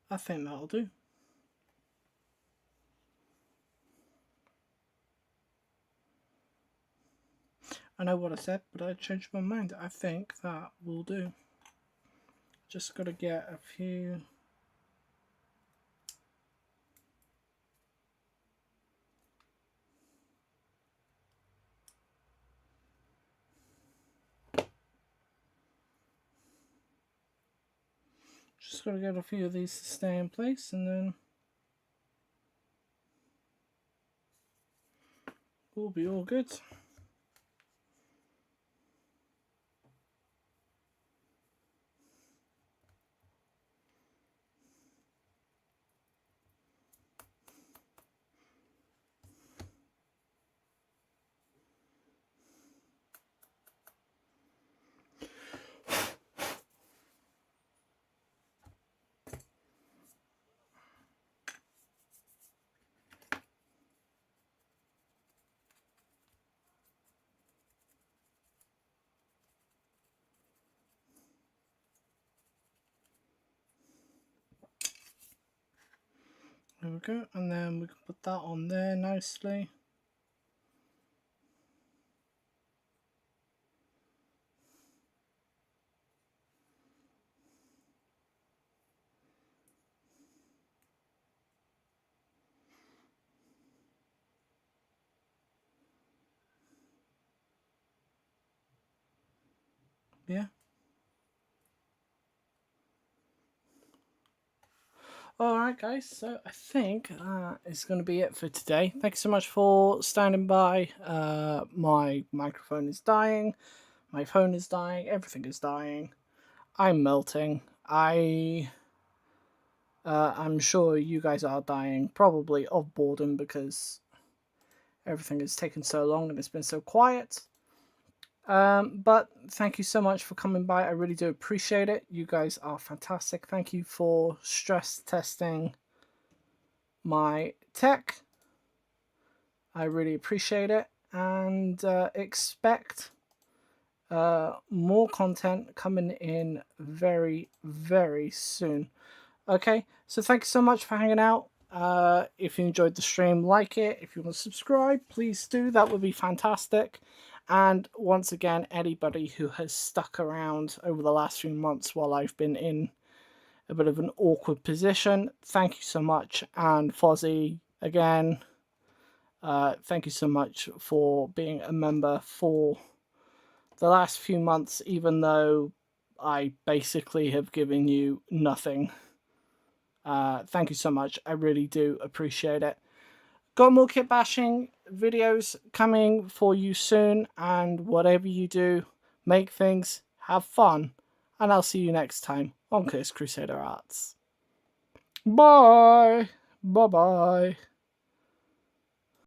I think that'll do. I know what I said, but I changed my mind. I think that will do. Just got to get a few. Just got to get a few of these to stay in place, and then will be all good. There we go, and then we can put that on there nicely. Yeah. Alright guys, so I think that is going to be it for today. Thank you so much for standing by. My microphone is dying, my phone is dying, everything is dying. I'm melting. I'm sure you guys are dying, probably of boredom because everything has taken so long and it's been so quiet. But thank you so much for coming by. I really do appreciate it. You guys are fantastic. Thank you for stress testing my tech. I really appreciate it, and expect more content coming in very, very soon. Okay, so thank you so much for hanging out. If you enjoyed the stream, like it. If you want to subscribe, please do. That would be fantastic. And once again, anybody who has stuck around over the last few months while I've been in a bit of an awkward position, thank you so much. And Fozzie, again, thank you so much for being a member for the last few months, even though I basically have given you nothing. Thank you so much. I really do appreciate it. Got more kit bashing videos coming for you soon, and whatever you do, make things, have fun, and I'll see you next time on Curse Crusader Arts. Bye! Bye-bye.